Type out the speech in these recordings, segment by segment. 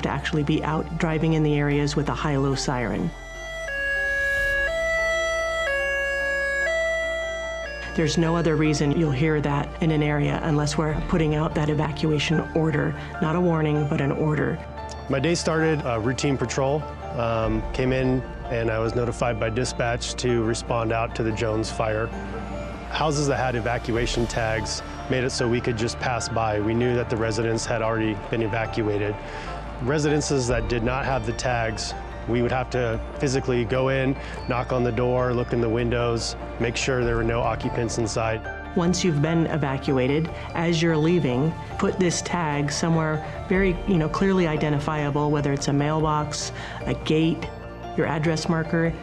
to actually be out driving in the areas with a high-low siren. There's no other reason you'll hear that in an area unless we're putting out that evacuation order, not a warning, but an order. My day started routine patrol, came in and I was notified by dispatch to respond out to the Jones fire. Houses that had evacuation tags made it so we could just pass by. We knew that the residents had already been evacuated. Residences that did not have the tags, we would have to physically go in, knock on the door, look in the windows, make sure there were no occupants inside. Once you've been evacuated, as you're leaving, put this tag somewhere very, clearly identifiable, whether it's a mailbox, a gate, your address marker,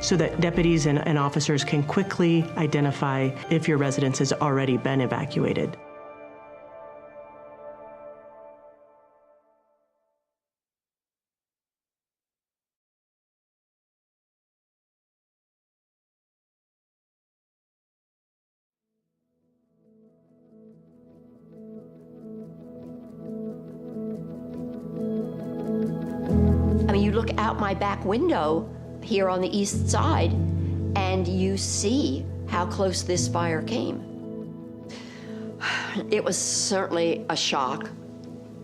so that deputies and officers can quickly identify if your residence has already been evacuated. You look out my back window here on the east side and you see how close this fire came. It was certainly a shock,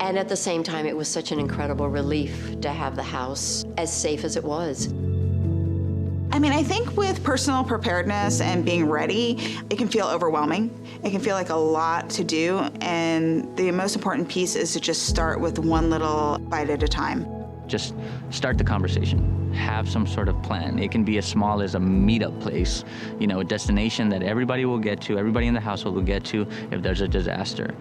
and at the same time it was such an incredible relief to have the house as safe as it was. I think with personal preparedness and being ready, it can feel overwhelming. It can feel like a lot to do, and the most important piece is to just start with one little bite at a time. Just start the conversation. Have some sort of plan. It can be as small as a meetup place, a destination that everybody will get to, everybody in the household will get to if there's a disaster.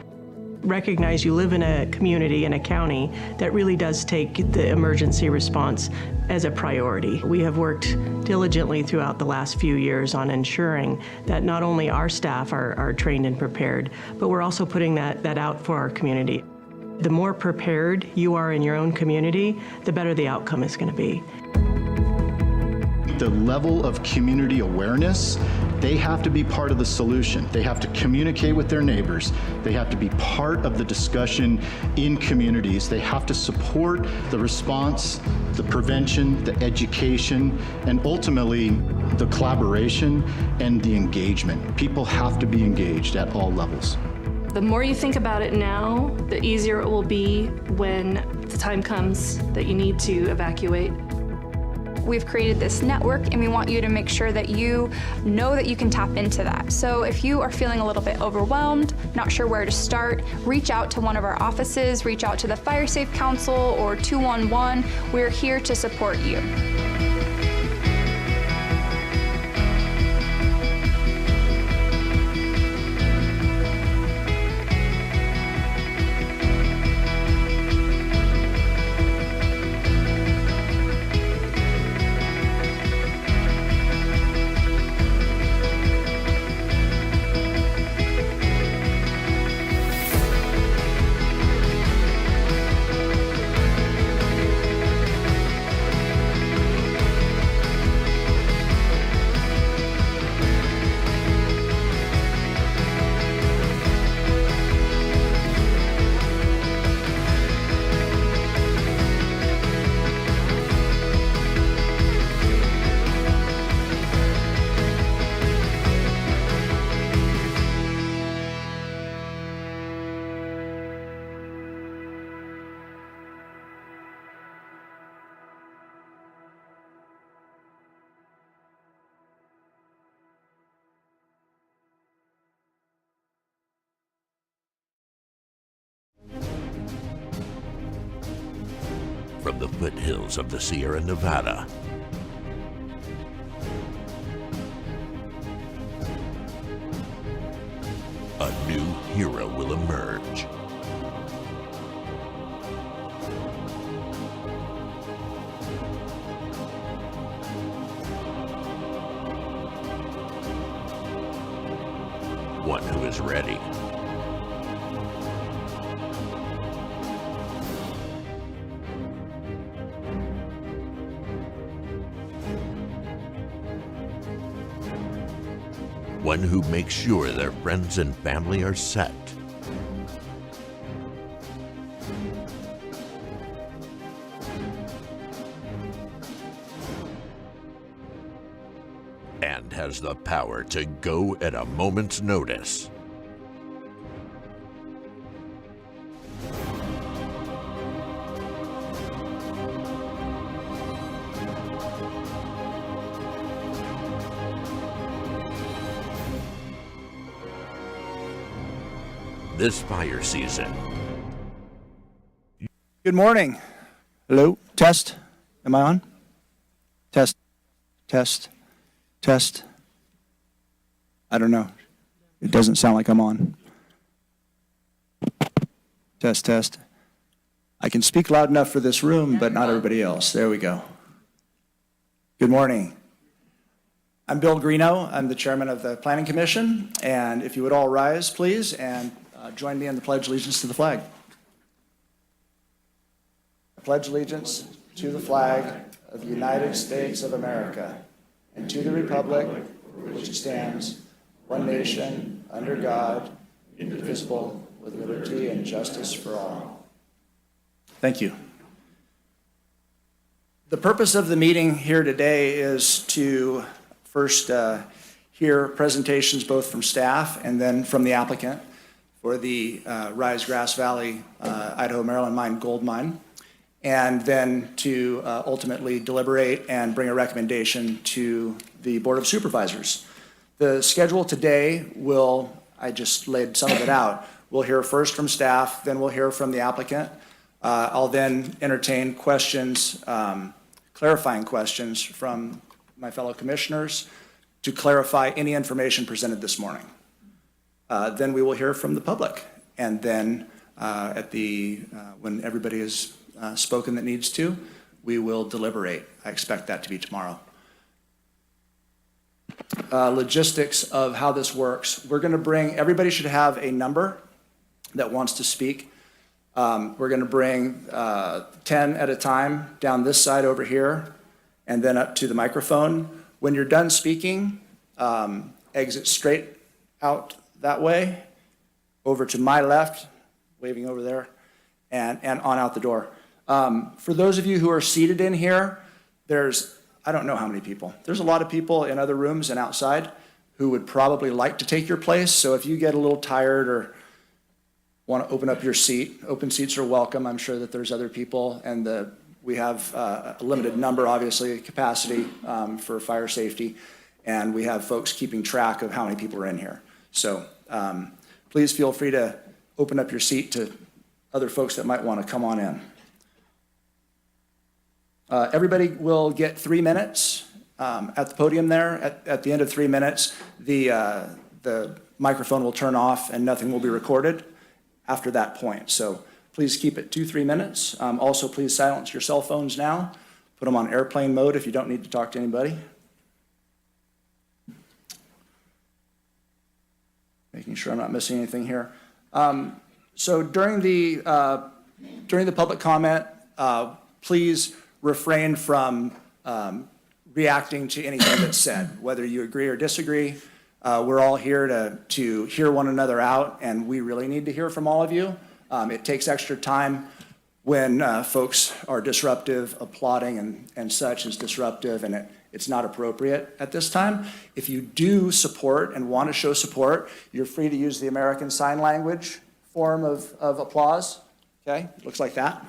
Recognize you live in a community, in a county, that really does take the emergency response as a priority. We have worked diligently throughout the last few years on ensuring that not only our staff are trained and prepared, but we're also putting that out for our community. The more prepared you are in your own community, the better the outcome is going to be. The level of community awareness, they have to be part of the solution. They have to communicate with their neighbors. They have to be part of the discussion in communities. They have to support the response, the prevention, the education, and ultimately the collaboration and the engagement. People have to be engaged at all levels. The more you think about it now, the easier it will be when the time comes that you need to evacuate. We've created this network and we want you to make sure that you know that you can tap into that. So if you are feeling a little bit overwhelmed, not sure where to start, reach out to one of our offices, reach out to the Fire Safe Council or 211. We're here to support you. From the foothills of the Sierra Nevada, a new hero will emerge. One who is ready. One who makes sure their friends and family are set. has the power to go at a moment's notice. This fire season. Good morning. Hello, test. Am I on? Test, test, test. I don't know. It doesn't sound like I'm on. Test, test. I can speak loud enough for this room, but not everybody else. There we go. Good morning. I'm Bill Greeno. I'm the chairman of the Planning Commission. And if you would all rise, please, and join me in the Pledge of Allegiance to the flag. I pledge allegiance to the flag of the United States of America and to the republic for which it stands, one nation, under God, indivisible, with liberty and justice for all. Thank you. The purpose of the meeting here today is to first hear presentations both from staff and then from the applicant for the Rise Grass Valley, Idaho, Maryland mine, gold mine, and then to ultimately deliberate and bring a recommendation to the Board of Supervisors. The schedule today will, I just laid some of it out. We'll hear first from staff, then we'll hear from the applicant. I'll then entertain questions, clarifying questions from my fellow commissioners to clarify any information presented this morning. Then we will hear from the public, and then when everybody has spoken that needs to, we will deliberate. I expect that to be tomorrow. Logistics of how this works. We're going to bring, everybody should have a number that wants to speak. We're going to bring 10 at a time down this side over here, and then up to the microphone. When you're done speaking, exit straight out that way, over to my left, waving over there, and on out the door. For those of you who are seated in here, there's, I don't know how many people. There's a lot of people in other rooms and outside who would probably like to take your place. So if you get a little tired or want to open up your seat, open seats are welcome. I'm sure that there's other people, and we have a limited number, obviously, capacity for fire safety, and we have folks keeping track of how many people are in here. So please feel free to open up your seat to other folks that might want to come on in. Everybody will get 3 minutes at the podium there. At the end of 3 minutes, the microphone will turn off and nothing will be recorded after that point. So please keep it 2-3 minutes. Also, please silence your cell phones now. Put them on airplane mode if you don't need to talk to anybody. Making sure I'm not missing anything here. So during the public comment, please refrain from reacting to anything that's said, whether you agree or disagree. We're all here to hear one another out, and we really need to hear from all of you. It takes extra time when folks are disruptive, applauding and such is disruptive, and it's not appropriate at this time. If you do support and want to show support, you're free to use the American Sign Language form of applause. Okay, looks like that.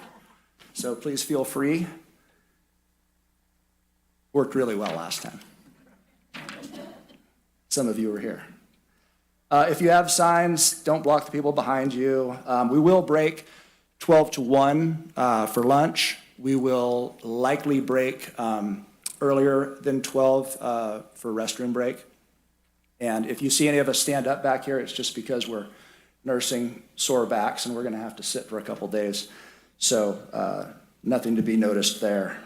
So please feel free. Worked really well last time. Some of you were here. If you have signs, don't block the people behind you. We will break 12 to 1 for lunch. We will likely break earlier than 12 for restroom break. And if you see any of us stand up back here, it's just because we're nursing sore backs and we're going to have to sit for a couple days. So nothing to be noticed there.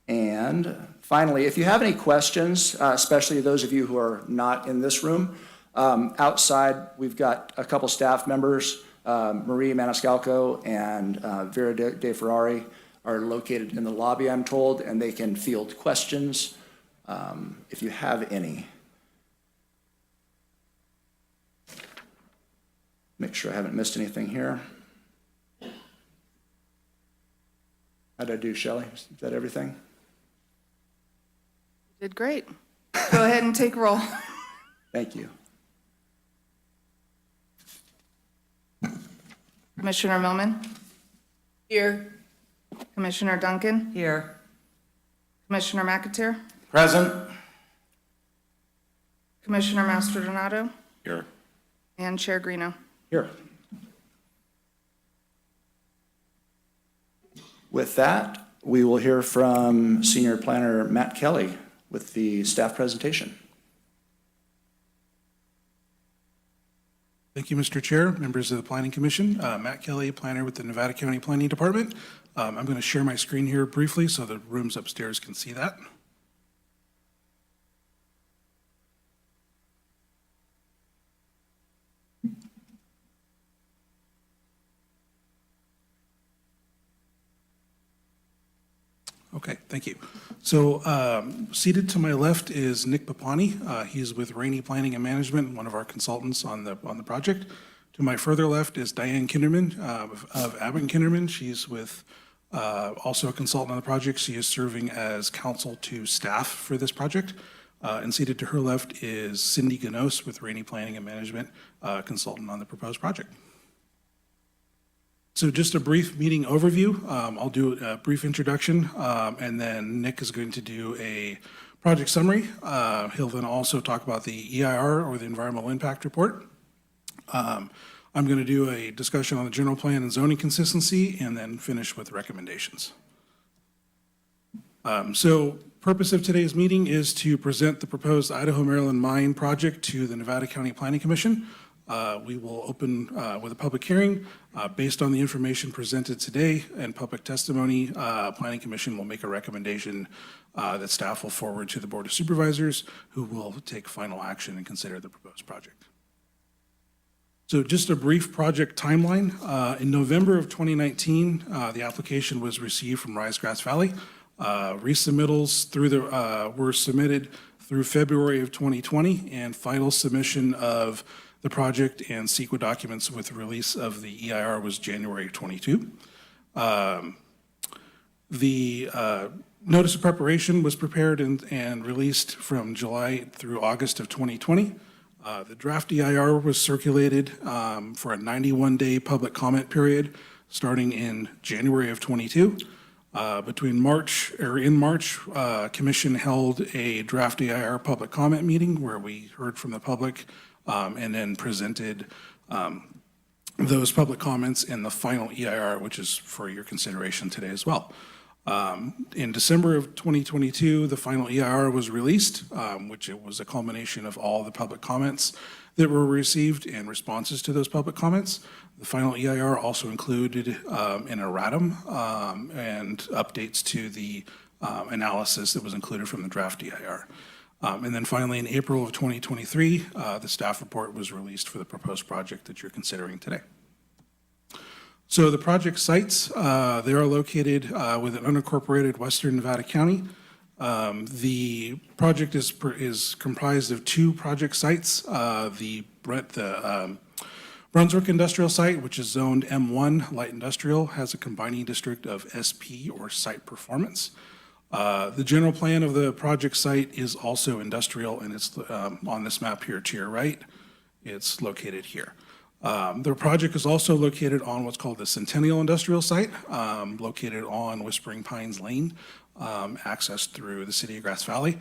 And finally, if you have any questions, especially those of you who are not in this room, outside we've got a couple staff members, Marie Maniscalco and Vera De Ferrari are located in the lobby, I'm told, and they can field questions if you have any. Make sure I haven't missed anything here. How did I do, Shelley? Is that everything? Did great. Go ahead and take roll. Thank you. Commissioner Millman? Here. Commissioner Duncan? Here. Commissioner McAteer? Present. Commissioner Mastrodonato? Here. And Chair Greeno. Here. With that, we will hear from Senior Planner Matt Kelly with the staff presentation. Thank you, Mr. Chair, members of the Planning Commission. Matt Kelly, planner with the Nevada County Planning Department. I'm going to share my screen here briefly so the rooms upstairs can see that. Okay, thank you. So seated to my left is Nick Papani. He's with Rainey Planning and Management, one of our consultants on the project. To my further left is Diane Kinderman of Applicant Kinderman. She's with also a consultant on the project. She is serving as counsel to staff for this project. And seated to her left is Cindy Ganos with Rainey Planning and Management, consultant on the proposed project. So just a brief meeting overview. I'll do a brief introduction, and then Nick is going to do a project summary. He'll then also talk about the EIR, or the Environmental Impact Report. I'm going to do a discussion on the general plan and zoning consistency, and then finish with recommendations. So purpose of today's meeting is to present the proposed Idaho Maryland Mine project to the Nevada County Planning Commission. We will open with a public hearing. Based on the information presented today and public testimony, Planning Commission will make a recommendation that staff will forward to the Board of Supervisors, who will take final action and consider the proposed project. So just a brief project timeline. In November of 2019, the application was received from Risegrass Valley. Resubmittals were submitted through February of 2020, and final submission of the project and CEQA documents with release of the EIR was January 22. The notice of preparation was prepared and released from July through August of 2020. The draft EIR was circulated for a 91-day public comment period starting in January of 22. In March, Commission held a draft EIR public comment meeting where we heard from the public and then presented those public comments in the final EIR, which is for your consideration today as well. In December of 2022, the final EIR was released, which it was a culmination of all the public comments that were received and responses to those public comments. The final EIR also included an erratum and updates to the analysis that was included from the draft EIR. And then finally, in April of 2023, the staff report was released for the proposed project that you're considering today. So the project sites, they are located within unincorporated Western Nevada County. The project is comprised of two project sites. The Brunswick Industrial Site, which is zoned M1 Light Industrial, has a combining district of SP, or Site Performance. The general plan of the project site is also industrial, and it's on this map here to your right. It's located here. The project is also located on what's called the Centennial Industrial Site, located on Whispering Pines Lane, accessed through the city of Grass Valley.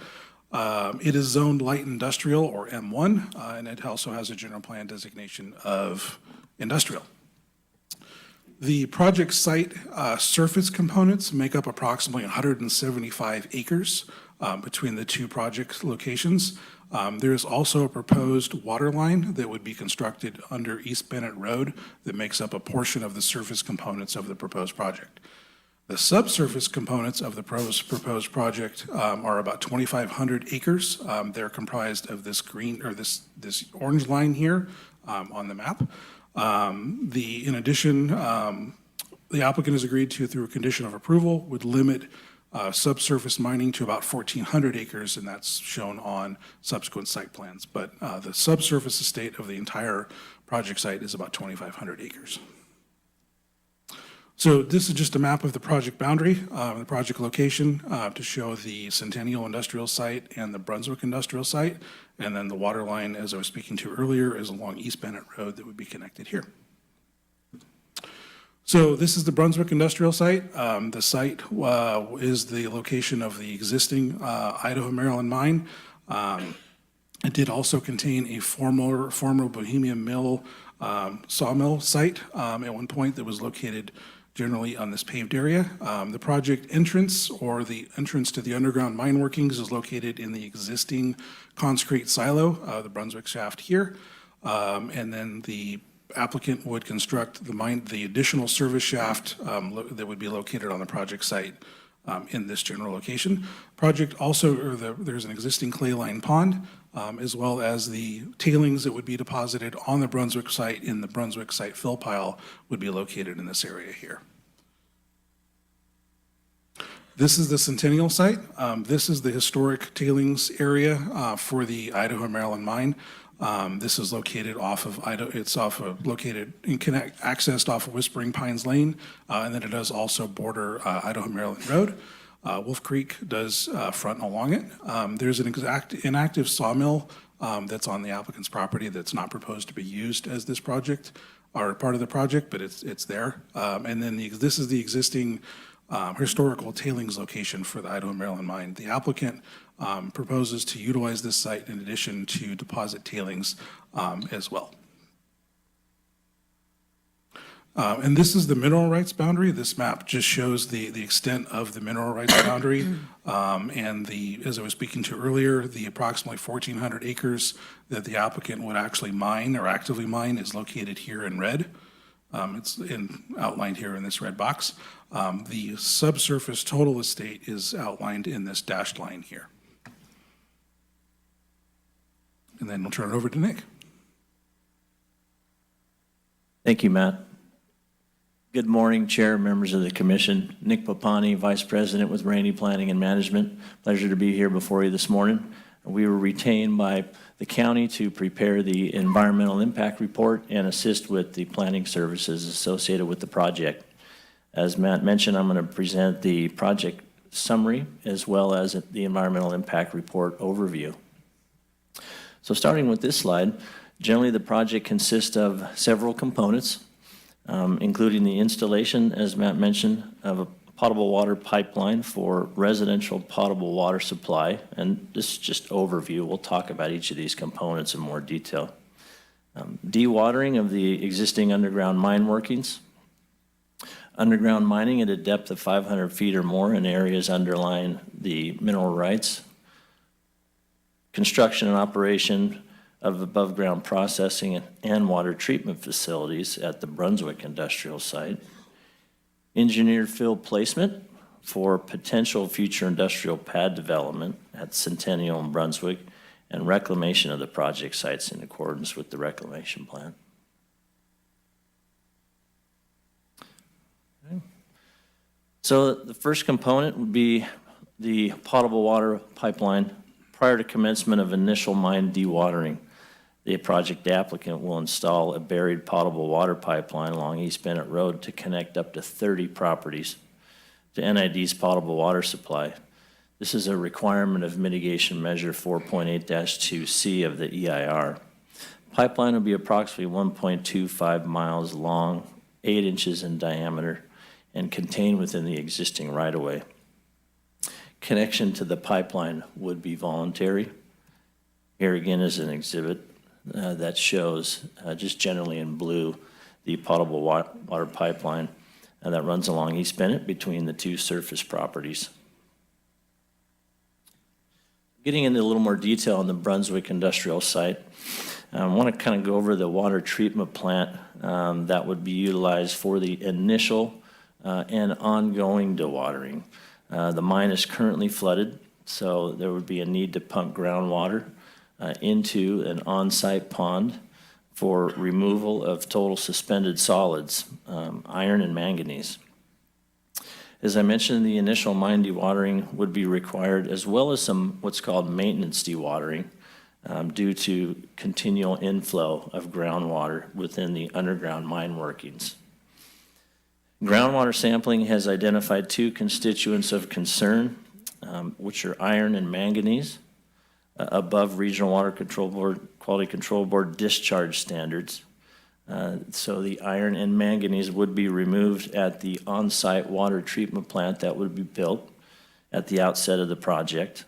It is zoned light industrial, or M1, and it also has a general plan designation of industrial. The project site surface components make up approximately 175 acres between the two project locations. There is also a proposed water line that would be constructed under East Bennett Road that makes up a portion of the surface components of the proposed project. The subsurface components of the proposed project are about 2,500 acres. They're comprised of this green, or this orange line here on the map. In addition, the applicant has agreed to, through a condition of approval, would limit subsurface mining to about 1,400 acres, and that's shown on subsequent site plans. But the subsurface estate of the entire project site is about 2,500 acres. So this is just a map of the project boundary, the project location, to show the Centennial Industrial Site and the Brunswick Industrial Site. And then the water line, as I was speaking to earlier, is along East Bennett Road that would be connected here. So this is the Brunswick Industrial Site. The site is the location of the existing Idaho Maryland mine. It did also contain a former Bohemian Mill sawmill site at one point that was located generally on this paved area. The project entrance, or the entrance to the underground mine workings, is located in the existing concrete silo, the Brunswick shaft here. And then the applicant would construct the additional service shaft that would be located on the project site in this general location. Project also, there's an existing clay line pond, as well as the tailings that would be deposited on the Brunswick site in the Brunswick site fill pile would be located in this area here. This is the Centennial site. This is the historic tailings area for the Idaho Maryland mine. This is located off of accessed off of Whispering Pines Lane, and then it does also border Idaho Maryland Road. Wolf Creek does front along it. There's an inactive sawmill that's on the applicant's property that's not proposed to be used as this project or part of the project, but it's there. And then this is the existing historical tailings location for the Idaho Maryland mine. The applicant proposes to utilize this site in addition to deposit tailings as well. And this is the mineral rights boundary. This map just shows the extent of the mineral rights boundary. And as I was speaking to earlier, the approximately 1,400 acres that the applicant would actually mine or actively mine is located here in red. It's outlined here in this red box. The subsurface total estate is outlined in this dashed line here. And then we'll turn it over to Nick. Thank you, Matt. Good morning, Chair, members of the Commission. Nick Papani, Vice President with Rainey Planning and Management. Pleasure to be here before you this morning. We were retained by the county to prepare the environmental impact report and assist with the planning services associated with the project. As Matt mentioned, I'm going to present the project summary as well as the environmental impact report overview. So starting with this slide, generally the project consists of several components, including the installation, as Matt mentioned, of a potable water pipeline for residential potable water supply. And this is just overview. We'll talk about each of these components in more detail. Dewatering of the existing underground mine workings. Underground mining at a depth of 500 feet or more in areas underlying the mineral rights. Construction and operation of above ground processing and water treatment facilities at the Brunswick Industrial Site. Engineered field placement for potential future industrial pad development at Centennial and Brunswick, and reclamation of the project sites in accordance with the reclamation plan. Okay. So the first component would be the potable water pipeline. Prior to commencement of initial mine dewatering, the project applicant will install a buried potable water pipeline along East Bennett Road to connect up to 30 properties to NID's potable water supply. This is a requirement of mitigation measure 4.8-2C of the EIR. Pipeline will be approximately 1.25 miles long, 8 inches in diameter, and contained within the existing right-of-way. Connection to the pipeline would be voluntary. Here again is an exhibit that shows, just generally in blue, the potable water pipeline that runs along East Bennett between the two surface properties. Getting into a little more detail on the Brunswick Industrial Site, I want to kind of go over the water treatment plant that would be utilized for the initial and ongoing dewatering. The mine is currently flooded, so there would be a need to pump groundwater into an on-site pond for removal of total suspended solids, iron and manganese. As I mentioned, the initial mine dewatering would be required, as well as some what's called maintenance dewatering due to continual inflow of groundwater within the underground mine workings. Groundwater sampling has identified 2 constituents of concern, which are iron and manganese, above Regional Water Control Board, Quality Control Board discharge standards. So the iron and manganese would be removed at the on-site water treatment plant that would be built at the outset of the project.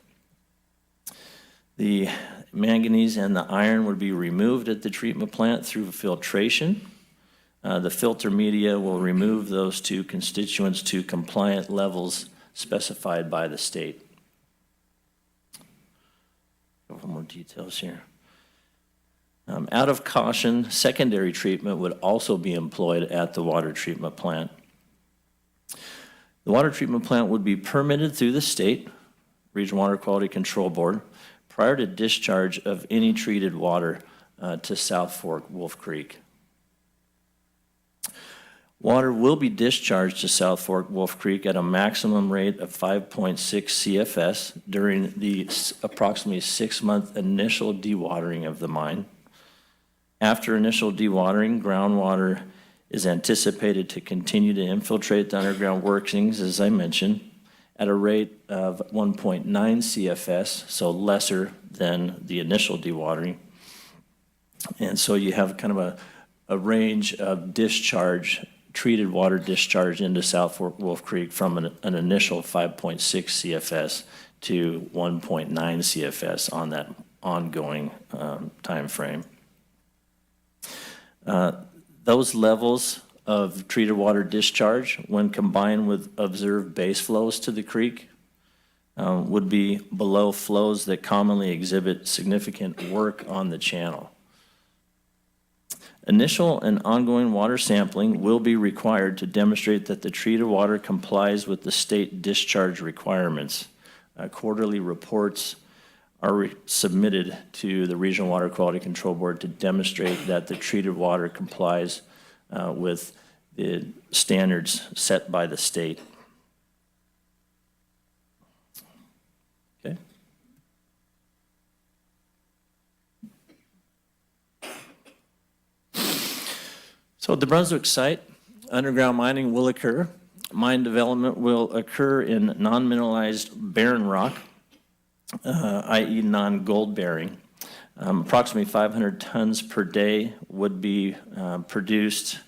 The manganese and the iron would be removed at the treatment plant through filtration. The filter media will remove those 2 constituents to compliant levels specified by the state. A couple more details here. Out of caution, secondary treatment would also be employed at the water treatment plant. The water treatment plant would be permitted through the state, Regional Water Quality Control Board, prior to discharge of any treated water to South Fork Wolf Creek. Water will be discharged to South Fork Wolf Creek at a maximum rate of 5.6 CFS during the approximately 6-month initial dewatering of the mine. After initial dewatering, groundwater is anticipated to continue to infiltrate the underground workings, as I mentioned, at a rate of 1.9 CFS, so lesser than the initial dewatering. And so you have kind of a range of discharge, treated water discharge into South Fork Wolf Creek from an initial 5.6 CFS to 1.9 CFS on that ongoing time frame. Those levels of treated water discharge, when combined with observed base flows to the creek, would be below flows that commonly exhibit significant work on the channel. Initial and ongoing water sampling will be required to demonstrate that the treated water complies with the state discharge requirements. Quarterly reports are submitted to the Regional Water Quality Control Board to demonstrate that the treated water complies with the standards set by the state. Okay. So at the Brunswick site, underground mining will occur. Mine development will occur in non-mineralized barren rock, i.e. non-gold bearing. Approximately 500 tons per day would be produced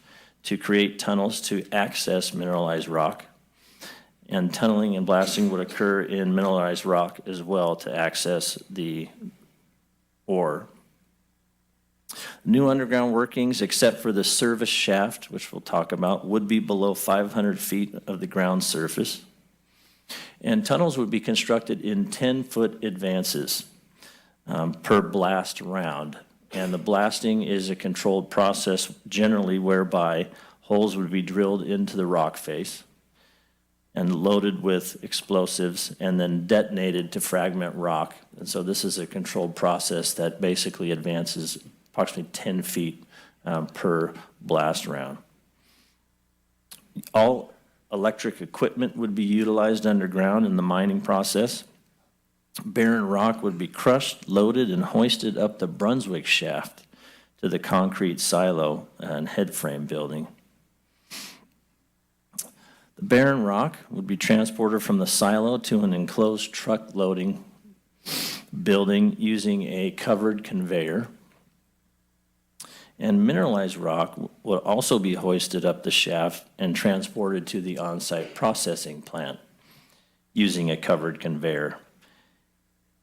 to create tunnels to access mineralized rock. And tunneling and blasting would occur in mineralized rock as well to access the ore. New underground workings, except for the service shaft, which we'll talk about, would be below 500 feet of the ground surface. And tunnels would be constructed in 10-foot advances per blast round. And the blasting is a controlled process generally whereby holes would be drilled into the rock face and loaded with explosives and then detonated to fragment rock. And so this is a controlled process that basically advances approximately 10 feet per blast round. All electric equipment would be utilized underground in the mining process. Barren rock would be crushed, loaded, and hoisted up the Brunswick shaft to the concrete silo and headframe building. The barren rock would be transported from the silo to an enclosed truck loading building using a covered conveyor. And mineralized rock would also be hoisted up the shaft and transported to the on-site processing plant using a covered conveyor.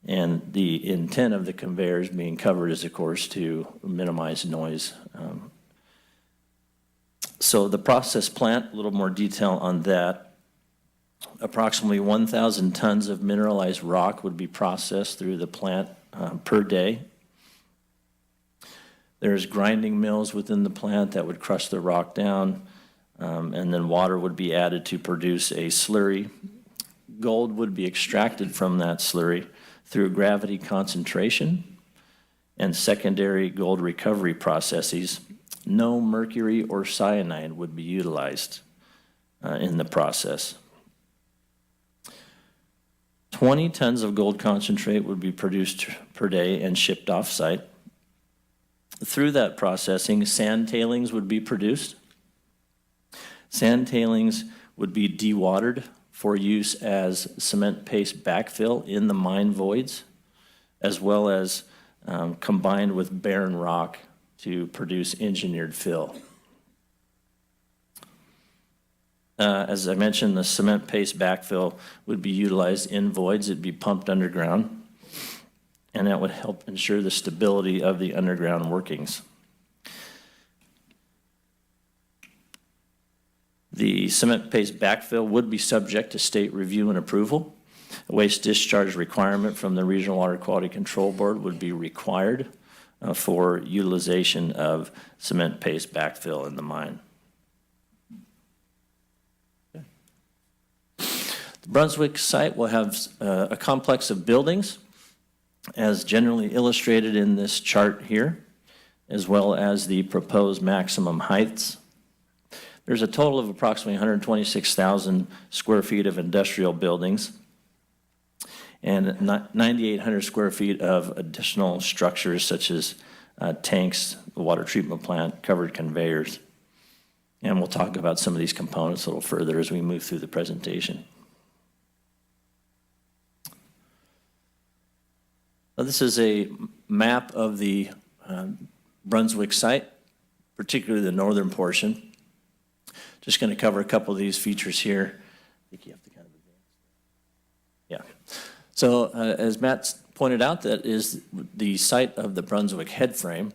And the intent of the conveyors being covered is, of course, to minimize noise. So the process plant, a little more detail on that. Approximately 1,000 tons of mineralized rock would be processed through the plant per day. There's grinding mills within the plant that would crush the rock down, and then water would be added to produce a slurry. Gold would be extracted from that slurry through gravity concentration and secondary gold recovery processes. No mercury or cyanide would be utilized in the process. 20 tons of gold concentrate would be produced per day and shipped off-site. Through that processing, sand tailings would be produced. Sand tailings would be dewatered for use as cement paste backfill in the mine voids, as well as combined with barren rock to produce engineered fill. As I mentioned, the cement paste backfill would be utilized in voids. It'd be pumped underground, and that would help ensure the stability of the underground workings. The cement paste backfill would be subject to state review and approval. A waste discharge requirement from the Regional Water Quality Control Board would be required for utilization of cement paste backfill in the mine. The Brunswick site will have a complex of buildings, as generally illustrated in this chart here, as well as the proposed maximum heights. There's a total of approximately 126,000 square feet of industrial buildings and 9,800 square feet of additional structures such as tanks, the water treatment plant, covered conveyors. And we'll talk about some of these components a little further as we move through the presentation. Now, this is a map of the Brunswick site, particularly the northern portion. Just going to cover a couple of these features here. I think you have to kind of advance. Yeah. So as Matt pointed out, that is the site of the Brunswick headframe,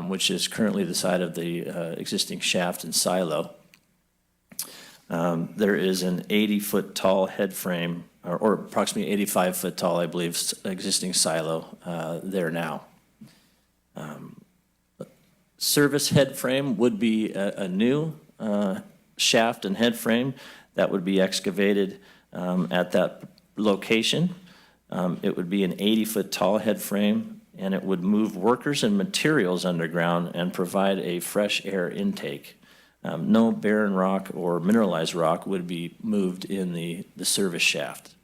which is currently the site of the existing shaft and silo. There is an 80-foot tall headframe, or approximately 85-foot tall, I believe, existing silo there now. Service headframe would be a new shaft and headframe that would be excavated at that location. It would be an 80-foot tall headframe, and it would move workers and materials underground and provide a fresh air intake. No barren rock or mineralized rock would be moved in the service shaft.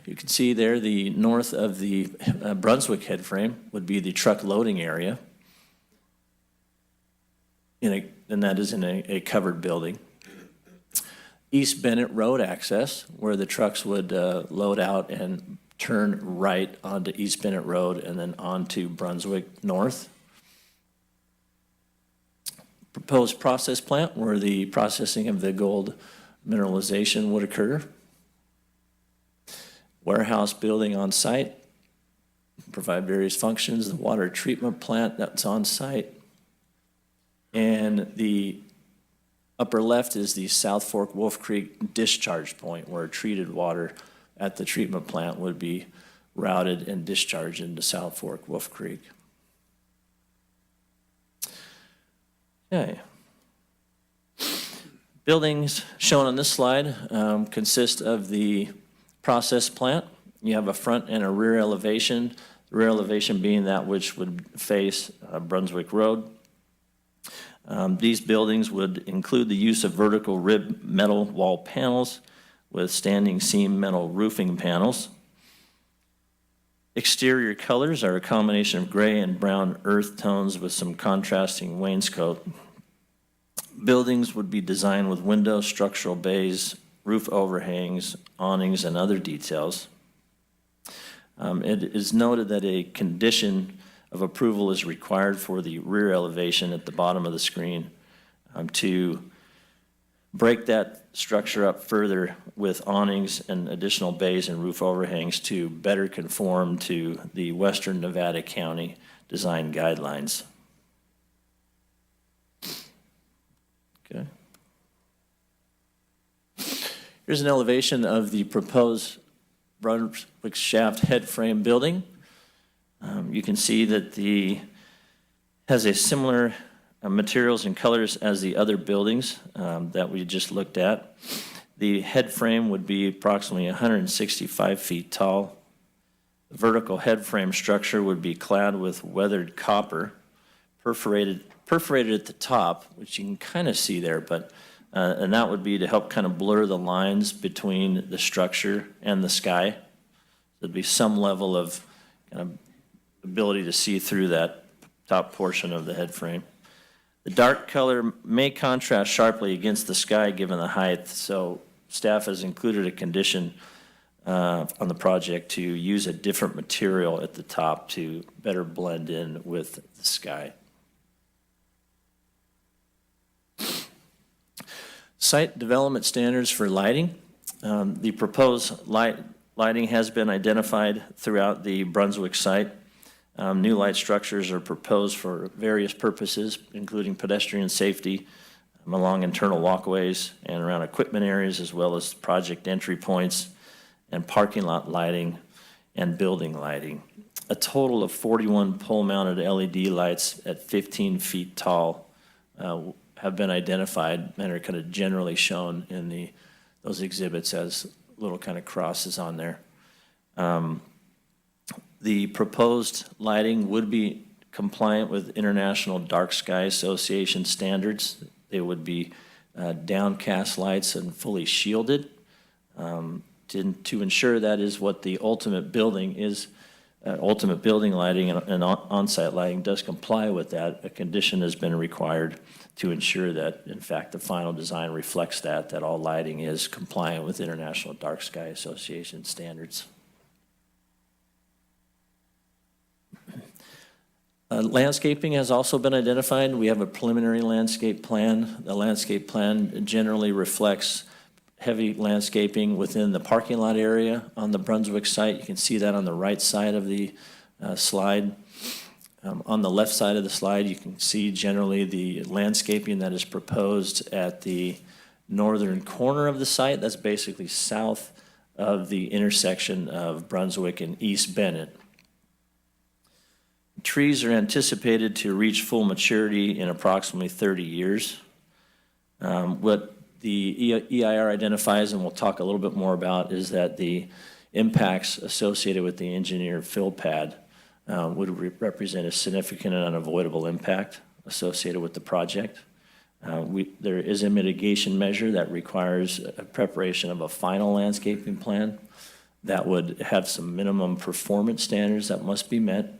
You can see there the north of the Brunswick headframe would be the truck loading area, and that is in a covered building. East Bennett Road access, where the trucks would load out and turn right onto East Bennett Road and then onto Brunswick North. Proposed process plant, where the processing of the gold mineralization would occur. Warehouse building on site, provide various functions. The water treatment plant that's on site. And the upper left is the South Fork Wolf Creek discharge point, where treated water at the treatment plant would be routed and discharged into South Fork Wolf Creek. Okay. Buildings shown on this slide consist of the process plant. You have a front and a rear elevation, the rear elevation being that which would face Brunswick Road. These buildings would include the use of vertical rib metal wall panels with standing seam metal roofing panels. Exterior colors are a combination of gray and brown earth tones with some contrasting wainscot. Buildings would be designed with windows, structural bays, roof overhangs, awnings, and other details. It is noted that a condition of approval is required for the rear elevation at the bottom of the screen to break that structure up further with awnings and additional bays and roof overhangs to better conform to the Western Nevada County design guidelines. Okay. Here's an elevation of the proposed Brunswick shaft head frame building. You can see that has a similar materials and colors as the other buildings that we just looked at. The head frame would be approximately 165 feet tall. The vertical head frame structure would be clad with weathered copper, perforated at the top, which you can kind of see there, but and that would be to help kind of blur the lines between the structure and the sky. There'd be some level of kind of ability to see through that top portion of the head frame. The dark color may contrast sharply against the sky given the height, so staff has included a condition on the project to use a different material at the top to better blend in with the sky. Site development standards for lighting. The proposed lighting has been identified throughout the Brunswick site. New light structures are proposed for various purposes, including pedestrian safety along internal walkways and around equipment areas, as well as project entry points and parking lot lighting and building lighting. A total of 41 pole-mounted LED lights at 15 feet tall have been identified and are kind of generally shown in those exhibits as little kind of crosses on there. The proposed lighting would be compliant with International Dark Sky Association standards. They would be downcast lights and fully shielded. To ensure that is what the ultimate building is, ultimate building lighting and on-site lighting does comply with that. A condition has been required to ensure that, in fact, the final design reflects that all lighting is compliant with International Dark Sky Association standards. Landscaping has also been identified. We have a preliminary landscape plan. The landscape plan generally reflects heavy landscaping within the parking lot area on the Brunswick site. You can see that on the right side of the slide. On the left side of the slide, you can see generally the landscaping that is proposed at the northern corner of the site. That's basically south of the intersection of Brunswick and East Bennett. Trees are anticipated to reach full maturity in approximately 30 years. What the EIR identifies, and we'll talk a little bit more about, is that the impacts associated with the engineered fill pad would represent a significant and unavoidable impact associated with the project. There is a mitigation measure that requires a preparation of a final landscaping plan that would have some minimum performance standards that must be met,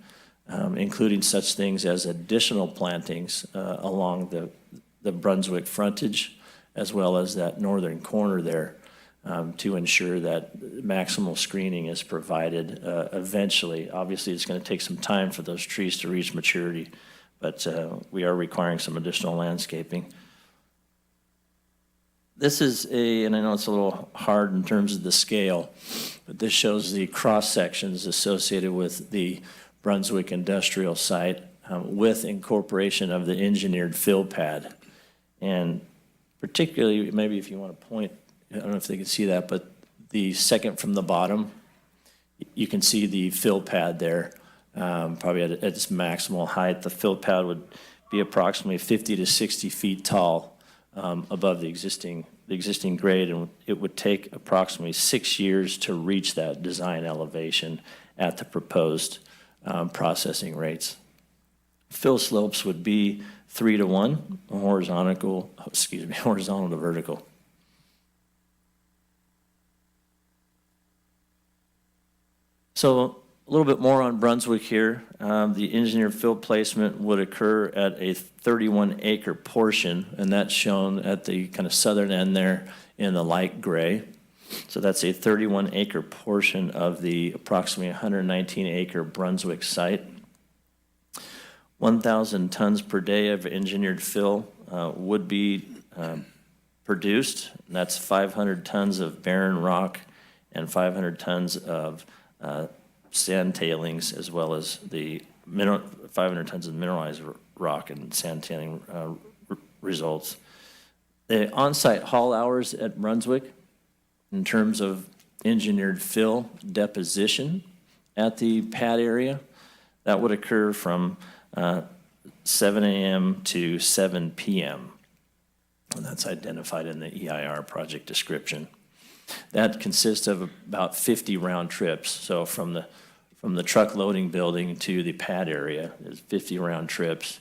including such things as additional plantings along the Brunswick frontage, as well as that northern corner there, to ensure that maximal screening is provided eventually. Obviously, it's going to take some time for those trees to reach maturity, but we are requiring some additional landscaping. This is and I know it's a little hard in terms of the scale, but this shows the cross sections associated with the Brunswick industrial site with incorporation of the engineered fill pad. And particularly, maybe if you want to point, I don't know if they can see that, but the second from the bottom, you can see the fill pad there, probably at its maximal height. The fill pad would be approximately 50 to 60 feet tall above the existing grade, and it would take approximately 6 years to reach that design elevation at the proposed processing rates. Fill slopes would be 3 to 1, horizontal to vertical. So a little bit more on Brunswick here. The engineered fill placement would occur at a 31-acre portion, and that's shown at the kind of southern end there in the light gray. So that's a 31-acre portion of the approximately 119-acre Brunswick site. 1,000 tons per day of engineered fill would be produced. And that's 500 tons of barren rock and 500 tons of sand tailings, as well as the 500 tons of mineralized rock and sand tailing results. The on-site haul hours at Brunswick, in terms of engineered fill deposition at the pad area, that would occur from 7 a.m. to 7 p.m. And that's identified in the EIR project description. That consists of about 50 round trips. So from the truck loading building to the pad area, there's 50 round trips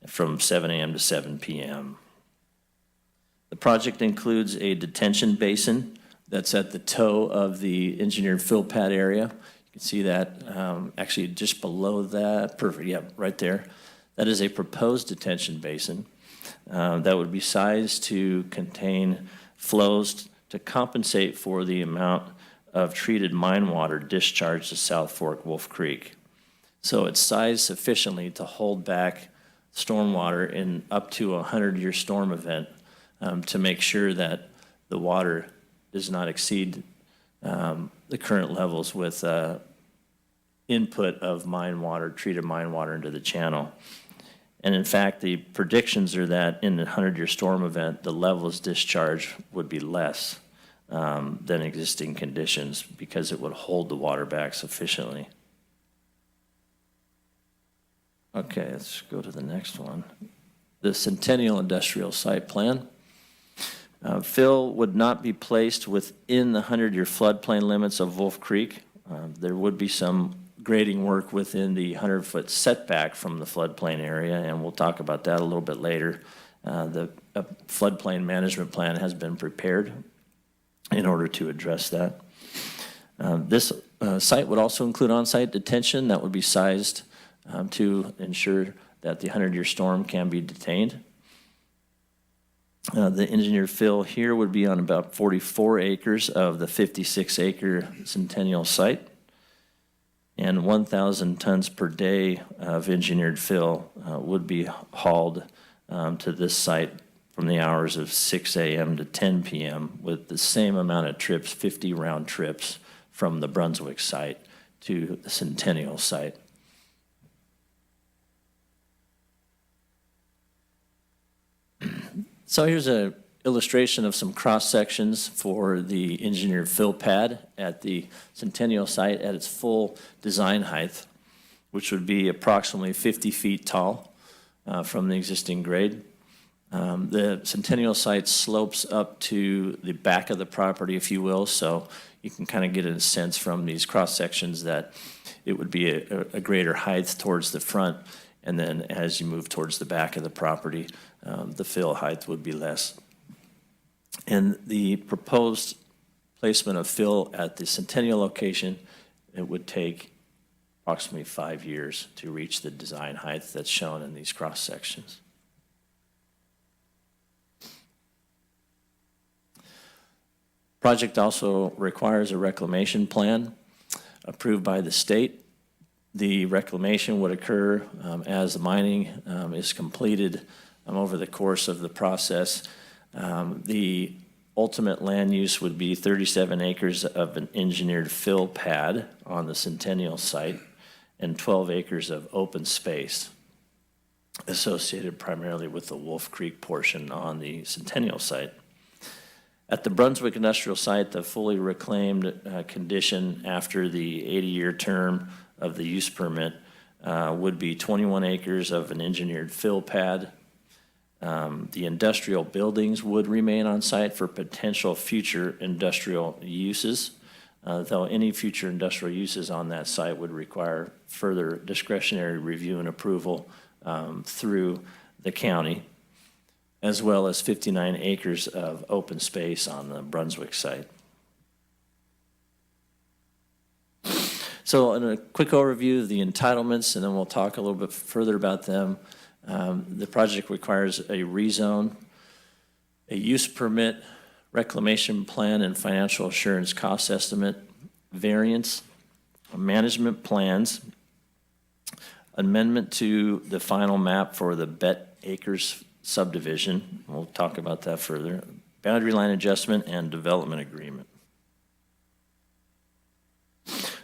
from 7 a.m. to 7 p.m. The project includes a detention basin that's at the toe of the engineered fill pad area. You can see that actually just below that, perfect, yeah, right there. That is a proposed detention basin that would be sized to contain flows to compensate for the amount of treated mine water discharged to South Fork Wolf Creek. So it's sized sufficiently to hold back stormwater in up to a 100-year storm event to make sure that the water does not exceed the current levels with input of mine water, treated mine water into the channel. And in fact, the predictions are that in the 100-year storm event, the levels discharged would be less than existing conditions because it would hold the water back sufficiently. Okay, let's go to the next one. The Centennial Industrial Site Plan. Fill would not be placed within the 100-year floodplain limits of Wolf Creek. There would be some grading work within the 100-foot setback from the floodplain area, and we'll talk about that a little bit later. The floodplain management plan has been prepared in order to address that. This site would also include on-site detention that would be sized to ensure that the 100-year storm can be detained. The engineered fill here would be on about 44 acres of the 56-acre Centennial site, and 1,000 tons per day of engineered fill would be hauled to this site from the hours of 6 a.m. to 10 p.m. with the same amount of trips, 50 round trips from the Brunswick site to the Centennial site. So here's an illustration of some cross sections for the engineered fill pad at the Centennial site at its full design height, which would be approximately 50 feet tall from the existing grade. The Centennial site slopes up to the back of the property, if you will, so you can kind of get a sense from these cross sections that it would be a greater height towards the front, and then as you move towards the back of the property, the fill height would be less. And the proposed placement of fill at the Centennial location, it would take approximately 5 years to reach the design height that's shown in these cross sections. Project also requires a reclamation plan approved by the state. The reclamation would occur as the mining is completed over the course of the process. The ultimate land use would be 37 acres of an engineered fill pad on the Centennial site and 12 acres of open space associated primarily with the Wolf Creek portion on the Centennial site. At the Brunswick Industrial Site, the fully reclaimed condition after the 80-year term of the use permit would be 21 acres of an engineered fill pad. The industrial buildings would remain on site for potential future industrial uses, though any future industrial uses on that site would require further discretionary review and approval through the county, as well as 59 acres of open space on the Brunswick site. So in a quick overview of the entitlements, and then we'll talk a little bit further about them. The project requires a rezone, a use permit, reclamation plan and financial assurance cost estimate, variance, management plans, amendment to the final map for the Bet Acres subdivision. We'll talk about that further. Boundary line adjustment and development agreement.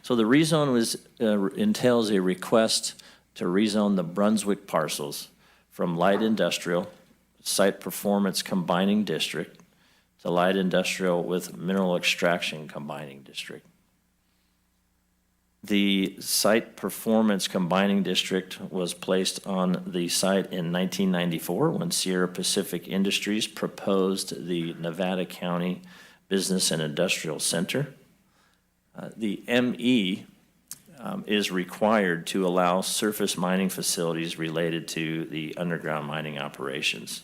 So the rezone entails a request to rezone the Brunswick parcels from light industrial, site performance combining district, to light industrial with mineral extraction combining district. The site performance combining district was placed on the site in 1994 when Sierra Pacific Industries proposed the Nevada County Business and Industrial Center. The ME is required to allow surface mining facilities related to the underground mining operations.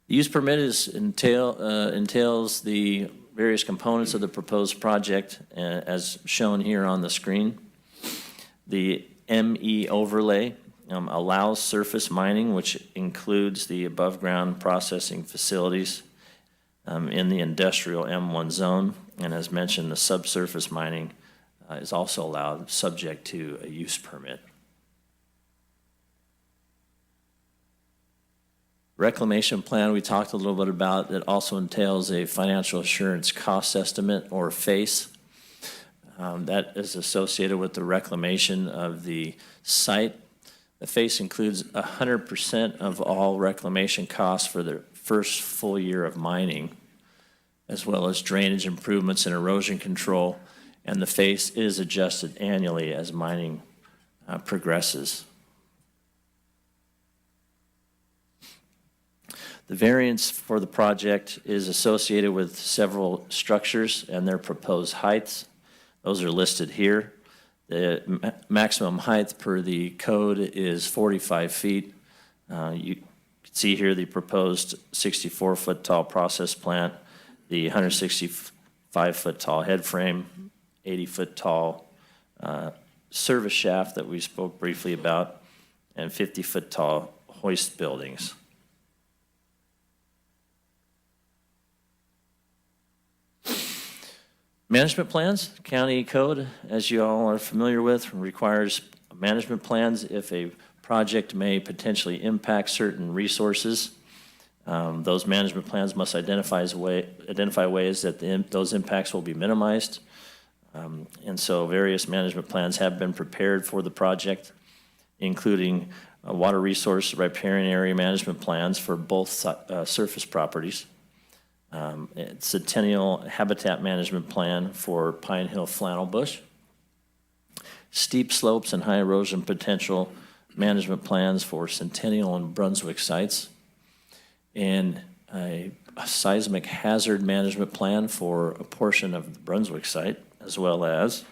The use permit entails the various components of the proposed project as shown here on the screen. The ME overlay allows surface mining, which includes the above-ground processing facilities in the industrial M1 zone. And as mentioned, the subsurface mining is also allowed, subject to a use permit. Reclamation plan we talked a little bit about, that also entails a financial assurance cost estimate, or FACE. That is associated with the reclamation of the site. The FACE includes 100% of all reclamation costs for the first full year of mining, as well as drainage improvements and erosion control, and the FACE is adjusted annually as mining progresses. The variance for the project is associated with several structures and their proposed heights. Those are listed here. The maximum height per the code is 45 feet. You can see here the proposed 64-foot tall process plant, the 165-foot tall head frame, 80-foot tall service shaft that we spoke briefly about, and 50-foot tall hoist buildings. Management plans, county code, as you all are familiar with, requires management plans if a project may potentially impact certain resources. Those management plans must identify ways that those impacts will be minimized. And so various management plans have been prepared for the project, including water resource riparian area management plans for both surface properties. Centennial Habitat Management Plan for Pine Hill Flannel Bush, steep slopes and high erosion potential management plans for Centennial and Brunswick sites, and a seismic hazard management plan for a portion of the Brunswick site, as well as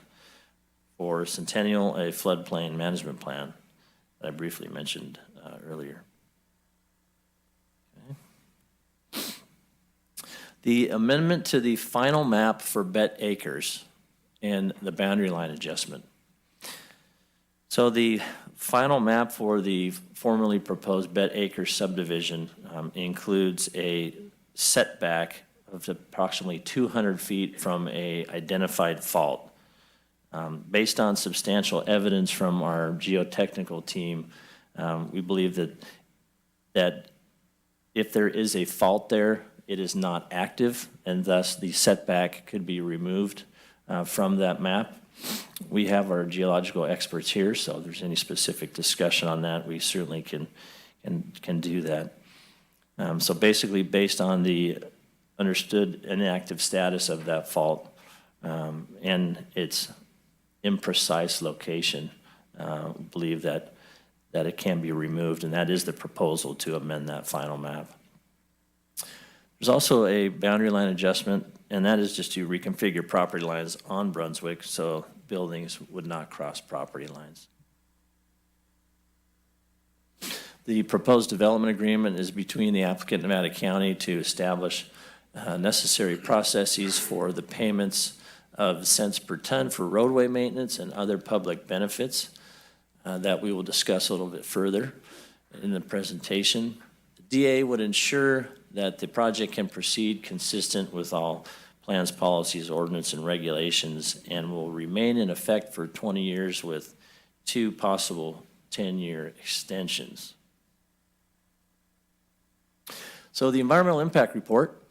for Centennial, a floodplain management plan that I briefly mentioned earlier. The amendment to the final map for Bet Acres and the boundary line adjustment. So the final map for the formerly proposed Bet Acres subdivision includes a setback of approximately 200 feet from a identified fault. Based on substantial evidence from our geotechnical team, we believe that if there is a fault there, it is not active, and thus the setback could be removed from that map. We have our geological experts here, so if there's any specific discussion on that, we certainly can do that. So basically, based on the understood inactive status of that fault and its imprecise location, we believe that it can be removed, and that is the proposal to amend that final map. There's also a boundary line adjustment, and that is just to reconfigure property lines on Brunswick so buildings would not cross property lines. The proposed development agreement is between the applicant and Nevada County to establish necessary processes for the payments of cents per ton for roadway maintenance and other public benefits that we will discuss a little bit further in the presentation. The DA would ensure that the project can proceed consistent with all plans, policies, ordinance, and regulations, and will remain in effect for 20 years with 2 possible 10-year extensions. So the environmental impact report,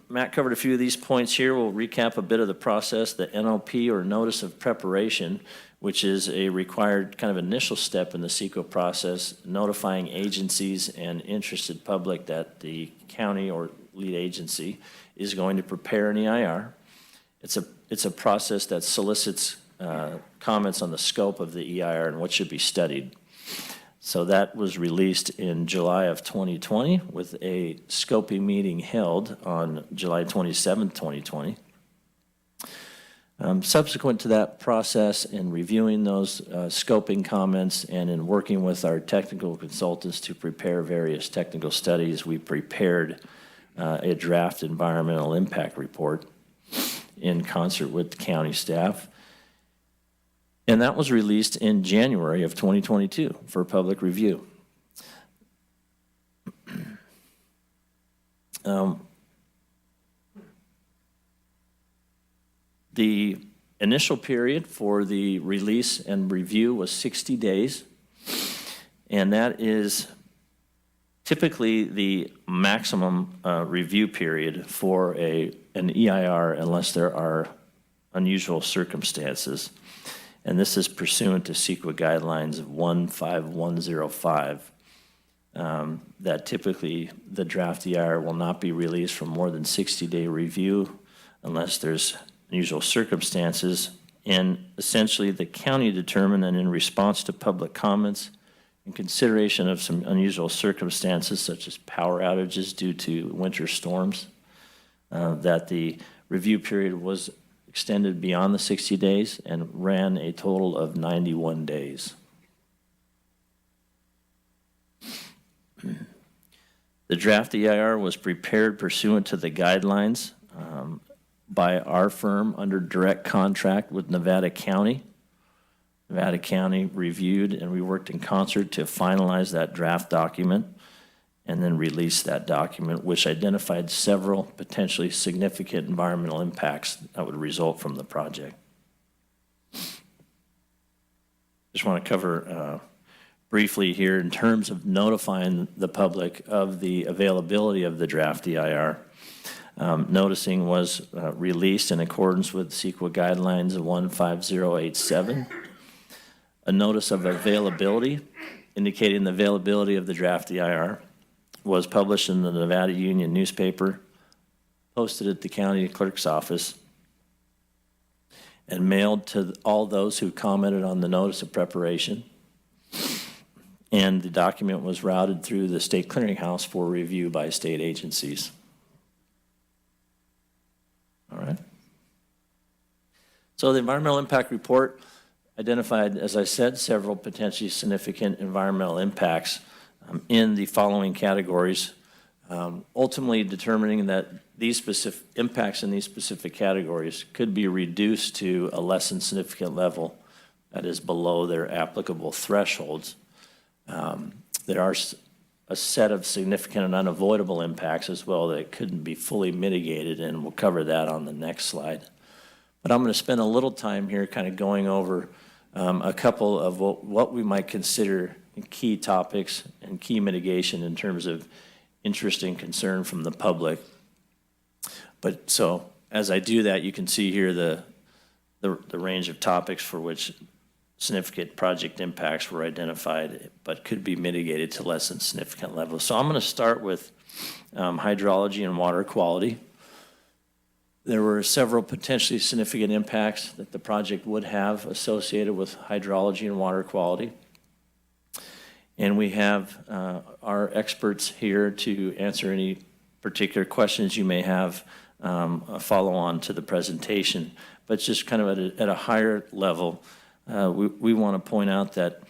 Matt covered a few of these points here. We'll recap a bit of the process. The NOP, or Notice of Preparation, which is a required kind of initial step in the CEQA process, notifying agencies and interested public that the county or lead agency is going to prepare an EIR. It's a process that solicits comments on the scope of the EIR and what should be studied. So that was released in July of 2020 with a scoping meeting held on July 27, 2020. Subsequent to that process, in reviewing those scoping comments and in working with our technical consultants to prepare various technical studies, we prepared a draft environmental impact report in concert with the county staff. And that was released in January of 2022 for public review. The initial period for the release and review was 60 days, and that is typically the maximum review period for an EIR unless there are unusual circumstances. And this is pursuant to CEQA guidelines of 15105, that typically the draft EIR will not be released for more than 60-day review unless there's unusual circumstances. And essentially the county determined that in response to public comments, in consideration of some unusual circumstances such as power outages due to winter storms, that the review period was extended beyond the 60 days and ran a total of 91 days. The draft EIR was prepared pursuant to the guidelines by our firm under direct contract with Nevada County. Nevada County reviewed, and we worked in concert to finalize that draft document and then release that document, which identified several potentially significant environmental impacts that would result from the project. Just want to cover briefly here in terms of notifying the public of the availability of the draft EIR. Noticing was released in accordance with CEQA guidelines of 15087. A notice of availability indicating the availability of the draft EIR was published in the Nevada Union newspaper, posted at the county clerk's office, and mailed to all those who commented on the notice of preparation. And the document was routed through the state clearinghouse for review by state agencies. All right. So the environmental impact report identified, as I said, several potentially significant environmental impacts in the following categories, ultimately determining that these specific impacts in these specific categories could be reduced to a less than significant level that is below their applicable thresholds. There are a set of significant and unavoidable impacts as well that couldn't be fully mitigated, and we'll cover that on the next slide. But I'm going to spend a little time here kind of going over a couple of what we might consider key topics and key mitigation in terms of interest and concern from the public. But so as I do that, you can see here the range of topics for which significant project impacts were identified, but could be mitigated to less than significant levels. So I'm going to start with hydrology and water quality. There were several potentially significant impacts that the project would have associated with hydrology and water quality. And we have our experts here to answer any particular questions you may have, follow on to the presentation. But just kind of at a higher level, we want to point out that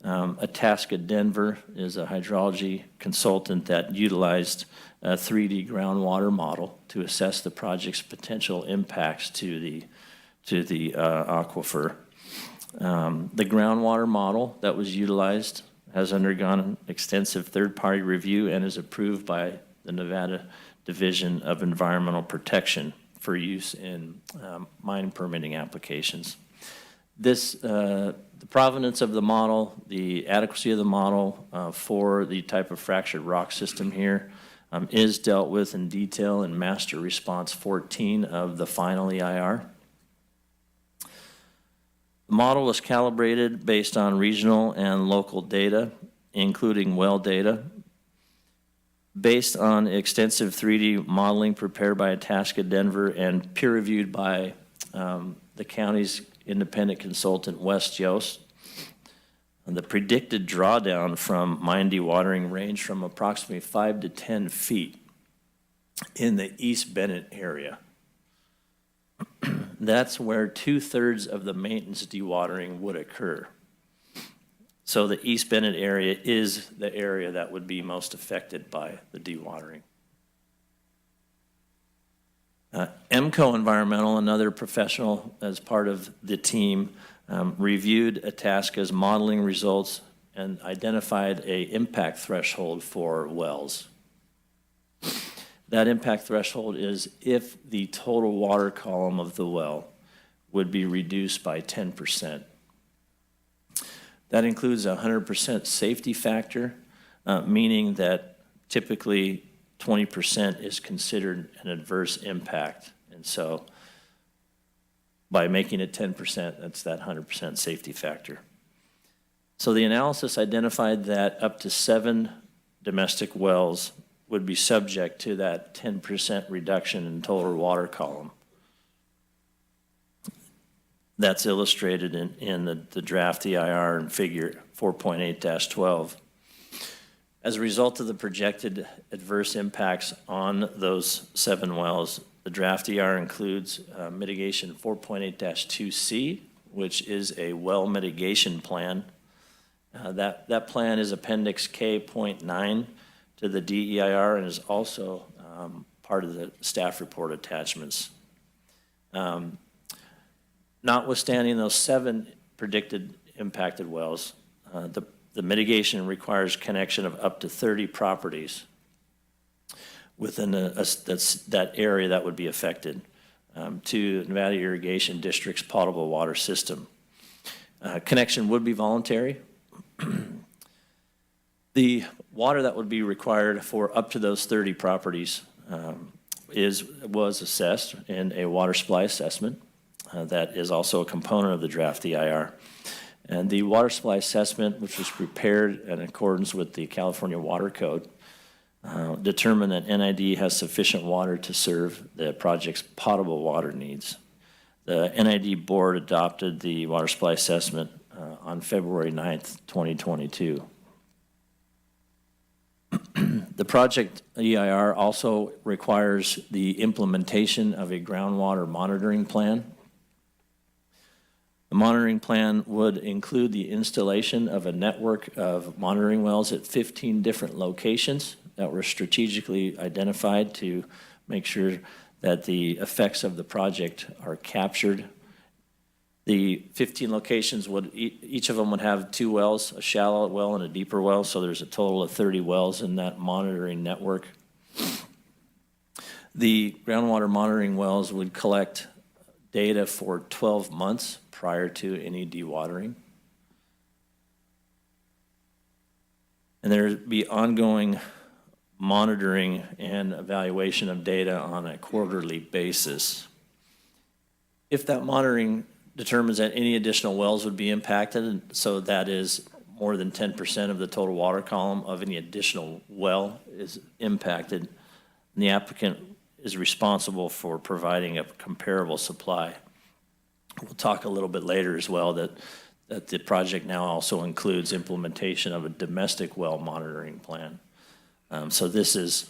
Itasca Denver is a hydrology consultant that utilized a 3D groundwater model to assess the project's potential impacts to the aquifer. The groundwater model that was utilized has undergone extensive third-party review and is approved by the Nevada Division of Environmental Protection for use in mine permitting applications. The provenance of the model, the adequacy of the model for the type of fractured rock system here is dealt with in detail in Master Response 14 of the final EIR. The model was calibrated based on regional and local data, including well data, based on extensive 3D modeling prepared by Itasca Denver and peer-reviewed by the county's independent consultant, West Yost. And the predicted drawdown from mine dewatering ranged from approximately 5 to 10 feet in the East Bennett area. That's where 2/3 of the maintenance dewatering would occur. So the East Bennett area is the area that would be most affected by the dewatering. MCO Environmental, another professional as part of the team, reviewed a task as modeling results and identified a impact threshold for wells. That impact threshold is if the total water column of the well would be reduced by 10%. That includes a 100% safety factor, meaning that typically 20% is considered an adverse impact. And so by making it 10%, that's that 100% safety factor. So the analysis identified that up to 7 domestic wells would be subject to that 10% reduction in total water column. That's illustrated in the draft EIR in figure 4.8-12. As a result of the projected adverse impacts on those 7 wells, the draft EIR includes mitigation 4.8-2C, which is a well mitigation plan. That plan is Appendix K.9 to the DEIR and is also part of the staff report attachments. Notwithstanding those 7 predicted impacted wells, the mitigation requires connection of up to 30 properties within that area that would be affected to Nevada Irrigation District's potable water system. Connection would be voluntary. The water that would be required for up to those 30 properties was assessed in a water supply assessment. That is also a component of the draft EIR. And the water supply assessment, which was prepared in accordance with the California Water Code, determined that NID has sufficient water to serve the project's potable water needs. The NID board adopted the water supply assessment on February 9th, 2022. The project EIR also requires the implementation of a groundwater monitoring plan. The monitoring plan would include the installation of a network of monitoring wells at 15 different locations that were strategically identified to make sure that the effects of the project are captured. The 15 locations would, each of them would have 2 wells, a shallow well and a deeper well, so there's a total of 30 wells in that monitoring network. The groundwater monitoring wells would collect data for 12 months prior to any dewatering. And there would be ongoing monitoring and evaluation of data on a quarterly basis. If that monitoring determines that any additional wells would be impacted, so that is more than 10% of the total water column of any additional well is impacted, and the applicant is responsible for providing a comparable supply. We'll talk a little bit later as well that the project now also includes implementation of a domestic well monitoring plan. So this is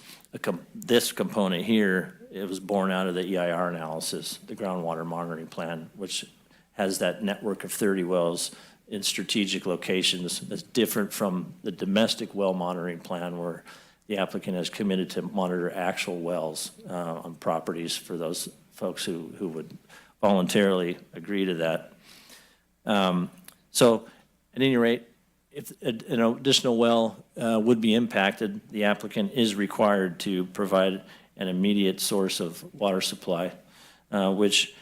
this component here, it was born out of the EIR analysis, the groundwater monitoring plan, which has that network of 30 wells in strategic locations that's different from the domestic well monitoring plan where the applicant has committed to monitor actual wells on properties for those folks who would voluntarily agree to that. So at any rate, if an additional well would be impacted, the applicant is required to provide an immediate source of water supply, which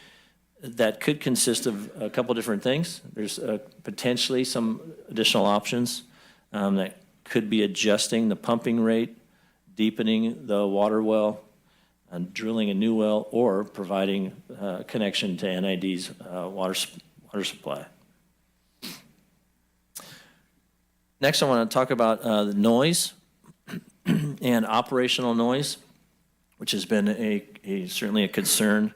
that could consist of a couple different things. There's potentially some additional options that could be adjusting the pumping rate, deepening the water well, and drilling a new well, or providing connection to NID's water supply. Next, I want to talk about the noise and operational noise, which has been certainly a concern.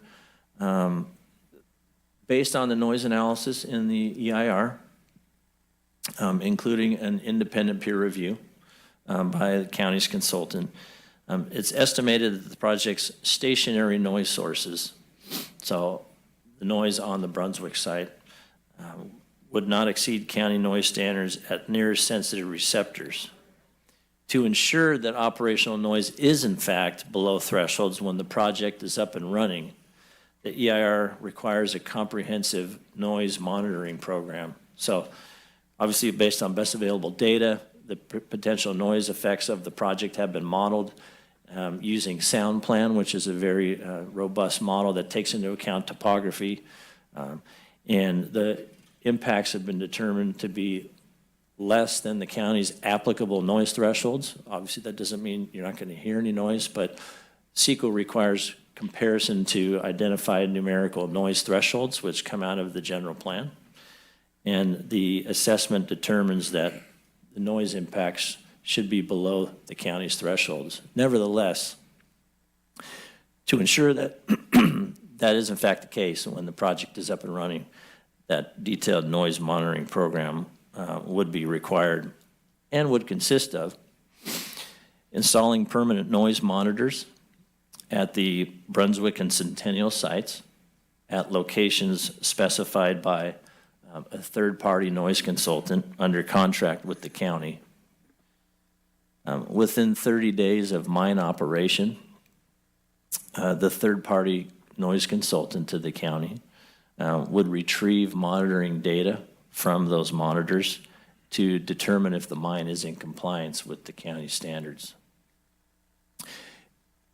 Based on the noise analysis in the EIR, including an independent peer review by the county's consultant, it's estimated that the project's stationary noise sources, so the noise on the Brunswick site, would not exceed county noise standards at nearest sensitive receptors To ensure that operational noise is in fact below thresholds when the project is up and running, the EIR requires a comprehensive noise monitoring program. So obviously based on best available data, the potential noise effects of the project have been modeled using Sound Plan, which is a very robust model that takes into account topography. And the impacts have been determined to be less than the county's applicable noise thresholds. Obviously, that doesn't mean you're not going to hear any noise, but CEQA requires comparison to identified numerical noise thresholds, which come out of the general plan. And the assessment determines that the noise impacts should be below the county's thresholds. Nevertheless, to ensure that that is in fact the case when the project is up and running, that detailed noise monitoring program would be required and would consist of installing permanent noise monitors at the Brunswick and Centennial sites at locations specified by a third-party noise consultant under contract with the county. Within 30 days of mine operation, the third-party noise consultant to the county would retrieve monitoring data from those monitors to determine if the mine is in compliance with the county standards.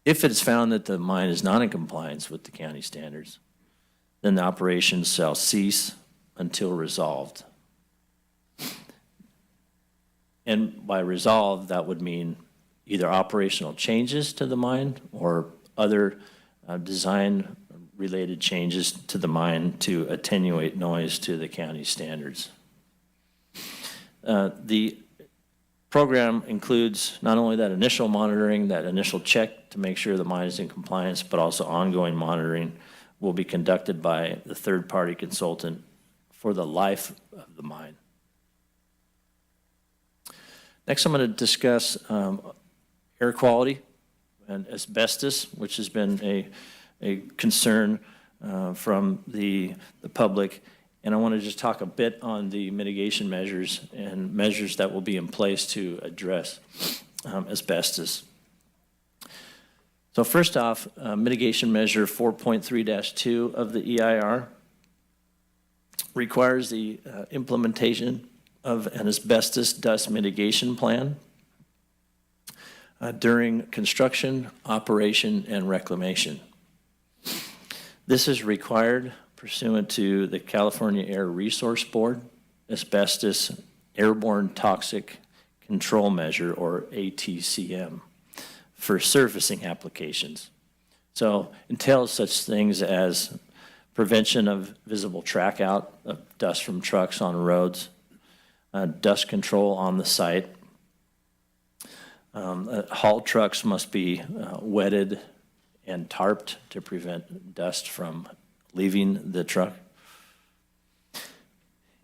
If it's found that the mine is not in compliance with the county standards, then the operation shall cease until resolved. And by resolved, that would mean either operational changes to the mine or other design-related changes to the mine to attenuate noise to the county standards. The program includes not only that initial monitoring, that initial check to make sure the mine is in compliance, but also ongoing monitoring will be conducted by the third-party consultant for the life of the mine. Next, I'm going to discuss air quality and asbestos, which has been a concern from the public. And I want to just talk a bit on the mitigation measures and measures that will be in place to address asbestos. So first off, mitigation measure 4.3-2 of the EIR requires the implementation of an asbestos dust mitigation plan during construction, operation, and reclamation. This is required pursuant to the California Air Resource Board Asbestos Airborne Toxic Control Measure, or ATCM, for surfacing applications. So entails such things as prevention of visible track out of dust from trucks on roads, dust control on the site. Haul trucks must be wetted and tarped to prevent dust from leaving the truck.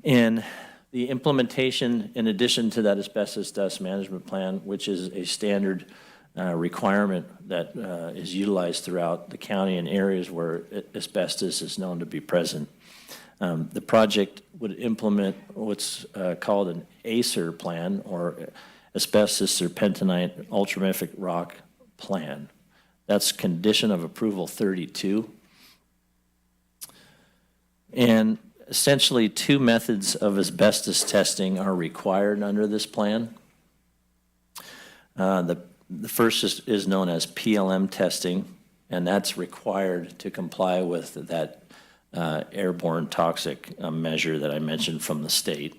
And the implementation, in addition to that asbestos dust management plan, which is a standard requirement that is utilized throughout the county in areas where asbestos is known to be present. The project would implement what's called an ACER plan, or asbestos serpentinite ultramafic rock plan. That's condition of approval 32. And essentially 2 methods of asbestos testing are required under this plan. The first is known as PLM testing, and that's required to comply with that airborne toxic measure that I mentioned from the state.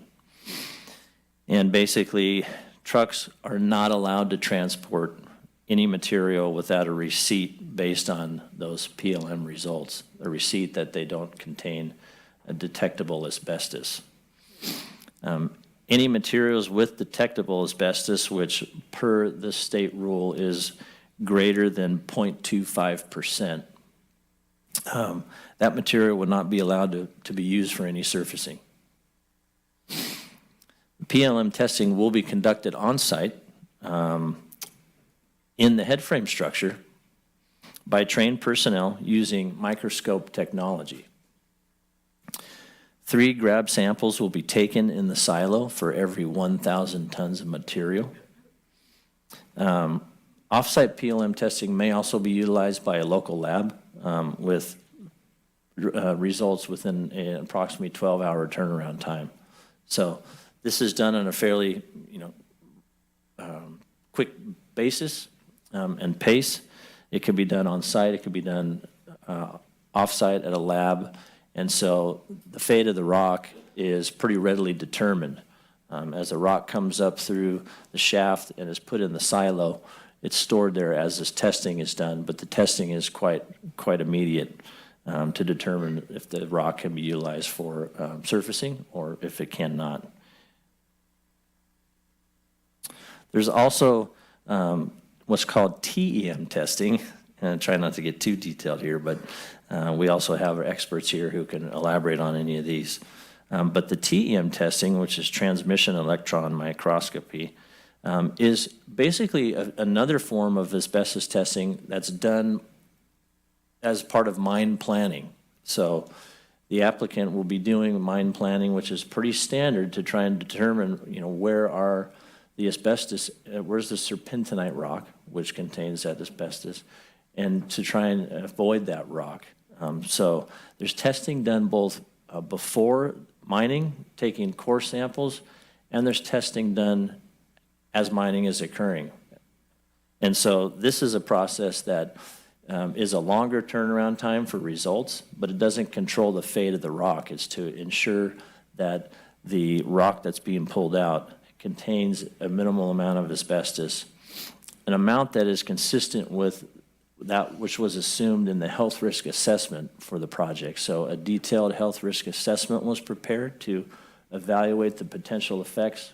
And basically, trucks are not allowed to transport any material without a receipt based on those PLM results, a receipt that they don't contain a detectable asbestos. Any materials with detectable asbestos, which per the state rule is greater than 0.25%, that material would not be allowed to be used for any surfacing. PLM testing will be conducted on site in the headframe structure by trained personnel using microscope technology. 3 grab samples will be taken in the silo for every 1,000 tons of material. Off-site PLM testing may also be utilized by a local lab with results within an approximately 12-hour turnaround time. So this is done on a fairly, quick basis and pace. It can be done on site. It can be done off-site at a lab. And so the fate of the rock is pretty readily determined. As the rock comes up through the shaft and is put in the silo, it's stored there as this testing is done, but the testing is quite immediate to determine if the rock can be utilized for surfacing or if it cannot. There's also what's called TEM testing, and I try not to get too detailed here, but we also have our experts here who can elaborate on any of these. But the TEM testing, which is transmission electron microscopy, is basically another form of asbestos testing that's done as part of mine planning. So the applicant will be doing mine planning, which is pretty standard to try and determine, where are the asbestos, where's the serpentinite rock, which contains that asbestos, and to try and avoid that rock. So there's testing done both before mining, taking core samples, and there's testing done as mining is occurring. And so this is a process that is a longer turnaround time for results, but it doesn't control the fate of the rock. It's to ensure that the rock that's being pulled out contains a minimal amount of asbestos, an amount that is consistent with that which was assumed in the health risk assessment for the project. So a detailed health risk assessment was prepared to evaluate the potential effects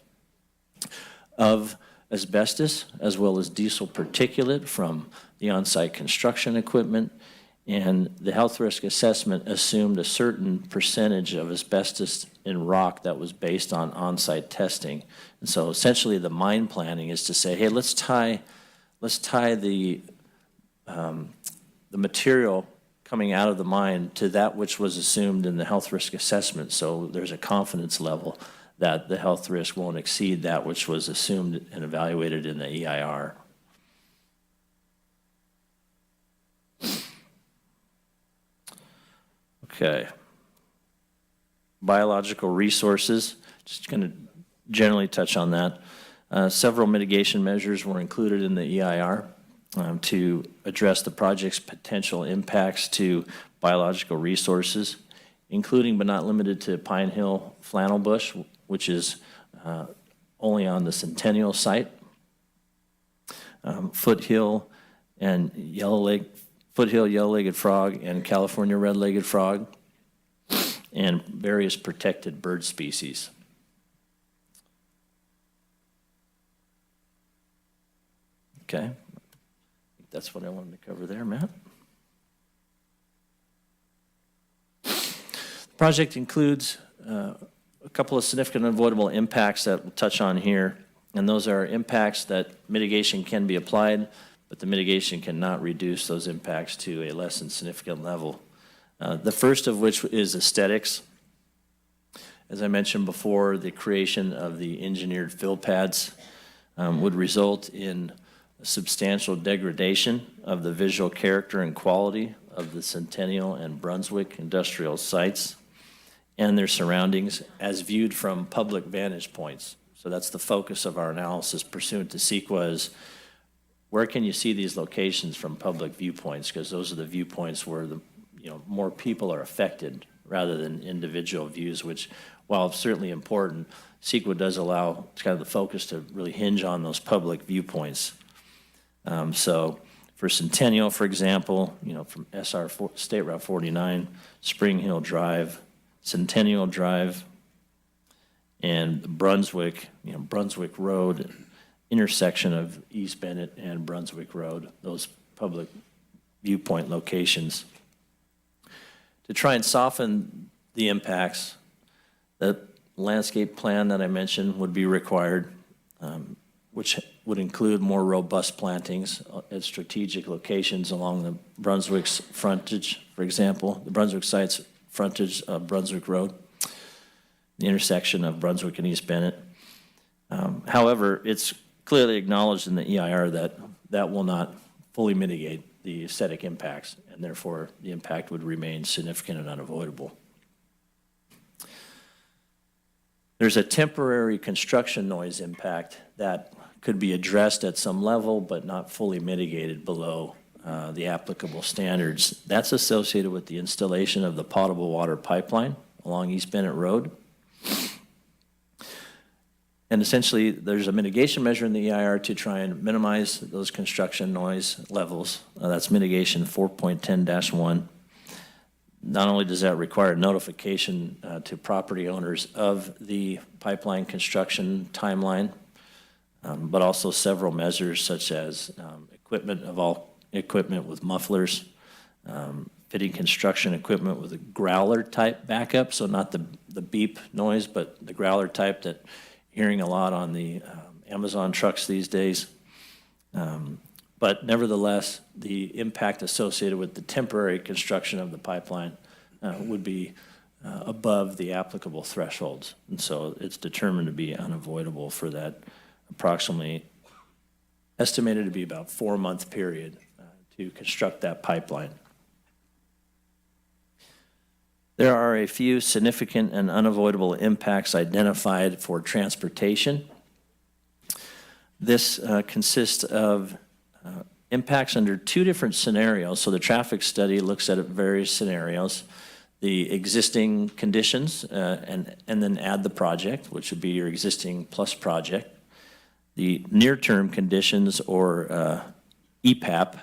of asbestos as well as diesel particulate from the on-site construction equipment. And the health risk assessment assumed a certain percentage of asbestos in rock that was based on on-site testing. And so essentially the mine planning is to say, hey, let's tie the material coming out of the mine to that which was assumed in the health risk assessment. So there's a confidence level that the health risk won't exceed that which was assumed and evaluated in the EIR. Okay. Biological resources, just going to generally touch on that. Several mitigation measures were included in the EIR to address the project's potential impacts to biological resources, including but not limited to Pine Hill flannel bush, which is only on the Centennial site, foothill, yellow-legged frog, and California red-legged frog, and various protected bird species. Okay, I think that's what I wanted to cover there, Matt. The project includes a couple of significant avoidable impacts that we'll touch on here, and those are impacts that mitigation can be applied, but the mitigation cannot reduce those impacts to a less than significant level. The first of which is aesthetics. As I mentioned before, the creation of the engineered fill pads would result in a substantial degradation of the visual character and quality of the Centennial and Brunswick industrial sites and their surroundings as viewed from public vantage points. So that's the focus of our analysis pursuant to CEQA is where can you see these locations from public viewpoints, because those are the viewpoints where the more people are affected rather than individual views, which, while certainly important, CEQA does allow kind of the focus to really hinge on those public viewpoints. So for Centennial, for example, from State Route 49, Spring Hill Drive, Centennial Drive, and Brunswick, Brunswick Road, intersection of East Bennett and Brunswick Road, those public viewpoint locations. To try and soften the impacts, the landscape plan that I mentioned would be required, which would include more robust plantings at strategic locations along the Brunswick's frontage, for example, the Brunswick site's frontage of Brunswick Road, the intersection of Brunswick and East Bennett. However, it's clearly acknowledged in the EIR that that will not fully mitigate the aesthetic impacts, and therefore the impact would remain significant and unavoidable. There's a temporary construction noise impact that could be addressed at some level but not fully mitigated below the applicable standards. That's associated with the installation of the potable water pipeline along East Bennett Road. And essentially, there's a mitigation measure in the EIR to try and minimize those construction noise levels. That's mitigation 4.10-1. Not only does that require notification to property owners of the pipeline construction timeline, but also several measures such as equipment with mufflers, fitting construction equipment with a growler type backup, so not the beep noise, but the growler type that you're hearing a lot on the Amazon trucks these days. But nevertheless, the impact associated with the temporary construction of the pipeline would be above the applicable thresholds. And so it's determined to be unavoidable for that approximately estimated to be about 4-month period to construct that pipeline. There are a few significant and unavoidable impacts identified for transportation. This consists of impacts under 2 different scenarios. So the traffic study looks at various scenarios, the existing conditions, and then add the project, which would be your existing plus project. The near-term conditions, or EPAP,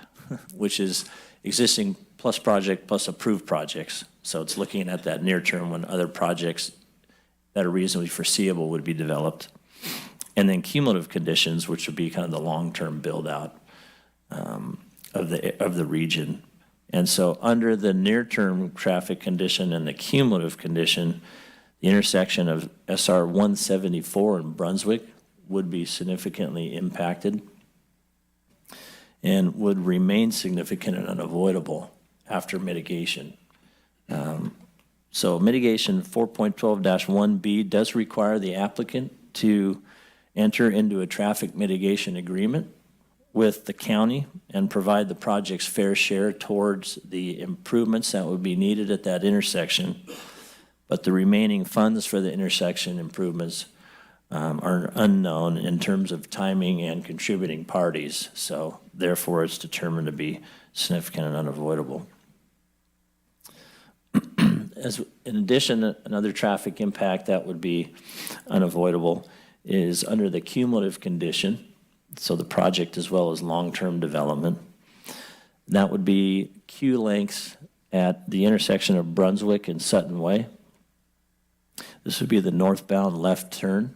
which is existing plus project plus approved projects. So it's looking at that near term when other projects that are reasonably foreseeable would be developed. And then cumulative conditions, which would be kind of the long-term build-out of the region. And so under the near-term traffic condition and the cumulative condition, the intersection of SR 174 in Brunswick would be significantly impacted and would remain significant and unavoidable after mitigation. So mitigation 4.12-1B does require the applicant to enter into a traffic mitigation agreement with the county and provide the project's fair share towards the improvements that would be needed at that intersection. But the remaining funds for the intersection improvements are unknown in terms of timing and contributing parties. So therefore, it's determined to be significant and unavoidable. In addition, another traffic impact that would be unavoidable is under the cumulative condition, so the project as well as long-term development. That would be queue lengths at the intersection of Brunswick and Sutton Way. This would be the northbound left turn.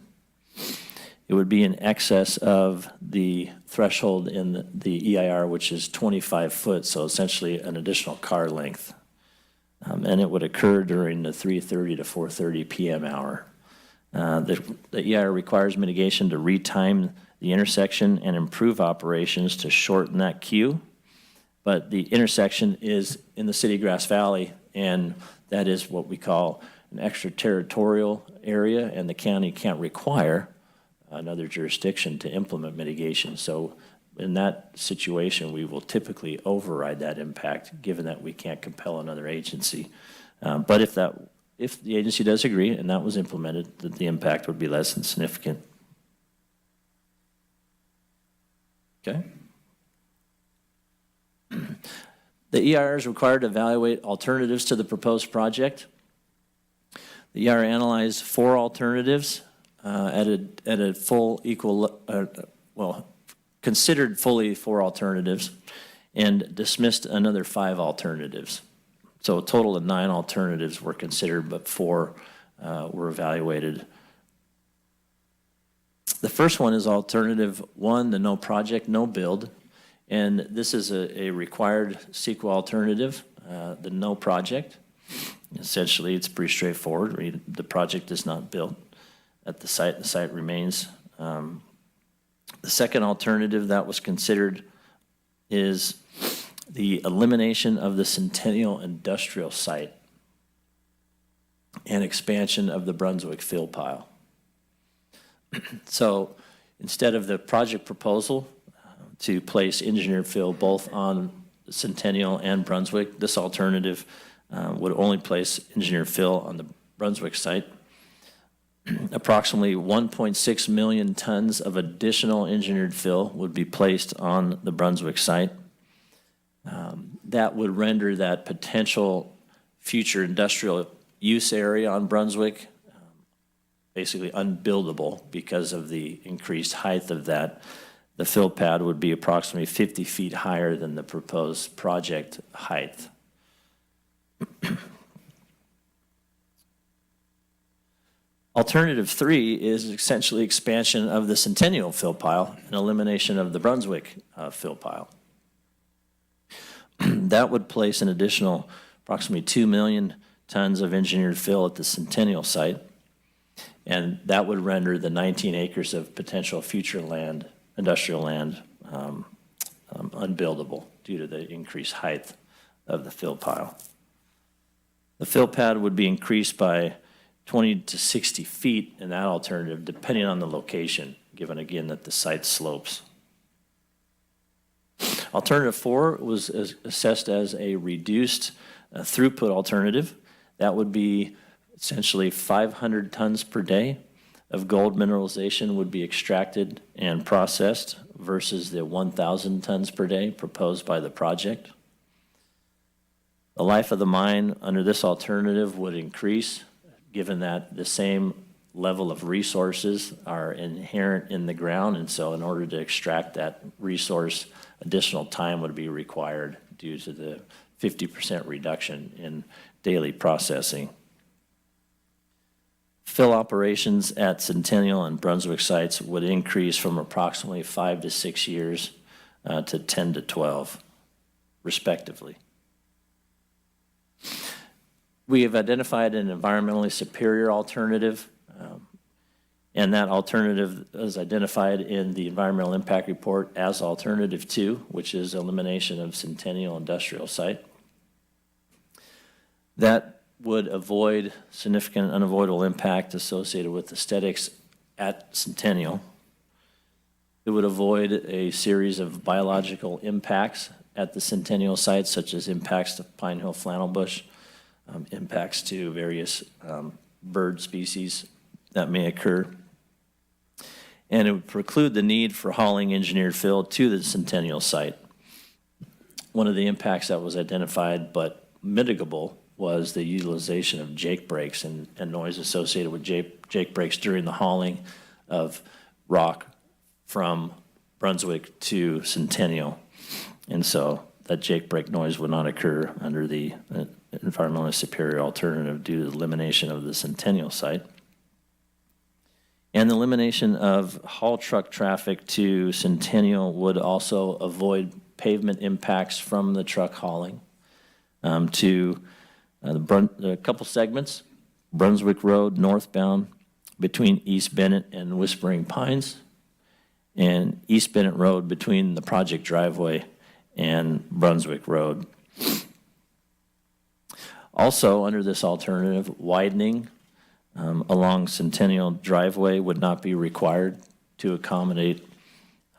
It would be in excess of the threshold in the EIR, which is 25 foot, so essentially an additional car length. And it would occur during the 3:30 to 4:30 p.m. hour. The EIR requires mitigation to retime the intersection and improve operations to shorten that queue. But the intersection is in the city of Grass Valley, and that is what we call an extraterritorial area, and the county can't require another jurisdiction to implement mitigation. So in that situation, we will typically override that impact, given that we can't compel another agency. But if the agency does agree and that was implemented, that the impact would be less than significant. Okay. The EIR is required to evaluate alternatives to the proposed project. The EIR analyzed 4 alternatives at a full equal, considered fully 4 alternatives and dismissed another 5 alternatives. So a total of 9 alternatives were considered, but 4 were evaluated. The first one is alternative 1, the no project, no build. And this is a required CEQA alternative, the no project. Essentially, it's pretty straightforward. The project is not built at the site remains. The second alternative that was considered is the elimination of the Centennial Industrial Site and expansion of the Brunswick fill pile. So Instead of the project proposal to place engineered fill both on Centennial and Brunswick, this alternative would only place engineered fill on the Brunswick site. Approximately 1.6 million tons of additional engineered fill would be placed on the Brunswick site. That would render that potential future industrial use area on Brunswick basically unbuildable because of the increased height of that. The fill pad would be approximately 50 feet higher than the proposed project height. Alternative 3 is essentially expansion of the Centennial fill pile and elimination of the Brunswick fill pile. That would place an additional approximately 2 million tons of engineered fill at the Centennial site, and that would render the 19 acres of potential future land, industrial land, unbuildable due to the increased height of the fill pile. The fill pad would be increased by 20 to 60 feet in that alternative, depending on the location, given again that the site slopes. Alternative 4 was assessed as a reduced throughput alternative. That would be essentially 500 tons per day of gold mineralization would be extracted and processed versus the 1,000 tons per day proposed by the project. The life of the mine under this alternative would increase, given that the same level of resources are inherent in the ground, and so in order to extract that resource, additional time would be required due to the 50% reduction in daily processing. Fill operations at Centennial and Brunswick sites would increase from approximately 5 to 6 years to 10 to 12, respectively. We have identified an environmentally superior alternative, and that alternative is identified in the environmental impact report as alternative 2, which is elimination of Centennial industrial site. That would avoid significant unavoidable impact associated with aesthetics at Centennial. It would avoid a series of biological impacts at the Centennial site, such as impacts to Pine Hill flannelbush, impacts to various bird species that may occur. And it would preclude the need for hauling engineered fill to the Centennial site. One of the impacts that was identified but mitigable was the utilization of jake brakes and noise associated with jake brakes during the hauling of rock from Brunswick to Centennial. And so that jake brake noise would not occur under the environmentally superior alternative due to the elimination of the Centennial site. And the elimination of haul truck traffic to Centennial would also avoid pavement impacts from the truck hauling to a couple segments, Brunswick Road northbound between East Bennett and Whispering Pines, and East Bennett Road between the project driveway and Brunswick Road. Also, under this alternative, widening along Centennial driveway would not be required to accommodate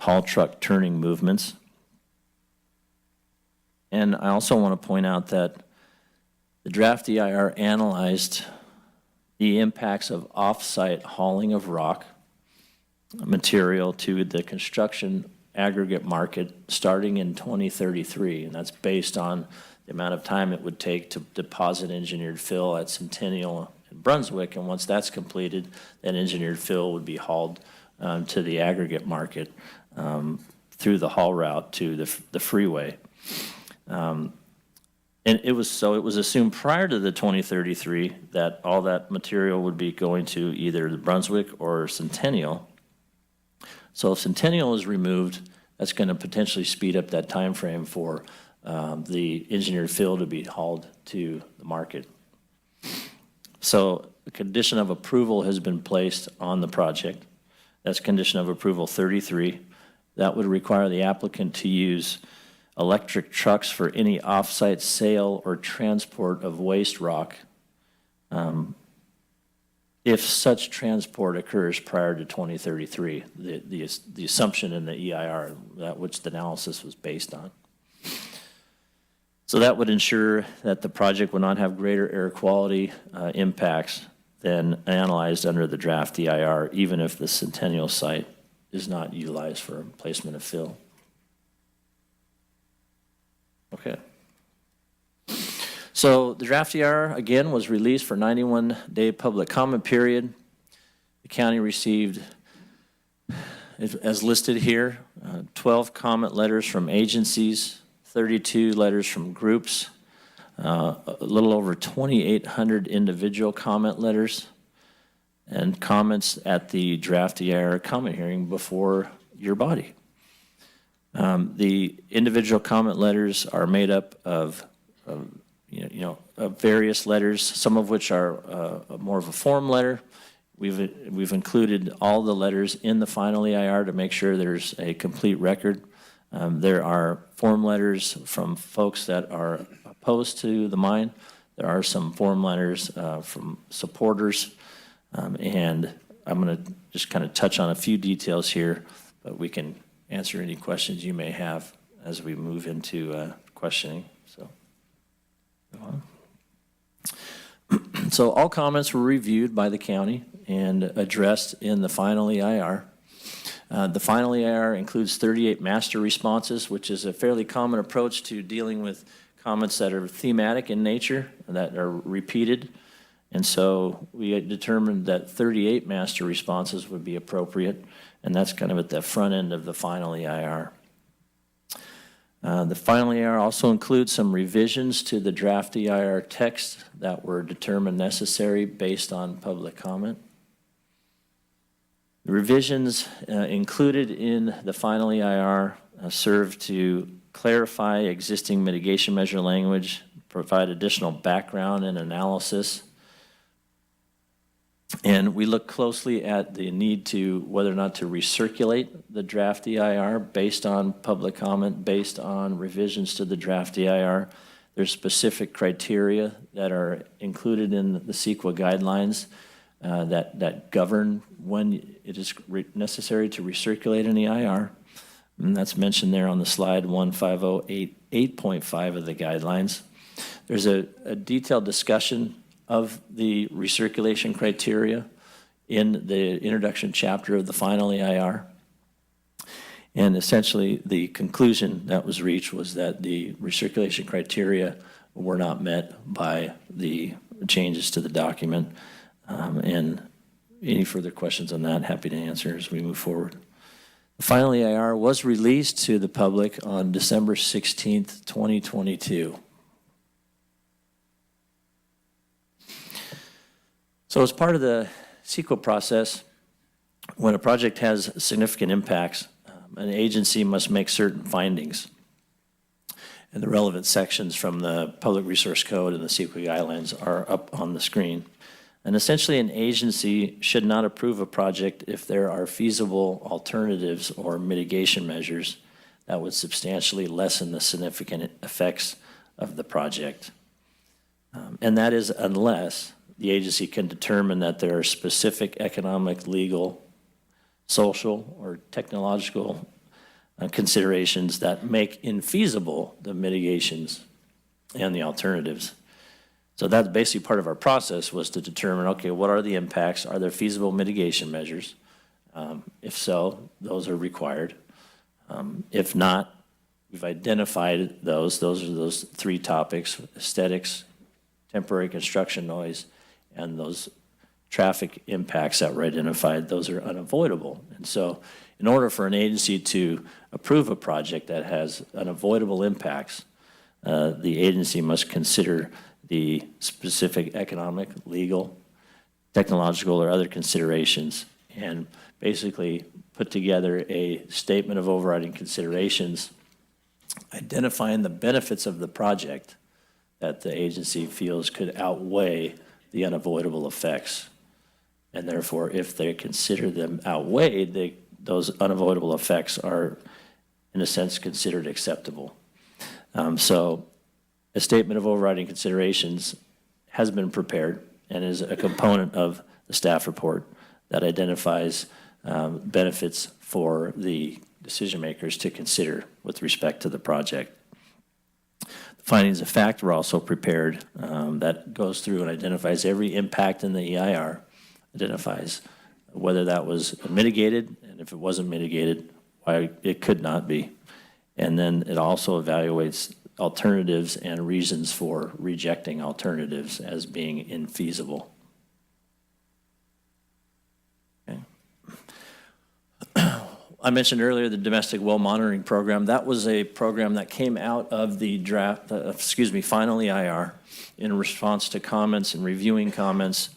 haul truck turning movements. And I also want to point out that the draft EIR analyzed the impacts of off-site hauling of rock material to the construction aggregate market starting in 2033, and that's based on the amount of time it would take to deposit engineered fill at Centennial and Brunswick, and once that's completed, then engineered fill would be hauled to the aggregate market through the haul route to the freeway. And it was assumed prior to the 2033 that all that material would be going to either the Brunswick or Centennial. So if Centennial is removed, that's going to potentially speed up that time frame for the engineered fill to be hauled to the market. So a condition of approval has been placed on the project. That's condition of approval 33. That would require the applicant to use electric trucks for any off-site sale or transport of waste rock if such transport occurs prior to 2033, the assumption in the EIR, that which the analysis was based on. So that would ensure that the project would not have greater air quality impacts than analyzed under the draft EIR, even if the Centennial site is not utilized for placement of fill. Okay. So the draft EIR, again, was released for 91-day public comment period. The county received, as listed here, 12 comment letters from agencies, 32 letters from groups, a little over 2,800 individual comment letters, and comments at the draft EIR comment hearing before your body. The individual comment letters are made up of various letters, some of which are more of a form letter. We've included all the letters in the final EIR to make sure there's a complete record. There are form letters from folks that are opposed to the mine. There are some form letters from supporters. And I'm going to just kind of touch on a few details here, but we can answer any questions you may have as we move into questioning. So, go on. So all comments were reviewed by the county and addressed in the final EIR. The final EIR includes 38 master responses, which is a fairly common approach to dealing with comments that are thematic in nature, that are repeated. And so we determined that 38 master responses would be appropriate, and that's kind of at the front end of the final EIR. The final EIR also includes some revisions to the draft EIR text that were determined necessary based on public comment. The revisions included in the final EIR serve to clarify existing mitigation measure language, provide additional background and analysis. And we look closely at the need to whether or not to recirculate the draft EIR based on public comment, based on revisions to the draft EIR. There's specific criteria that are included in the CEQA guidelines that govern when it is necessary to recirculate an EIR. And that's mentioned there on the slide 15088.5 of the guidelines. There's a detailed discussion of the recirculation criteria in the introduction chapter of the final EIR. And essentially the conclusion that was reached was that the recirculation criteria were not met by the changes to the document. And any further questions on that, happy to answer as we move forward. The final EIR was released to the public on December 16th, 2022. So as part of the CEQA process, when a project has significant impacts, an agency must make certain findings. And the relevant sections from the Public Resource Code and the CEQA guidelines are up on the screen. And essentially an agency should not approve a project if there are feasible alternatives or mitigation measures that would substantially lessen the significant effects of the project. And that is unless the agency can determine that there are specific economic, legal, social, or technological considerations that make infeasible the mitigations and the alternatives. So that's basically part of our process, was to determine, okay, what are the impacts? Are there feasible mitigation measures? If so, those are required. If not, we've identified those. Those are those three topics: aesthetics, temporary construction noise, and those traffic impacts that were identified. Those are unavoidable. And so in order for an agency to approve a project that has unavoidable impacts, the agency must consider the specific economic, legal, technological, or other considerations, and basically put together a statement of overriding considerations identifying the benefits of the project that the agency feels could outweigh the unavoidable effects. And therefore, if they consider them outweighed, those unavoidable effects are, in a sense, considered acceptable. So a statement of overriding considerations has been prepared and is a component of the staff report that identifies benefits for the decision makers to consider with respect to the project. The findings of fact were also prepared. That goes through and identifies every impact in the EIR, identifies whether that was mitigated, and if it wasn't mitigated, why it could not be. And then it also evaluates alternatives and reasons for rejecting alternatives as being infeasible. Okay. I mentioned earlier the domestic well monitoring program. That was a program that came out of the final EIR in response to comments and reviewing comments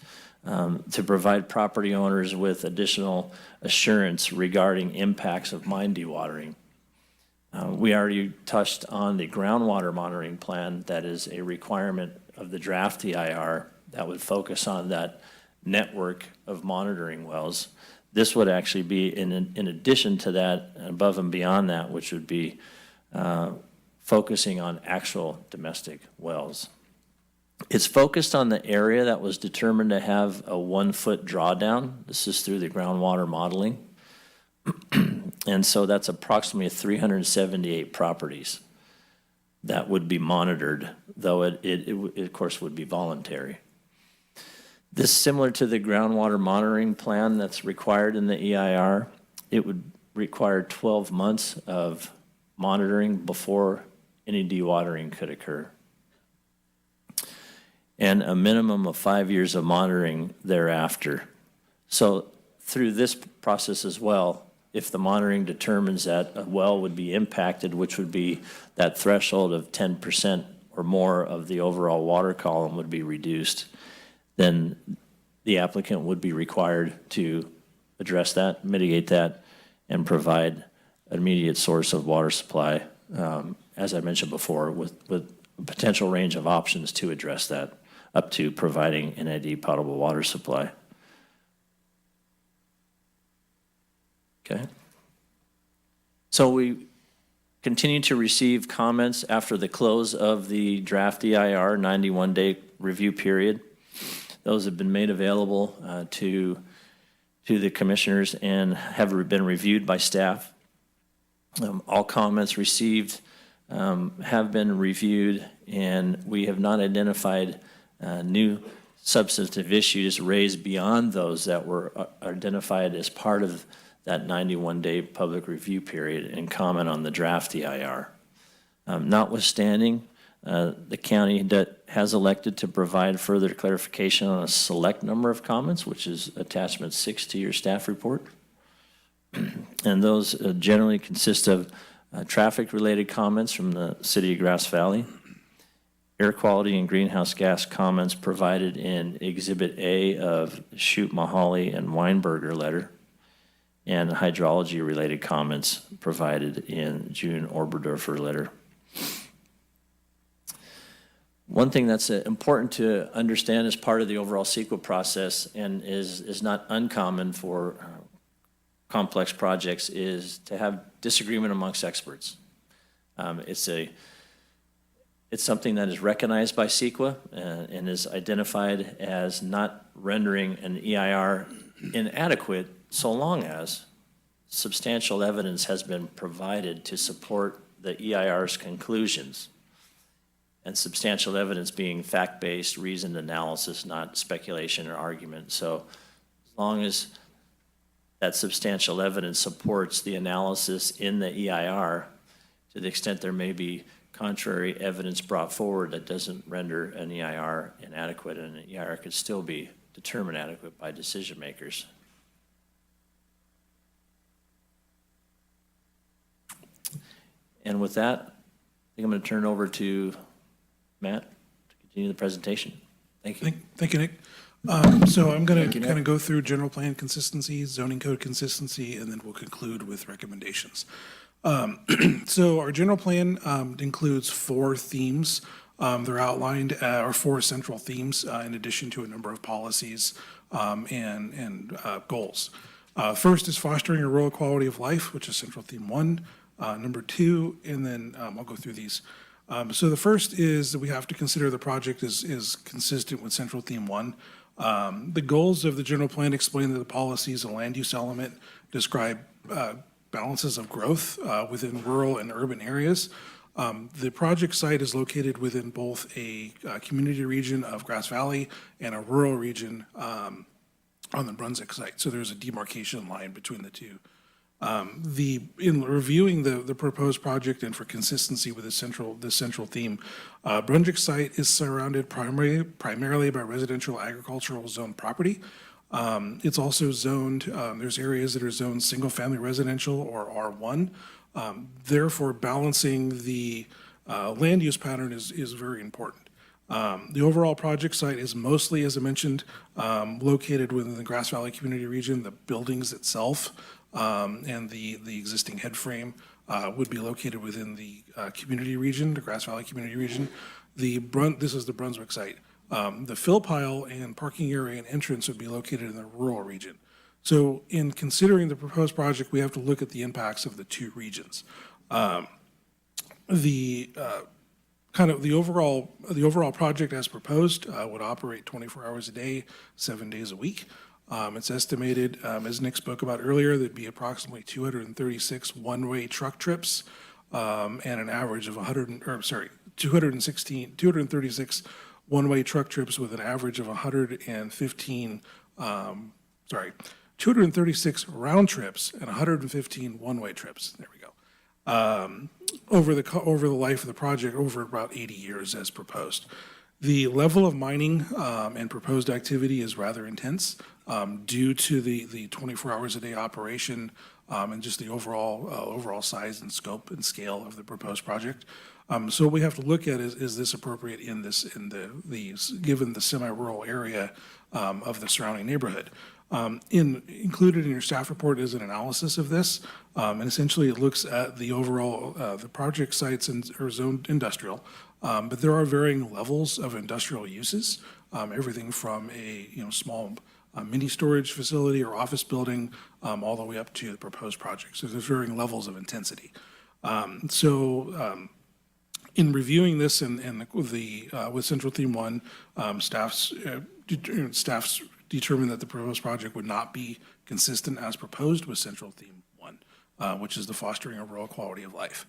to provide property owners with additional assurance regarding impacts of mine dewatering. We already touched on the groundwater monitoring plan that is a requirement of the draft EIR that would focus on that network of monitoring wells. This would actually be in addition to that, above and beyond that, which would be focusing on actual domestic wells. It's focused on the area that was determined to have a 1-foot drawdown. This is through the groundwater modeling. And so that's approximately 378 properties that would be monitored, though it of course would be voluntary. This, similar to the groundwater monitoring plan that's required in the EIR, it would require 12 months of monitoring before any dewatering could occur, and a minimum of 5 years of monitoring thereafter. So through this process as well, if the monitoring determines that a well would be impacted, which would be that threshold of 10% or more of the overall water column would be reduced, then the applicant would be required to address that, mitigate that, and provide an immediate source of water supply, as I mentioned before, with a potential range of options to address that, up to providing NID potable water supply. Okay. So we continue to receive comments after the close of the draft EIR 91-day review period. Those have been made available to the commissioners and have been reviewed by staff. All comments received have been reviewed, and we have not identified new substantive issues raised beyond those that were identified as part of that 91-day public review period and comment on the draft EIR. Notwithstanding, the county has elected to provide further clarification on a select number of comments, which is attachment 6 to your staff report. And those generally consist of traffic-related comments from the city of Grass Valley, air quality and greenhouse gas comments provided in Exhibit A of Shoot Mahali and Weinberger letter, and hydrology-related comments provided in June Oberdorfer letter. One thing that's important to understand as part of the overall CEQA process and is not uncommon for complex projects is to have disagreement amongst experts. It's something that is recognized by CEQA and is identified as not rendering an EIR inadequate so long as substantial evidence has been provided to support the EIR's conclusions, and substantial evidence being fact-based, reasoned analysis, not speculation or argument. So as long as that substantial evidence supports the analysis in the EIR, to the extent there may be contrary evidence brought forward that doesn't render an EIR inadequate, and an EIR could still be determined adequate by decision makers. And with that, I think I'm going to turn it over to Matt to continue the presentation. Thank you. Thank you, Nick. So I'm going to kind of go through general plan consistency, zoning code consistency, and then we'll conclude with recommendations. So our general plan includes 4 themes. They're outlined, or 4 central themes, in addition to a number of policies and goals. First is fostering a rural quality of life, which is central theme 1. Number 2, and then I'll go through these. So the first is that we have to consider the project is consistent with central theme 1. The goals of the general plan explain that the policies and land use element describe balances of growth within rural and urban areas. The project site is located within both a community region of Grass Valley and a rural region on the Brunswick site. So there's a demarcation line between the two. In reviewing the proposed project and for consistency with the central theme, Brunswick site is surrounded primarily by residential agricultural zone property. It's also zoned, there's areas that are zoned single-family residential or R1. Therefore, balancing the land use pattern is very important. The overall project site is mostly, as I mentioned, located within the Grass Valley community region. The buildings itself and the existing head frame would be located within the community region, the Grass Valley community region. This is the Brunswick site. The fill pile and parking area and entrance would be located in the rural region. So in considering the proposed project, we have to look at the impacts of the two regions. The overall project as proposed would operate 24 hours a day, 7 days a week. It's estimated, as Nick spoke about earlier, there'd be approximately 236 one-way truck trips and an average of 236 one-way truck trips with an average of 236 round trips and 115 one-way trips. There we go. Over the life of the project, over about 80 years as proposed. The level of mining and proposed activity is rather intense due to the 24 hours a day operation and just the overall size and scope and scale of the proposed project. So what we have to look at is this appropriate given the semi-rural area of the surrounding neighborhood. Included in your staff report is an analysis of this, and essentially it looks at the overall the project sites are zoned industrial, but there are varying levels of industrial uses, everything from a small mini storage facility or office building all the way up to the proposed project. So there's varying levels of intensity. In reviewing this and with Central Theme 1, staffs determined that the proposed project would not be consistent as proposed with Central Theme 1, which is the fostering of rural quality of life.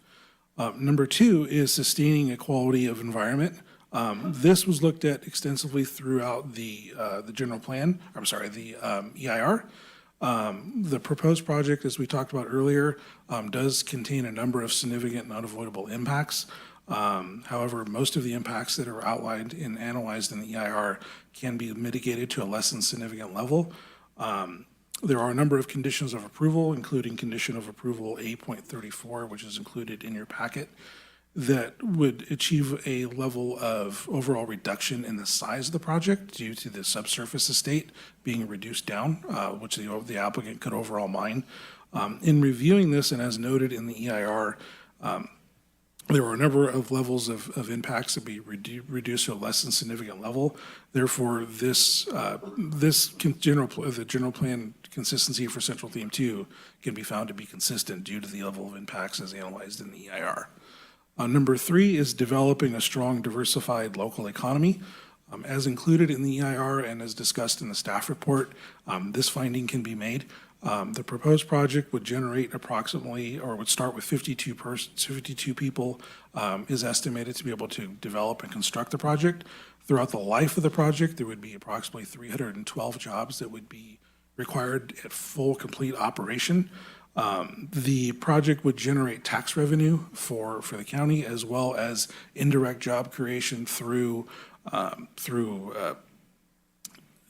Number 2 is sustaining a quality of environment. This was looked at extensively throughout the general plan, the EIR. The proposed project, as we talked about earlier, does contain a number of significant and unavoidable impacts. However, most of the impacts that are outlined and analyzed in the EIR can be mitigated to a less than significant level. There are a number of conditions of approval, including condition of approval 8.34, which is included in your packet, that would achieve a level of overall reduction in the size of the project due to the subsurface estate being reduced down, which the applicant could overall mine. In reviewing this, and as noted in the EIR, there were a number of levels of impacts that be reduced to a less than significant level. Therefore, the general plan consistency for Central Theme 2 can be found to be consistent due to the level of impacts as analyzed in the EIR. Number 3 is developing a strong, diversified local economy. As included in the EIR and as discussed in the staff report, this finding can be made. The proposed project would generate approximately, or would start with 52 people, is estimated to be able to develop and construct the project. Throughout the life of the project, there would be approximately 312 jobs that would be required at full, complete operation. The project would generate tax revenue for the county, as well as indirect job creation through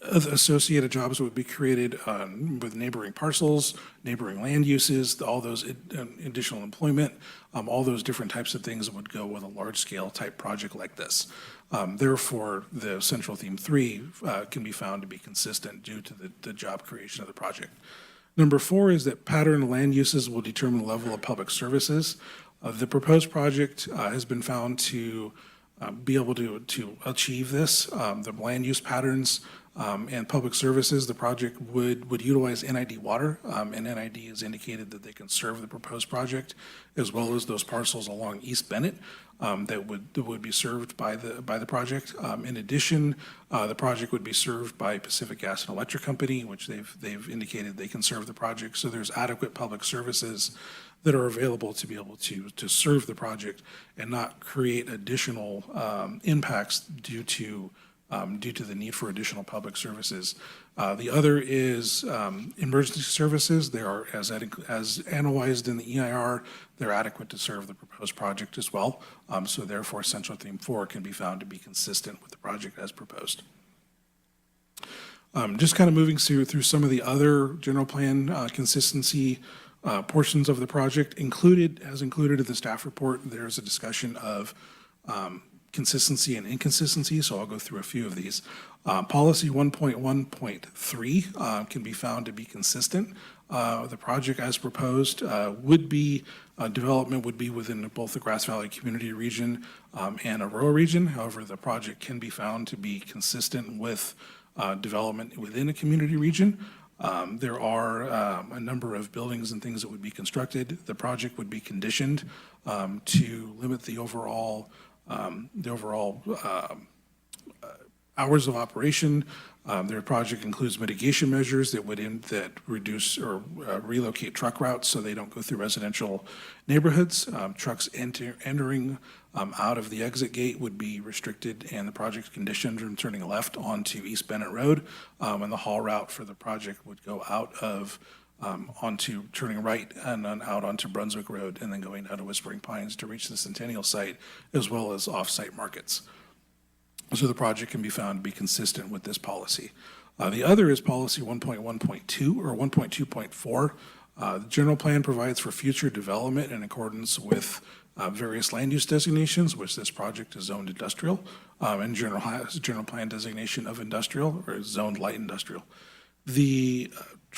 associated jobs would be created with neighboring parcels, neighboring land uses, all those additional employment, all those different types of things that would go with a large-scale type project like this. Therefore, the Central Theme 3 can be found to be consistent due to the job creation of the project. Number 4 is that pattern land uses will determine the level of public services. The proposed project has been found to be able to achieve this. The land use patterns and public services, the project would utilize NID water, and NID has indicated that they can serve the proposed project, as well as those parcels along East Bennett that would be served by the project. In addition, the project would be served by Pacific Gas and Electric Company, which they've indicated they can serve the project. So there's adequate public services that are available to be able to serve the project and not create additional impacts due to the need for additional public services. The other is emergency services. They are, as analyzed in the EIR, they're adequate to serve the proposed project as well. So therefore, Central Theme 4 can be found to be consistent with the project as proposed. Just kind of moving through some of the other general plan consistency portions of the project. As included in the staff report, there's a discussion of consistency and inconsistency, so I'll go through a few of these. Policy 1.1.3 can be found to be consistent. The project as proposed development would be within both the Grass Valley Community Region and Aurora Region. However, the project can be found to be consistent with development within a community region. There are a number of buildings and things that would be constructed. The project would be conditioned to limit the overall hours of operation. Their project includes mitigation measures that reduce or relocate truck routes so they don't go through residential neighborhoods. Trucks entering out of the exit gate would be restricted, and the project conditioned from turning left onto East Bennett Road, and the haul route for the project would go out of onto turning right and then out onto Brunswick Road and then going down to Whispering Pines to reach the Centennial site, as well as off-site markets. So the project can be found to be consistent with this policy. The other is policy 1.1.2 or 1.2.4. The general plan provides for future development in accordance with various land use designations, which this project is zoned industrial, and general plan designation of industrial or zoned light industrial. The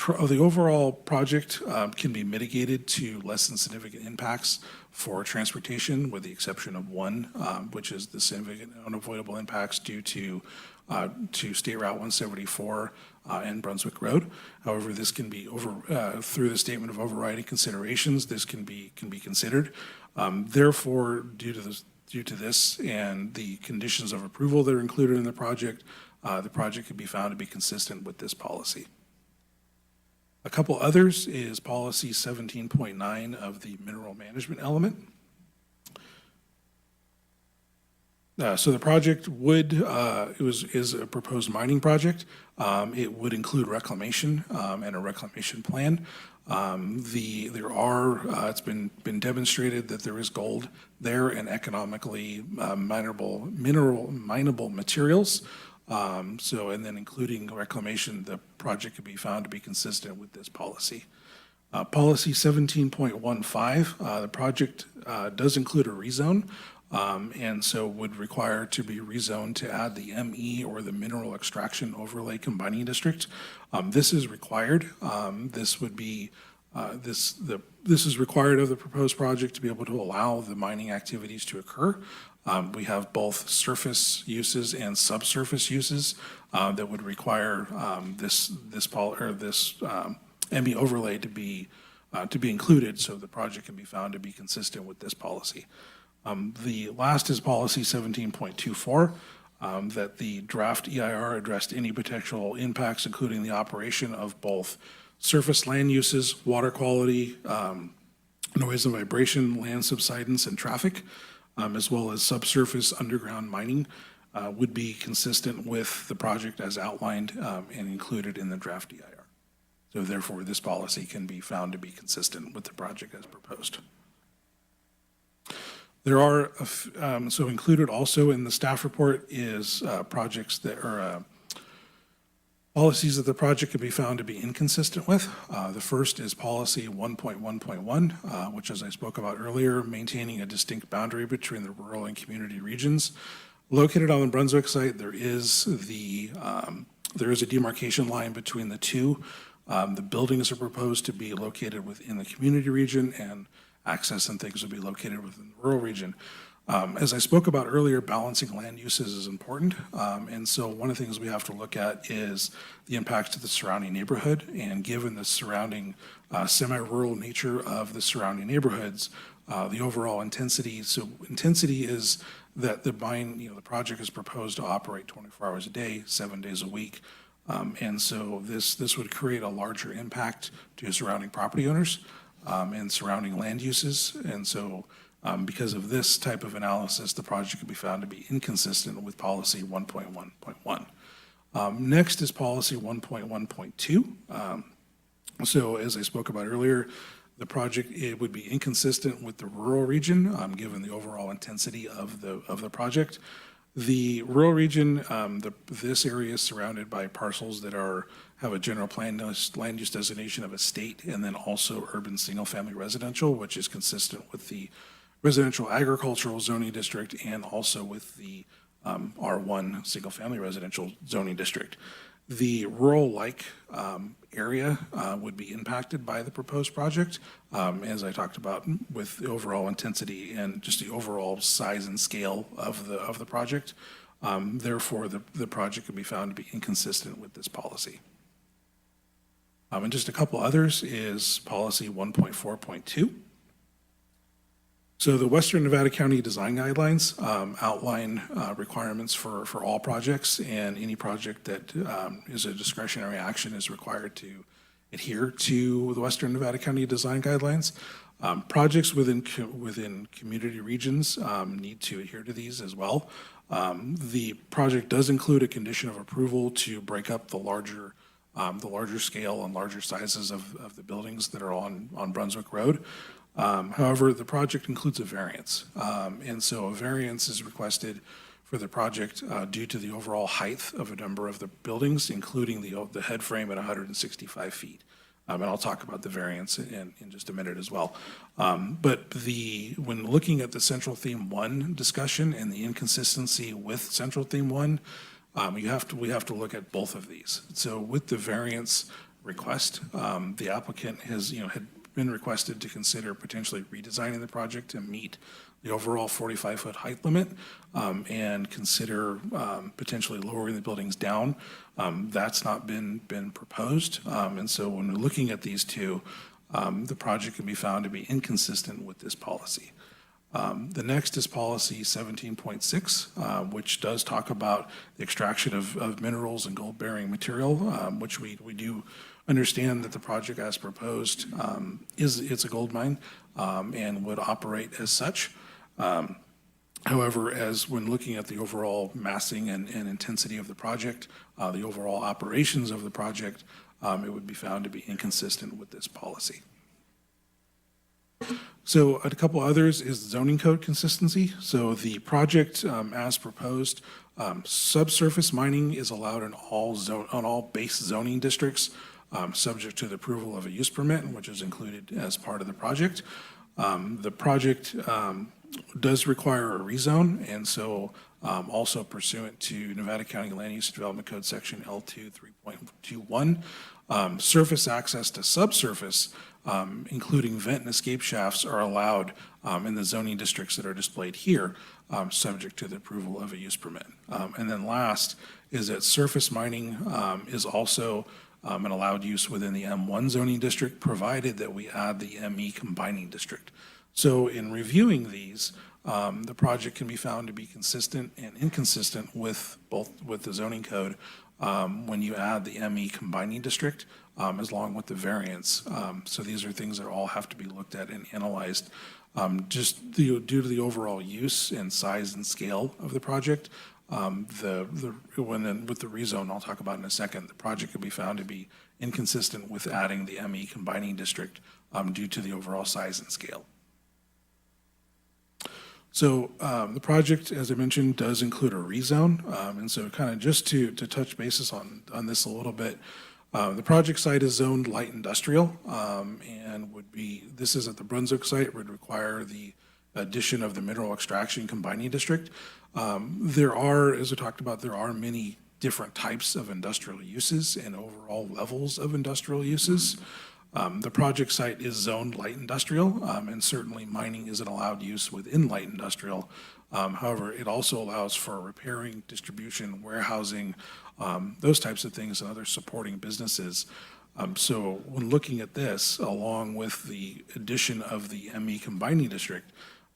overall project can be mitigated to less than significant impacts for transportation, with the exception of one, which is the significant unavoidable impacts due to State Route 174 and Brunswick Road. However, this can be through the statement of overriding considerations. This can be considered. Therefore, due to this and the conditions of approval that are included in the project can be found to be consistent with this policy. A couple others is policy 17.9 of the mineral management element. So the project is a proposed mining project. It would include reclamation and a reclamation plan. It's been demonstrated that there is gold there and economically mineable materials. And then including reclamation, the project could be found to be consistent with this policy. Policy 17.15, the project does include a rezone, and so would require to be rezoned to add the ME or the Mineral Extraction Overlay Combining District. This is required. This is required of the proposed project to be able to allow the mining activities to occur. We have both surface uses and subsurface uses that would require this ME overlay to be included, so the project can be found to be consistent with this policy. The last is policy 17.24, that the draft EIR addressed any potential impacts, including the operation of both surface land uses, water quality, noise and vibration, land subsidence, and traffic, as well as subsurface underground mining, would be consistent with the project as outlined and included in the draft EIR. So therefore, this policy can be found to be consistent with the project as proposed. There are, so included also in the staff report is projects that are policies that the project can be found to be inconsistent with. The first is policy 1.1.1, which, as I spoke about earlier, maintaining a distinct boundary between the rural and community regions. Located on the Brunswick site, there is a demarcation line between the two. The buildings are proposed to be located within the community region, and access and things will be located within the rural region. As I spoke about earlier, balancing land uses is important. And so one of the things we have to look at is the impacts to the surrounding neighborhood. And given the surrounding semi-rural nature of the surrounding neighborhoods, the overall intensity. So intensity is that the project is proposed to operate 24 hours a day, 7 days a week. And so this would create a larger impact to surrounding property owners and surrounding land uses. And so because of this type of analysis, the project could be found to be inconsistent with policy 1.1.1. Next is policy 1.1.2. So as I spoke about earlier, the project, it would be inconsistent with the rural region, given the overall intensity of the project. The rural region, this area is surrounded by parcels that have a general land use designation of estate, and then also urban single-family residential, which is consistent with the residential agricultural zoning district and also with the R1 single-family residential zoning district. The rural-like area would be impacted by the proposed project, as I talked about, with the overall intensity and just the overall size and scale of the project. Therefore, the project could be found to be inconsistent with this policy. And just a couple others is policy 1.4.2. So the Western Nevada County Design Guidelines outline requirements for all projects, and any project that is a discretionary action is required to adhere to the Western Nevada County Design Guidelines. Projects within community regions need to adhere to these as well. The project does include a condition of approval to break up the larger scale and larger sizes of the buildings that are on Brunswick Road. However, the project includes a variance, and so a variance is requested for the project due to the overall height of a number of the buildings, including the head frame at 165 feet. And I'll talk about the variance in just a minute as well. But when looking at the Central Theme 1 discussion and the inconsistency with Central Theme 1, we have to look at both of these. So with the variance request, the applicant had been requested to consider potentially redesigning the project to meet the overall 45-foot height limit and consider potentially lowering the buildings down. That's not been proposed. And so when we're looking at these two, the project can be found to be inconsistent with this policy. The next is policy 17.6, which does talk about the extraction of minerals and gold-bearing material, which we do understand that the project as proposed it's a gold mine and would operate as such. However, as when looking at the overall massing and intensity of the project, the overall operations of the project, it would be found to be inconsistent with this policy. So a couple others is zoning code consistency. So the project as proposed, subsurface mining is allowed in all base zoning districts, subject to the approval of a use permit, which is included as part of the project. The project does require a rezone, and so also pursuant to Nevada County Land Use Development Code Section L2 3.21, surface access to subsurface, including vent and escape shafts, are allowed in the zoning districts that are displayed here, subject to the approval of a use permit. And then last is that surface mining is also an allowed use within the M1 zoning district, provided that we add the ME combining district. So in reviewing these, the project can be found to be consistent and inconsistent with the zoning code when you add the ME combining district, along with the variance. So these are things that all have to be looked at and analyzed just due to the overall use and size and scale of the project. With the rezone, I'll talk about in a second, the project could be found to be inconsistent with adding the ME combining district due to the overall size and scale. So the project, as I mentioned, does include a rezone. And so kind of just to touch bases on this a little bit, the project site is zoned light industrial and this is at the Brunswick site, would require the addition of the mineral extraction combining district. There are, as we talked about, there are many different types of industrial uses and overall levels of industrial uses. The project site is zoned light industrial, and certainly mining is an allowed use within light industrial. However, it also allows for repairing, distribution, warehousing, those types of things, and other supporting businesses. So when looking at this, along with the addition of the ME Combining District,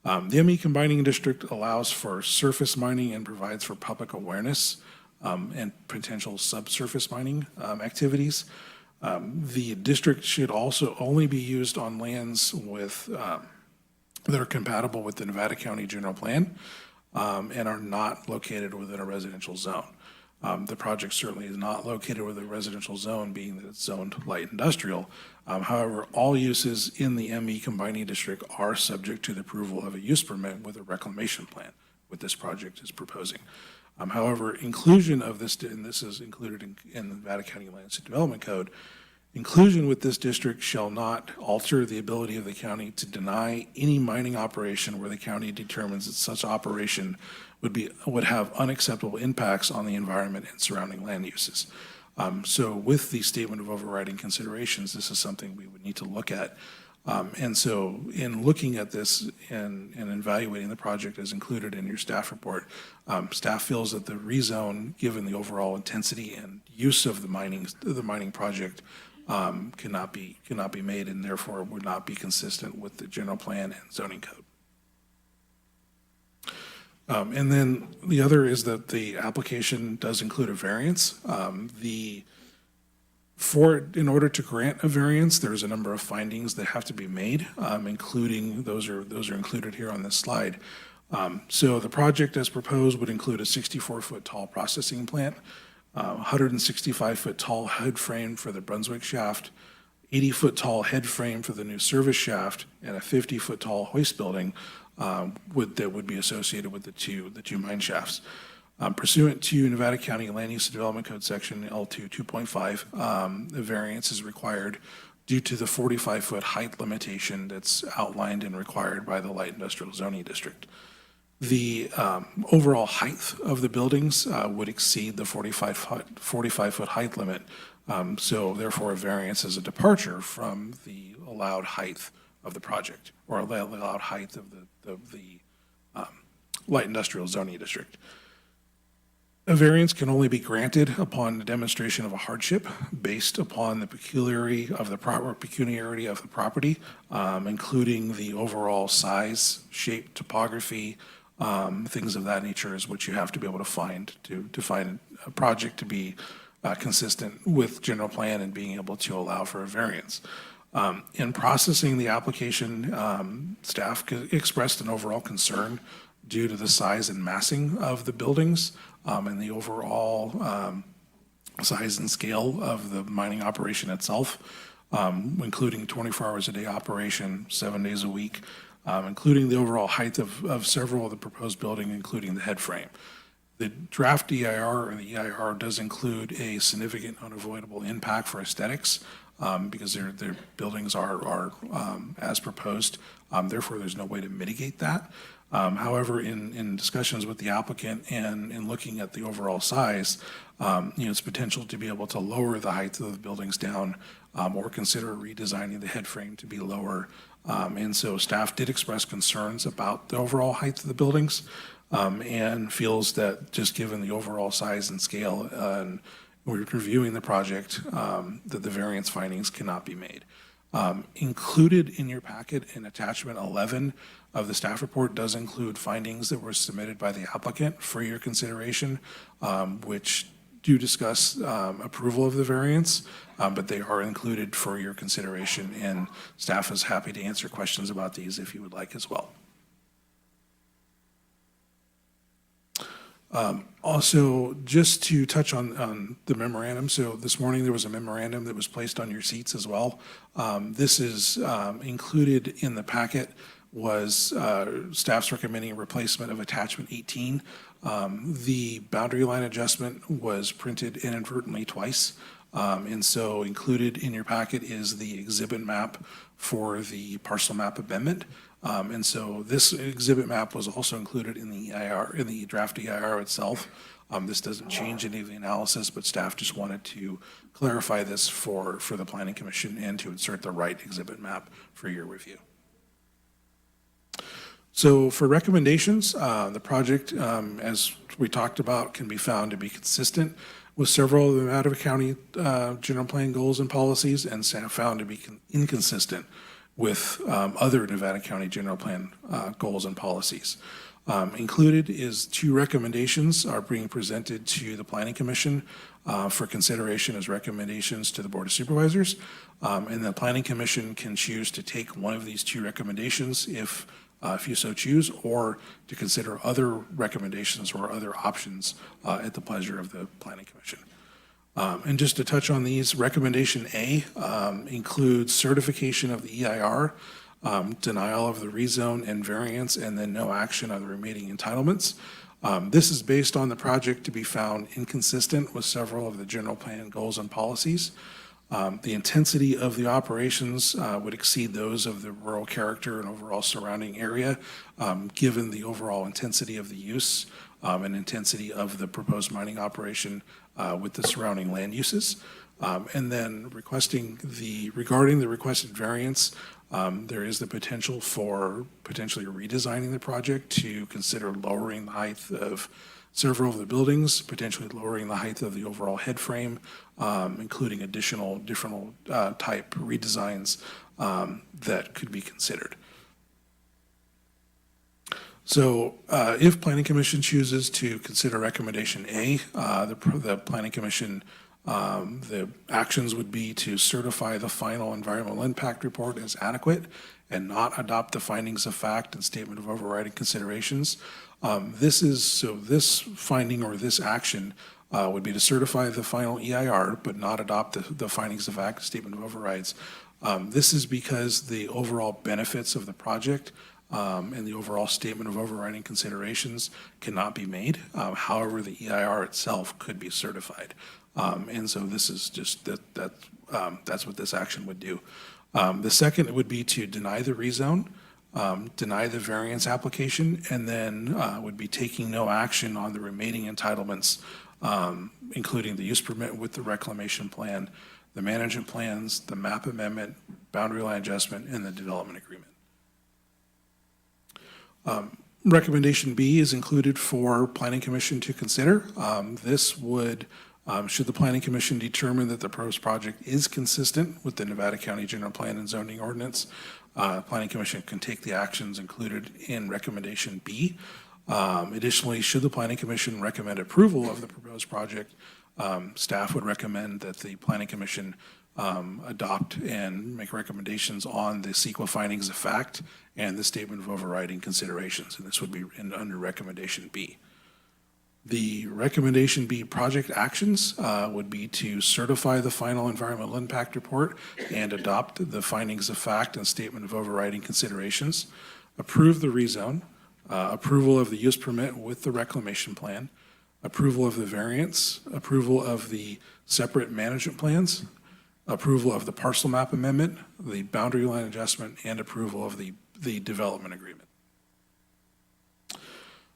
the ME Combining District allows for surface mining and provides for public awareness and potential subsurface mining activities. The district should also only be used on lands with that are compatible with the Nevada County General Plan and are not located within a residential zone. The project certainly is not located within a residential zone, being that it's zoned light industrial. However, all uses in the ME Combining District are subject to the approval of a use permit with a reclamation plan, what this project is proposing. However, inclusion of this, and this is included in the Nevada County Land Use Development Code, inclusion with this district shall not alter the ability of the county to deny any mining operation where the county determines that such operation would have unacceptable impacts on the environment and surrounding land uses. So with the statement of overriding considerations, this is something we would need to look at. And so in looking at this and evaluating the project as included in your staff report, staff feels that the rezone, given the overall intensity and use of the mining project, cannot be made, and therefore would not be consistent with the general plan and zoning code. And then the other is that the application does include a variance. In order to grant a variance, there's a number of findings that have to be made, including those are included here on this slide. So the project as proposed would include a 64-foot tall processing plant, 165-foot tall head frame for the Brunswick shaft, 80-foot tall head frame for the new service shaft, and a 50-foot tall hoist building that would be associated with the two mine shafts. Pursuant to Nevada County Land Use Development Code Section L2 2.5, the variance is required due to the 45-foot height limitation that's outlined and required by the Light Industrial Zoning District. The overall height of the buildings would exceed the 45-foot height limit, so therefore a variance is a departure from the allowed height of the project, or allowed height of the Light Industrial Zoning District. A variance can only be granted upon the demonstration of a hardship based upon the peculiarity of the property, including the overall size, shape, topography, things of that nature is what you have to be able to find to find a project to be consistent with general plan and being able to allow for a variance. In processing the application, staff expressed an overall concern due to the size and massing of the buildings and the overall size and scale of the mining operation itself, including 24 hours a day operation, 7 days a week, including the overall height of several of the proposed building, including the head frame. The draft EIR and the EIR does include a significant unavoidable impact for aesthetics because their buildings are as proposed. Therefore, there's no way to mitigate that. However, in discussions with the applicant and in looking at the overall size, its potential to be able to lower the height of the buildings down or consider redesigning the head frame to be lower. And so staff did express concerns about the overall height of the buildings and feels that just given the overall size and scale and we're reviewing the project, that the variance findings cannot be made. Included in your packet in attachment 11 of the staff report does include findings that were submitted by the applicant for your consideration, which do discuss approval of the variance, but they are included for your consideration, and staff is happy to answer questions about these if you would like as well. Also, just to touch on the memorandum, so this morning there was a memorandum that was placed on your seats as well. This is included in the packet was staff's recommending a replacement of attachment 18. The boundary line adjustment was printed inadvertently twice, and so included in your packet is the exhibit map for the parcel map amendment. And so this exhibit map was also included in the EIR, in the draft EIR itself. This doesn't change any of the analysis, but staff just wanted to clarify this for the Planning Commission and to insert the right exhibit map for your review. So for recommendations, the project, as we talked about, can be found to be consistent with several of the Nevada County general plan goals and policies, and found to be inconsistent with other Nevada County general plan goals and policies. Included is 2 recommendations are being presented to the Planning Commission for consideration as recommendations to the Board of Supervisors. And the Planning Commission can choose to take one of these 2 recommendations if you so choose, or to consider other recommendations or other options at the pleasure of the Planning Commission. And just to touch on these, recommendation A includes certification of the EIR, denial of the rezone and variance, and then no action on the remaining entitlements. This is based on the project to be found inconsistent with several of the general plan goals and policies. The intensity of the operations would exceed those of the rural character and overall surrounding area, given the overall intensity of the use and intensity of the proposed mining operation with the surrounding land uses. And then regarding the requested variance, there is the potential for potentially redesigning the project to consider lowering the height of several of the buildings, potentially lowering the height of the overall head frame, including additional different type redesigns that could be considered. So if Planning Commission chooses to consider recommendation A, the Planning Commission, the actions would be to certify the final environmental impact report as adequate and not adopt the findings of fact and statement of overriding considerations. This finding or this action would be to certify the final EIR, but not adopt the findings of fact, statement of overrides. This is because the overall benefits of the project and the overall statement of overriding considerations cannot be made. However, the EIR itself could be certified. And so this is just that's what this action would do. The second would be to deny the rezone, deny the variance application, and then would be taking no action on the remaining entitlements, including the use permit with the reclamation plan, the management plans, the map amendment, boundary line adjustment, and the development agreement. Recommendation B is included for Planning Commission to consider. This would, should the Planning Commission determine that the proposed project is consistent with the Nevada County General Plan and Zoning Ordinance, Planning Commission can take the actions included in recommendation B. Additionally, should the Planning Commission recommend approval of the proposed project, staff would recommend that the Planning Commission adopt and make recommendations on the CEQA findings of fact and the statement of overriding considerations, and this would be under recommendation B. The recommendation B project actions would be to certify the final environmental impact report and adopt the findings of fact and statement of overriding considerations, approve the rezone, approval of the use permit with the reclamation plan, approval of the variance, approval of the separate management plans, approval of the parcel map amendment, the boundary line adjustment, and approval of the development agreement.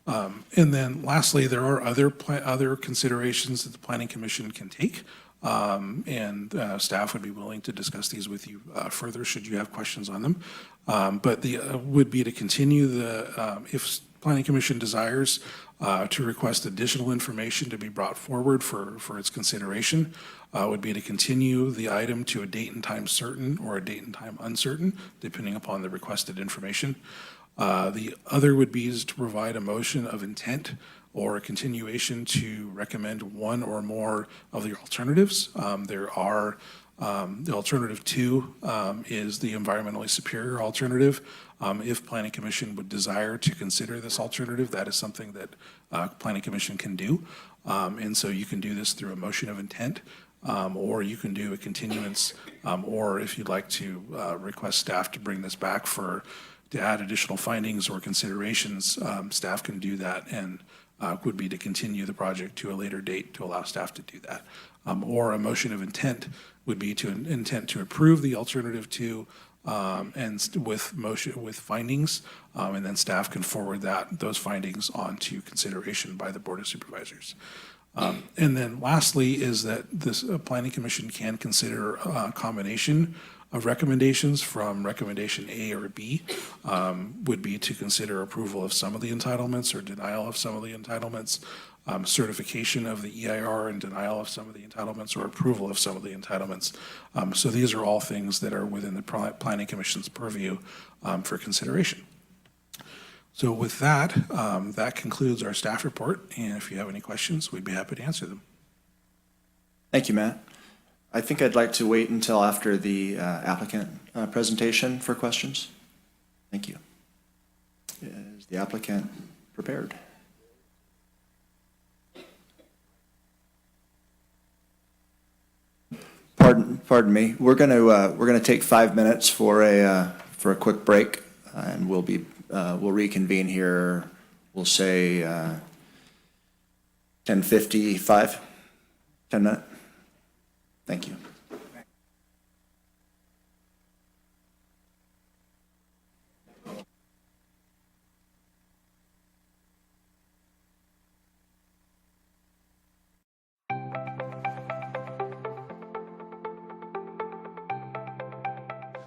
And then lastly, there are other considerations that the Planning Commission can take, and staff would be willing to discuss these with you further should you have questions on them. But the would be to continue the, if Planning Commission desires to request additional information to be brought forward for its consideration, would be to continue the item to a date and time certain or a date and time uncertain, depending upon the requested information. The other would be is to provide a motion of intent or a continuation to recommend one or more of the alternatives. There are, the alternative 2 is the environmentally superior alternative. If Planning Commission would desire to consider this alternative, that is something that Planning Commission can do. And so you can do this through a motion of intent, or you can do a continuance, or if you'd like to request staff to bring this back to add additional findings or considerations, staff can do that, and would be to continue the project to a later date to allow staff to do that. Or a motion of intent would be to intent to approve the alternative 2 with findings, and then staff can forward those findings on to consideration by the Board of Supervisors. And then lastly is that this Planning Commission can consider a combination of recommendations from recommendation A or B, would be to consider approval of some of the entitlements or denial of some of the entitlements, certification of the EIR and denial of some of the entitlements, or approval of some of the entitlements. So these are all things that are within the Planning Commission's purview for consideration. So with that, that concludes our staff report, and if you have any questions, we'd be happy to answer them. Thank you, Matt. I think I'd like to wait until after the applicant presentation for questions. Thank you. Is the applicant prepared? Pardon me. We're gonna take 5 minutes for a quick break, and we'll reconvene here. We'll say 10:55. 10 minutes. Thank you.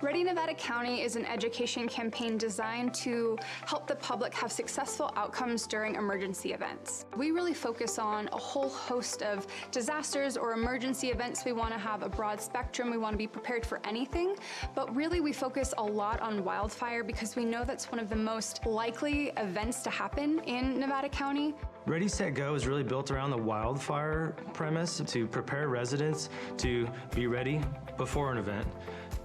Ready Nevada County is an education campaign designed to help the public have successful outcomes during emergency events. We really focus on a whole host of disasters or emergency events. We want to have a broad spectrum. We want to be prepared for anything, but really we focus a lot on wildfire because we know that's one of the most likely events to happen in Nevada County. Ready, Set, Go is really built around the wildfire premise to prepare residents to be ready before an event,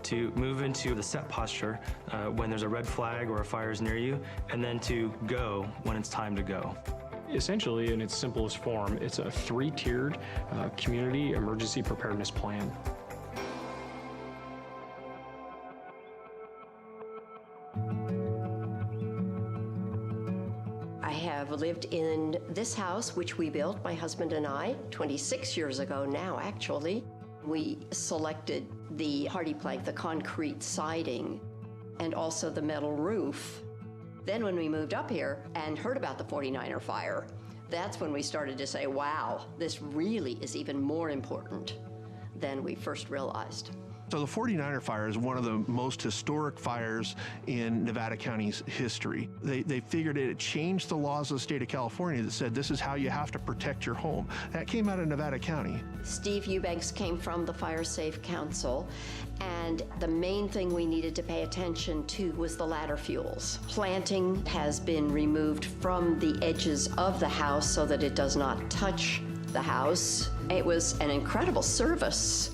to move into the set posture when there's a red flag or a fire is near you, and then to go when it's time to go. Essentially, in its simplest form, it's a 3-tiered community emergency preparedness plan. I have lived in this house, which we built, my husband and I, 26 years ago now, actually. We selected the hardy plank, the concrete siding, and also the metal roof. Then when we moved up here and heard about the 49er fire, that's when we started to say, wow, this really is even more important than we first realized. So the 49er fire is one of the most historic fires in Nevada County's history. They figured it changed the laws of the state of California that said this is how you have to protect your home. That came out of Nevada County. Steve Eubanks came from the Fire Safe Council, and the main thing we needed to pay attention to was the ladder fuels. Planting has been removed from the edges of the house so that it does not touch the house. It was an incredible service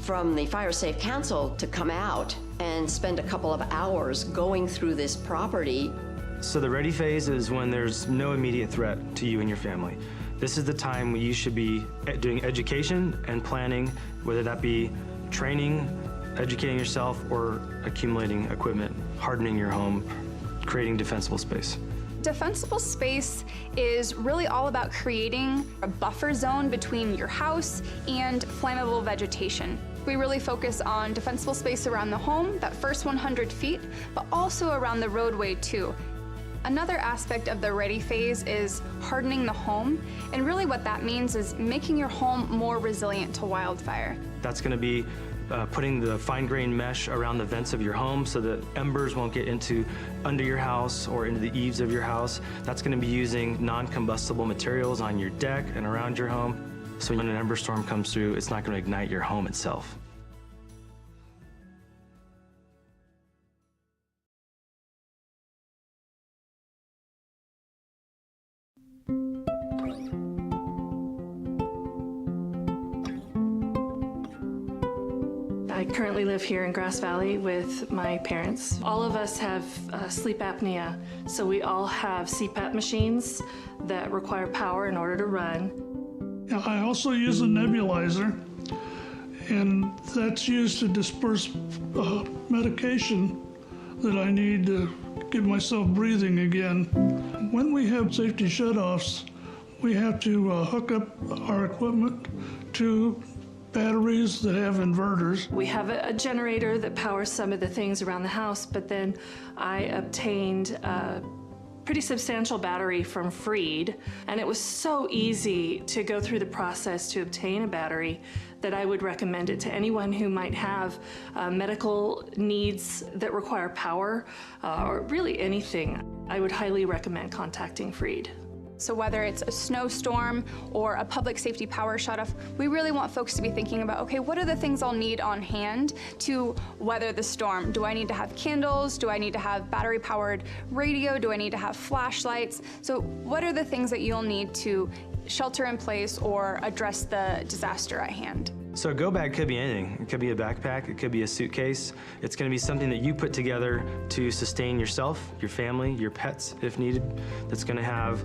from the Fire Safe Council to come out and spend a couple of hours going through this property. So the ready phase is when there's no immediate threat to you and your family. This is the time when you should be doing education and planning, whether that be training, educating yourself, or accumulating equipment, hardening your home, creating defensible space. Defensible space is really all about creating a buffer zone between your house and flammable vegetation. We really focus on defensible space around the home, that first 100 feet, but also around the roadway too. Another aspect of the ready phase is hardening the home, and really what that means is making your home more resilient to wildfire. That's going to be putting the fine-grained mesh around the vents of your home so that embers won't get under your house or into the eaves of your house. That's going to be using non-combustible materials on your deck and around your home. So when an ember storm comes through, it's not going to ignite your home itself. I currently live here in Grass Valley with my parents. All of us have sleep apnea, so we all have CPAP machines that require power in order to run. I also use a nebulizer, and that's used to disperse medication that I need to get myself breathing again. When we have safety shutoffs, we have to hook up our equipment to batteries that have inverters. We have a generator that powers some of the things around the house, but then I obtained a pretty substantial battery from Freed, and it was so easy to go through the process to obtain a battery that I would recommend it to anyone who might have medical needs that require power, or really anything. I would highly recommend contacting Freed. So whether it's a snowstorm or a public safety power shutoff, we really want folks to be thinking about, okay, what are the things I'll need on hand to weather the storm? Do I need to have candles? Do I need to have battery-powered radio? Do I need to have flashlights? So what are the things that you'll need to shelter in place or address the disaster at hand? So a go bag could be anything. It could be a backpack, it could be a suitcase. It's gonna be something that you put together to sustain yourself, your family, your pets if needed. That's gonna have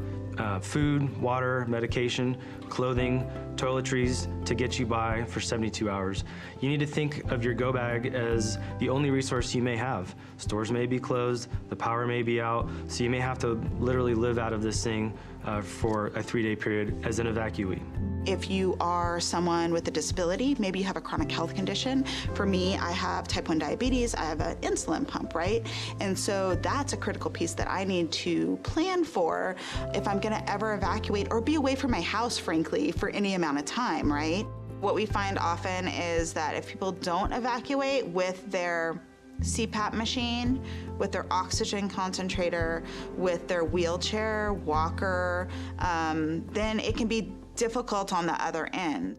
food, water, medication, clothing, toiletries to get you by for 72 hours. You need to think of your go bag as the only resource you may have. Stores may be closed, the power may be out, so you may have to literally live out of this thing for a 3-day period as an evacuee. If you are someone with a disability, maybe you have a chronic health condition. For me, I have type 1 diabetes, I have an insulin pump, right? And so that's a critical piece that I need to plan for if I'm gonna ever evacuate or be away from my house, frankly, for any amount of time, right? What we find often is that if people don't evacuate with their CPAP machine, with their oxygen concentrator, with their wheelchair, walker, then it can be difficult on the other end.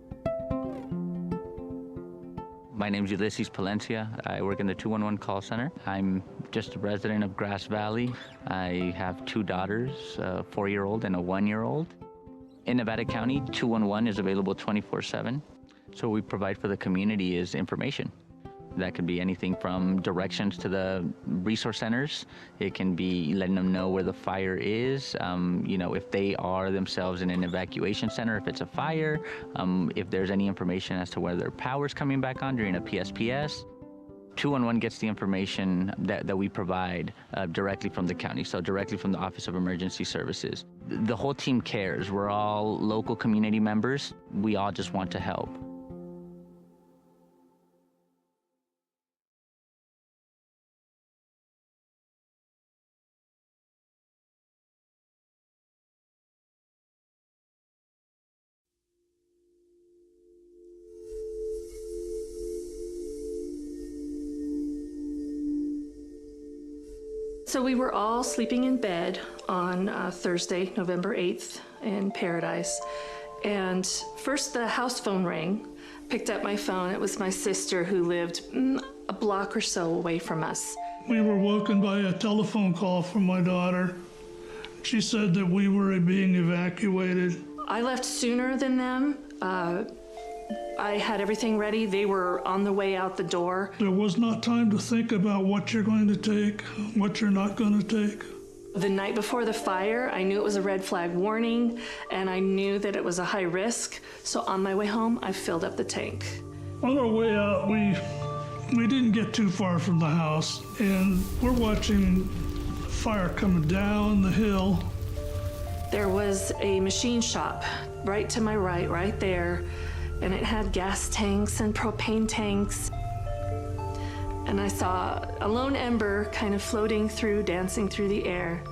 My name's Ulysses Palencia. I work in the 211 call center. I'm just a resident of Grass Valley. I have 2 daughters, a 4-year-old and a 1-year-old. In Nevada County, 211 is available 24/7. So what we provide for the community is information. That could be anything from directions to the resource centers. It can be letting them know where the fire is, if they are themselves in an evacuation center, if it's a fire, if there's any information as to whether their power's coming back on during a PSPS. 211 gets the information that we provide directly from the county, so directly from the Office of Emergency Services. The whole team cares. We're all local community members. We all just want to help. So we were all sleeping in bed on Thursday, November 8th in Paradise. And first the house phone rang. Picked up my phone. It was my sister who lived a block or so away from us. We were woken by a telephone call from my daughter. She said that we were being evacuated. I left sooner than them. I had everything ready. They were on the way out the door. There was not time to think about what you're going to take, what you're not going to take. The night before the fire, I knew it was a red flag warning, and I knew that it was a high risk. So on my way home, I filled up the tank. On our way out, we didn't get too far from the house, and we're watching fire coming down the hill. There was a machine shop right to my right there, and it had gas tanks and propane tanks. And I saw a lone ember kind of floating through, dancing through the air.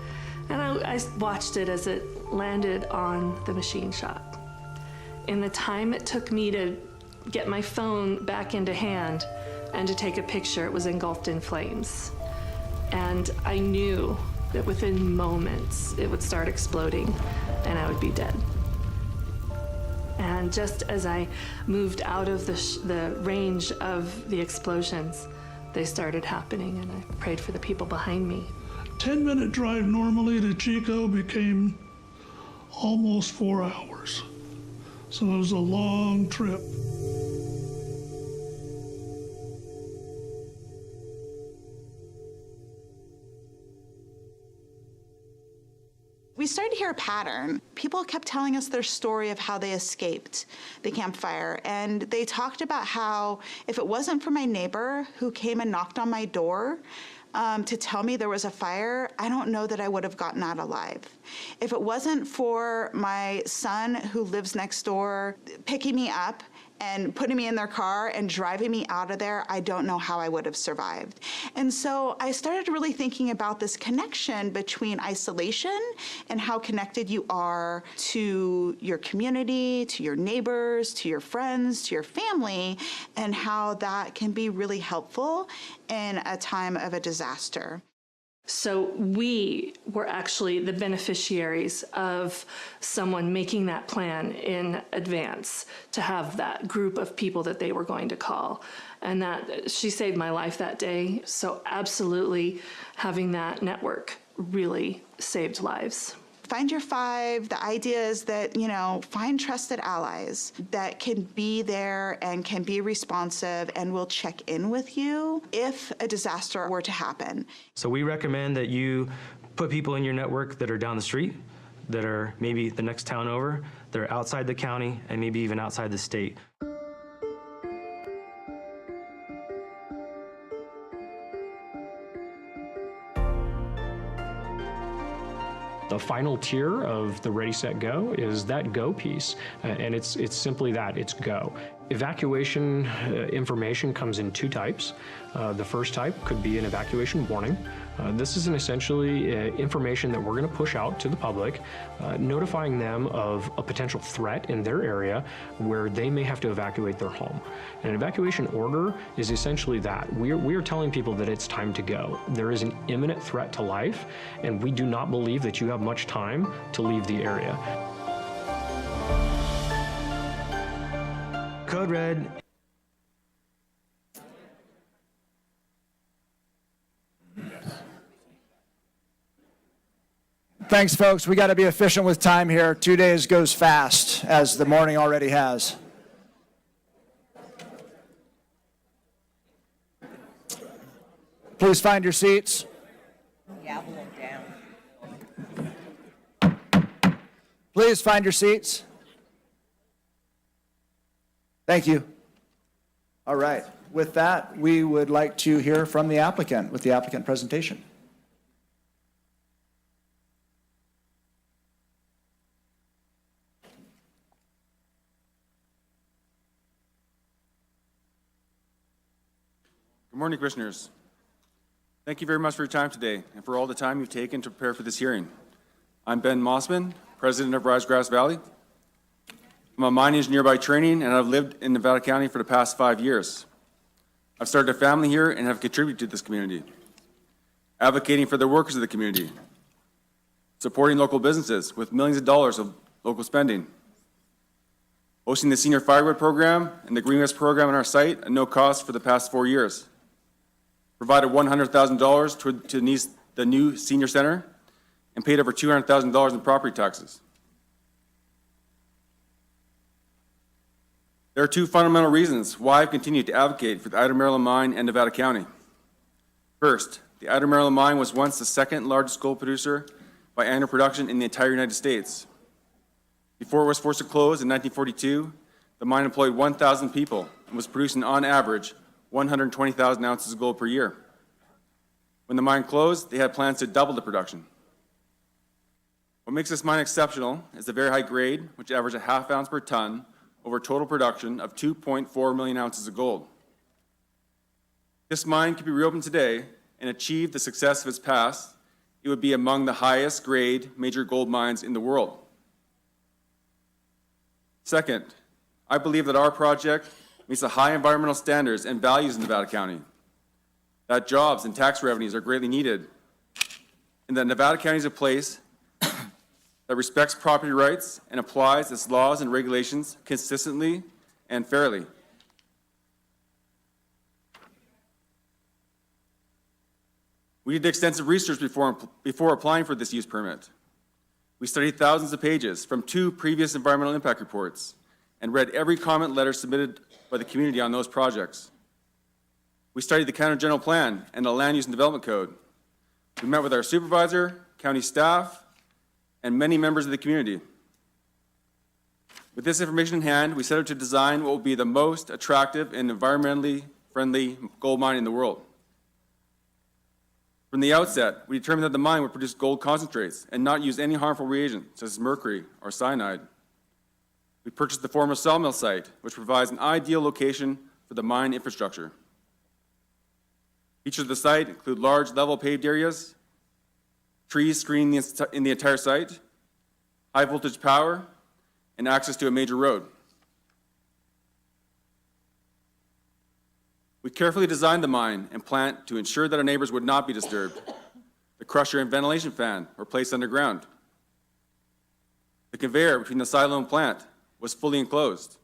And I watched it as it landed on the machine shop. In the time it took me to get my phone back into hand and to take a picture, it was engulfed in flames. And I knew that within moments it would start exploding and I would be dead. And just as I moved out of the range of the explosions, they started happening, and I prayed for the people behind me. 10-minute drive normally to Chico became almost 4 hours. So it was a long trip. We started to hear a pattern. People kept telling us their story of how they escaped the campfire. And they talked about how if it wasn't for my neighbor who came and knocked on my door to tell me there was a fire, I don't know that I would have gotten out alive. If it wasn't for my son who lives next door picking me up and putting me in their car and driving me out of there, I don't know how I would have survived. And so I started really thinking about this connection between isolation and how connected you are to your community, to your neighbors, to your friends, to your family, and how that can be really helpful in a time of a disaster. So we were actually the beneficiaries of someone making that plan in advance to have that group of people that they were going to call. And that she saved my life that day. So absolutely having that network really saved lives. Find your five. The idea is that, find trusted allies that can be there and can be responsive and will check in with you if a disaster were to happen. So we recommend that you put people in your network that are down the street, that are maybe the next town over, that are outside the county, and maybe even outside the state. The final tier of the Ready, Set, Go is that go piece, and it's simply that, it's go. Evacuation information comes in two types. The first type could be an evacuation warning. This is essentially information that we're going to push out to the public, notifying them of a potential threat in their area where they may have to evacuate their home. And an evacuation order is essentially that. We are telling people that it's time to go. There is an imminent threat to life, and we do not believe that you have much time to leave the area. Code Red. Thanks, folks. We got to be efficient with time here. 2 days goes fast, as the morning already has. Please find your seats. Gavel them down. Please find your seats. Thank you. All right. With that, we would like to hear from the applicant with the applicant presentation. Good morning, Commissioners. Thank you very much for your time today and for all the time you've taken to prepare for this hearing. I'm Ben Mossman, President of Rise Grass Valley. I'm a mine engineer by training, and I've lived in Nevada County for the past 5 years. I've started a family here and have contributed to this community, advocating for the workers of the community, supporting local businesses with millions of dollars of local spending, hosting the Senior Firewood Program and the Green West Program on our site at no cost for the past 4 years, provided $100,000 to the new senior center, and paid over $200,000 in property taxes. There are two fundamental reasons why I've continued to advocate for the Idaho Maryland Mine and Nevada County. First, the Idaho Maryland Mine was once the second largest gold producer by annual production in the entire United States. Before it was forced to close in 1942, the mine employed 1,000 people and was producing on average 120,000 ounces of gold per year. When the mine closed, they had plans to double the production. What makes this mine exceptional is the very high grade, which averaged a ½ ounce per ton over total production of 2.4 million ounces of gold. If this mine could be reopened today and achieve the success of its past, it would be among the highest grade major gold mines in the world. Second, I believe that our project meets the high environmental standards and values in Nevada County, that jobs and tax revenues are greatly needed, and that Nevada County is a place that respects property rights and applies its laws and regulations consistently and fairly. We did extensive research before applying for this use permit. We studied thousands of pages from 2 previous environmental impact reports and read every comment letter submitted by the community on those projects. We studied the County General Plan and the Land Use and Development Code. We met with our supervisor, county staff, and many members of the community. With this information in hand, we set out to design what will be the most attractive and environmentally friendly gold mine in the world. From the outset, we determined that the mine would produce gold concentrates and not use any harmful reagents, such as mercury or cyanide. We purchased the former sawmill site, which provides an ideal location for the mine infrastructure. Features of the site include large level paved areas, trees screening in the entire site, high voltage power, and access to a major road. We carefully designed the mine and plant to ensure that our neighbors would not be disturbed. The crusher and ventilation fan were placed underground. The conveyor between the silo and plant was fully enclosed.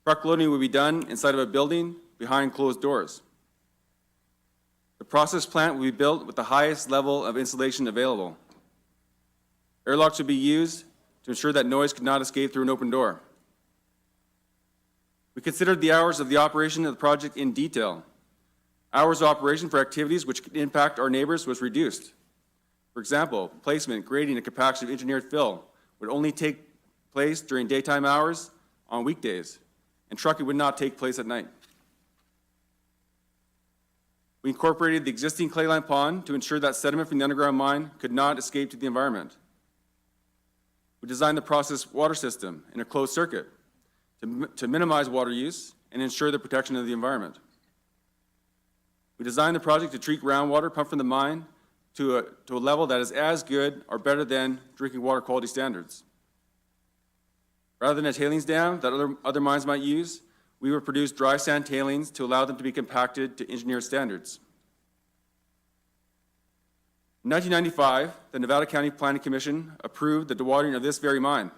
Truck loading would be done inside of a building behind closed doors. The process plant will be built with the highest level of insulation available. Airlocks would be used to ensure that noise could not escape through an open door. We considered the hours of the operation of the project in detail. Hours of operation for activities which could impact our neighbors was reduced. For example, placement, grading, and compaction of engineered fill would only take place during daytime hours on weekdays, and trucking would not take place at night. We incorporated the existing clayline pond to ensure that sediment from the underground mine could not escape to the environment. We designed the process water system in a closed circuit to minimize water use and ensure the protection of the environment. We designed the project to treat groundwater pumped from the mine to a level that is as good or better than drinking water quality standards. Rather than a tailings dam that other mines might use, we would produce dry sand tailings to allow them to be compacted to engineered standards. In 1995, the Nevada County Planning Commission approved the dewatering of this very mine.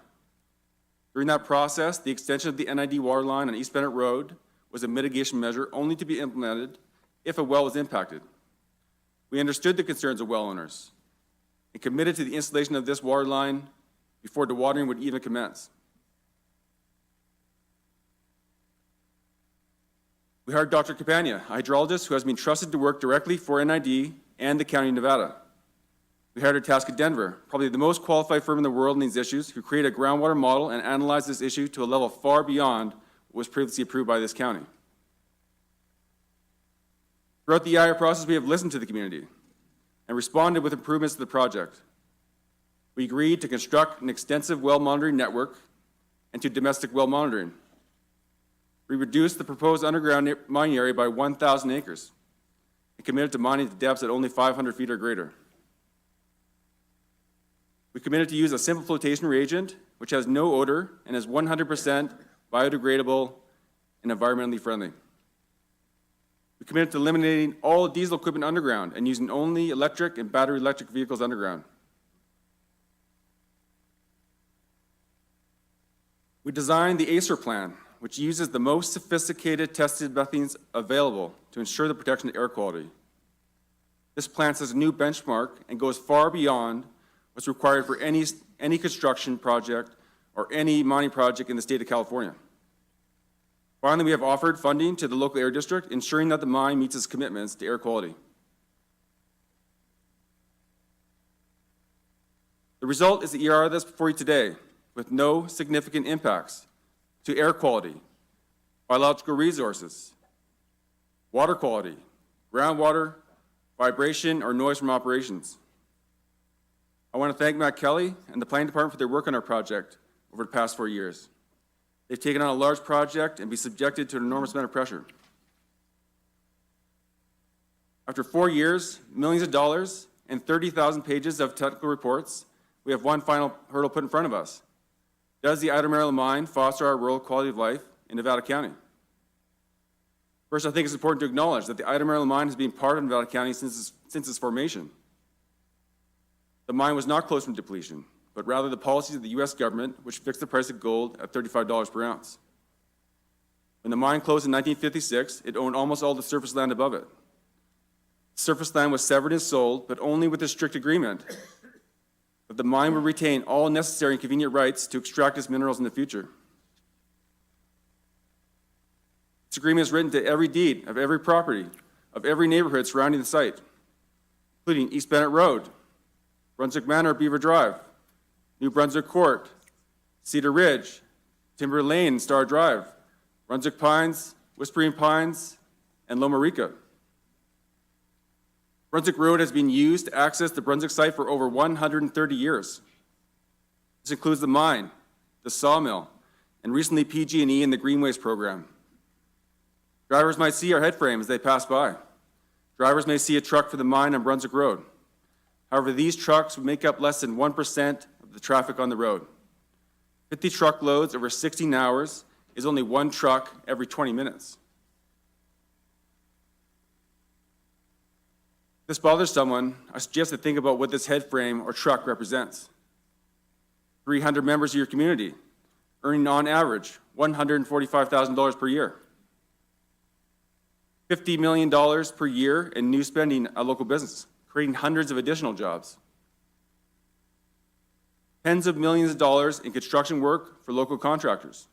During that process, the extension of the NID water line on East Bennett Road was a mitigation measure only to be implemented if a well was impacted. We understood the concerns of well owners and committed to the installation of this water line before dewatering would even commence. We hired Dr. Campagna, a hydrologist who has been trusted to work directly for NID and the County of Nevada. We hired Itasca Denver, probably the most qualified firm in the world in these issues, who created a groundwater model and analyzed this issue to a level far beyond what was previously approved by this county. Throughout the EIR process, we have listened to the community and responded with improvements to the project. We agreed to construct an extensive well monitoring network and to domestic well monitoring. We reduced the proposed underground mining area by 1,000 acres and committed to mining to depths at only 500 feet or greater. We committed to use a simple flotation reagent which has no odor and is 100% biodegradable and environmentally friendly. We committed to eliminating all diesel equipment underground and using only electric and battery electric vehicles underground. We designed the ACER plan, which uses the most sophisticated tested methods available to ensure the protection of air quality. This plan sets a new benchmark and goes far beyond what's required for any construction project or any mining project in the state of California. Finally, we have offered funding to the local air district, ensuring that the mine meets its commitments to air quality. The result is the EIR that's before you today, with no significant impacts to air quality, biological resources, water quality, groundwater, vibration, or noise from operations. I want to thank Matt Kelly and the planning department for their work on our project over the past 4 years. They've taken on a large project and be subjected to an enormous amount of pressure. After 4 years, millions of dollars, and 30,000 pages of technical reports, we have one final hurdle put in front of us. Does the Idaho Maryland mine foster our rural quality of life in Nevada County? First, I think it's important to acknowledge that the Idaho Maryland mine has been part of Nevada County since its formation. The mine was not closed from depletion, but rather the policies of the U.S. government, which fixed the price of gold at $35 per ounce. When the mine closed in 1956, it owned almost all the surface land above it. Surface land was severed and sold, but only with a strict agreement that the mine would retain all necessary and convenient rights to extract its minerals in the future. This agreement is written to every deed of every property of every neighborhood surrounding the site, including East Bennett Road, Brunswick Manor, Beaver Drive, New Brunswick Court, Cedar Ridge, Timber Lane, Star Drive, Brunswick Pines, Whispering Pines, and Loma Rica. Brunswick Road has been used to access the Brunswick site for over 130 years. This includes the mine, the sawmill, and recently PG&E and the Greenways program. Drivers might see our headframe as they pass by. Drivers may see a truck for the mine on Brunswick Road. However, these trucks would make up less than 1% of the traffic on the road. 50 truckloads over 16 hours is only one truck every 20 minutes. If this bothers someone, I suggest to think about what this headframe or truck represents. 300 members of your community, earning on average $145,000 per year. $50 million per year in new spending at local business, creating hundreds of additional jobs. Tens of millions of dollars in construction work for local contractors.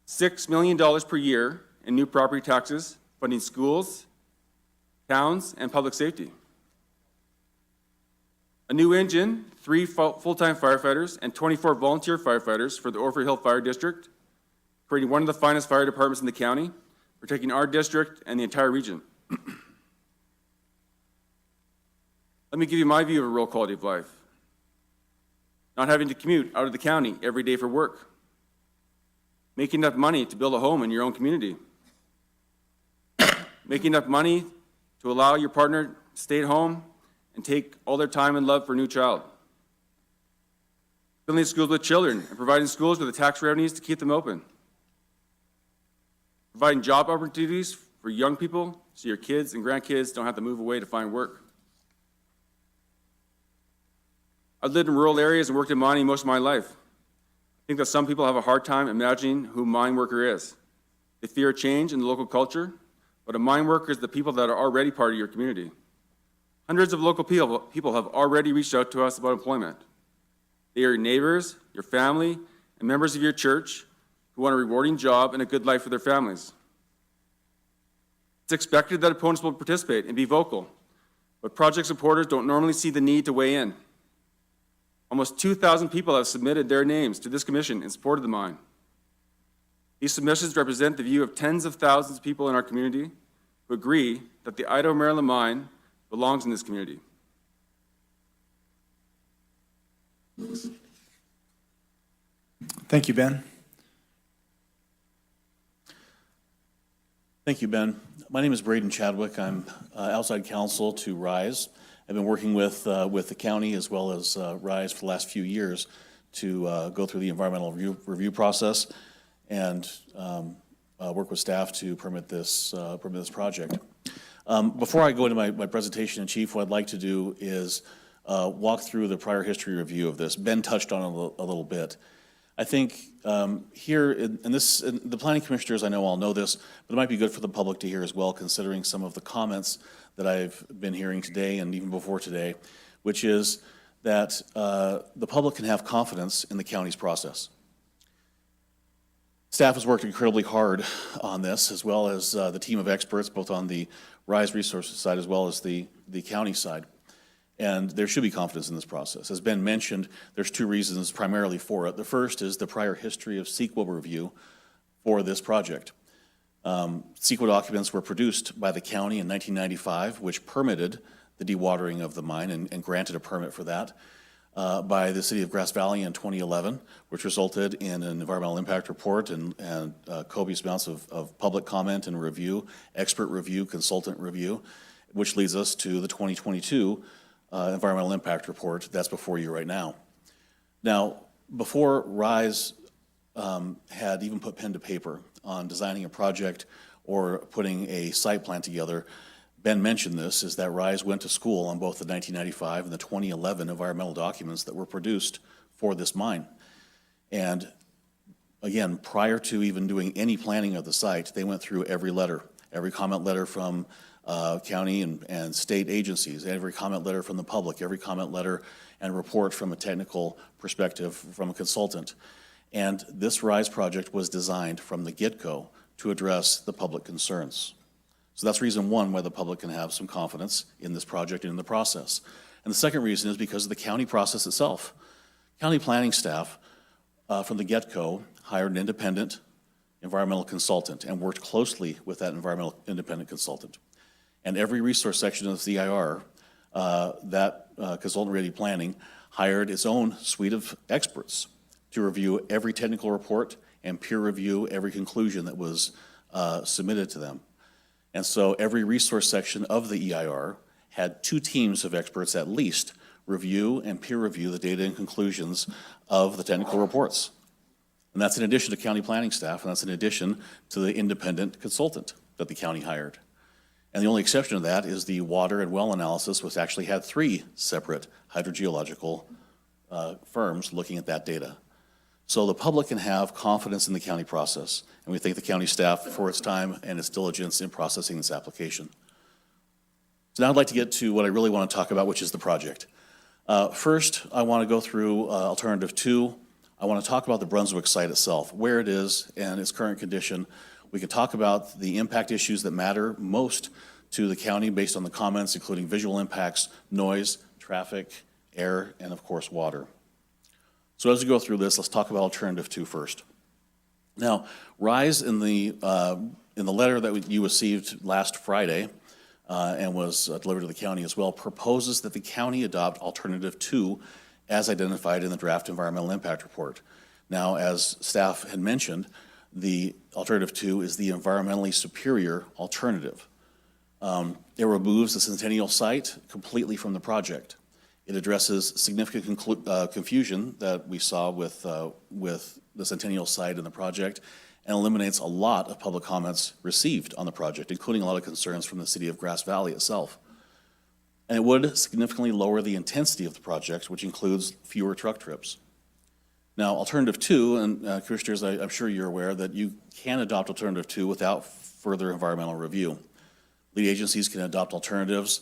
$6 million per year in new property taxes, funding schools, towns, and public safety. A new engine, 3 full-time firefighters, and 24 volunteer firefighters for the Orford Hill Fire District, creating one of the finest fire departments in the county, protecting our district and the entire region. Let me give you my view of a rural quality of life. Not having to commute out of the county every day for work. Making enough money to build a home in your own community. Making enough money to allow your partner to stay at home and take all their time and love for a new child. Filling schools with children and providing schools with the tax revenues to keep them open. Providing job opportunities for young people so your kids and grandkids don't have to move away to find work. I've lived in rural areas and worked in mining most of my life. I think that some people have a hard time imagining who a mine worker is. They fear change in the local culture, but a mine worker is the people that are already part of your community. Hundreds of local people have already reached out to us about employment. They are your neighbors, your family, and members of your church who want a rewarding job and a good life for their families. It's expected that opponents will participate and be vocal, but project supporters don't normally see the need to weigh in. Almost 2,000 people have submitted their names to this commission in support of the mine. These submissions represent the view of tens of thousands of people in our community who agree that the Idaho Maryland mine belongs in this community. Thank you, Ben. Thank you, Ben. My name is Braden Chadwick. I'm outside counsel to RISE. I've been working with the county as well as RISE for the last few years to go through the environmental review process and work with staff to permit this project. Before I go into my presentation in chief, what I'd like to do is walk through the prior history review of this. Ben touched on it a little bit. I think here, the planning commissioners, I know all know this, but it might be good for the public to hear as well, considering some of the comments that I've been hearing today and even before today, which is that the public can have confidence in the county's process. Staff has worked incredibly hard on this, as well as the team of experts, both on the RISE resources side as well as the county side. And there should be confidence in this process. As Ben mentioned, there's 2 reasons primarily for it. The first is the prior history of CEQA review for this project. CEQA documents were produced by the county in 1995, which permitted the dewatering of the mine and granted a permit for that, by the city of Grass Valley in 2011, which resulted in an environmental impact report and copious amounts of public comment and review, expert review, consultant review, which leads us to the 2022 environmental impact report that's before you right now. Now, before RISE had even put pen to paper on designing a project or putting a site plan together, Ben mentioned this, is that RISE went to school on both the 1995 and the 2011 environmental documents that were produced for this mine. And again, prior to even doing any planning of the site, they went through every letter, every comment letter from county and state agencies, every comment letter from the public, every comment letter and report from a technical perspective from a consultant. And this RISE project was designed from the get-go to address the public concerns. So that's reason one why the public can have some confidence in this project and in the process. And the second reason is because of the county process itself. County planning staff from the get-go hired an independent environmental consultant and worked closely with that environmental independent consultant. And every resource section of the CIR, that consultant-ready planning hired its own suite of experts to review every technical report and peer review every conclusion that was submitted to them. And so every resource section of the EIR had 2 teams of experts at least review and peer review the data and conclusions of the technical reports. And that's in addition to county planning staff, and that's in addition to the independent consultant that the county hired. And the only exception to that is the water and well analysis, which actually had 3 separate hydrogeological firms looking at that data. So the public can have confidence in the county process, and we thank the county staff for its time and its diligence in processing this application. So now I'd like to get to what I really want to talk about, which is the project. First, I want to go through alternative 2. I want to talk about the Brunswick site itself, where it is and its current condition. We can talk about the impact issues that matter most to the county based on the comments, including visual impacts, noise, traffic, air, and of course, water. So as we go through this, let's talk about alternative 2 first. Now, RISE in the letter that you received last Friday and was delivered to the county as well, proposes that the county adopt alternative 2 as identified in the draft environmental impact report. Now, as staff had mentioned, the alternative 2 is the environmentally superior alternative. It removes the Centennial site completely from the project. It addresses significant confusion that we saw with the Centennial site in the project, and eliminates a lot of public comments received on the project, including a lot of concerns from the city of Grass Valley itself. And it would significantly lower the intensity of the project, which includes fewer truck trips. Now, alternative 2, and commissioners, I'm sure you're aware that you can adopt alternative 2 without further environmental review. Lead agencies can adopt alternatives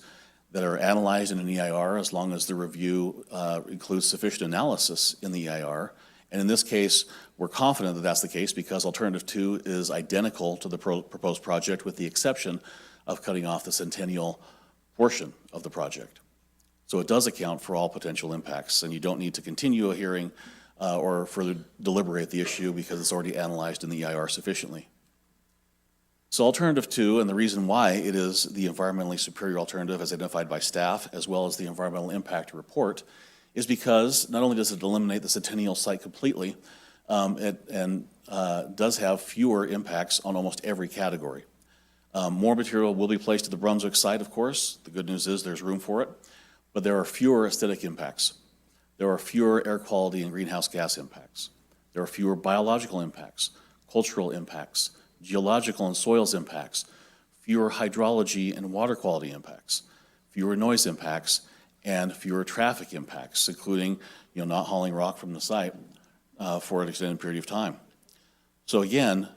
that are analyzed in an EIR as long as the review includes sufficient analysis in the EIR. And in this case, we're confident that that's the case because alternative 2 is identical to the proposed project with the exception of cutting off the Centennial portion of the project. So it does account for all potential impacts, and you don't need to continue a hearing or further deliberate the issue because it's already analyzed in the EIR sufficiently. So alternative 2, and the reason why it is the environmentally superior alternative as identified by staff, as well as the environmental impact report, is because not only does it eliminate the Centennial site completely, it does have fewer impacts on almost every category. More material will be placed at the Brunswick site, of course. The good news is there's room for it, but there are fewer aesthetic impacts. There are fewer air quality and greenhouse gas impacts. There are fewer biological impacts, cultural impacts, geological and soils impacts, fewer hydrology and water quality impacts, fewer noise impacts, and fewer traffic impacts, including not hauling rock from the site for an extended period of time. So again,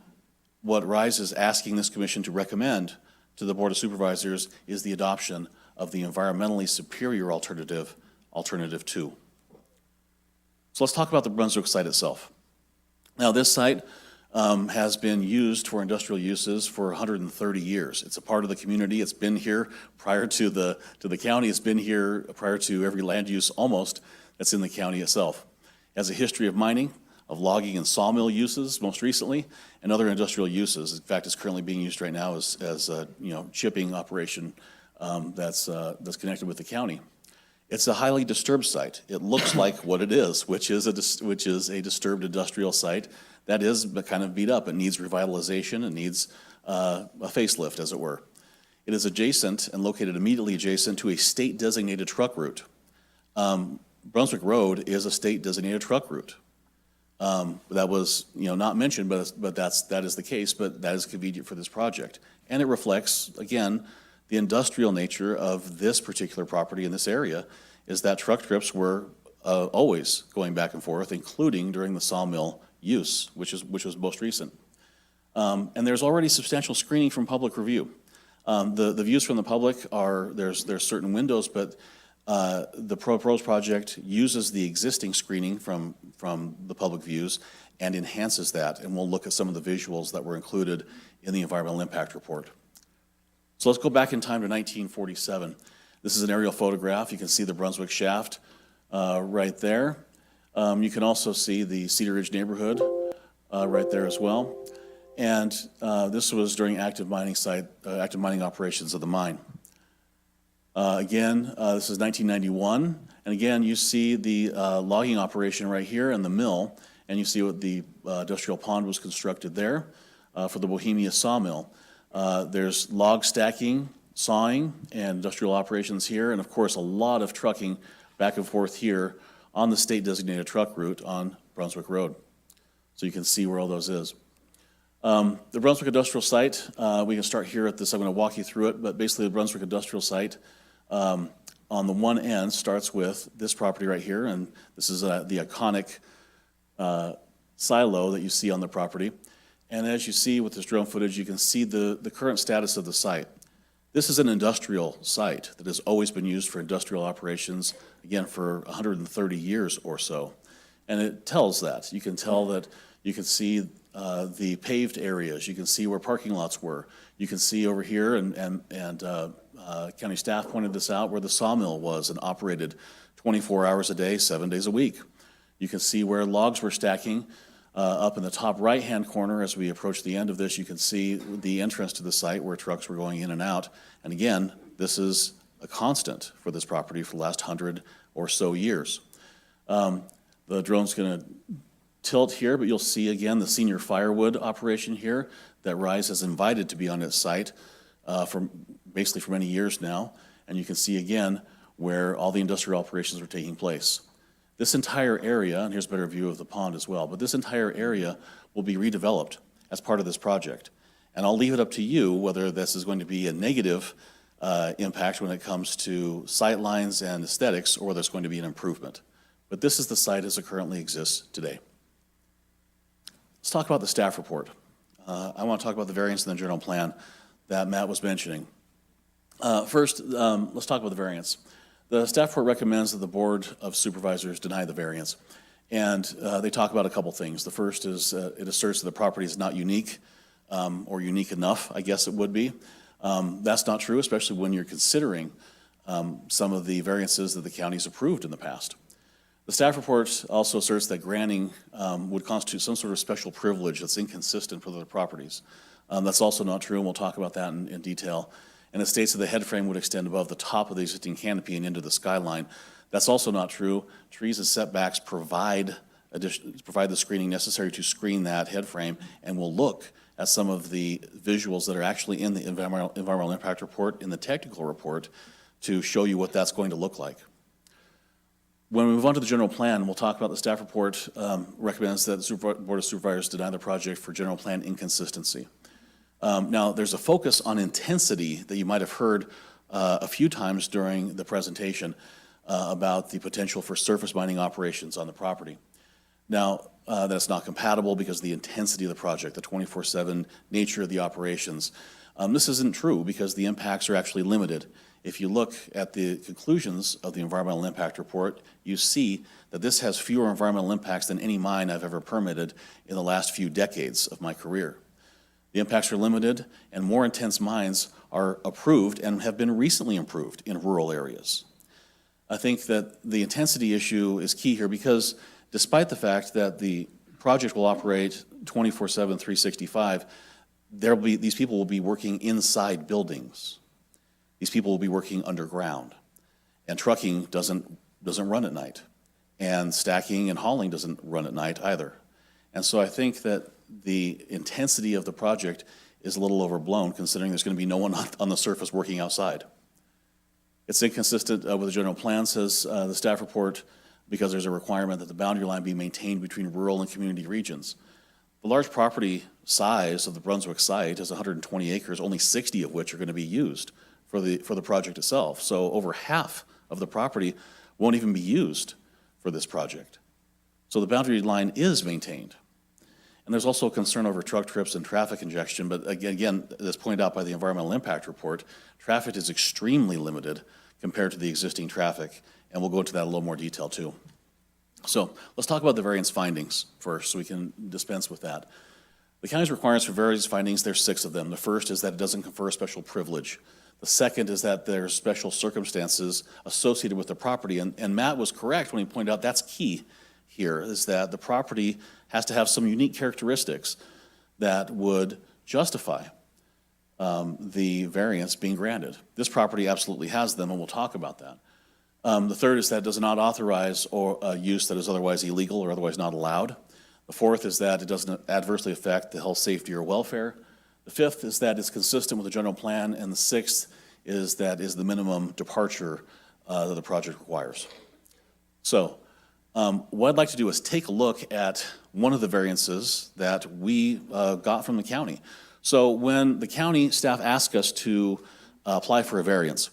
what RISE is asking this commission to recommend to the Board of Supervisors is the adoption of the environmentally superior alternative, alternative 2. So let's talk about the Brunswick site itself. Now this site has been used for industrial uses for 130 years. It's a part of the community. It's been here prior to the county. It's been here prior to every land use almost that's in the county itself. It has a history of mining, of logging and sawmill uses most recently, and other industrial uses. In fact, it's currently being used right now as a chipping operation that's connected with the county. It's a highly disturbed site. It looks like what it is, which is a disturbed industrial site that is kind of beat up. It needs revitalization. It needs a facelift, as it were. It is adjacent and located immediately adjacent to a state-designated truck route. Brunswick Road is a state-designated truck route. That was not mentioned, but that is the case, but that is convenient for this project. And it reflects, again, the industrial nature of this particular property in this area is that truck trips were always going back and forth, including during the sawmill use, which was most recent. And there's already substantial screening from public review. The views from the public there's certain windows, but the proposed project uses the existing screening from the public views and enhances that, and we'll look at some of the visuals that were included in the environmental impact report. So let's go back in time to 1947. This is an aerial photograph. You can see the Brunswick shaft right there. You can also see the Cedar Ridge neighborhood right there as well. And this was during active mining operations of the mine. Again, this is 1991, And again, you see the logging operation right here and the mill, and you see what the industrial pond was constructed there for the Bohemia sawmill. There's log stacking, sawing, and industrial operations here, and of course, a lot of trucking back and forth here on the state designated truck route on Brunswick Road. So you can see where all those is. The Brunswick Industrial Site, we can start here at this, I'm going to walk you through it, but basically the Brunswick Industrial Site on the one end starts with this property right here, and this is the iconic silo that you see on the property. And as you see with this drone footage, you can see the current status of the site. This is an industrial site that has always been used for industrial operations, again, for 130 years or so. And it tells that. You can tell that, you can see the paved areas, you can see where parking lots were. You can see over here, and county staff pointed this out, where the sawmill was and operated 24 hours a day, 7 days a week. You can see where logs were stacking. Up in the top right-hand corner, as we approach the end of this, you can see the entrance to the site where trucks were going in and out. And again, this is a constant for this property for the last 100 or so years. The drone's going to tilt here, but you'll see again the senior firewood operation here that RISE has invited to be on its site basically for many years now. And you can see again where all the industrial operations were taking place. This entire area, and here's a better view of the pond as well, but this entire area will be redeveloped as part of this project. And I'll leave it up to you whether this is going to be a negative impact when it comes to sight lines and aesthetics, or whether it's going to be an improvement. But this is the site as it currently exists today. Let's talk about the staff report. I want to talk about the variance in the general plan that Matt was mentioning. First, let's talk about the variance. The staff report recommends that the Board of Supervisors deny the variance. And they talk about a couple things. The first is it asserts that the property is not unique or unique enough, I guess it would be. That's not true, especially when you're considering some of the variances that the county's approved in the past. The staff report also asserts that granting would constitute some sort of special privilege that's inconsistent with other properties. That's also not true, and we'll talk about that in detail. And it states that the head frame would extend above the top of the existing canopy and into the skyline. That's also not true. Trees and setbacks provide the screening necessary to screen that head frame, and we'll look at some of the visuals that are actually in the environmental impact report, in the technical report, to show you what that's going to look like. When we move on to the general plan, we'll talk about the staff report recommends that the Board of Supervisors deny the project for general plan inconsistency. Now, there's a focus on intensity that you might have heard a few times during the presentation about the potential for surface mining operations on the property. Now, that's not compatible because of the intensity of the project, the 24/7 nature of the operations. This isn't true because the impacts are actually limited. If you look at the conclusions of the environmental impact report, you see that this has fewer environmental impacts than any mine I've ever permitted in the last few decades of my career. The impacts are limited, and more intense mines are approved and have been recently improved in rural areas. I think that the intensity issue is key here because despite the fact that the project will operate 24/7, 365, these people will be working inside buildings. These people will be working underground. And trucking doesn't run at night. And stacking and hauling doesn't run at night either. And so I think that the intensity of the project is a little overblown considering there's going to be no one on the surface working outside. It's inconsistent with the general plan, says the staff report, because there's a requirement that the boundary line be maintained between rural and community regions. The large property size of the Brunswick site is 120 acres, only 60 of which are going to be used for the project itself. So over half of the property won't even be used for this project. So the boundary line is maintained. And there's also a concern over truck trips and traffic congestion, but again, as pointed out by the environmental impact report, traffic is extremely limited compared to the existing traffic, and we'll go into that in a little more detail too. So let's talk about the variance findings first, so we can dispense with that. The county's requirements for variance findings, there's 6 of them. The first is that it doesn't confer a special privilege. The second is that there's special circumstances associated with the property, and Matt was correct when he pointed out that's key here, is that the property has to have some unique characteristics that would justify the variance being granted. This property absolutely has them, and we'll talk about that. The third is that it does not authorize or use that is otherwise illegal or otherwise not allowed. The fourth is that it doesn't adversely affect the health, safety, or welfare. The fifth is that it's consistent with the general plan, and the sixth is that is the minimum departure that the project requires. So what I'd like to do is take a look at one of the variances that we got from the county. So when the county staff asked us to apply for a variance,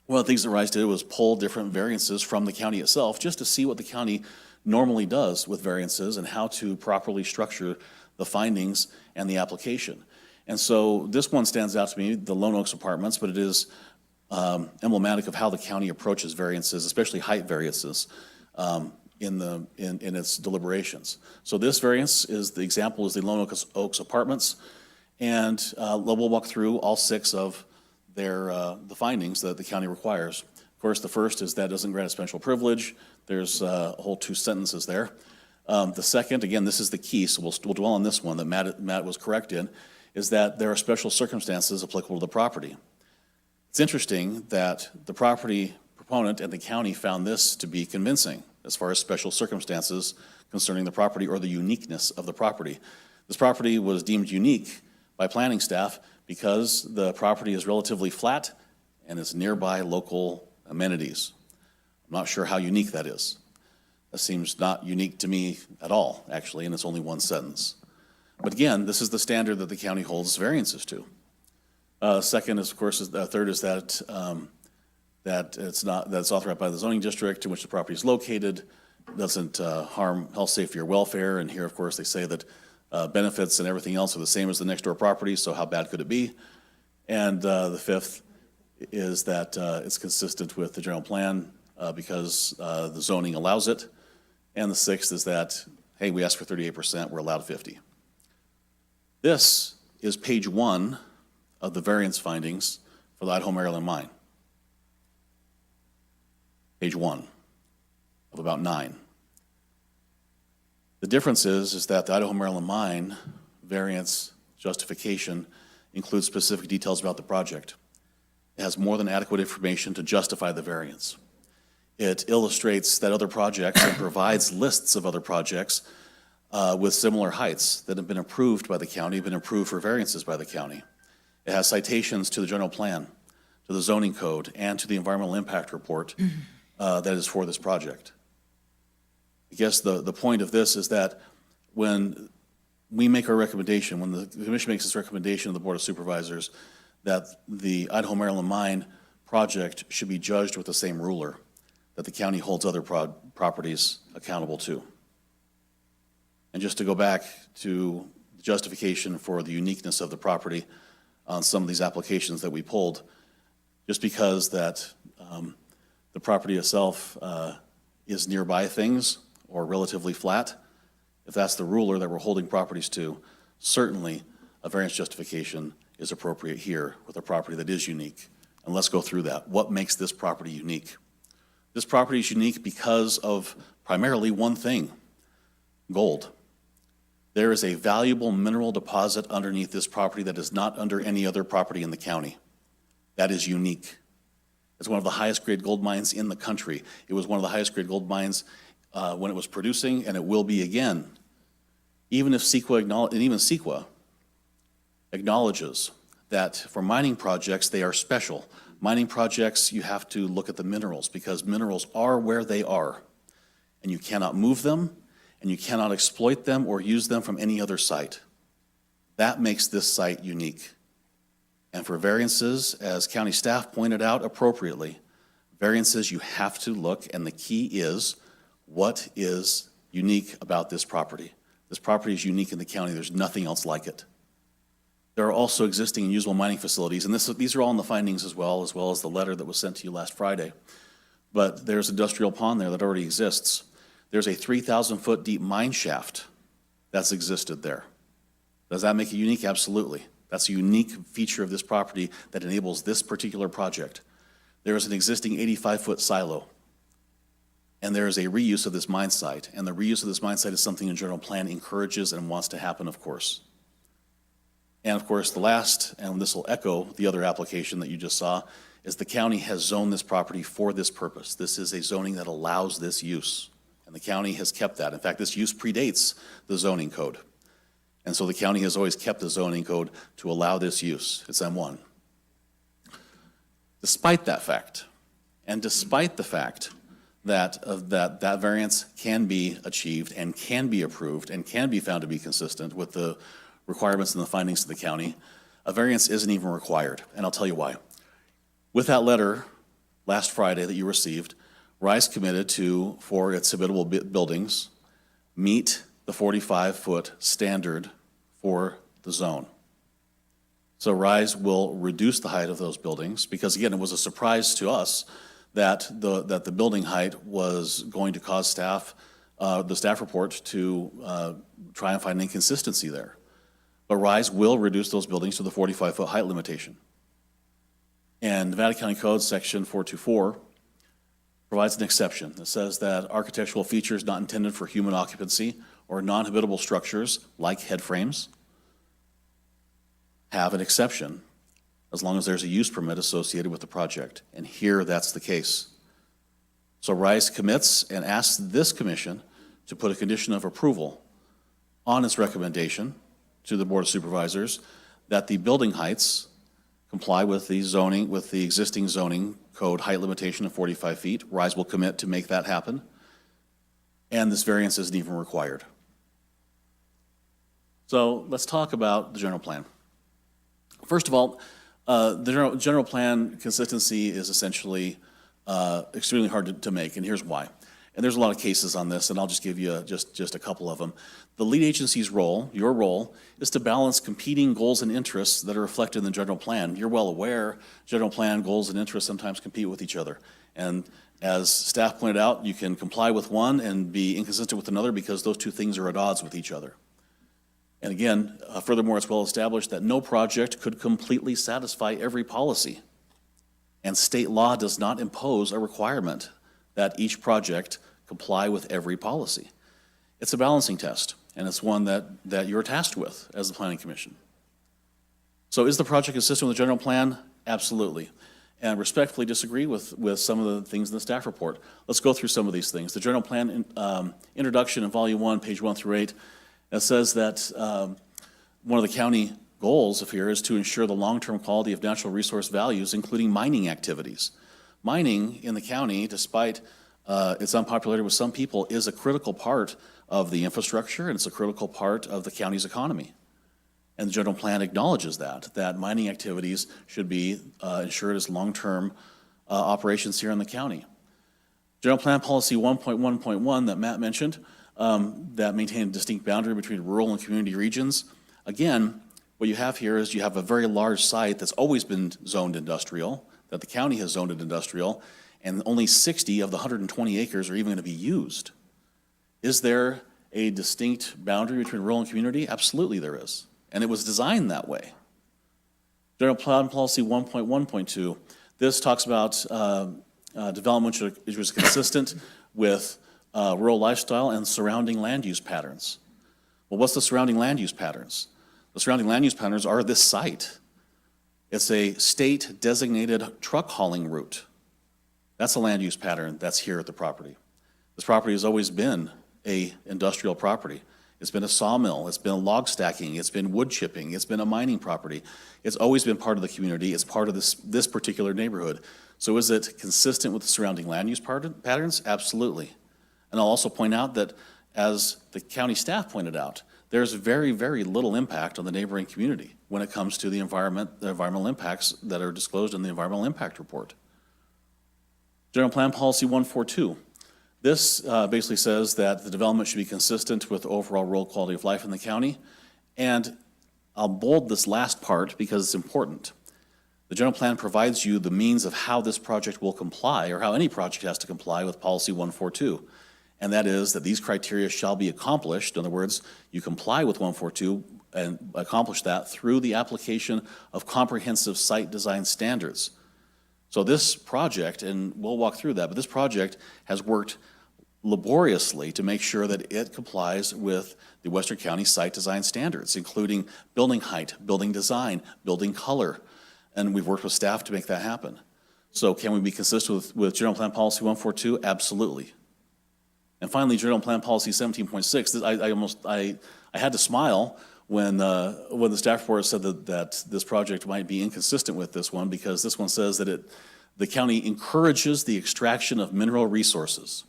one of the things that RISE did was pull different variances from the county itself just to see what the county normally does with variances and how to properly structure the findings and the application. And so this one stands out to me, the Lone Oaks Apartments, but it is emblematic of how the county approaches variances, especially height variances, in its deliberations. So this variance is, the example is the Lone Oaks Apartments, and we'll walk through all 6 of the findings that the county requires. Of course, the first is that it doesn't grant a special privilege. There's a whole 2 sentences there. The second, again, this is the key, so we'll dwell on this one that Matt was correct in, is that there are special circumstances applicable to the property. It's interesting that the property proponent and the county found this to be convincing as far as special circumstances concerning the property or the uniqueness of the property. This property was deemed unique by planning staff because the property is relatively flat and it's nearby local amenities. I'm not sure how unique that is. That seems not unique to me at all, actually, and it's only 1 sentence. But again, this is the standard that the county holds variances to. Second is, of course, third is that it's authorized by the zoning district in which the property is located, doesn't harm health, safety, or welfare. And here, of course, they say that benefits and everything else are the same as the next door property, so how bad could it be? And the fifth is that it's consistent with the general plan because the zoning allows it. And the sixth is that, hey, we asked for 38%, we're allowed 50%. This is page 1 of the variance findings for the Idaho Maryland mine. Page 1 of about 9. The difference is that the Idaho Maryland mine variance justification includes specific details about the project. It has more than adequate information to justify the variance. It illustrates that other projects and provides lists of other projects with similar heights that have been approved by the county, been approved for variances by the county. It has citations to the general plan, to the zoning code, and to the environmental impact report that is for this project. I guess the point of this is that when we make our recommendation, when the commission makes its recommendation to the Board of Supervisors that the Idaho Maryland mine project should be judged with the same ruler that the county holds other properties accountable to. And just to go back to the justification for the uniqueness of the property on some of these applications that we pulled, just because that the property itself is nearby things or relatively flat, if that's the ruler that we're holding properties to, certainly a variance justification is appropriate here with a property that is unique. And let's go through that. What makes this property unique? This property is unique because of primarily one thing: gold. There is a valuable mineral deposit underneath this property that is not under any other property in the county. That is unique. It's one of the highest grade gold mines in the country. It was one of the highest grade gold mines when it was producing, and it will be again. Even if CEQA acknowledges that for mining projects, they are special. Mining projects, you have to look at the minerals because minerals are where they are, and you cannot move them, and you cannot exploit them or use them from any other site. That makes this site unique. And for variances, as county staff pointed out appropriately, variances you have to look, and the key is what is unique about this property. This property is unique in the county. There's nothing else like it. There are also existing and usable mining facilities, and these are all in the findings as well as the letter that was sent to you last Friday. But there's an industrial pond there that already exists. There's a 3,000-foot deep mine shaft that's existed there. Does that make it unique? Absolutely. That's a unique feature of this property that enables this particular project. There is an existing 85-foot silo, and there is a reuse of this mine site, and the reuse of this mine site is something the general plan encourages and wants to happen, of course. And of course, the last, and this will echo the other application that you just saw, is the county has zoned this property for this purpose. This is a zoning that allows this use, and the county has kept that. In fact, this use predates the zoning code. And so the county has always kept the zoning code to allow this use. It's M1. Despite that fact, and despite the fact that that variance can be achieved and can be approved and can be found to be consistent with the requirements and the findings of the county, a variance isn't even required, and I'll tell you why. With that letter last Friday that you received, RISE committed to, for its habitable buildings, meet the 45-foot standard for the zone. So RISE will reduce the height of those buildings because, again, it was a surprise to us that the building height was going to cause staff, the staff report to try and find an inconsistency there. But RISE will reduce those buildings to the 45-foot height limitation. And Nevada County Code Section 424 provides an exception that says that architectural features not intended for human occupancy or non-habitable structures like head frames have an exception as long as there's a use permit associated with the project. And here that's the case. So RISE commits and asks this commission to put a condition of approval on its recommendation to the Board of Supervisors that the building heights comply with the zoning, with the existing zoning code height limitation of 45 feet. RISE will commit to make that happen. And this variance isn't even required. So let's talk about the general plan. First of all, the general plan consistency is essentially extremely hard to make, and here's why. And there's a lot of cases on this, and I'll just give you just a couple of them. The lead agency's role, your role, is to balance competing goals and interests that are reflected in the general plan. You're well aware general plan goals and interests sometimes compete with each other. And as staff pointed out, you can comply with one and be inconsistent with another because those two things are at odds with each other. And again, furthermore, it's well established that no project could completely satisfy every policy. And state law does not impose a requirement that each project comply with every policy. It's a balancing test, and it's one that you're tasked with as the Planning Commission. So is the project consistent with the general plan? Absolutely. And respectfully disagree with some of the things in the staff report. Let's go through some of these things. The general plan introduction in volume 1, page 1 through 8, it says that one of the county goals of here is to ensure the long-term quality of natural resource values, including mining activities. Mining in the county, despite its unpopularity with some people, is a critical part of the infrastructure, and it's a critical part of the county's economy. And the general plan acknowledges that mining activities should be ensured as long-term operations here in the county. General plan policy 1.1.1 that Matt mentioned, that maintain a distinct boundary between rural and community regions. Again, what you have here is you have a very large site that's always been zoned industrial, that the county has zoned it industrial, and only 60 of the 120 acres are even going to be used. Is there a distinct boundary between rural and community? Absolutely there is, and it was designed that way. General Plan Policy 1.1.2, this talks about development which was consistent with rural lifestyle and surrounding land use patterns. Well, what's the surrounding land use patterns? The surrounding land use patterns are this site. It's a state designated truck hauling route. That's a land use pattern that's here at the property. This property has always been a industrial property. It's been a sawmill, it's been log stacking, it's been wood chipping, it's been a mining property. It's always been part of the community, it's part of this particular neighborhood. So is it consistent with the surrounding land use patterns? Absolutely. And I'll also point out that, as the county staff pointed out, there's very, very little impact on the neighboring community when it comes to the environmental impacts that are disclosed in the environmental impact report. General Plan Policy 142. This basically says that the development should be consistent with overall rural quality of life in the county. And I'll bold this last part because it's important. The general plan provides you the means of how this project will comply, or how any project has to comply with Policy 142. And that is that these criteria shall be accomplished. In other words, you comply with 142 and accomplish that through the application of comprehensive site design standards. So this project, and we'll walk through that, but this project has worked laboriously to make sure that it complies with the Western County site design standards, including building height, building design, building color, and we've worked with staff to make that happen. So can we be consistent with General Plan Policy 142? Absolutely. And finally, General Plan Policy 17.6, I had to smile when the staff report said that this project might be inconsistent with this one, because this one says that the county encourages the extraction of mineral resources.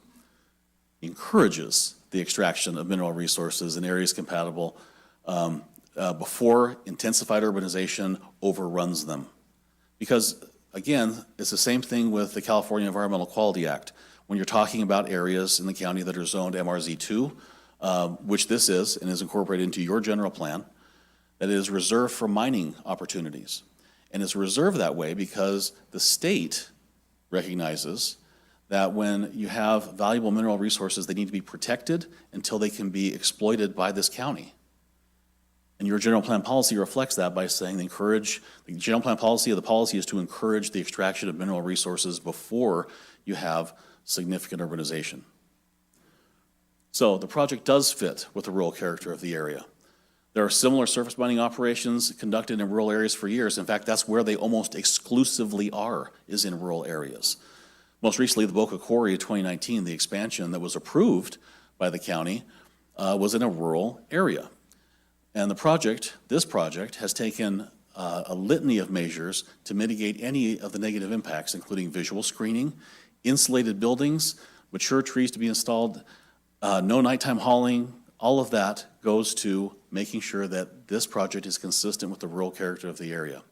Encourages the extraction of mineral resources in areas compatible before intensified urbanization overruns them. Because, again, it's the same thing with the California Environmental Quality Act. When you're talking about areas in the county that are zoned MRZ2, which this is and is incorporated into your general plan, that is reserved for mining opportunities. And it's reserved that way because the state recognizes that when you have valuable mineral resources, they need to be protected until they can be exploited by this county. And your general plan policy reflects that by saying the general plan policy of the policy is to encourage the extraction of mineral resources before you have significant urbanization. So the project does fit with the rural character of the area. There are similar surface mining operations conducted in rural areas for years. In fact, that's where they almost exclusively are, is in rural areas. Most recently, the Boca Quarry of 2019, the expansion that was approved by the county, was in a rural area. And this project has taken a litany of measures to mitigate any of the negative impacts, including visual screening, insulated buildings, mature trees to be installed, no nighttime hauling. All of that goes to making sure that this project is consistent with the rural character of the area.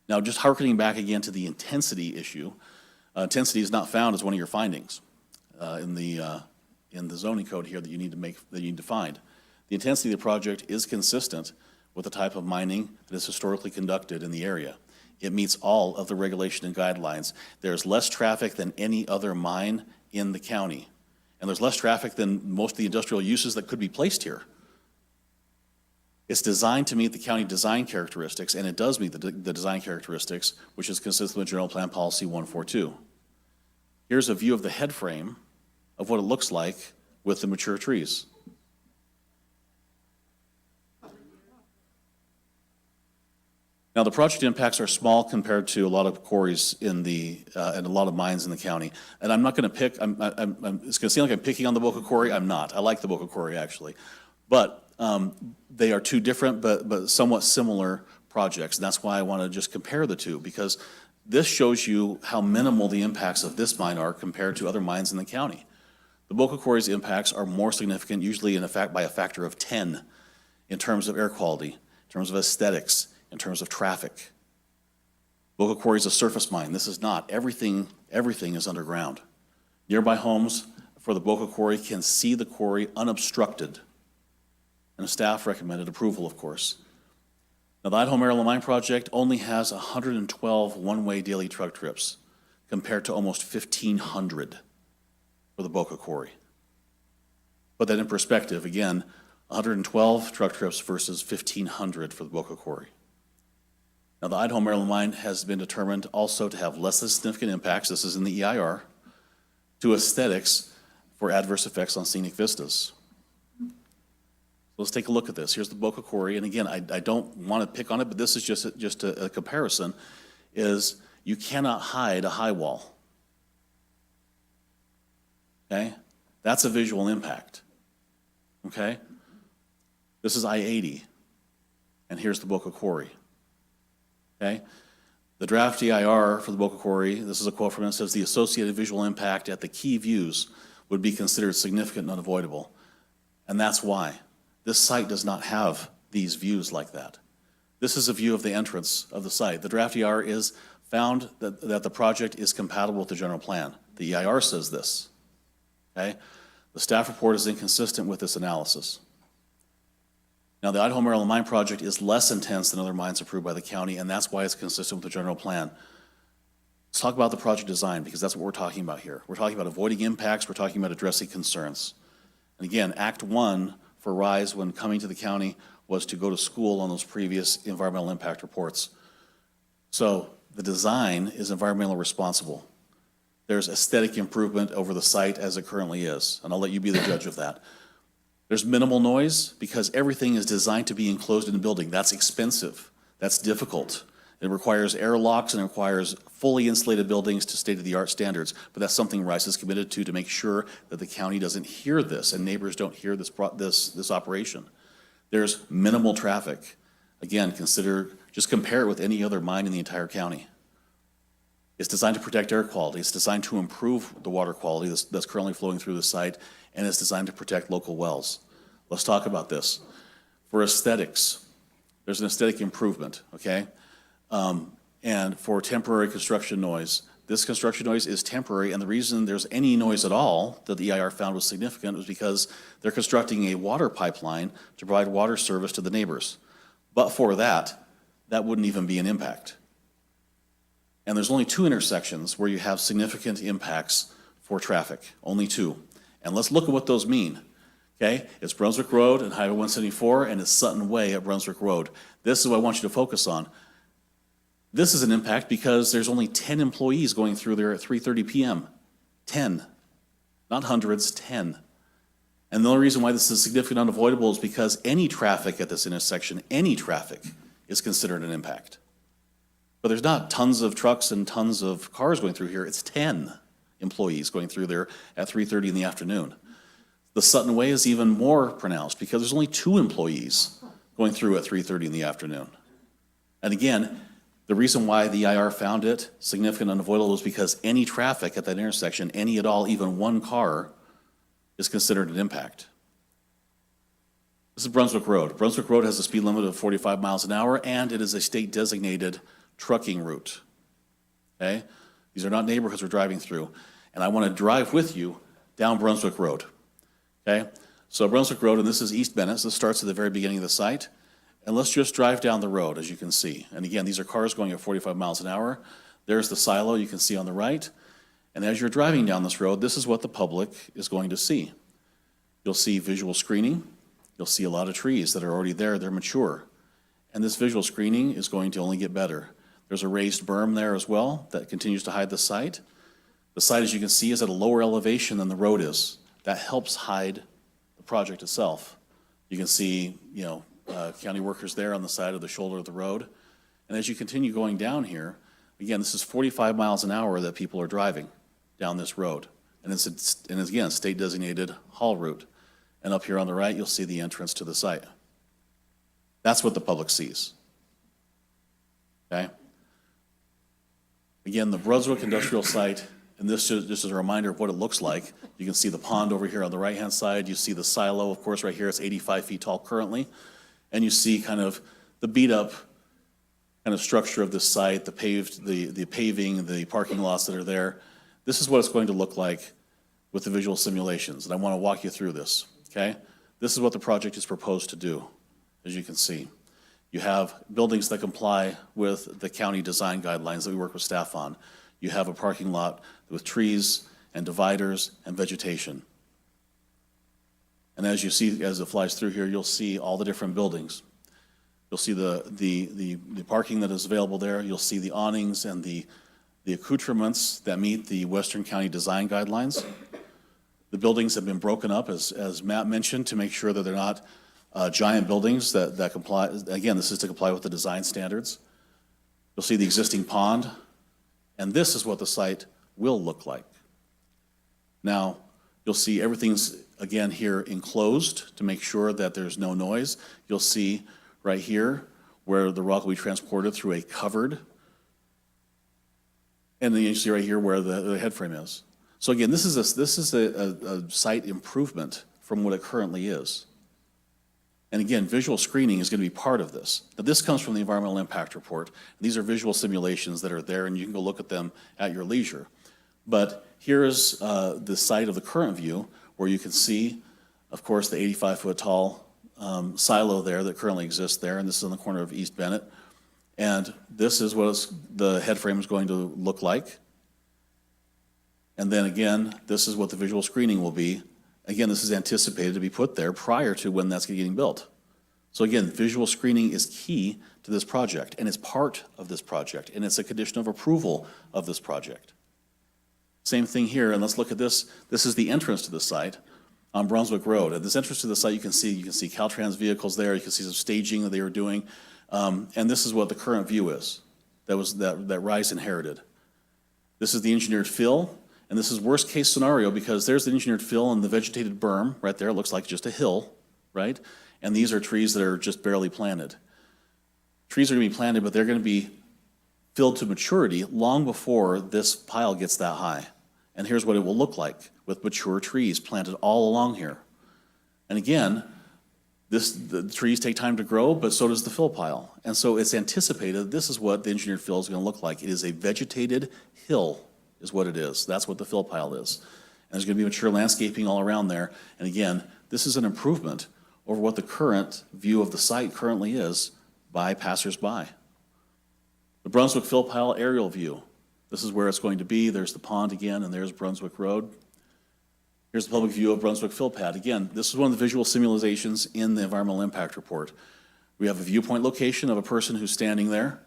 Now, just hearkening back again to the intensity issue, intensity is not found as one of your findings in the zoning code here that you need to find. The intensity of the project is consistent with the type of mining that is historically conducted in the area. It meets all of the regulation and guidelines. There's less traffic than any other mine in the county, and there's less traffic than most of the industrial uses that could be placed here. It's designed to meet the county design characteristics, and it does meet the design characteristics, which is consistent with General Plan Policy 142. Here's a view of the head frame of what it looks like with the mature trees. Now, the project impacts are small compared to a lot of quarries and a lot of mines in the county. And I'm not going to pick, it's going to seem like I'm picking on the Boca Quarry. I'm not. I like the Boca Quarry, actually. But they are two different but somewhat similar projects. And that's why I want to just compare the two, because this shows you how minimal the impacts of this mine are compared to other mines in the county. The Boca Quarry's impacts are more significant, usually by a factor of 10 in terms of air quality, in terms of aesthetics, in terms of traffic. Boca Quarry is a surface mine. This is not. Everything is underground. Nearby homes for the Boca Quarry can see the quarry unobstructed. And the staff recommended approval, of course. Now, the Idaho Maryland Mine Project only has 112 one-way daily truck trips compared to almost 1,500 for the Boca Quarry. Put that in perspective, again, 112 truck trips versus 1,500 for the Boca Quarry. Now, the Idaho Maryland Mine has been determined also to have less than significant impacts, this is in the EIR, to aesthetics for adverse effects on scenic vistas. Let's take a look at this. Here's the Boca Quarry, and again, I don't want to pick on it, but this is just a comparison, is you cannot hide a high wall. Okay? That's a visual impact. Okay? This is I-80, and here's the Boca Quarry. Okay? The draft EIR for the Boca Quarry, this is a quote from it, says the associated visual impact at the key views would be considered significant and unavoidable. And that's why. This site does not have these views like that. This is a view of the entrance of the site. The draft EIR is found that the project is compatible with the general plan. The EIR says this. Okay? The staff report is inconsistent with this analysis. Now, the Idaho Maryland Mine Project is less intense than other mines approved by the county, and that's why it's consistent with the general plan. Let's talk about the project design, because that's what we're talking about here. We're talking about avoiding impacts. We're talking about addressing concerns. And again, Act 1 for RISE when coming to the county was to go to school on those previous environmental impact reports. So the design is environmentally responsible. There's aesthetic improvement over the site as it currently is, and I'll let you be the judge of that. There's minimal noise because everything is designed to be enclosed in the building. That's expensive. That's difficult. It requires airlocks and it requires fully insulated buildings to state-of-the-art standards. But that's something Rice is committed to make sure that the county doesn't hear this and neighbors don't hear this operation. There's minimal traffic. Again, just compare it with any other mine in the entire county. It's designed to protect air quality. It's designed to improve the water quality that's currently flowing through the site, and it's designed to protect local wells. Let's talk about this. For aesthetics, there's an aesthetic improvement, okay? And for temporary construction noise, this construction noise is temporary, and the reason there's any noise at all that the EIR found was significant was because they're constructing a water pipeline to provide water service to the neighbors. But for that wouldn't even be an impact. And there's only 2 intersections where you have significant impacts for traffic, only 2. And let's look at what those mean, okay? It's Brunswick Road and Highway 174, and it's Sutton Way at Brunswick Road. This is what I want you to focus on. This is an impact because there's only 10 employees going through there at 3:30 p.m. 10, not hundreds, 10. And the only reason why this is significant and unavoidable is because any traffic at this intersection, any traffic, is considered an impact. But there's not tons of trucks and tons of cars going through here. It's 10 employees going through there at 3:30 in the afternoon. The Sutton Way is even more pronounced because there's only 2 employees going through at 3:30 in the afternoon. And again, the reason why the EIR found it significant and unavoidable is because any traffic at that intersection, any at all, even 1 car, is considered an impact. This is Brunswick Road. Brunswick Road has a speed limit of 45 miles an hour, and it is a state-designated trucking route, okay? These are not neighborhoods we're driving through. And I want to drive with you down Brunswick Road, okay? So Brunswick Road, and this is East Bennett, so this starts at the very beginning of the site. And let's just drive down the road, as you can see. And again, these are cars going at 45 miles an hour. There's the silo you can see on the right. And as you're driving down this road, this is what the public is going to see. You'll see visual screening. You'll see a lot of trees that are already there. They're mature. And this visual screening is going to only get better. There's a raised berm there as well that continues to hide the site. The site, as you can see, is at a lower elevation than the road is. That helps hide the project itself. You can see, county workers there on the side of the shoulder of the road. And as you continue going down here, again, this is 45 miles an hour that people are driving down this road. And it's again, state-designated haul route. And up here on the right, you'll see the entrance to the site. That's what the public sees, okay? Again, the Brunswick Industrial Site, and this is a reminder of what it looks like. You can see the pond over here on the right-hand side. You see the silo, of course, right here. It's 85 feet tall currently. And you see kind of the beat-up kind of structure of this site, the paving, the parking lots that are there. This is what it's going to look like with the visual simulations, and I want to walk you through this, okay? This is what the project is proposed to do, as you can see. You have buildings that comply with the county design guidelines that we work with staff on. You have a parking lot with trees and dividers and vegetation. And as you see, as it flies through here, you'll see all the different buildings. You'll see the parking that is available there. You'll see the awnings and the accoutrements that meet the Western County design guidelines. The buildings have been broken up, as Matt mentioned, to make sure that they're not giant buildings that comply. Again, this is to comply with the design standards. You'll see the existing pond, and this is what the site will look like. Now, you'll see everything's, again, here enclosed to make sure that there's no noise. You'll see right here where the rock will be transported through a covered, and then you see right here where the head frame is. So again, this is a site improvement from what it currently is. And again, visual screening is going to be part of this. Now, this comes from the environmental impact report. These are visual simulations that are there, and you can go look at them at your leisure. But here is the site of the current view, where you can see, of course, the 85-foot tall silo there that currently exists there, and this is on the corner of East Bennett. And this is what the head frame is going to look like. And then again, this is what the visual screening will be. Again, this is anticipated to be put there prior to when that's getting built. So again, visual screening is key to this project, and it's part of this project, and it's a condition of approval of this project. Same thing here, and let's look at this. This is the entrance to the site on Brunswick Road. At this entrance to the site, you can see Caltrans vehicles there. You can see some staging that they were doing, and this is what the current view is that Rise inherited. This is the engineered fill, and this is worst case scenario because there's the engineered fill and the vegetated berm right there. It looks like just a hill, right? And these are trees that are just barely planted. Trees are going to be planted, but they're going to be filled to maturity long before this pile gets that high. And here's what it will look like with mature trees planted all along here. And again, the trees take time to grow, but so does the fill pile. And so it's anticipated this is what the engineered fill is going to look like. It is a vegetated hill is what it is. That's what the fill pile is. And there's going to be mature landscaping all around there. And again, this is an improvement over what the current view of the site currently is by passersby. The Brunswick fill pile aerial view. This is where it's going to be. There's the pond again, and there's Brunswick Road. Here's the public view of Brunswick fill pad. Again, this is one of the visual simulations in the environmental impact report. We have a viewpoint location of a person who's standing there.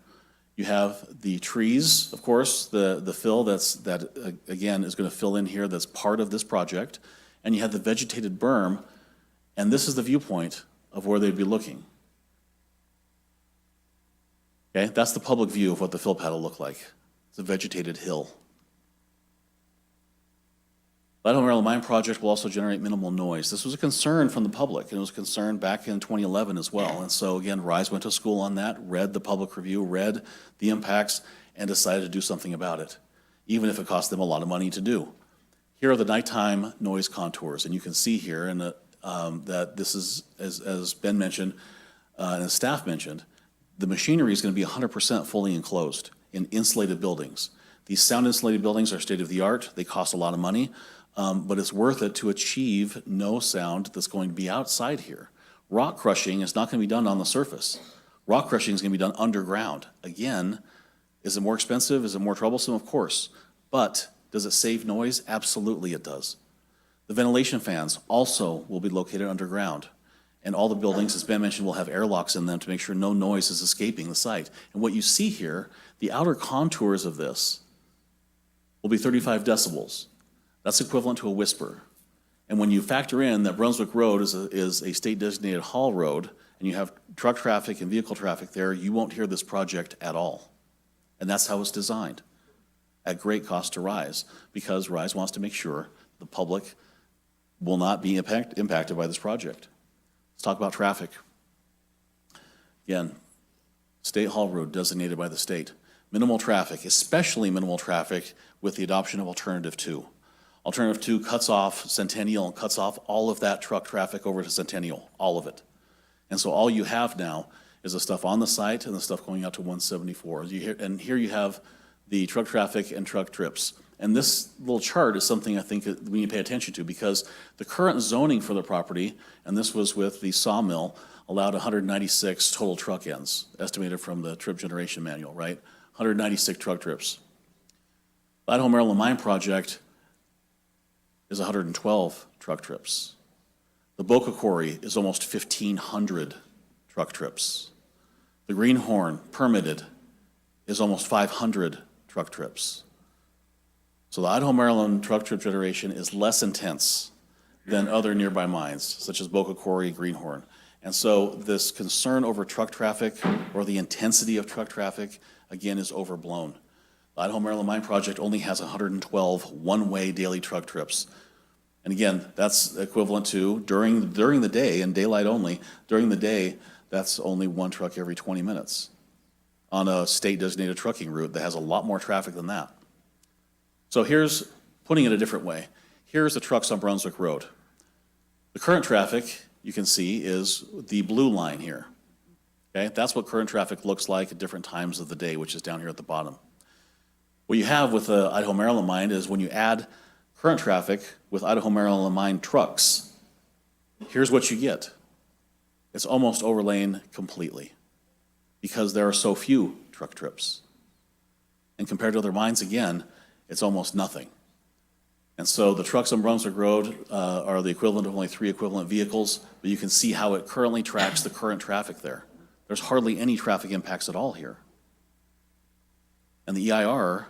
You have the trees, of course, the fill that again is going to fill in here that's part of this project. And you have the vegetated berm, and this is the viewpoint of where they'd be looking. Okay, that's the public view of what the fill pad will look like. It's a vegetated hill. The Idaho Maryland Mine project will also generate minimal noise. This was a concern from the public, and it was a concern back in 2011 as well. And so again, Rise went to school on that, read the public review, read the impacts, and decided to do something about it, even if it cost them a lot of money to do. Here are the nighttime noise contours, and you can see here that this is, as Ben mentioned, and as staff mentioned, the machinery is going to be 100% fully enclosed in insulated buildings. These sound insulated buildings are state of the art. They cost a lot of money. But it's worth it to achieve no sound that's going to be outside here. Rock crushing is not going to be done on the surface. Rock crushing is going to be done underground. Again, is it more expensive? Is it more troublesome? Of course. But does it save noise? Absolutely it does. The ventilation fans also will be located underground. And all the buildings, as Ben mentioned, will have airlocks in them to make sure no noise is escaping the site. And what you see here, the outer contours of this will be 35 decibels. That's equivalent to a whisper. And when you factor in that Brunswick Road is a state-designated haul road, and you have truck traffic and vehicle traffic there, you won't hear this project at all. And that's how it's designed, at great cost to Rise, because Rise wants to make sure the public will not be impacted by this project. Let's talk about traffic. Again, State Haul Road designated by the state. Minimal traffic, especially minimal traffic with the adoption of Alternative 2. Alternative 2 cuts off Centennial and cuts off all of that truck traffic over to Centennial, all of it. And so all you have now is the stuff on the site and the stuff going out to 174. And here you have the truck traffic and truck trips. And this little chart is something I think that we need to pay attention to, because the current zoning for the property, and this was with the sawmill, allowed 196 total truck ends, estimated from the trip generation manual, right? 196 truck trips. The Idaho Maryland Mine project is 112 truck trips. The Boca Quarry is almost 1,500 truck trips. The Greenhorn, permitted, is almost 500 truck trips. So the Idaho Maryland truck trip generation is less intense than other nearby mines, such as Boca Quarry, Greenhorn. And so this concern over truck traffic or the intensity of truck traffic, again, is overblown. The Idaho Maryland Mine project only has 112 one-way daily truck trips. And again, that's equivalent to during the day and daylight only, during the day, that's only one truck every 20 minutes on a state-designated trucking route that has a lot more traffic than that. So here's, putting it a different way, here's the trucks on Brunswick Road. The current traffic, you can see, is the blue line here. Okay, that's what current traffic looks like at different times of the day, which is down here at the bottom. What you have with the Idaho Maryland Mine is when you add current traffic with Idaho Maryland Mine trucks, here's what you get. It's almost overlain completely because there are so few truck trips. And compared to other mines, again, it's almost nothing. And so the trucks on Brunswick Road are the equivalent of only 3 equivalent vehicles, but you can see how it currently tracks the current traffic there. There's hardly any traffic impacts at all here. And the EIR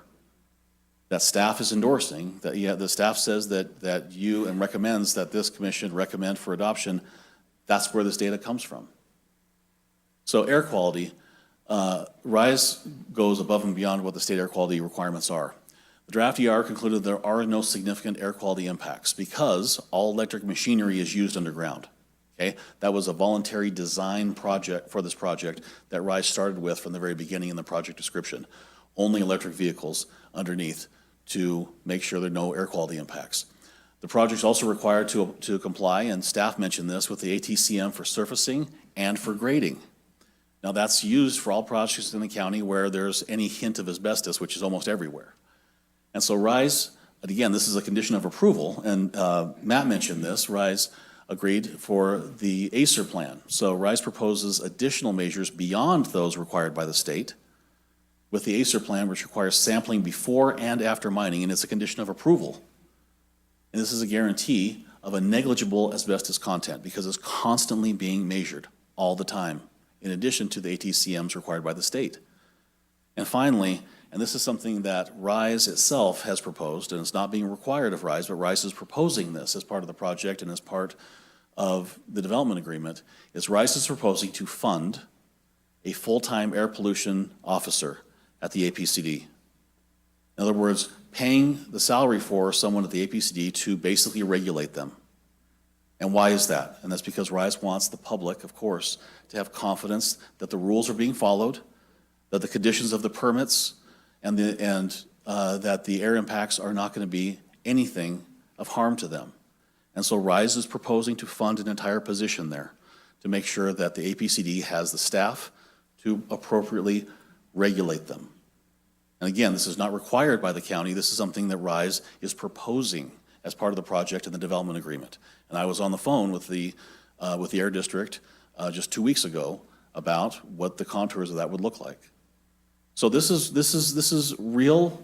that staff is endorsing, that the staff says that you and recommends that this commission recommend for adoption, that's where this data comes from. So air quality, RISE goes above and beyond what the state air quality requirements are. The draft ER concluded there are no significant air quality impacts because all electric machinery is used underground. Okay? That was a voluntary design project for this project that RISE started with from the very beginning in the project description. Only electric vehicles underneath to make sure there are no air quality impacts. The project is also required to comply, and staff mentioned this, with the ATCM for surfacing and for grading. Now that's used for all projects in the county where there's any hint of asbestos, which is almost everywhere. And so RISE, again, this is a condition of approval, and Matt mentioned this, RISE agreed for the ACER plan. So RISE proposes additional measures beyond those required by the state with the ACER plan, which requires sampling before and after mining, and it's a condition of approval. And this is a guarantee of a negligible asbestos content because it's constantly being measured all the time, in addition to the ATCMs required by the state. And finally, and this is something that RISE itself has proposed, and it's not being required of RISE, but RISE is proposing this as part of the project and as part of the development agreement, is RISE is proposing to fund a full-time air pollution officer at the APCD. In other words, paying the salary for someone at the APCD to basically regulate them. And why is that? And that's because RISE wants the public, of course, to have confidence that the rules are being followed, that the conditions of the permits and that the air impacts are not going to be anything of harm to them. And so RISE is proposing to fund an entire position there to make sure that the APCD has the staff to appropriately regulate them. And again, this is not required by the county. This is something that RISE is proposing as part of the project and the development agreement. And I was on the phone with the Air District just 2 weeks ago about what the contours of that would look like. So this is real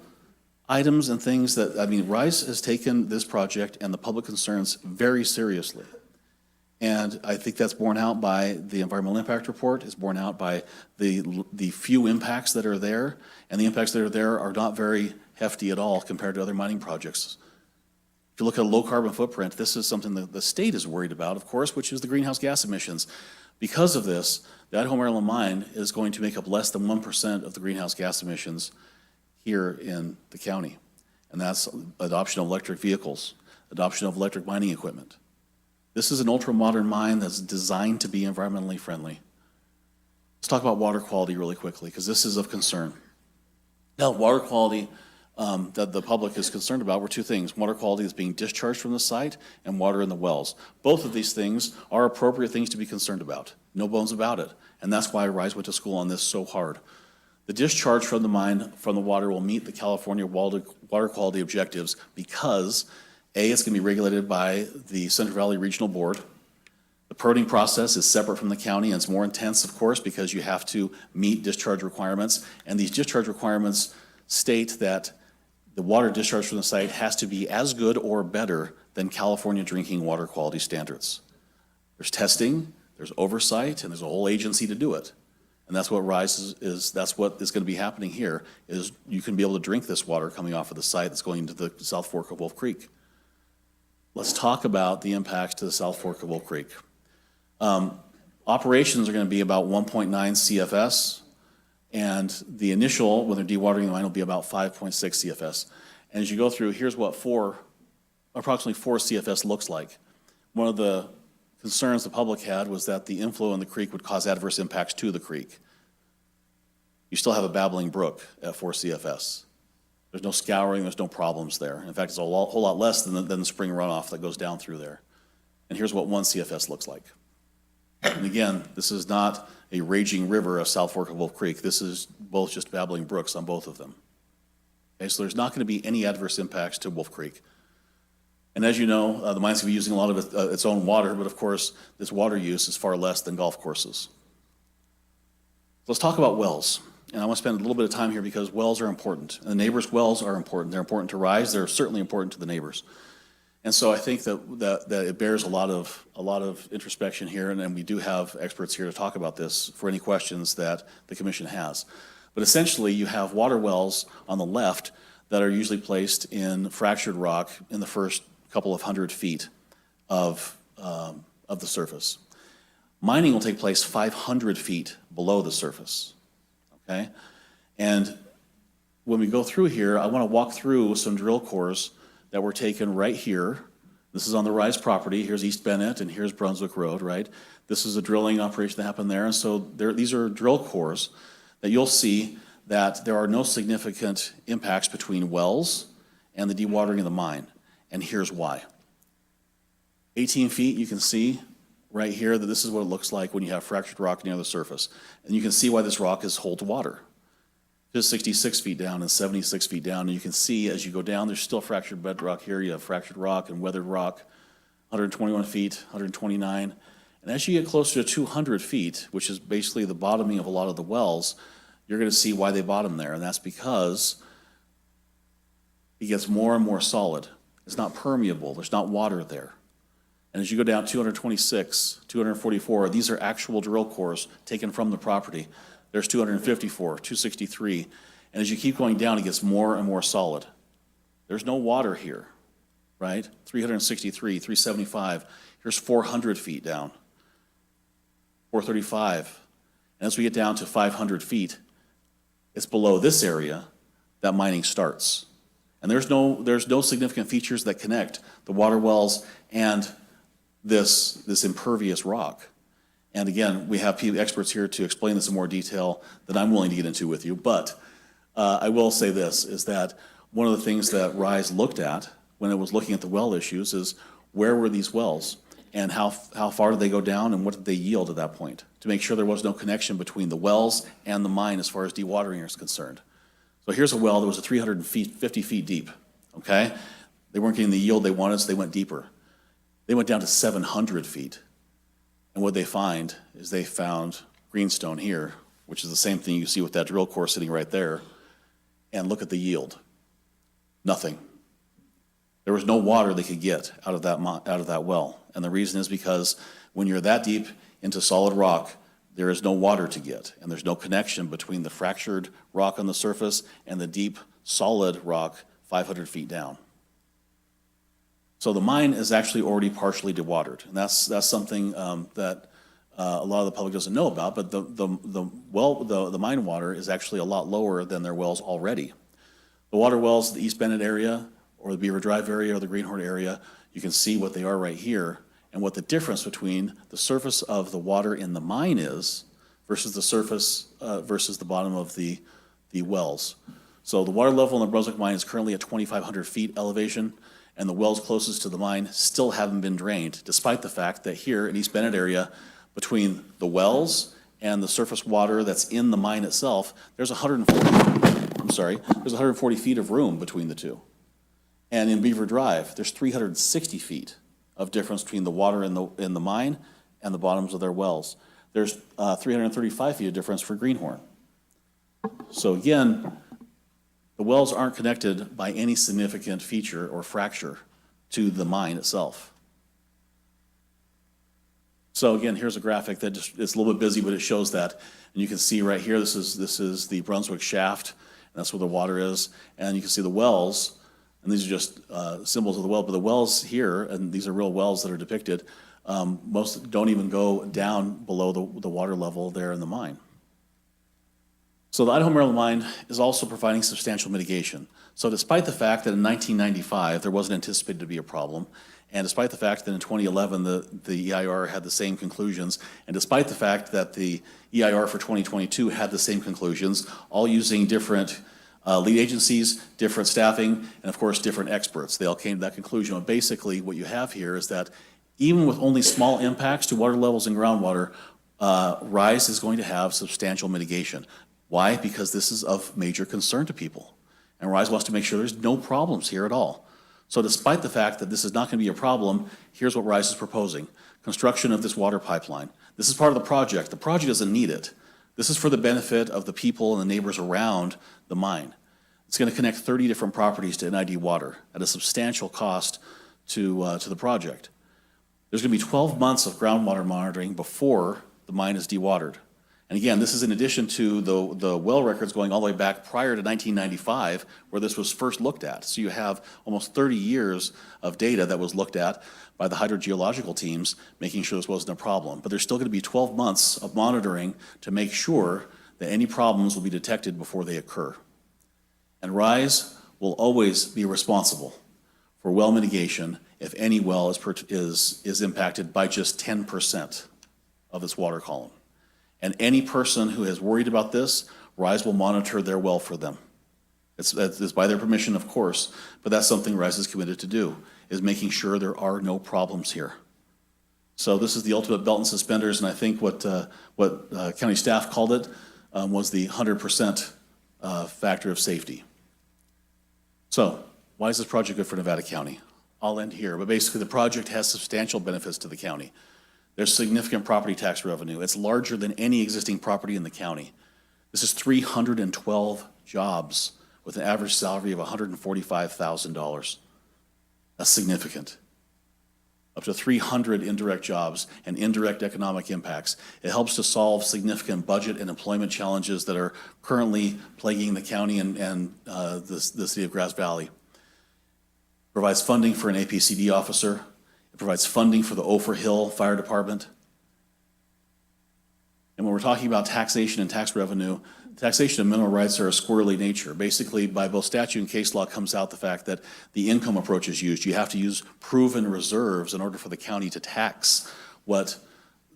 items and things that, I mean, RISE has taken this project and the public concerns very seriously. And I think that's borne out by the environmental impact report, it's borne out by the few impacts that are there, and the impacts that are there are not very hefty at all compared to other mining projects. If you look at a low carbon footprint, this is something that the state is worried about, of course, which is the greenhouse gas emissions. Because of this, the Idaho Maryland mine is going to make up less than 1% of the greenhouse gas emissions here in the county. And that's adoption of electric vehicles, adoption of electric mining equipment. This is an ultra-modern mine that's designed to be environmentally friendly. Let's talk about water quality really quickly, because this is of concern. Now, water quality that the public is concerned about were two things: water quality that's being discharged from the site and water in the wells. Both of these things are appropriate things to be concerned about. No bones about it. And that's why RISE went to school on this so hard. The discharge from the mine, from the water, will meet the California water quality objectives because A, it's going to be regulated by the Central Valley Regional Board. The permitting process is separate from the county, and it's more intense, of course, because you have to meet discharge requirements. And these discharge requirements state that the water discharge from the site has to be as good or better than California drinking water quality standards. There's testing, there's oversight, and there's a whole agency to do it. And that's what RISE is, that's what is going to be happening here, is you can be able to drink this water coming off of the site that's going into the South Fork of Wolf Creek. Let's talk about the impacts to the South Fork of Wolf Creek. Operations are going to be about 1.9 CFS, and the initial, when they're dewatering the mine, will be about 5.6 CFS. And as you go through, here's what approximately 4 CFS looks like. One of the concerns the public had was that the inflow in the creek would cause adverse impacts to the creek. You still have a babbling brook at 4 CFS. There's no scouring, there's no problems there. In fact, it's a whole lot less than the spring runoff that goes down through there. And here's what 1 CFS looks like. And again, this is not a raging river of South Fork of Wolf Creek. This is both just babbling brooks on both of them. Okay, so there's not going to be any adverse impacts to Wolf Creek. And as you know, the mine's going to be using a lot of its own water, but of course, this water use is far less than golf courses. Let's talk about wells. And I want to spend a little bit of time here because wells are important. And the neighbors' wells are important. They're important to RISE. They're certainly important to the neighbors. And so I think that it bears a lot of introspection here, and we do have experts here to talk about this for any questions that the commission has. But essentially, you have water wells on the left that are usually placed in fractured rock in the first couple of 100 feet of the surface. Mining will take place 500 feet below the surface, okay? And when we go through here, I want to walk through some drill cores that were taken right here. This is on the Rise property. Here's East Bennett and here's Brunswick Road, right? This is a drilling operation that happened there. And so these are drill cores that you'll see that there are no significant impacts between wells and the dewatering of the mine. And here's why. 18 feet, you can see right here that this is what it looks like when you have fractured rock near the surface. And you can see why this rock is holds water. Just 66 feet down and 76 feet down. And you can see as you go down, there's still fractured bedrock here. You have fractured rock and weathered rock, 121 feet, 129. And as you get closer to 200 feet, which is basically the bottoming of a lot of the wells, you're going to see why they bottom there. And that's because it gets more and more solid. It's not permeable. There's not water there. And as you go down 226, 244, these are actual drill cores taken from the property. There's 254, 263. And as you keep going down, it gets more and more solid. There's no water here, right? 363, 375. Here's 400 feet down, 435. And as we get down to 500 feet, it's below this area that mining starts. And there's no significant features that connect the water wells and this impervious rock. And again, we have experts here to explain this in more detail than I'm willing to get into with you. But I will say this, is that one of the things that RISE looked at when it was looking at the well issues is where were these wells and how far did they go down and what did they yield at that point, to make sure there was no connection between the wells and the mine as far as dewatering is concerned. So here's a well that was 350 feet deep, okay? They weren't getting the yield they wanted, so they went deeper. They went down to 700 feet. And what they find is they found greenstone here, which is the same thing you see with that drill core sitting right there. And look at the yield. Nothing. There was no water they could get out of that well. And the reason is because when you're that deep into solid rock, there is no water to get. And there's no connection between the fractured rock on the surface and the deep, solid rock 500 feet down. So the mine is actually already partially dewatered, and that's something that a lot of the public doesn't know about. But the mine water is actually a lot lower than their wells already. The water wells, the East Bennett area, or the Beaver Drive area, or the Greenhorn area, you can see what they are right here, and what the difference between the surface of the water in the mine is versus the surface versus the bottom of the wells. So the water level in the Brunswick mine is currently at 2,500 feet elevation. And the wells closest to the mine still haven't been drained, despite the fact that here in East Bennett area, between the wells and the surface water that's in the mine itself, there's 140 feet of room between the two. And in Beaver Drive, there's 360 feet of difference between the water in the mine and the bottoms of their wells. There's 335 feet of difference for Greenhorn. So again, the wells aren't connected by any significant feature or fracture to the mine itself. So again, here's a graphic that just, it's a little bit busy, but it shows that. And you can see right here, this is the Brunswick shaft, and that's where the water is. And you can see the wells, and these are just symbols of the well, but the wells here, and these are real wells that are depicted, most don't even go down below the water level there in the mine. So the Idaho Maryland mine is also providing substantial mitigation. So despite the fact that in 1995 there wasn't anticipated to be a problem, and despite the fact that in 2011 the EIR had the same conclusions, and despite the fact that the EIR for 2022 had the same conclusions, all using different lead agencies, different staffing, and of course different experts, they all came to that conclusion. But basically what you have here is that even with only small impacts to water levels and groundwater, RISE is going to have substantial mitigation. Why? Because this is of major concern to people. And RISE wants to make sure there's no problems here at all. So despite the fact that this is not going to be a problem, here's what RISE is proposing. Construction of this water pipeline. This is part of the project. The project doesn't need it. This is for the benefit of the people and the neighbors around the mine. It's going to connect 30 different properties to NID water at a substantial cost to the project. There's going to be 12 months of groundwater monitoring before the mine is dewatered. And again, this is in addition to the well records going all the way back prior to 1995, where this was first looked at. So you have almost 30 years of data that was looked at by the hydrogeological teams, making sure this wasn't a problem. But there's still going to be 12 months of monitoring to make sure that any problems will be detected before they occur. And RISE will always be responsible for well mitigation if any well is impacted by just 10% of its water column. And any person who is worried about this, RISE will monitor their well for them. It's by their permission, of course, but that's something RISE is committed to do, is making sure there are no problems here. So this is the ultimate belt and suspenders, and I think what county staff called it was the 100% factor of safety. So why is this project good for Nevada County? I'll end here, but basically the project has substantial benefits to the county. There's significant property tax revenue. It's larger than any existing property in the county. This is 312 jobs with an average salary of $145,000. That's significant. Up to 300 indirect jobs and indirect economic impacts. It helps to solve significant budget and employment challenges that are currently plaguing the county and the city of Grass Valley. Provides funding for an APCD officer. It provides funding for the Ophir Hill Fire Department. And when we're talking about taxation and tax revenue, taxation and mineral rights are a squirrely nature. Basically, by both statute and case law comes out the fact that the income approach is used. You have to use proven reserves in order for the county to tax what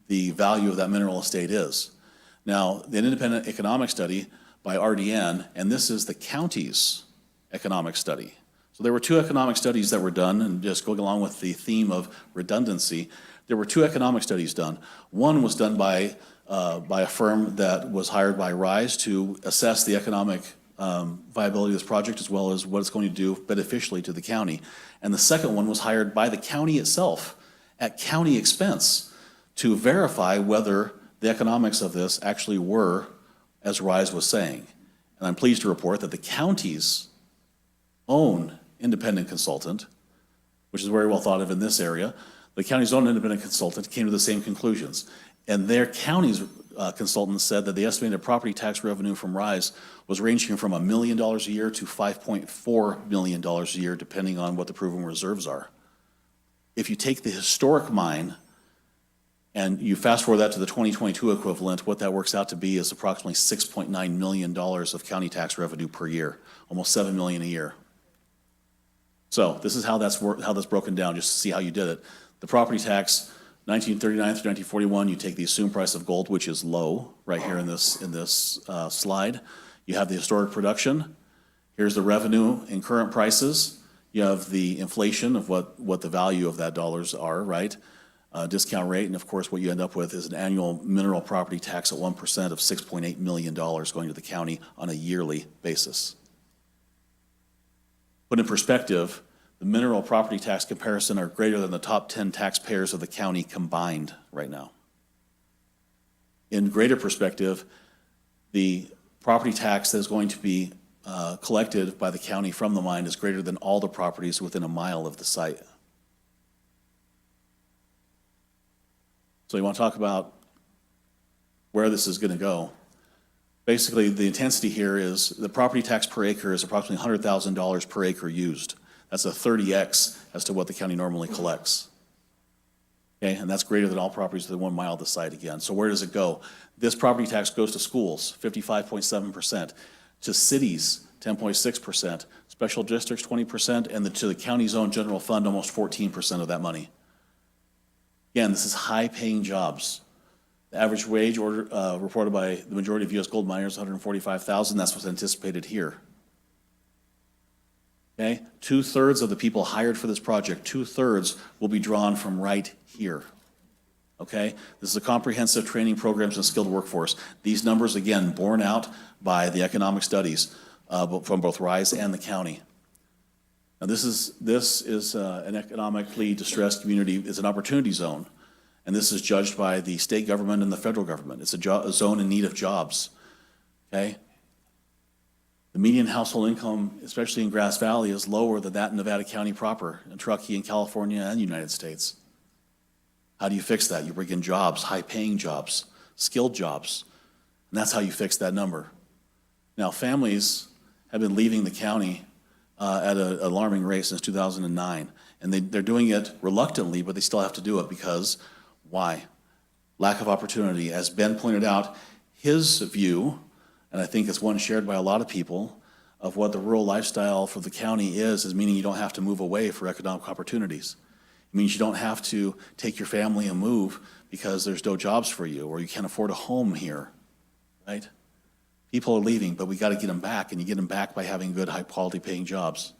the value of that mineral estate is. Now, the independent economic study by RDN, and this is the county's economic study. So there were two economic studies that were done, and just going along with the theme of redundancy, there were two economic studies done. One was done by a firm that was hired by RISE to assess the economic viability of this project as well as what it's going to do beneficially to the county. And the second one was hired by the county itself at county expense to verify whether the economics of this actually were as RISE was saying. And I'm pleased to report that the county's own independent consultant, which is very well thought of in this area, the county's own independent consultant came to the same conclusions. And their county's consultant said that the estimated property tax revenue from RISE was ranging from $1 million a year to $5.4 million a year, depending on what the proven reserves are. If you take the historic mine and you fast forward that to the 2022 equivalent, what that works out to be is approximately $6.9 million of county tax revenue per year, almost $7 million a year. So this is how that's broken down, just to see how you did it. The property tax, 1939 through 1941, you take the assumed price of gold, which is low, right here in this slide. You have the historic production. Here's the revenue in current prices. You have the inflation of what the value of that dollars are, right? Discount rate, and of course what you end up with is an annual mineral property tax at 1% of $6.8 million going to the county on a yearly basis. Put in perspective, the mineral property tax comparison are greater than the top 10 taxpayers of the county combined right now. In greater perspective, the property tax that is going to be collected by the county from the mine is greater than all the properties within a mile of the site. So you want to talk about where this is going to go. Basically, the intensity here is the property tax per acre is approximately $100,000 per acre used. That's a 30x as to what the county normally collects. Okay, and that's greater than all properties within 1 mile of the site again. So where does it go? This property tax goes to schools, 55.7%, to cities, 10.6%, special districts, 20%, and to the county's own general fund, almost 14% of that money. Again, this is high-paying jobs. The average wage reported by the majority of U.S. gold miners, $145,000. That's what's anticipated here. Okay, 2/3 of the people hired for this project, 2/3 will be drawn from right here. Okay, this is a comprehensive training programs and skilled workforce. These numbers, again, borne out by the economic studies from both RISE and the county. Now, this is an economically distressed community. It's an opportunity zone. And this is judged by the state government and the federal government. It's a zone in need of jobs, okay? The median household income, especially in Grass Valley, is lower than that in Nevada County proper, in Truckee, in California, and the United States. How do you fix that? You bring in jobs, high-paying jobs, skilled jobs. And that's how you fix that number. Now, families have been leaving the county at an alarming rate since 2009. And they're doing it reluctantly, but they still have to do it because why? Lack of opportunity. As Ben pointed out, his view, and I think it's one shared by a lot of people, of what the rural lifestyle for the county is meaning you don't have to move away for economic opportunities. It means you don't have to take your family and move because there's no jobs for you or you can't afford a home here, right? People are leaving, but we got to get them back, and you get them back by having good, high-quality paying jobs.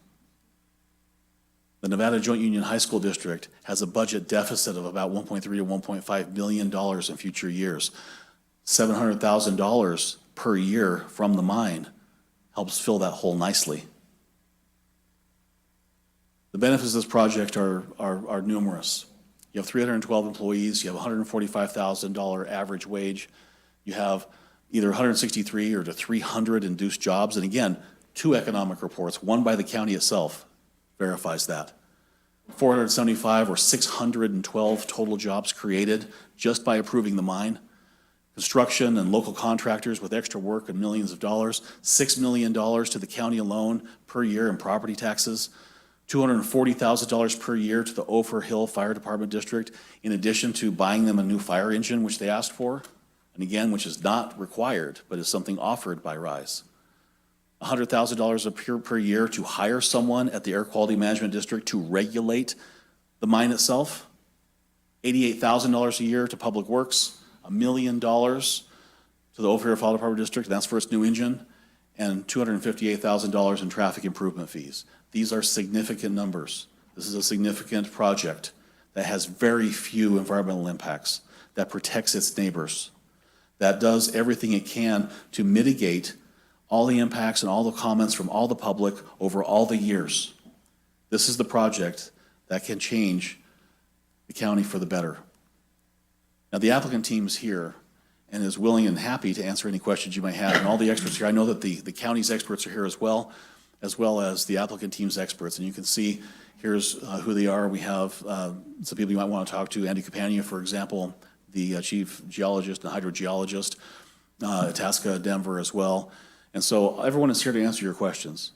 The Nevada Joint Union High School District has a budget deficit of about $1.3 to $1.5 million in future years. $700,000 per year from the mine helps fill that hole nicely. The benefits of this project are numerous. You have 312 employees, you have $145,000 average wage, you have either 163 or to 300 induced jobs, and again, 2 economic reports, one by the county itself verifies that. 475 or 612 total jobs created just by approving the mine. Construction and local contractors with extra work and millions of dollars, $6 million to the county alone per year in property taxes, $240,000 per year to the Ophir Hill Fire Department District, in addition to buying them a new fire engine, which they asked for, and again, which is not required, but is something offered by RISE. $100,000 per year to hire someone at the Air Quality Management District to regulate the mine itself, $88,000 a year to Public Works, $1 million to the Ophir Fire Department District, and that's for its new engine, and $258,000 in traffic improvement fees. These are significant numbers. This is a significant project that has very few environmental impacts, that protects its neighbors, that does everything it can to mitigate all the impacts and all the comments from all the public over all the years. This is the project that can change the county for the better. Now, the applicant team is here and is willing and happy to answer any questions you might have. And all the experts here, I know that the county's experts are here as well as the applicant team's experts. And you can see here's who they are. We have some people you might want to talk to. Andy Capania, for example, the chief geologist and hydrogeologist, Itasca Denver as well. And so everyone is here to answer your questions.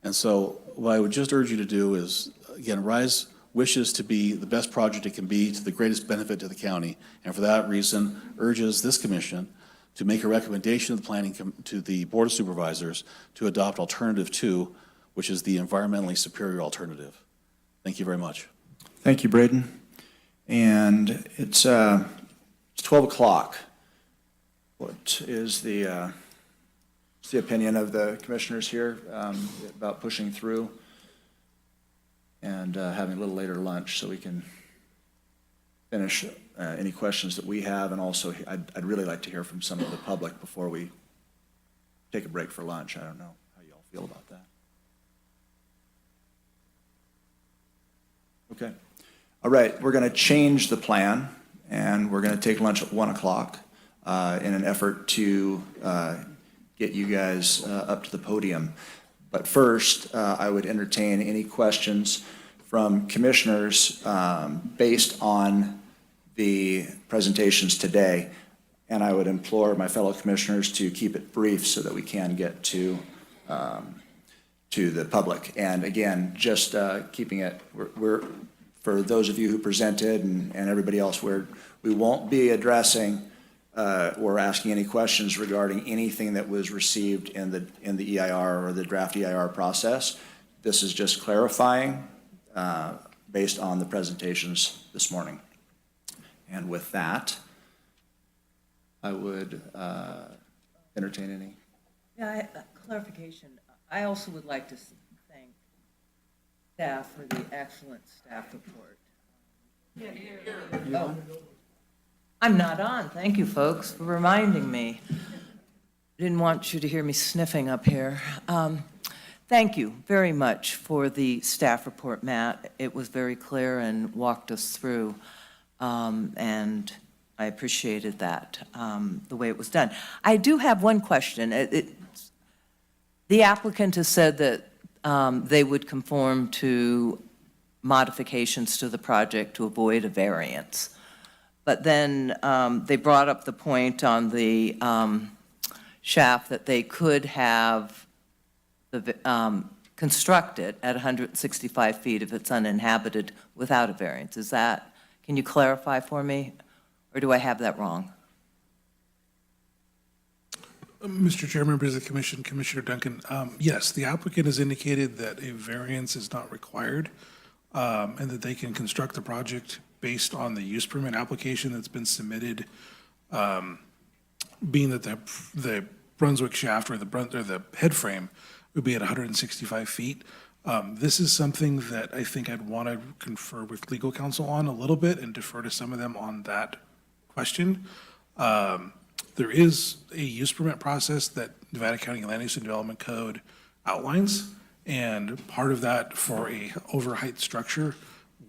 And so what I would just urge you to do is, again, RISE wishes to be the best project it can be to the greatest benefit to the county. And for that reason, urges this commission to make a recommendation to the to the Board of Supervisors to adopt Alternative 2, which is the environmentally superior alternative. Thank you very much. Thank you, Braden. And it's 12 o'clock. What is the opinion of the commissioners here about pushing through and having a little later lunch so we can finish any questions that we have, and also I'd really like to hear from some of the public before we take a break for lunch. I don't know how you all feel about that. Okay. All right, we're going to change the plan, and we're going to take lunch at 1 o'clock in an effort to get you guys up to the podium. But first, I would entertain any questions from commissioners based on the presentations today. And I would implore my fellow commissioners to keep it brief so that we can get to the public. And again, just keeping it, we're for those of you who presented and everybody else, we won't be addressing or asking any questions regarding anything that was received in the EIR or the draft EIR process. This is just clarifying based on the presentations this morning. And with that, I would entertain any. Yeah, clarification. I also would like to thank staff for the excellent staff report. Oh. I'm not on. Thank you, folks, for reminding me. Didn't want you to hear me sniffing up here. Thank you very much for the staff report, Matt. It was very clear and walked us through, and I appreciated that, the way it was done. I do have one question. The applicant has said that they would conform to modifications to the project to avoid a variance. But then they brought up the point on the shaft that they could have constructed at 165 feet if it's uninhabited without a variance. Is that, can you clarify for me, or do I have that wrong? Mr. Chair, members of the commission, Commissioner Duncan, yes, the applicant has indicated that a variance is not required and that they can construct the project based on the use permit application that's been submitted, being that the Brunswick shaft or the head frame would be at 165 feet. This is something that I think I'd want to confer with legal counsel on a little bit and defer to some of them on that question. There is a use permit process that Nevada County Land Use and Development Code outlines, and part of that for a overheight structure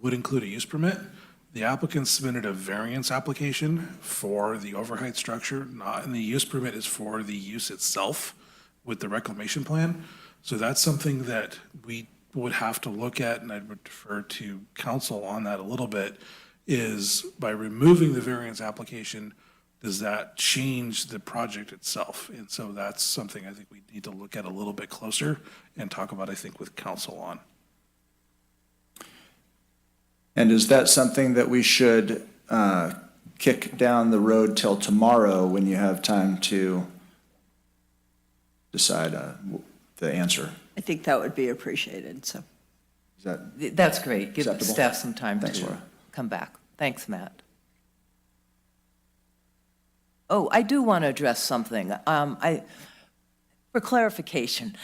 would include a use permit. The applicant submitted a variance application for the overheight structure, and the use permit is for the use itself with the reclamation plan. So that's something that we would have to look at, and I would defer to counsel on that a little bit, is by removing the variance application, does that change the project itself? And so that's something I think we need to look at a little bit closer and talk about, I think, with counsel on. And is that something that we should kick down the road till tomorrow when you have time to decide the answer? I think that would be appreciated, so. Is that That's great. Give the acceptable? staff some time Thanks, to Laura. come back. Thanks, Matt. Oh, I do want to address something. For clarification,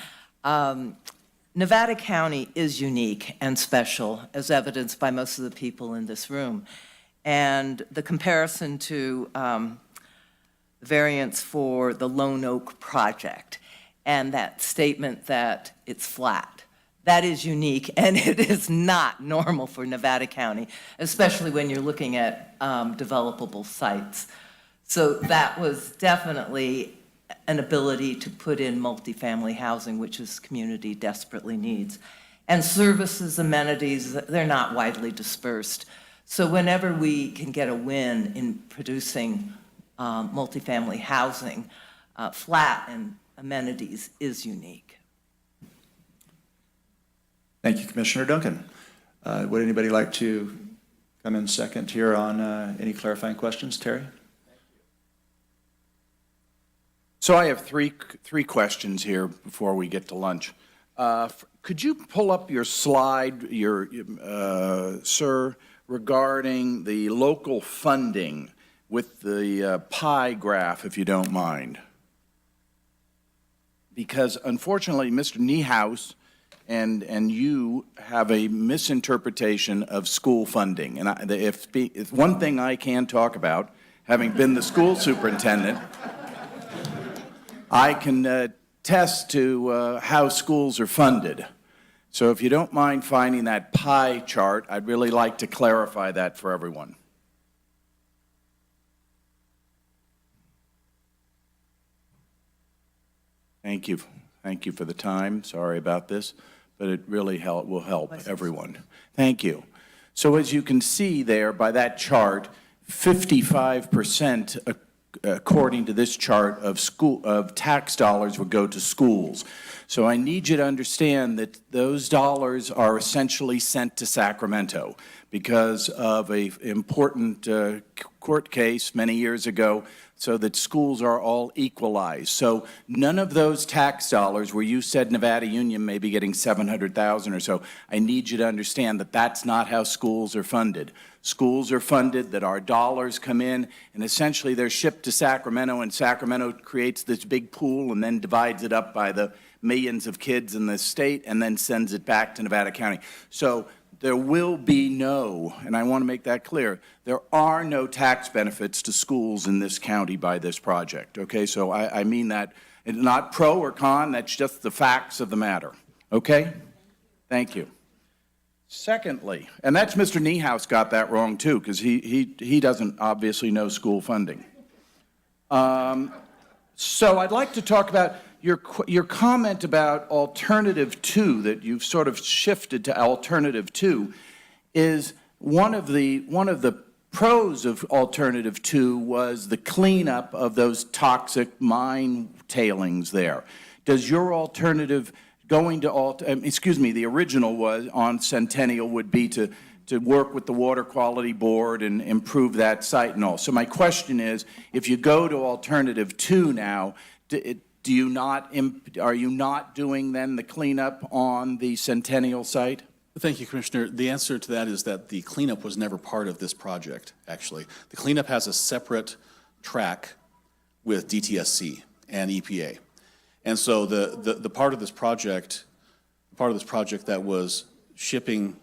Nevada County is unique and special, as evidenced by most of the people in this room. And the comparison to variance for the Lone Oak project and that statement that it's flat, that is unique, and it is not normal for Nevada County, especially when you're looking at developable sites. So that was definitely an ability to put in multifamily housing, which this community desperately needs. And services, amenities, they're not widely dispersed. So whenever we can get a win in producing multifamily housing, flat and amenities is unique. Thank you, Commissioner Duncan. Would anybody like to come in second here on any clarifying questions? Terry? So I have three questions here before we get to lunch. Could you pull up your slide, sir, regarding the local funding with the pie graph, if you don't mind? Because unfortunately, Mr. Niehaus and you have a misinterpretation of school funding. And if one thing I can talk about, having been the school superintendent, I can attest to how schools are funded. So if you don't mind finding that pie chart, I'd really like to clarify that for everyone. Thank you. Thank you for the time. Sorry about this, but it really will help everyone. Thank you. So as you can see there by that chart, 55% according to this chart of tax dollars would go to schools. So I need you to understand that those dollars are essentially sent to Sacramento because of an important court case many years ago, so that schools are all equalized. So none of those tax dollars where you said Nevada Union may be getting $700,000 or so, I need you to understand that that's not how schools are funded. Schools are funded, that our dollars come in, and essentially they're shipped to Sacramento, and Sacramento creates this big pool and then divides it up by the millions of kids in the state and then sends it back to Nevada County. So there will be no, and I want to make that clear, there are no tax benefits to schools in this county by this project, okay? So I mean that, not pro or con, that's just the facts of the matter, okay? Thank you. Secondly, and that's Mr. Niehaus got that wrong too, because he doesn't obviously know school funding. So I'd like to talk about your comment about alternative 2, that you've sort of shifted to alternative 2, is one of the pros of alternative 2 was the cleanup of those toxic mine tailings there. Does your alternative going to, the original was on Centennial would be to work with the Water Quality Board and improve that site and all. So my question is, if you go to alternative 2 now, are you not doing then the cleanup on the Centennial site? Thank you, Commissioner. The answer to that is that the cleanup was never part of this project, actually. The cleanup has a separate track with DTSC and EPA. And so the part of this project that was shipping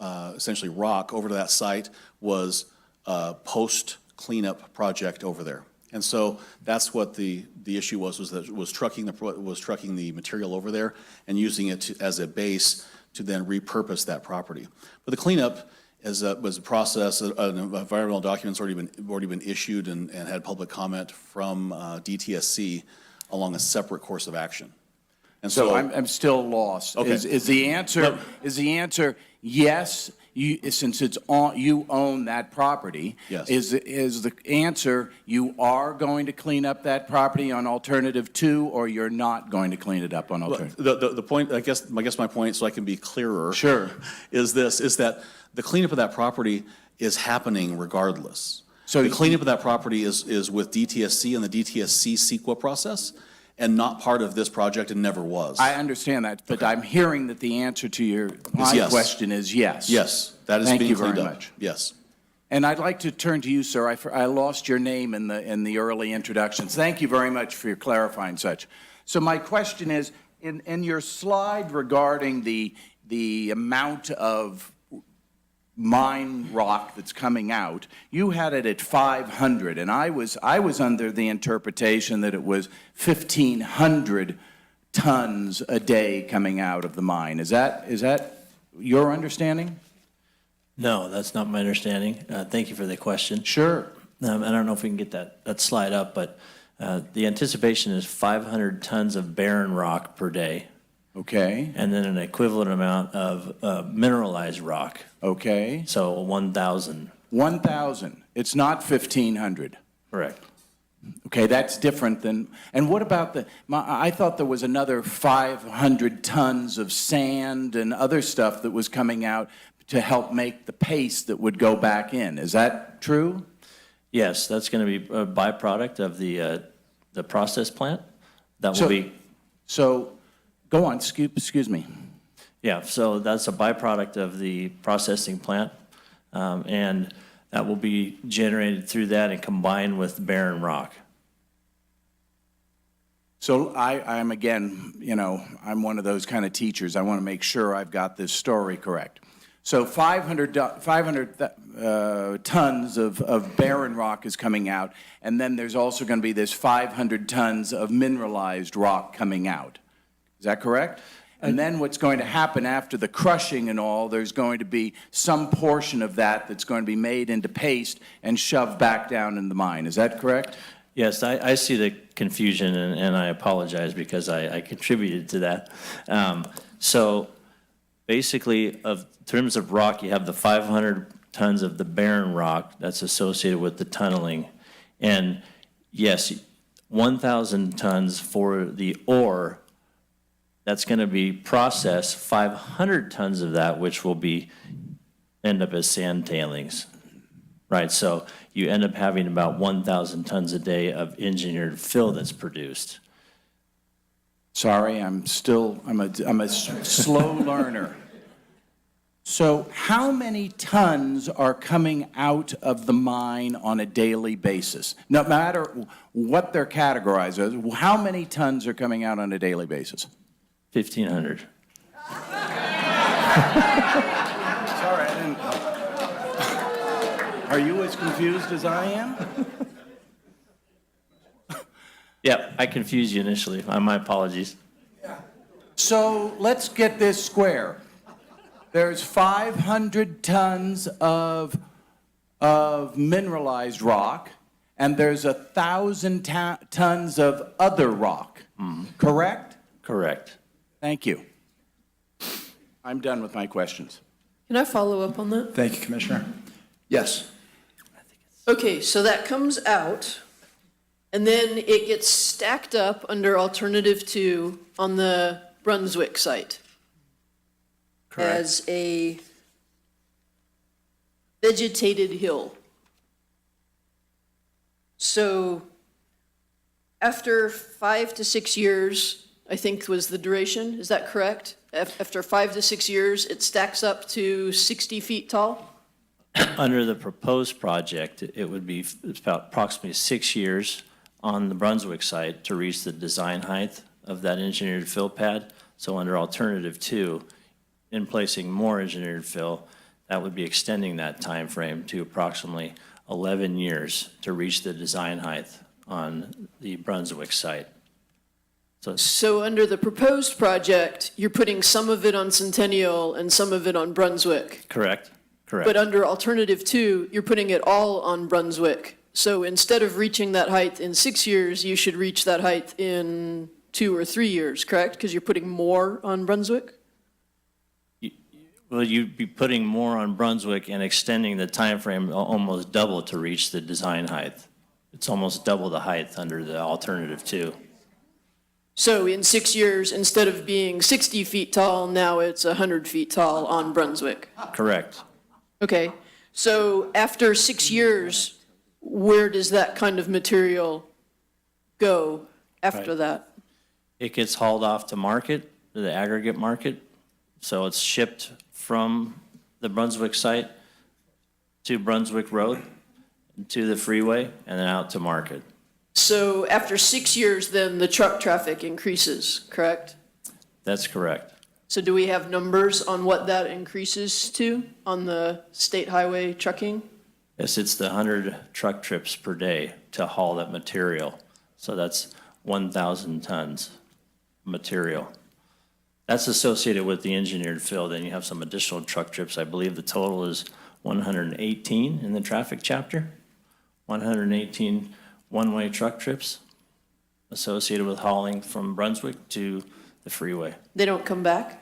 essentially rock over to that site was a post-cleanup project over there. And so that's what the issue was trucking the material over there and using it as a base to then repurpose that property. But the cleanup was a process. An environmental document's already been issued and had public comment from DTSC along a separate course of action. And so I'm still lost. Okay. Is the answer yes? Since it's on, you own that property. Yes. Is the answer you are going to clean up that property on alternative 2, or you're not going to clean it up on alternative? The point, I guess my point, so I can be clearer, sure, is that the cleanup of that property is happening regardless. So the cleanup of that property is with DTSC and the DTSC CEQA process, and not part of this project, and never was. I understand that, but I'm hearing that the answer to my question is yes. Yes, that is being cleaned up. Thank you very much. Yes. And I'd like to turn to you, sir. I lost your name in the early introductions. Thank you very much for your clarifying such. So my question is, in your slide regarding the amount of mine rock that's coming out, you had it at 500, and I was under the interpretation that it was 1,500 tons a day coming out of the mine. Is that your understanding? No, that's not my understanding. Thank you for the question. Sure. I don't know if we can get that slide up, but the anticipation is 500 tons of barren rock per day. Okay. And then an equivalent amount of mineralized rock. Okay. So 1,000. 1,000. It's not 1,500. Correct. Okay, that's different than. And what about I thought there was another 500 tons of sand and other stuff that was coming out to help make the paste that would go back in. Is that true? Yes, that's going to be a byproduct of the process plant. That will be. So, go on. Excuse me. Yeah. So that's a byproduct of the processing plant, and that will be generated through that and combined with barren rock. So I'm again, I'm one of those kind of teachers. I want to make sure I've got this story correct. So 500 tons of barren rock is coming out, and then there's also going to be this 500 tons of mineralized rock coming out. Is that correct? And then what's going to happen after the crushing and all, there's going to be some portion of that that's going to be made into paste and shoved back down in the mine. Is that correct? Yes, I see the confusion, and I apologize because I contributed to that. So basically, in terms of rock, you have the 500 tons of the barren rock that's associated with the tunneling. And yes, 1,000 tons for the ore that's going to be processed, 500 tons of that, which will end up as sand tailings, right? So you end up having about 1,000 tons a day of engineered fill that's produced. Sorry, I'm a slow learner. So how many tons are coming out of the mine on a daily basis? No matter what they're categorized as, how many tons are coming out on a daily basis? 1,500. Sorry, I didn't. Are you as confused as I am? Yeah, I confused you initially. My apologies. So let's get this square. There's 500 tons of mineralized rock, and there's 1,000 tons of other rock. Correct? Correct. Thank you. I'm done with my questions. Can I follow up on that? Thank you, Commissioner. Yes. Okay, so that comes out, and then it gets stacked up under alternative 2 on the Brunswick site. Correct. As a vegetated hill. So after 5 to 6 years, I think was the duration, is that correct? After 5 to 6 years, it stacks up to 60 feet tall? Under the proposed project, it would be about approximately 6 years on the Brunswick site to reach the design height of that engineered fill pad. So under alternative 2, in placing more engineered fill, that would be extending that time frame to approximately 11 years to reach the design height on the Brunswick site. So under the proposed project, you're putting some of it on Centennial and some of it on Brunswick. Correct, correct. But under alternative 2, you're putting it all on Brunswick. So instead of reaching that height in 6 years, you should reach that height in 2 or 3 years, correct? Because you're putting more on Brunswick? Well, you'd be putting more on Brunswick and extending the time frame almost double to reach the design height. It's almost double the height under the alternative 2. So in 6 years, instead of being 60 feet tall, now it's 100 feet tall on Brunswick. Correct. Okay, so after 6 years, where does that kind of material go after that? It gets hauled off to market, to the aggregate market. So it's shipped from the Brunswick site to Brunswick Road, to the freeway, and then out to market. So after 6 years, then the truck traffic increases, correct? That's correct. So do we have numbers on what that increases to on the state highway trucking? Yes, it's the 100 truck trips per day to haul that material. So that's 1,000 tons of material. That's associated with the engineered fill. Then you have some additional truck trips. I believe the total is 118 in the traffic chapter. 118 one-way truck trips associated with hauling from Brunswick to the freeway. They don't come back?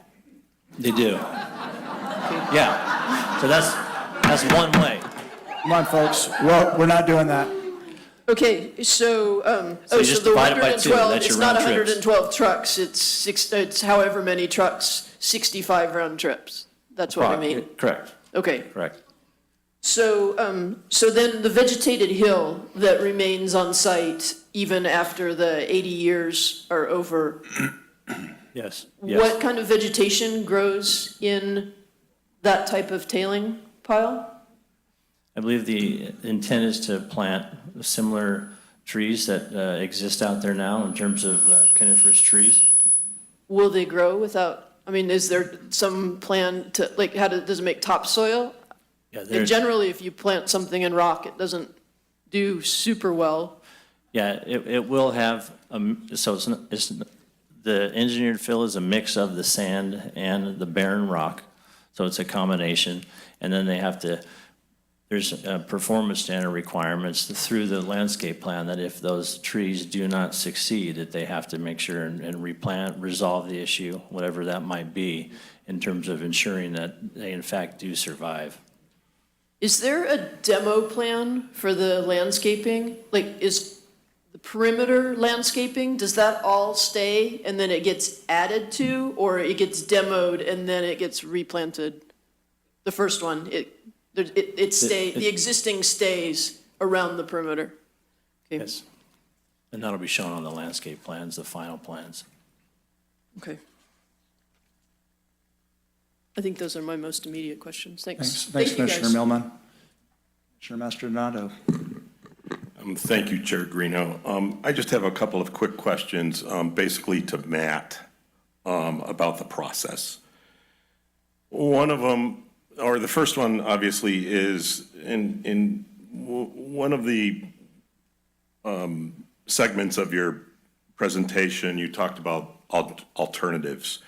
They do. Yeah. So that's one way. Come on, folks. Well, we're not doing that. Okay, so, So you just the divide it by 2, 112, that's it's your not round trips. 112 trucks, it's however many trucks, 65 round trips. That's what I mean. Correct. Okay. Correct. So, so then the vegetated hill that remains on site even after the 80 years are over, Yes. what kind of vegetation grows in that type of tailing pile? I believe the intent is to plant similar trees that exist out there now in terms of coniferous trees. Will they grow without, I mean, is there some plan to, like, does it make topsoil? Yeah, And generally, if you plant something in rock, it doesn't do super well. Yeah, it will have, so the engineered fill is a mix of the sand and the barren rock. So it's a combination. And then they have to, there's performance standard requirements through the landscape plan that if those trees do not succeed, that they have to make sure and replant, resolve the issue, whatever that might be, in terms of ensuring that they in fact do survive. Is there a demo plan for the landscaping? Like, is the perimeter landscaping, does that all stay and then it gets added to, or it gets demoed and then it gets replanted? The first one, the existing stays around the perimeter. Okay. Yes. And that'll be shown on the landscape plans, the final plans. Okay. I think those are my most immediate questions. Thanks. Thanks, Thank you, Commissioner guys. Millman. Commissioner Mastrodonado. Thank you, Chair Greeno. I just have a couple of quick questions, basically to Matt, about the process. One of them, or the first one, obviously, is in one of the segments of your presentation, you talked about alternatives,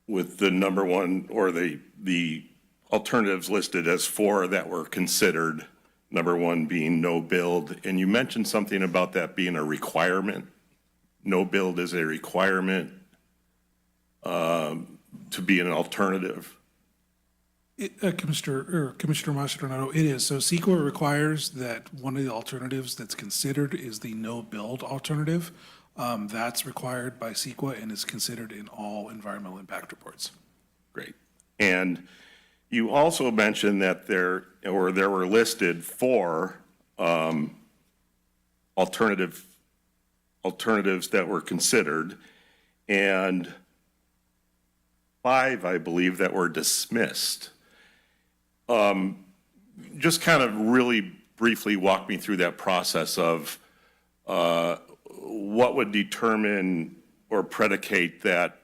with the number one, or the alternatives listed as 4 that were considered, number 1 being no build, and you mentioned something about that being a requirement. No build is a requirement to be an alternative. Commissioner Mastronado, it is. So CEQA requires that one of the alternatives that's considered is the no-build alternative. That's required by CEQA and is considered in all environmental impact reports. Great. And you also mentioned that there were listed 4 alternatives that were considered, and 5, I believe, that were dismissed. Just kind of really briefly walk me through that process of what would determine or predicate that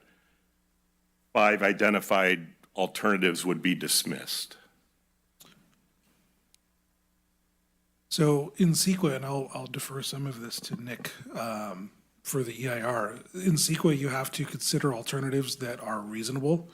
5 identified alternatives would be dismissed. So in CEQA, and I'll defer some of this to Nick for the EIR, in CEQA you have to consider alternatives that are reasonable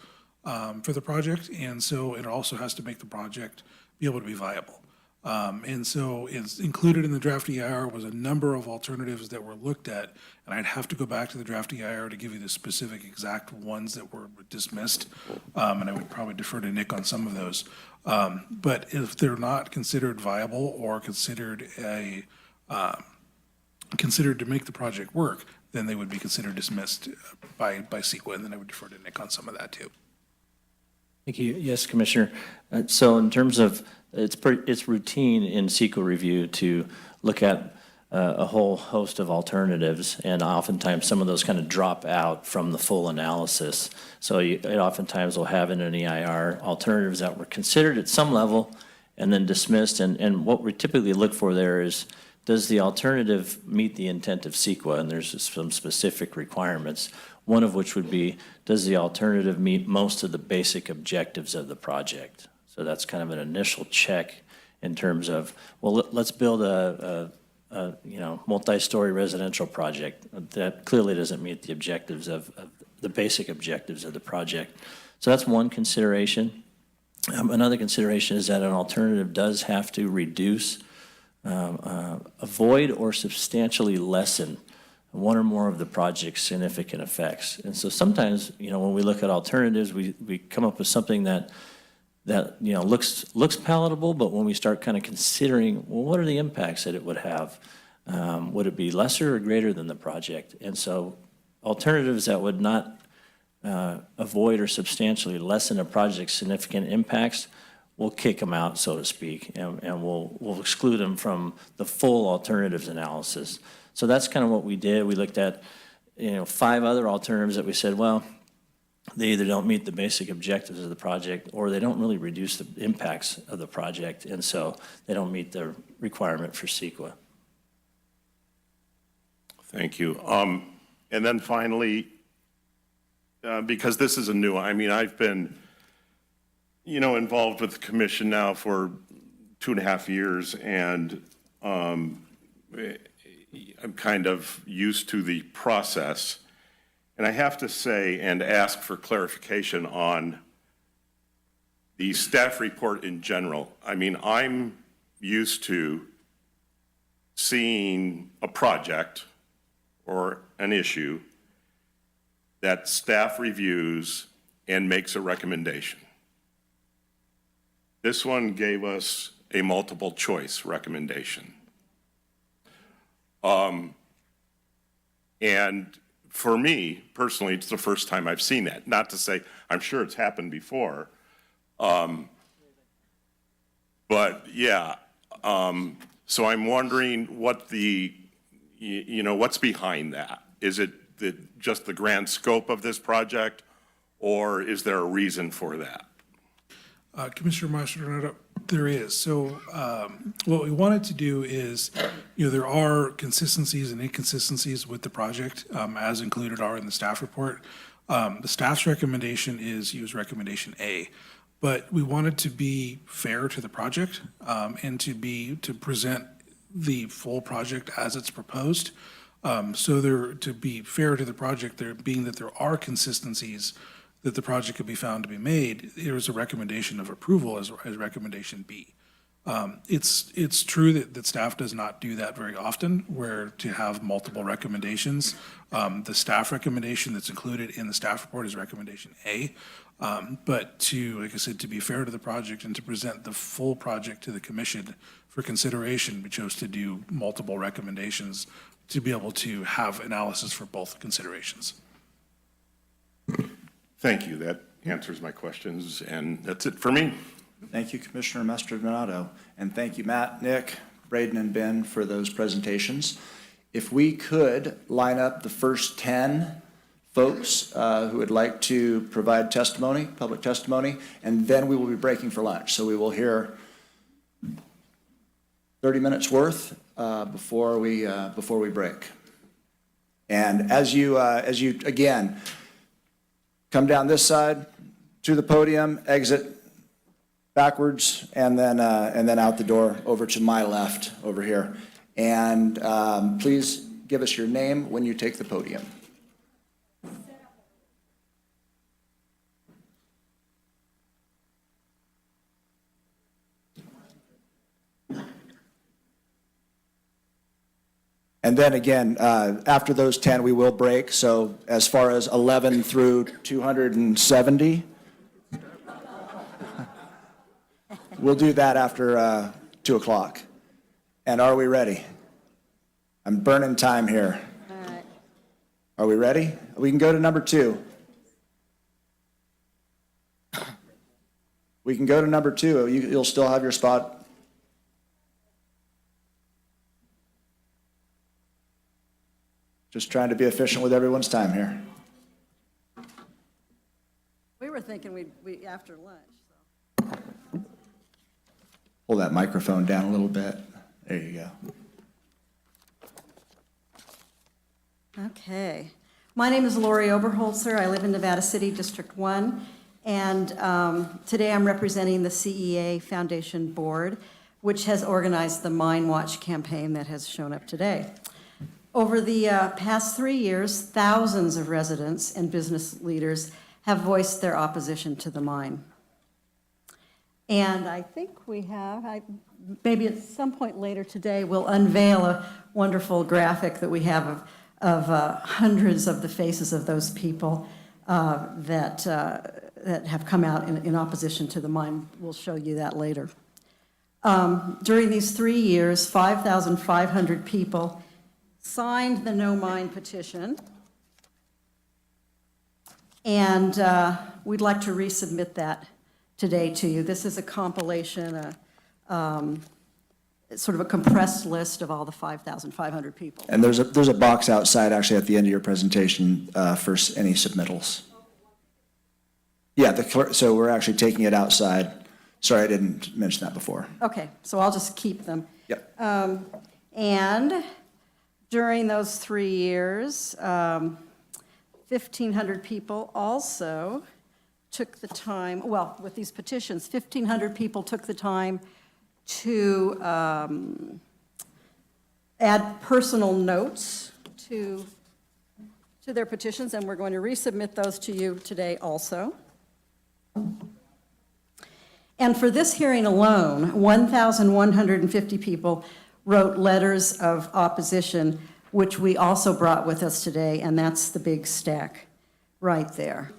for the project, and so it also has to make the project be able to be viable. And so it's included in the draft EIR was a number of alternatives that were looked at, and I'd have to go back to the draft EIR to give you the specific exact ones that were dismissed, and I would probably defer to Nick on some of those. But if they're not considered viable or considered considered to make the project work, then they would be considered dismissed by CEQA, and then I would defer to Nick on some of that too. Thank you. Yes, Commissioner. So in terms of, it's routine in CEQA review to look at a whole host of alternatives, and oftentimes some of those kind of drop out from the full analysis. So it oftentimes will have in an EIR alternatives that were considered at some level and then dismissed, and what we typically look for there is, does the alternative meet the intent of CEQA? And there's some specific requirements, one of which would be, does the alternative meet most of the basic objectives of the project? So that's kind of an initial check in terms of, well, let's build a multi-story residential project that clearly doesn't meet the objectives of the basic objectives of the project. So that's one consideration. Another consideration is that an alternative does have to reduce, avoid, or substantially lessen one or more of the project's significant effects. And so sometimes, when we look at alternatives, we come up with something that looks palatable, but when we start kind of considering, well, what are the impacts that it would have? Would it be lesser or greater than the project? And so alternatives that would not avoid or substantially lessen a project's significant impacts, we'll kick them out, so to speak, and we'll exclude them from the full alternatives analysis. So that's kind of what we did. We looked at 5 other alternatives that we said, well, they either don't meet the basic objectives of the project or they don't really reduce the impacts of the project, and so they don't meet the requirement for CEQA. Thank you. And then finally, because this is a new one, I've been involved with the commission now for 2.5 years, and I'm kind of used to the process. And I have to say and ask for clarification on the staff report in general. I'm used to seeing a project or an issue that staff reviews and makes a recommendation. This one gave us a multiple choice recommendation. And for me, personally, it's the first time I've seen that. Not to say, I'm sure it's happened before. But yeah, so I'm wondering what what's behind that? Is it just the grand scope of this project, or is there a reason for that? Commissioner Mastronado, there is. So what we wanted to do is, there are consistencies and inconsistencies with the project, as included are in the staff report. The staff's recommendation is use recommendation A, but we wanted to be fair to the project and to present the full project as it's proposed. To be fair to the project, there being that there are consistencies that the project could be found to be made, there's a recommendation of approval as recommendation B. It's true that staff does not do that very often, where to have multiple recommendations. The staff recommendation that's included in the staff report is recommendation A. But like I said, to be fair to the project and to present the full project to the commission for consideration, we chose to do multiple recommendations to be able to have analysis for both considerations. Thank you. That answers my questions, and that's it for me. Thank you, Commissioner Mastrodonato. And thank you, Matt, Nick, Braden, and Ben for those presentations. If we could line up the first 10 folks who would like to provide testimony, public testimony, and then we will be breaking for lunch. So we will hear 30 minutes worth before we break. And as you again come down this side to the podium, exit backwards, and then out the door over to my left over here. And please give us your name when you take the podium. And then again, after those 10, we will break. So as far as 11 through 270, we'll do that after 2 o'clock. And are we ready? I'm burning time here. All right. Are we ready? We can go to number 2. We can go to number 2. You'll still have your spot. Just trying to be efficient with everyone's time here. We were thinking we after lunch. So. Pull that microphone down a little bit. There you go. Okay. My name is Lori Oberholzer. I live in Nevada City, District 1. And today I'm representing the CEA Foundation Board, which has organized the Mine Watch campaign that has shown up today. Over the past 3 years, thousands of residents and business leaders have voiced their opposition to the mine. And I think we have, maybe at some point later today, we'll unveil a wonderful graphic that we have of hundreds of the faces of those people that have come out in opposition to the mine. We'll show you that later. During these 3 years, 5,500 people signed the No Mine petition, and we'd like to resubmit that today to you. This is a compilation, sort of a compressed list of all the 5,500 people. And there's a box outside, actually, at the end of your presentation for any submittals. Yeah, so we're actually taking it outside. Sorry, I didn't mention that before. Okay, so I'll just keep them. Yep. And during those 3 years, 1,500 people also took the time, well, with these petitions, 1,500 people took the time to add personal notes to their petitions, and we're going to resubmit those to you today also. And for this hearing alone, 1,150 people wrote letters of opposition, which we also brought with us today, and that's the big stack right there.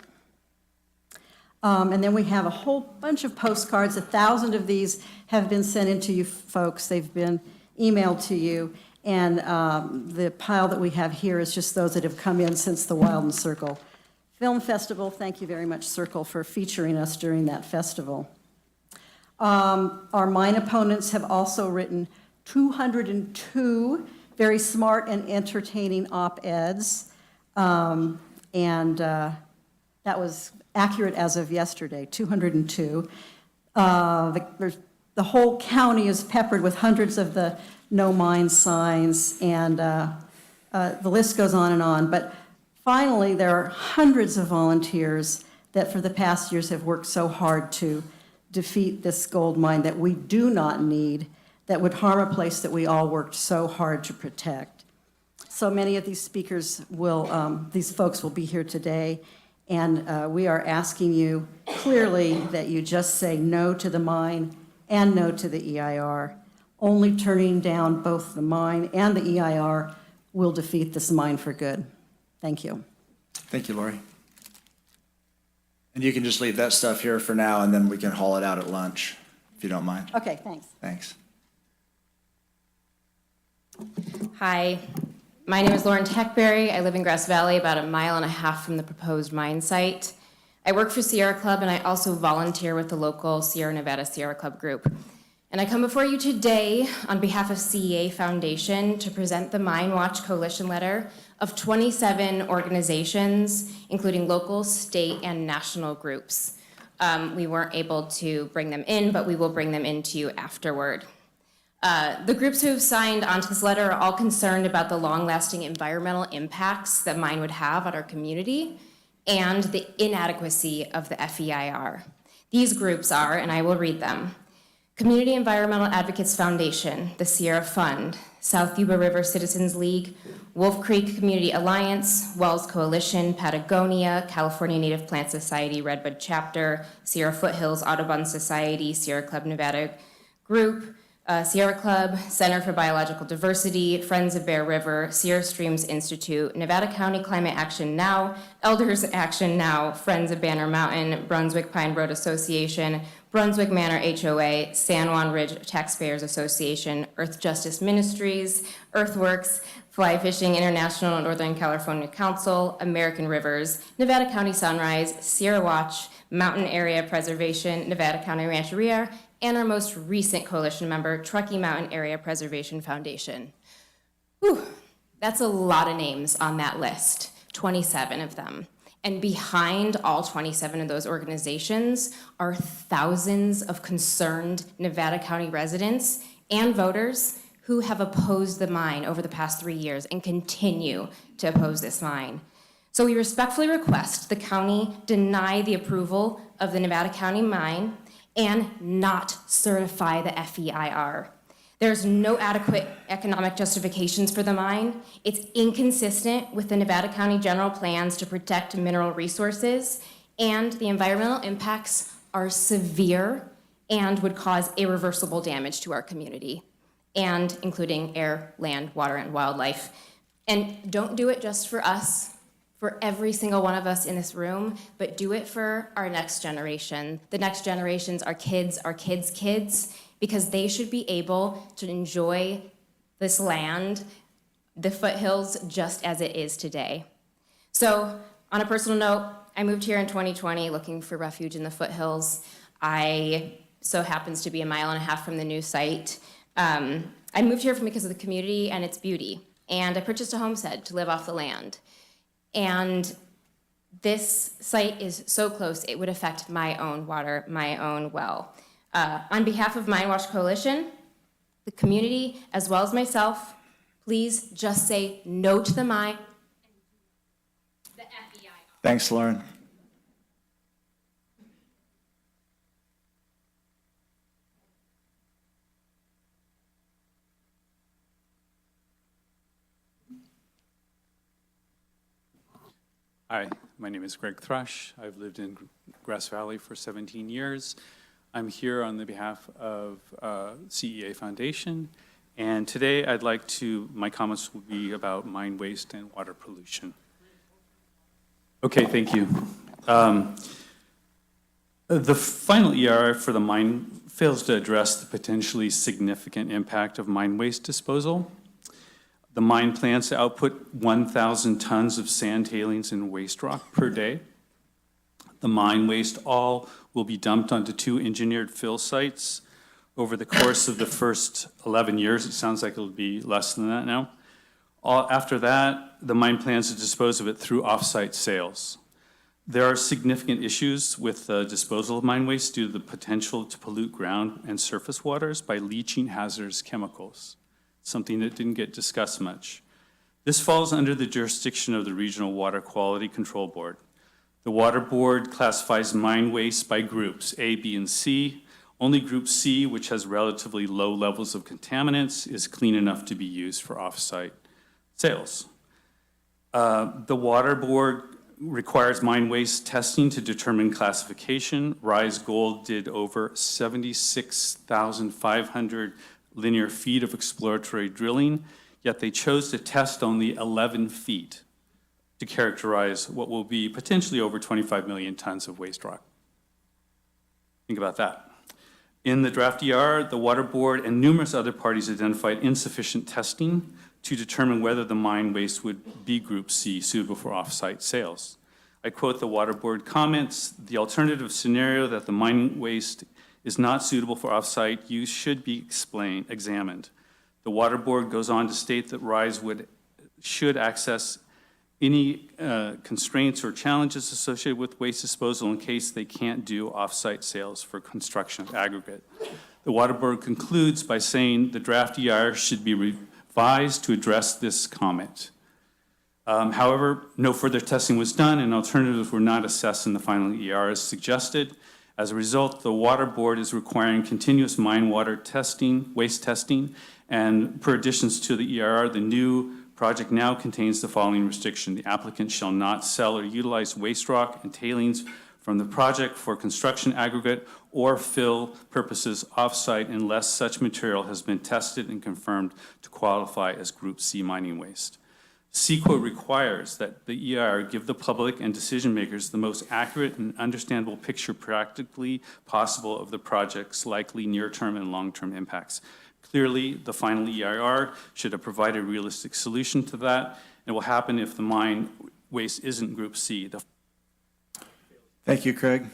And then we have a whole bunch of postcards. 1,000 of these have been sent in to you folks. They've been emailed to you, and the pile that we have here is just those that have come in since the Wild and Circle Film Festival. Thank you very much, Circle, for featuring us during that festival. Our mine opponents have also written 202 very smart and entertaining op-eds, and that was accurate as of yesterday, 202. The whole county is peppered with hundreds of the no mine signs, and the list goes on and on. But finally, there are hundreds of volunteers that for the past years have worked so hard to defeat this gold mine that we do not need, that would harm a place that we all worked so hard to protect. So many of these speakers these folks will be here today, and we are asking you clearly that you just say no to the mine and no to the EIR. Only turning down both the mine and the EIR will defeat this mine for good. Thank you. Thank you, Lori. And you can just leave that stuff here for now, and then we can haul it out at lunch, if you don't mind. Okay, thanks. Thanks. Hi, my name is Lauren Techberry. I live in Grass Valley, about 1.5 miles from the proposed mine site. I work for Sierra Club, and I also volunteer with the local Sierra Nevada Sierra Club group. And I come before you today on behalf of CEA Foundation to present the Mine Watch Coalition letter of 27 organizations, including local, state, and national groups. We weren't able to bring them in, but we will bring them in to you afterward. The groups who have signed onto this letter are all concerned about the long-lasting environmental impacts that mine would have on our community and the inadequacy of the FEIR. These groups are, and I will read them: Community Environmental Advocates Foundation, the Sierra Fund, South Yuba River Citizens League, Wolf Creek Community Alliance, Wells Coalition, Patagonia, California Native Plant Society, Redbud Chapter, Sierra Foothills Audubon Society, Sierra Club Nevada Group, Sierra Club, Center for Biological Diversity, Friends of Bear River, Sierra Streams Institute, Nevada County Climate Action Now, Elders Action Now, Friends of Banner Mountain, Brunswick Pine Road Association, Brunswick Manor HOA, San Juan Ridge Taxpayers Association, Earth Justice Ministries, Earthworks, Fly Fishing International, Northern California Council, American Rivers, Nevada County Sunrise, Sierra Watch, Mountain Area Preservation, Nevada County Rancheria, and our most recent coalition member, Truckee Mountain Area Preservation Foundation. Whew, that's a lot of names on that list, 27 of them. And behind all 27 of those organizations are thousands of concerned Nevada County residents and voters who have opposed the mine over the past 3 years and continue to oppose this mine. So we respectfully request the county deny the approval of the Nevada County mine and not certify the FEIR. There's no adequate economic justifications for the mine. It's inconsistent with the Nevada County general plans to protect mineral resources, and the environmental impacts are severe and would cause irreversible damage to our community, and including air, land, water, and wildlife. And don't do it just for us, for every single one of us in this room, but do it for our next generation. The next generations, our kids' kids, because they should be able to enjoy this land, the foothills, just as it is today. So, on a personal note, I moved here in 2020 looking for refuge in the foothills. I so happens to be 1.5 miles from the new site. I moved here because of the community and its beauty, and I purchased a homestead to live off the land. And this site is so close, it would affect my own water, my own well. On behalf of Mine Watch Coalition, the community, as well as myself, please just say no to the mine. The FEIR. Thanks, Lauren. Hi, my name is Greg Thrush. I've lived in Grass Valley for 17 years. I'm here on the behalf of CEA Foundation, and today my comments will be about mine waste and water pollution. Okay, thank you. The final EIR for the mine fails to address the potentially significant impact of mine waste disposal. The mine plans to output 1,000 tons of sand, tailings, and waste rock per day. The mine waste all will be dumped onto 2 engineered fill sites over the course of the first 11 years. It sounds like it'll be less than that now. After that, the mine plans to dispose of it through off-site sales. There are significant issues with the disposal of mine waste due to the potential to pollute ground and surface waters by leaching hazardous chemicals, something that didn't get discussed much. This falls under the jurisdiction of the Regional Water Quality Control Board. The Water Board classifies mine waste by groups A, B, and C. Only Group C, which has relatively low levels of contaminants, is clean enough to be used for off-site sales. The Water Board requires mine waste testing to determine classification. Rise Gold did over 76,500 linear feet of exploratory drilling, yet they chose to test only 11 feet to characterize what will be potentially over 25 million tons of waste rock. Think about that. In the draft ER, the Water Board and numerous other parties identified insufficient testing to determine whether the mine waste would be Group C, suitable for off-site sales. I quote the Water Board comments, "The alternative scenario that the mine waste is not suitable for off-site use should be examined." The Water Board goes on to state that RISE should access any constraints or challenges associated with waste disposal in case they can't do off-site sales for construction of aggregate. The Water Board concludes by saying the draft ER should be revised to address this comment. However, no further testing was done and alternatives were not assessed in the final ER as suggested. As a result, the Water Board is requiring continuous mine water testing, waste testing, and per additions to the ER, the new project now contains the following restriction. The applicant shall not sell or utilize waste rock and tailings from the project for construction aggregate or fill purposes off-site unless such material has been tested and confirmed to qualify as Group C mining waste. CEQA requires that the EIR give the public and decision makers the most accurate and understandable picture practically possible of the project's likely near-term and long-term impacts. Clearly, the final EIR should have provided a realistic solution to that. It will happen if the mine waste isn't Group C. Thank you, Craig.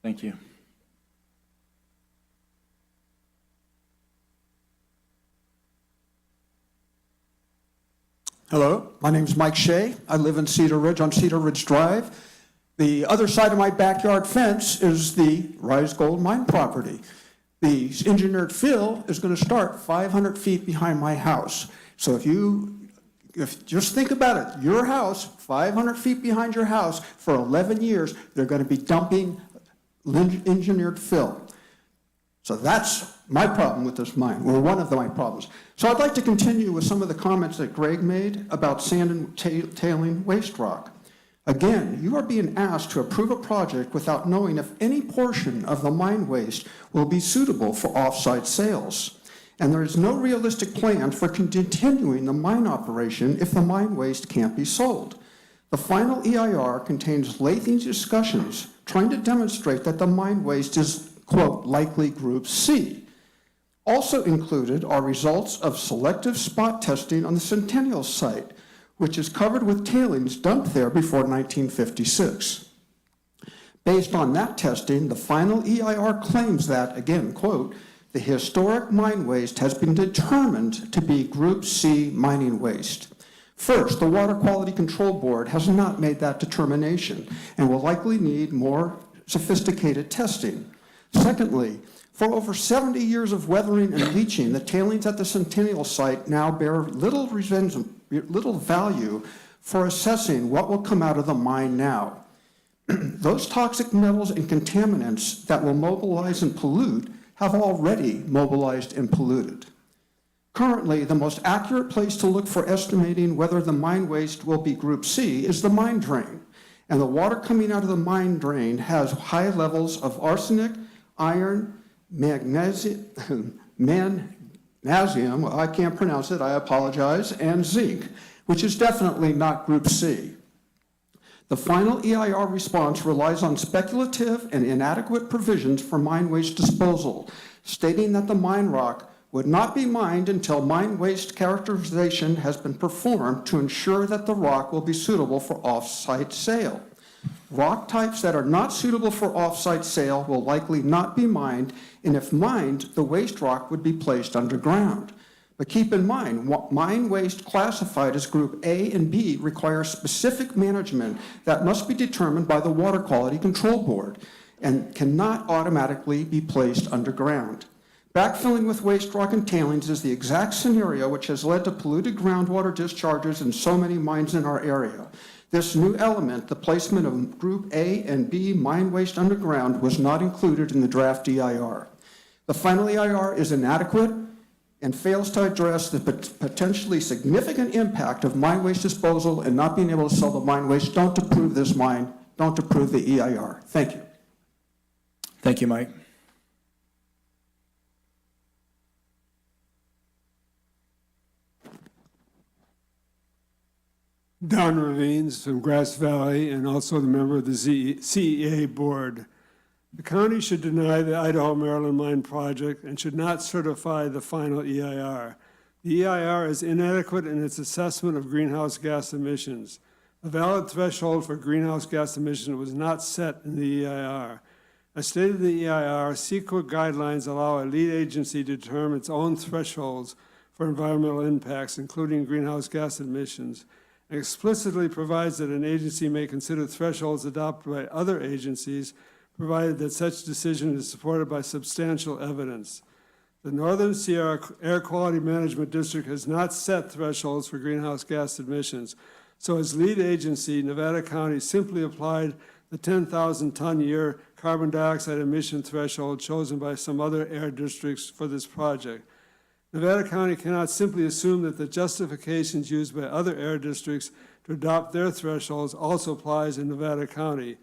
Thank you. Hello, my name is Mike Shea. I live in Cedar Ridge on Cedar Ridge Drive. The other side of my backyard fence is the Rise Gold mine property. The engineered fill is going to start 500 feet behind my house. So if just think about it, your house, 500 feet behind your house, for 11 years, they're going to be dumping engineered fill. So that's my problem with this mine, or one of my problems. So I'd like to continue with some of the comments that Greg made about sand and tailing waste rock. Again, you are being asked to approve a project without knowing if any portion of the mine waste will be suitable for off-site sales. And there is no realistic plan for continuing the mine operation if the mine waste can't be sold. The final EIR contains lengthy discussions trying to demonstrate that the mine waste is, quote, likely Group C. Also included are results of selective spot testing on the Centennial site, which is covered with tailings dumped there before 1956. Based on that testing, the final EIR claims that, again, quote, the historic mine waste has been determined to be Group C mining waste. First, the Water Quality Control Board has not made that determination and will likely need more sophisticated testing. Secondly, for over 70 years of weathering and leaching, the tailings at the Centennial site now bear little value for assessing what will come out of the mine now. Those toxic metals and contaminants that will mobilize and pollute have already mobilized and polluted. Currently, the most accurate place to look for estimating whether the mine waste will be Group C is the mine drain. And the water coming out of the mine drain has high levels of arsenic, iron, magnesium, I can't pronounce it, I apologize, and zinc, which is definitely not Group C. The final EIR response relies on speculative and inadequate provisions for mine waste disposal, stating that the mine rock would not be mined until mine waste characterization has been performed to ensure that the rock will be suitable for off-site sale. Rock types that are not suitable for off-site sale will likely not be mined, and if mined, the waste rock would be placed underground. But keep in mind, mine waste classified as Group A and B requires specific management that must be determined by the Water Quality Control Board and cannot automatically be placed underground. Backfilling with waste rock and tailings is the exact scenario which has led to polluted groundwater discharges in so many mines in our area. This new element, the placement of Group A and B mine waste underground, was not included in the draft EIR. The final EIR is inadequate, and fails to address the potentially significant impact of mine waste disposal and not being able to sell the mine waste, don't approve this mine, don't approve the EIR. Thank you. Thank you, Mike. Don Ravines from Grass Valley and also the member of the CEA board. The county should deny the Idaho Maryland Mine project and should not certify the final EIR. The EIR is inadequate in its assessment of greenhouse gas emissions. A valid threshold for greenhouse gas emissions was not set in the EIR. As stated in the EIR, CEQA guidelines allow a lead agency to determine its own thresholds for environmental impacts, including greenhouse gas emissions, and explicitly provides that an agency may consider thresholds adopted by other agencies, provided that such decision is supported by substantial evidence. The Northern Sierra Air Quality Management District has not set thresholds for greenhouse gas emissions, so as lead agency, Nevada County simply applied the 10,000 ton year carbon dioxide emission threshold chosen by some other air districts for this project. Nevada County cannot simply assume that the justifications used by other air districts to adopt their thresholds also applies in Nevada County.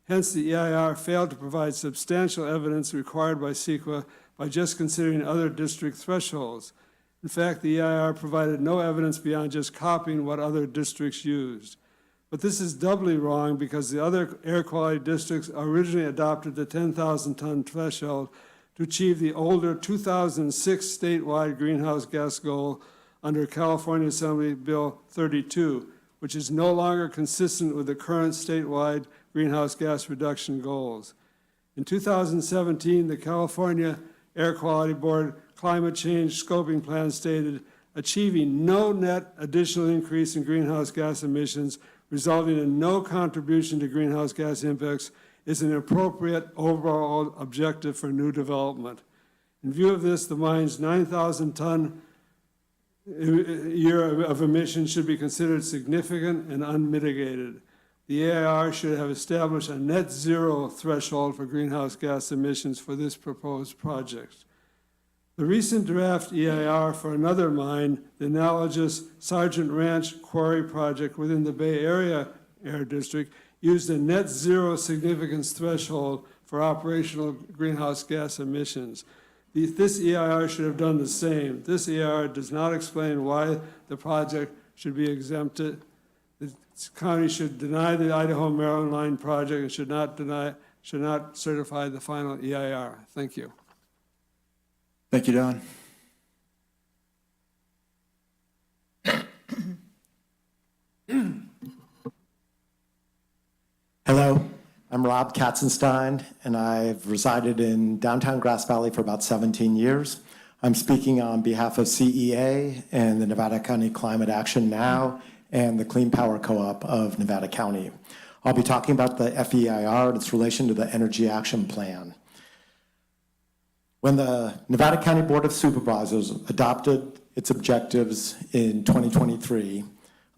Hence, the EIR failed to provide substantial evidence required by CEQA by just considering other district thresholds. In fact, the EIR provided no evidence beyond just copying what other districts used. But this is doubly wrong because the other air quality districts originally adopted the 10,000 ton threshold to achieve the older 2006 statewide greenhouse gas goal under California Assembly Bill 32, which is no longer consistent with the current statewide greenhouse gas reduction goals. In 2017, the California Air Quality Board Climate Change Scoping Plan stated, achieving no net additional increase in greenhouse gas emissions resulting in no contribution to greenhouse gas impacts is an appropriate overall objective for new development. In view of this, the mine's 9,000 ton year of emissions should be considered significant and unmitigated. The AIR should have established a net zero threshold for greenhouse gas emissions for this proposed project. The recent draft EIR for another mine, the analogous Sergeant Ranch Quarry project within the Bay Area Air District, used a net zero significance threshold for operational greenhouse gas emissions. This EIR should have done the same. This EIR does not explain why the project should be exempted. The county should deny the Idaho Maryland Line project and should not certify the final EIR. Thank you. Thank you, Don. Hello, I'm Rob Katzenstein, and I've resided in downtown Grass Valley for about 17 years. I'm speaking on behalf of CEA and the Nevada County Climate Action Now and the Clean Power Co-op of Nevada County. I'll be talking about the FEIR and its relation to the Energy Action Plan. When the Nevada County Board of Supervisors adopted its objectives in 2023,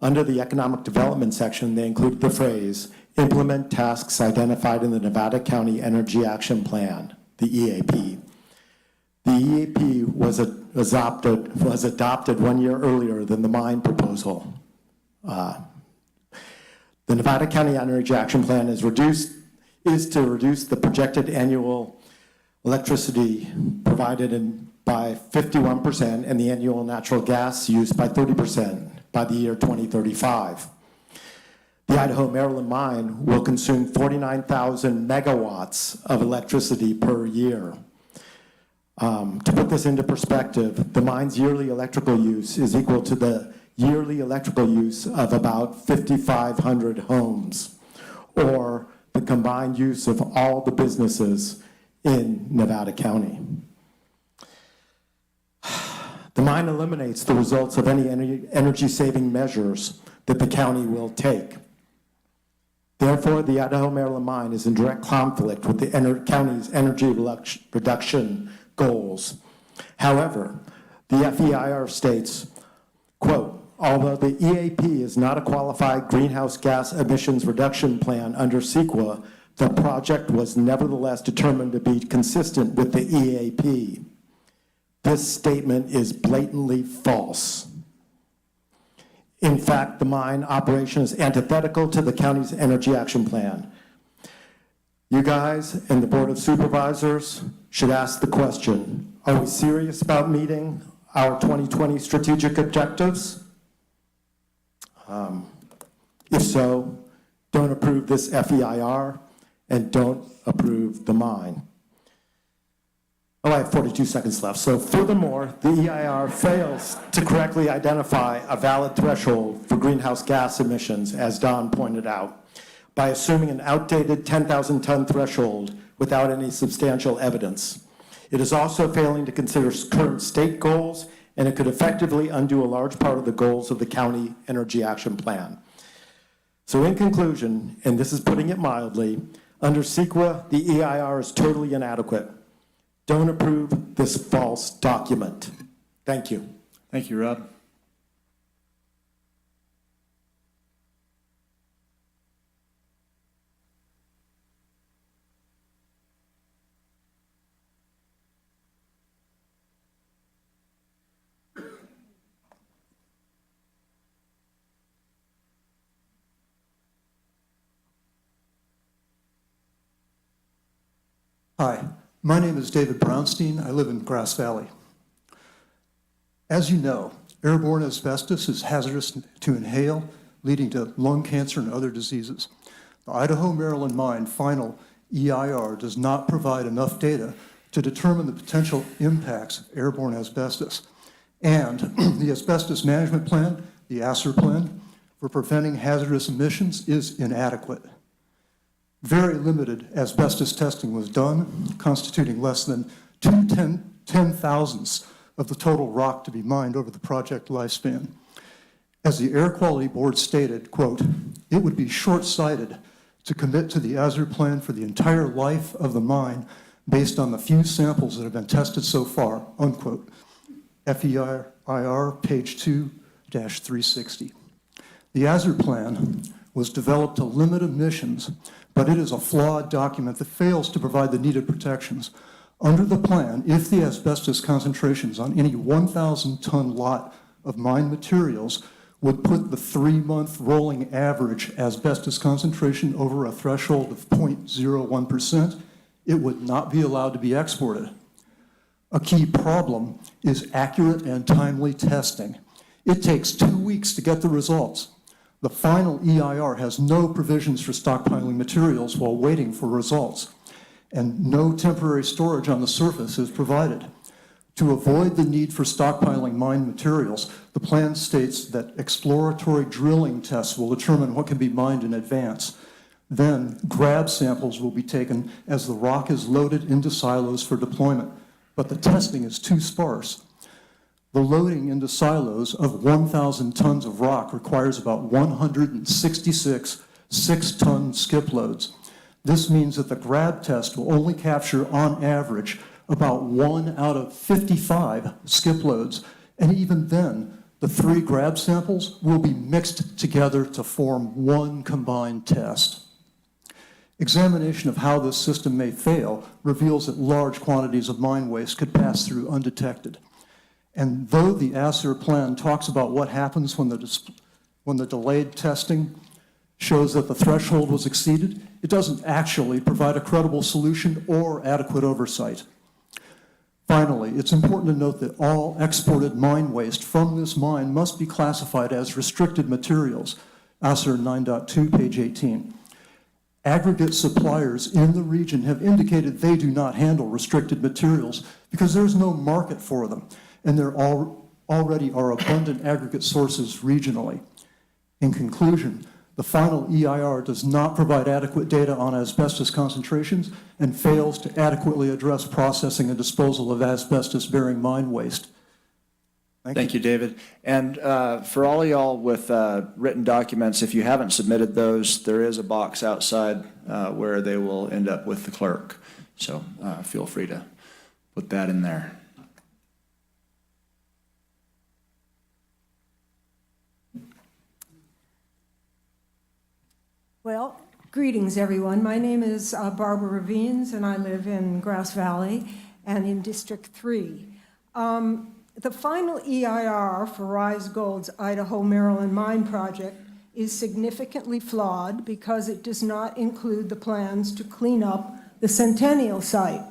under the economic development section, they included the phrase, implement tasks identified in the Nevada County Energy Action Plan, the EAP. The EAP was adopted 1 year earlier than the mine proposal. The Nevada County Energy Action Plan is to reduce the projected annual electricity provided by 51% and the annual natural gas use by 30% by the year 2035. The Idaho Maryland mine will consume 49,000 megawatts of electricity per year. To put this into perspective, the mine's yearly electrical use is equal to the yearly electrical use of about 5,500 homes, or the combined use of all the businesses in Nevada County. The mine eliminates the results of any energy-saving measures that the county will take. Therefore, the Idaho Maryland mine is in direct conflict with the county's energy reduction goals. However, the FEIR states, quote, although the EAP is not a qualified greenhouse gas emissions reduction plan under CEQA, the project was nevertheless determined to be consistent with the EAP. This statement is blatantly false. In fact, the mine operation is antithetical to the county's energy action plan. You guys and the Board of Supervisors should ask the question, are we serious about meeting our 2020 strategic objectives? If so, don't approve this FEIR and don't approve the mine. Oh, I have 42 seconds left. So furthermore, the EIR fails to correctly identify a valid threshold for greenhouse gas emissions, as Don pointed out, by assuming an outdated 10,000 ton threshold without any substantial evidence. It is also failing to consider current state goals, and it could effectively undo a large part of the goals of the county energy action plan. So in conclusion, and this is putting it mildly, under CEQA, the EIR is totally inadequate. Don't approve this false document. Thank you. Thank you, Rob. Hi, my name is David Brownstein. I live in Grass Valley. As you know, airborne asbestos is hazardous to inhale, leading to lung cancer and other diseases. The Idaho-Maryland mine final EIR does not provide enough data to determine the potential impacts of airborne asbestos. And the asbestos management plan, the ASER plan, for preventing hazardous emissions is inadequate. Very limited asbestos testing was done, constituting less than 10,000ths of the total rock to be mined over the project lifespan. As the Air Quality Board stated, quote, "It would be short-sighted to commit to the ASER plan for the entire life of the mine based on the few samples that have been tested so far," unquote. FEIR, page 2-360. The ASER plan was developed to limit emissions, but it is a flawed document that fails to provide the needed protections. Under the plan, if the asbestos concentrations on any 1,000-ton lot of mined materials would put the 3-month rolling average asbestos concentration over a threshold of 0.01%, it would not be allowed to be exported. A key problem is accurate and timely testing. It takes 2 weeks to get the results. The final EIR has no provisions for stockpiling materials while waiting for results, and no temporary storage on the surface is provided. To avoid the need for stockpiling mined materials, the plan states that exploratory drilling tests will determine what can be mined in advance. Then grab samples will be taken as the rock is loaded into silos for deployment, but the testing is too sparse. The loading into silos of 1,000 tons of rock requires about 166 6-ton skip loads. This means that the grab test will only capture, on average, about 1 out of 55 skip loads. And even then, the 3 grab samples will be mixed together to form one combined test. Examination of how this system may fail reveals that large quantities of mine waste could pass through undetected. And though the ASER plan talks about what happens when the delayed testing shows that the threshold was exceeded, it doesn't actually provide a credible solution or adequate oversight. Finally, it's important to note that all exported mine waste from this mine must be classified as restricted materials, ASER 9.2, page 18. Aggregate suppliers in the region have indicated they do not handle restricted materials because there's no market for them, and there already are abundant aggregate sources regionally. In conclusion, the final EIR does not provide adequate data on asbestos concentrations and fails to adequately address processing and disposal of asbestos-bearing mine waste. Thank you, David. And for all of y'all with written documents, if you haven't submitted those, there is a box outside where they will end up with the clerk. So feel free to put that in there. Well, greetings, everyone. My name is Barbara Ravines, and I live in Grass Valley and in District 3. The final EIR for Rise Gold's Idaho, Maryland mine project is significantly flawed because it does not include the plans to clean up the Centennial site.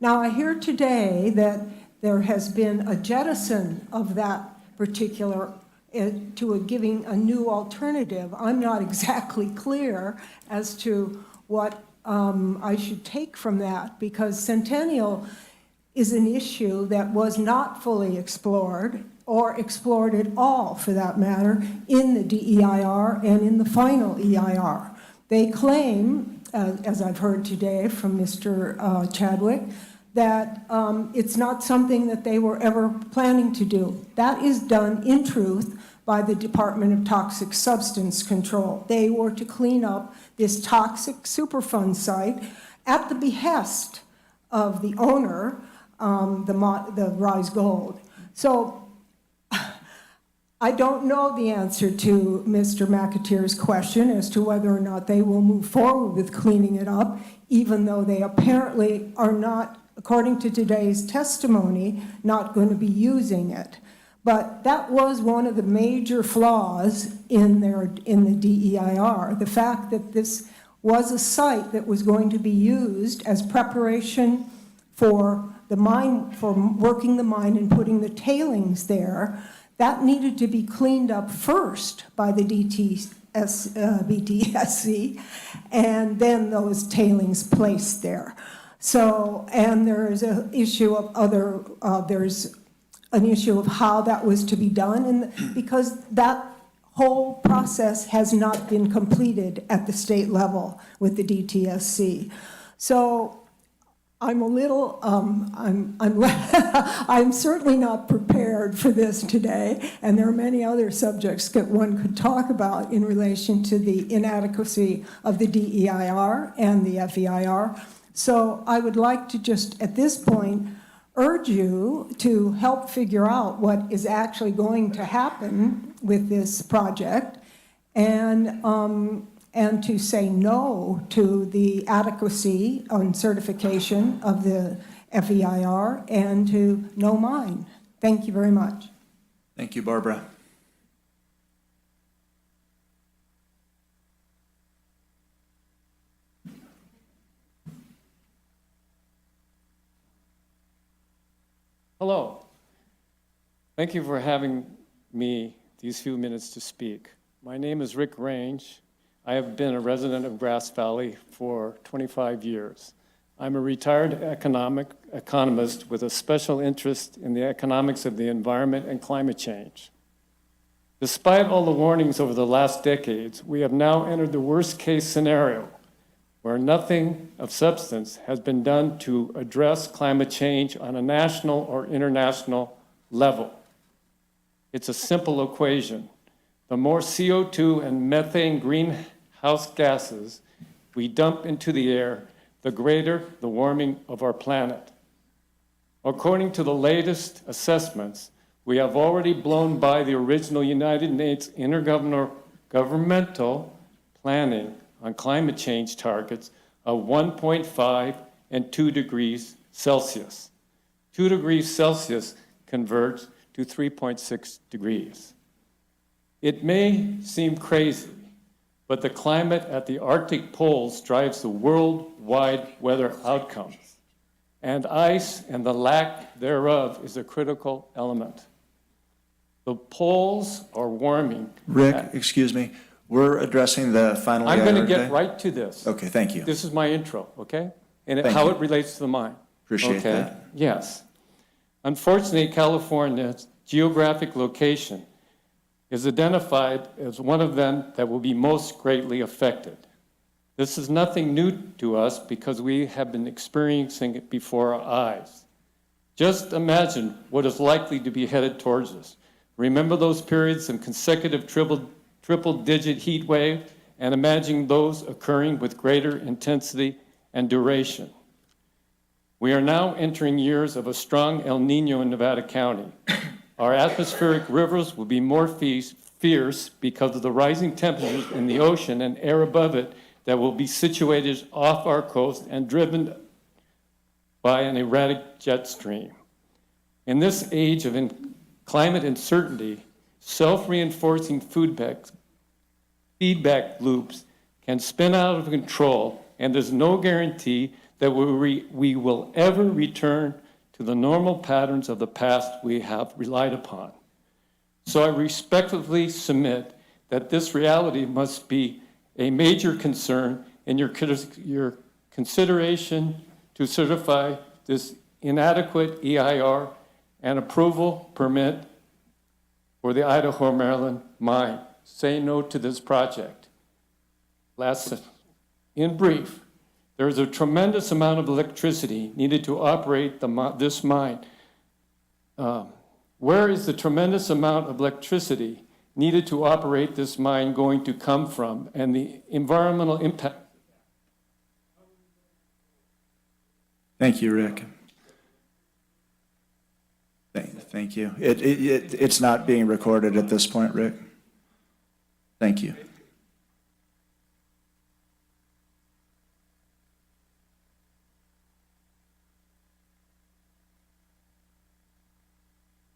Now, I hear today that there has been a jettison of that particular to giving a new alternative. I'm not exactly clear as to what I should take from that, because Centennial is an issue that was not fully explored, or explored at all, for that matter, in the DEIR and in the final EIR. They claim, as I've heard today from Mr. Chadwick, that it's not something that they were ever planning to do. That is done, in truth, by the Department of Toxic Substance Control. They were to clean up this toxic Superfund site at the behest of the owner, the Rise Gold. So I don't know the answer to Mr. McAteer's question as to whether or not they will move forward with cleaning it up, even though they apparently are not, according to today's testimony, not going to be using it. But that was one of the major flaws in the DEIR, the fact that this was a site that was going to be used as preparation for the mine, for working the mine and putting the tailings there. That needed to be cleaned up first by the BTSC, and then those tailings placed there. So, and there is an issue of there's an issue of how that was to be done, and because that whole process has not been completed at the state level with the DTSC. So I'm a little, I'm certainly not prepared for this today, and there are many other subjects that one could talk about in relation to the inadequacy of the DEIR and the FEIR. So I would like to just, at this point, urge you to help figure out what is actually going to happen with this project, and to say no to the adequacy on certification of the FEIR and to no mine. Thank you very much. Thank you, Barbara. Hello. Thank you for having me these few minutes to speak. My name is Rick Range. I have been a resident of Grass Valley for 25 years. I'm a retired economist with a special interest in the economics of the environment and climate change. Despite all the warnings over the last decades, we have now entered the worst-case scenario where nothing of substance has been done to address climate change on a national or international level. It's a simple equation. The more CO2 and methane greenhouse gases we dump into the air, the greater the warming of our planet. According to the latest assessments, we have already blown by the original United Nations intergovernmental planning on climate change targets of 1.5 and 2 degrees Celsius. 2 degrees Celsius converts to 3.6 degrees. It may seem crazy, but the climate at the Arctic poles drives the worldwide weather outcomes, and ice and the lack thereof is a critical element. The poles are warming. Rick, excuse me. We're addressing the final I'm going to EIR get today? right to this. Okay, thank you. This is my intro, okay? And Thank how you. it relates to the mine. Appreciate okay? that. Yes. Unfortunately, California's geographic location is identified as one of them that will be most greatly affected. This is nothing new to us because we have been experiencing it before our eyes. Just imagine what is likely to be headed towards us. Remember those periods of consecutive triple-digit heat wave, and imagine those occurring with greater intensity and duration. We are now entering years of a strong El Nino in Nevada County. Our atmospheric rivers will be more fierce because of the rising temperatures in the ocean and air above it that will be situated off our coast and driven by an erratic jet stream. In this age of climate uncertainty, self-reinforcing feedback loops can spin out of control, and there's no guarantee that we will ever return to the normal patterns of the past we have relied upon. So I respectfully submit that this reality must be a major concern in your consideration to certify this inadequate EIR and approval permit for the Idaho, Maryland mine. Say no to this project. In brief, there is a tremendous amount of electricity needed to operate this mine. Where is the tremendous amount of electricity needed to operate this mine going to come from, and the environmental impact? Thank you, Rick. Thank you. It's not being recorded at this point, Rick. Thank you.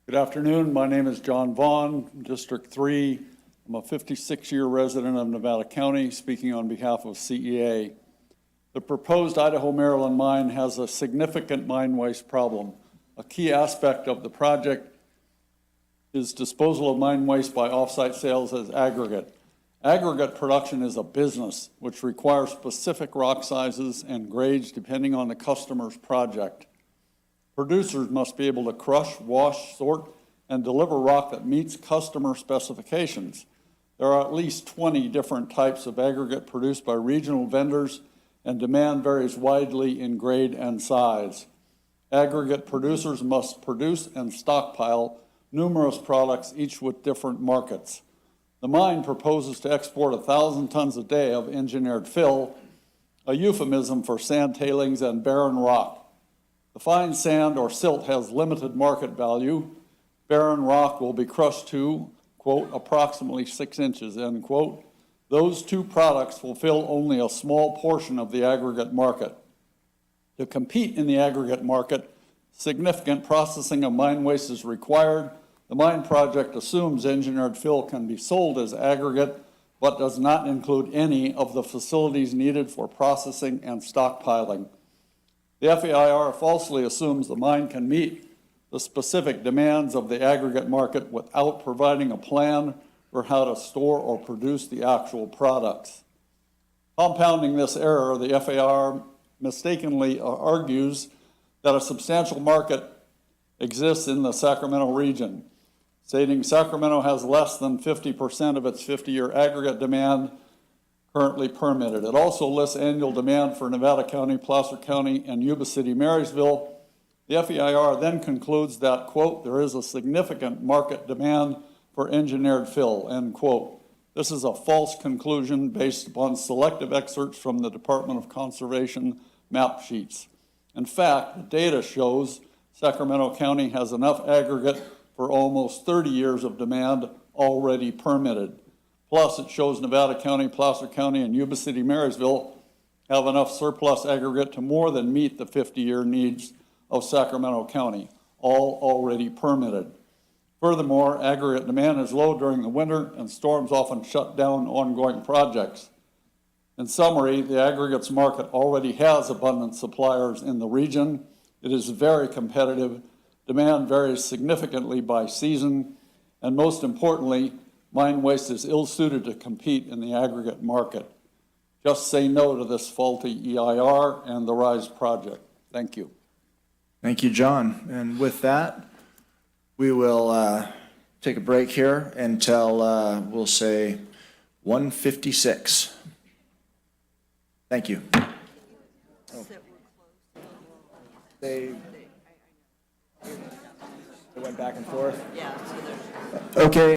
Good afternoon. My name is John Vaughn, District 3. I'm a 56-year resident of Nevada County, speaking on behalf of CEA. The proposed Idaho, Maryland mine has a significant mine waste problem. A key aspect of the project is disposal of mine waste by offsite sales as aggregate. Aggregate production is a business which requires specific rock sizes and grades depending on the customer's project. Producers must be able to crush, wash, sort, and deliver rock that meets customer specifications. There are at least 20 different types of aggregate produced by regional vendors, and demand varies widely in grade and size. Aggregate producers must produce and stockpile numerous products, each with different markets. The mine proposes to export 1,000 tons a day of engineered fill, a euphemism for sand tailings and barren rock. The fine sand or silt has limited market value. Barren rock will be crushed to, quote, approximately 6 inches, end quote. Those two products fulfill only a small portion of the aggregate market. To compete in the aggregate market, significant processing of mine waste is required. The mine project assumes engineered fill can be sold as aggregate, but does not include any of the facilities needed for processing and stockpiling. The FEIR falsely assumes the mine can meet the specific demands of the aggregate market without providing a plan for how to store or produce the actual products. Compounding this error, the FAR mistakenly argues that a substantial market exists in the Sacramento region, stating Sacramento has less than 50% of its 50-year aggregate demand currently permitted. It also lists annual demand for Nevada County, Placer County, and Yuba City, Marysville. The FEIR then concludes that, quote, there is a significant market demand for engineered fill, end quote. This is a false conclusion based upon selective excerpts from the Department of Conservation map sheets. In fact, the data shows Sacramento County has enough aggregate for almost 30 years of demand already permitted. Plus, it shows Nevada County, Placer County, and Yuba City, Marysville have enough surplus aggregate to more than meet the 50-year needs of Sacramento County, all already permitted. Furthermore, aggregate demand is low during the winter, and storms often shut down ongoing projects. In summary, the aggregates market already has abundant suppliers in the region. It is very competitive. Demand varies significantly by season, and most importantly, mine waste is ill-suited to compete in the aggregate market. Just say no to this faulty EIR and the RISE project. Thank you. Thank you, John. And with that, we will take a break here until, we'll say, 1:56. Thank you. Oh. They went back and forth? Yeah. Okay.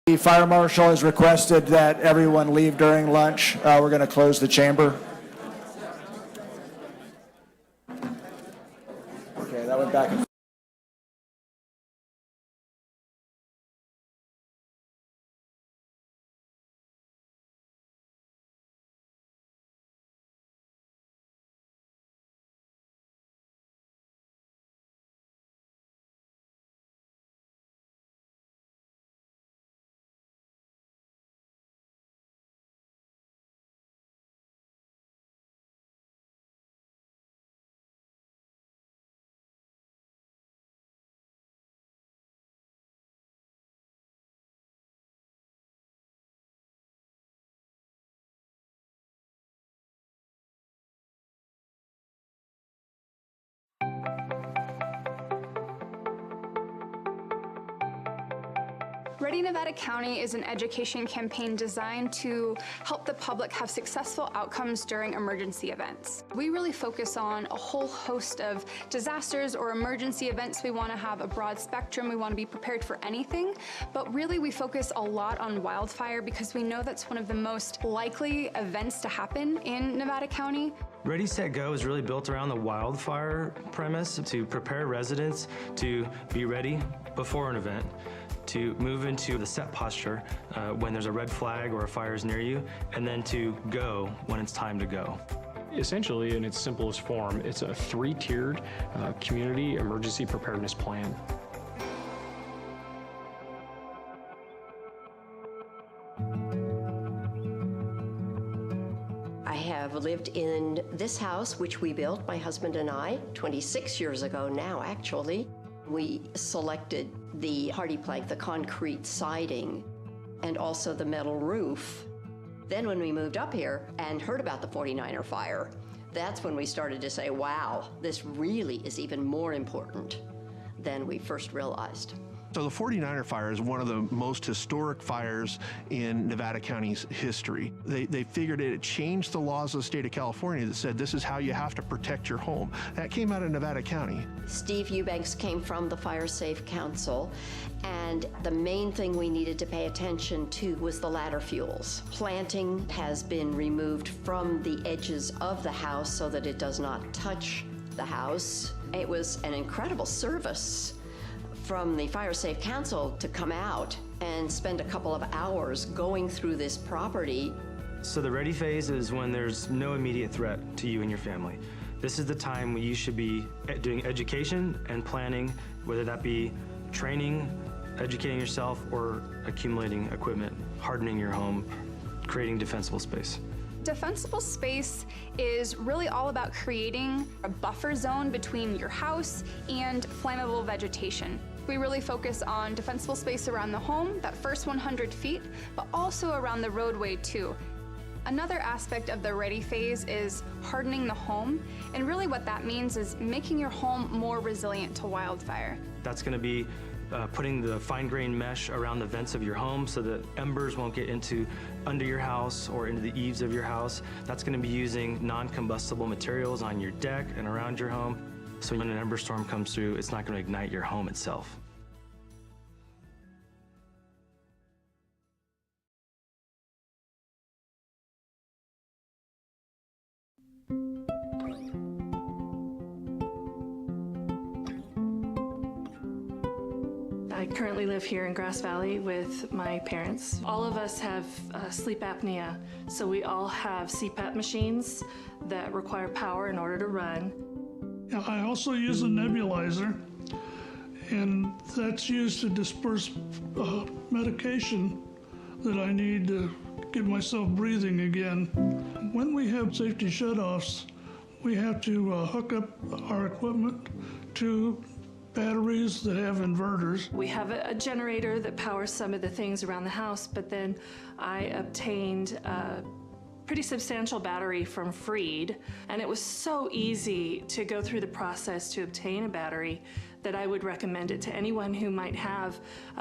The fire marshal has requested that everyone leave during lunch. We're going to close the chamber. Okay, that went back and forth. Ready Nevada County is an education campaign designed to help the public have successful outcomes during emergency events. We really focus on a whole host of disasters or emergency events. We want to have a broad spectrum. We want to be prepared for anything, but really we focus a lot on wildfire because we know that's one of the most likely events to happen in Nevada County. Ready, Set, Go is really built around the wildfire premise to prepare residents to be ready before an event, to move into the set posture when there's a red flag or a fire is near you, and then to go when it's time to go. Essentially, in its simplest form, it's a three-tiered community emergency preparedness plan. I have lived in this house, which we built, my husband and I, 26 years ago now, actually. We selected the hardy plank, the concrete siding, and also the metal roof. Then when we moved up here and heard about the 49er fire, that's when we started to say, wow, this really is even more important than we first realized. So the 49er fire is one of the most historic fires in Nevada County's history. They figured it changed the laws of the state of California that said this is how you have to protect your home. That came out of Nevada County. Steve Eubanks came from the Fire Safe Council, and the main thing we needed to pay attention to was the ladder fuels. Planting has been removed from the edges of the house so that it does not touch the house. It was an incredible service from the Fire Safe Council to come out and spend a couple of hours going through this property. So the ready phase is when there's no immediate threat to you and your family. This is the time when you should be doing education and planning, whether that be training, educating yourself, or accumulating equipment, hardening your home, creating defensible space. Defensible space is really all about creating a buffer zone between your house and flammable vegetation. We really focus on defensible space around the home, that first 100 feet, but also around the roadway too. Another aspect of the ready phase is hardening the home, and really what that means is making your home more resilient to wildfire. That's going to be putting the fine-grained mesh around the vents of your home so that embers won't get under your house or into the eaves of your house. That's going to be using non-combustible materials on your deck and around your home. So when an ember storm comes through, it's not going to ignite your home itself. I currently live here in Grass Valley with my parents. All of us have sleep apnea, so we all have CPAP machines that require power in order to run. I also use a nebulizer, and that's used to disperse medication that I need to get myself breathing again. When we have safety shutoffs, we have to hook up our equipment to batteries that have inverters. We have a generator that powers some of the things around the house, but then I obtained a pretty substantial battery from Freed, and it was so easy to go through the process to obtain a battery that I would recommend it to anyone who might have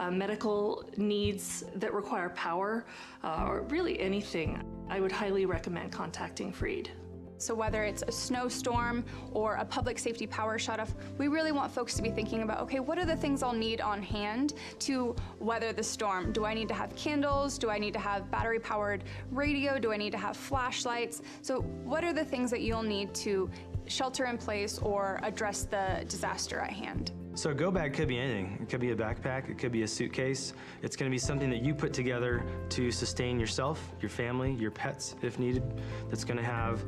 medical needs that require power, or really anything. I would highly recommend contacting Freed. So whether it's a snowstorm or a public safety power shutoff, we really want folks to be thinking about, okay, what are the things I'll need on hand to weather the storm? Do I need to have candles? Do I need to have battery-powered radio? Do I need to have flashlights? So what are the things that you'll need to shelter in place or address the disaster at hand? So a go bag could be anything. It could be a backpack, it could be a suitcase. It's gonna be something that you put together to sustain yourself, your family, your pets if needed. That's gonna have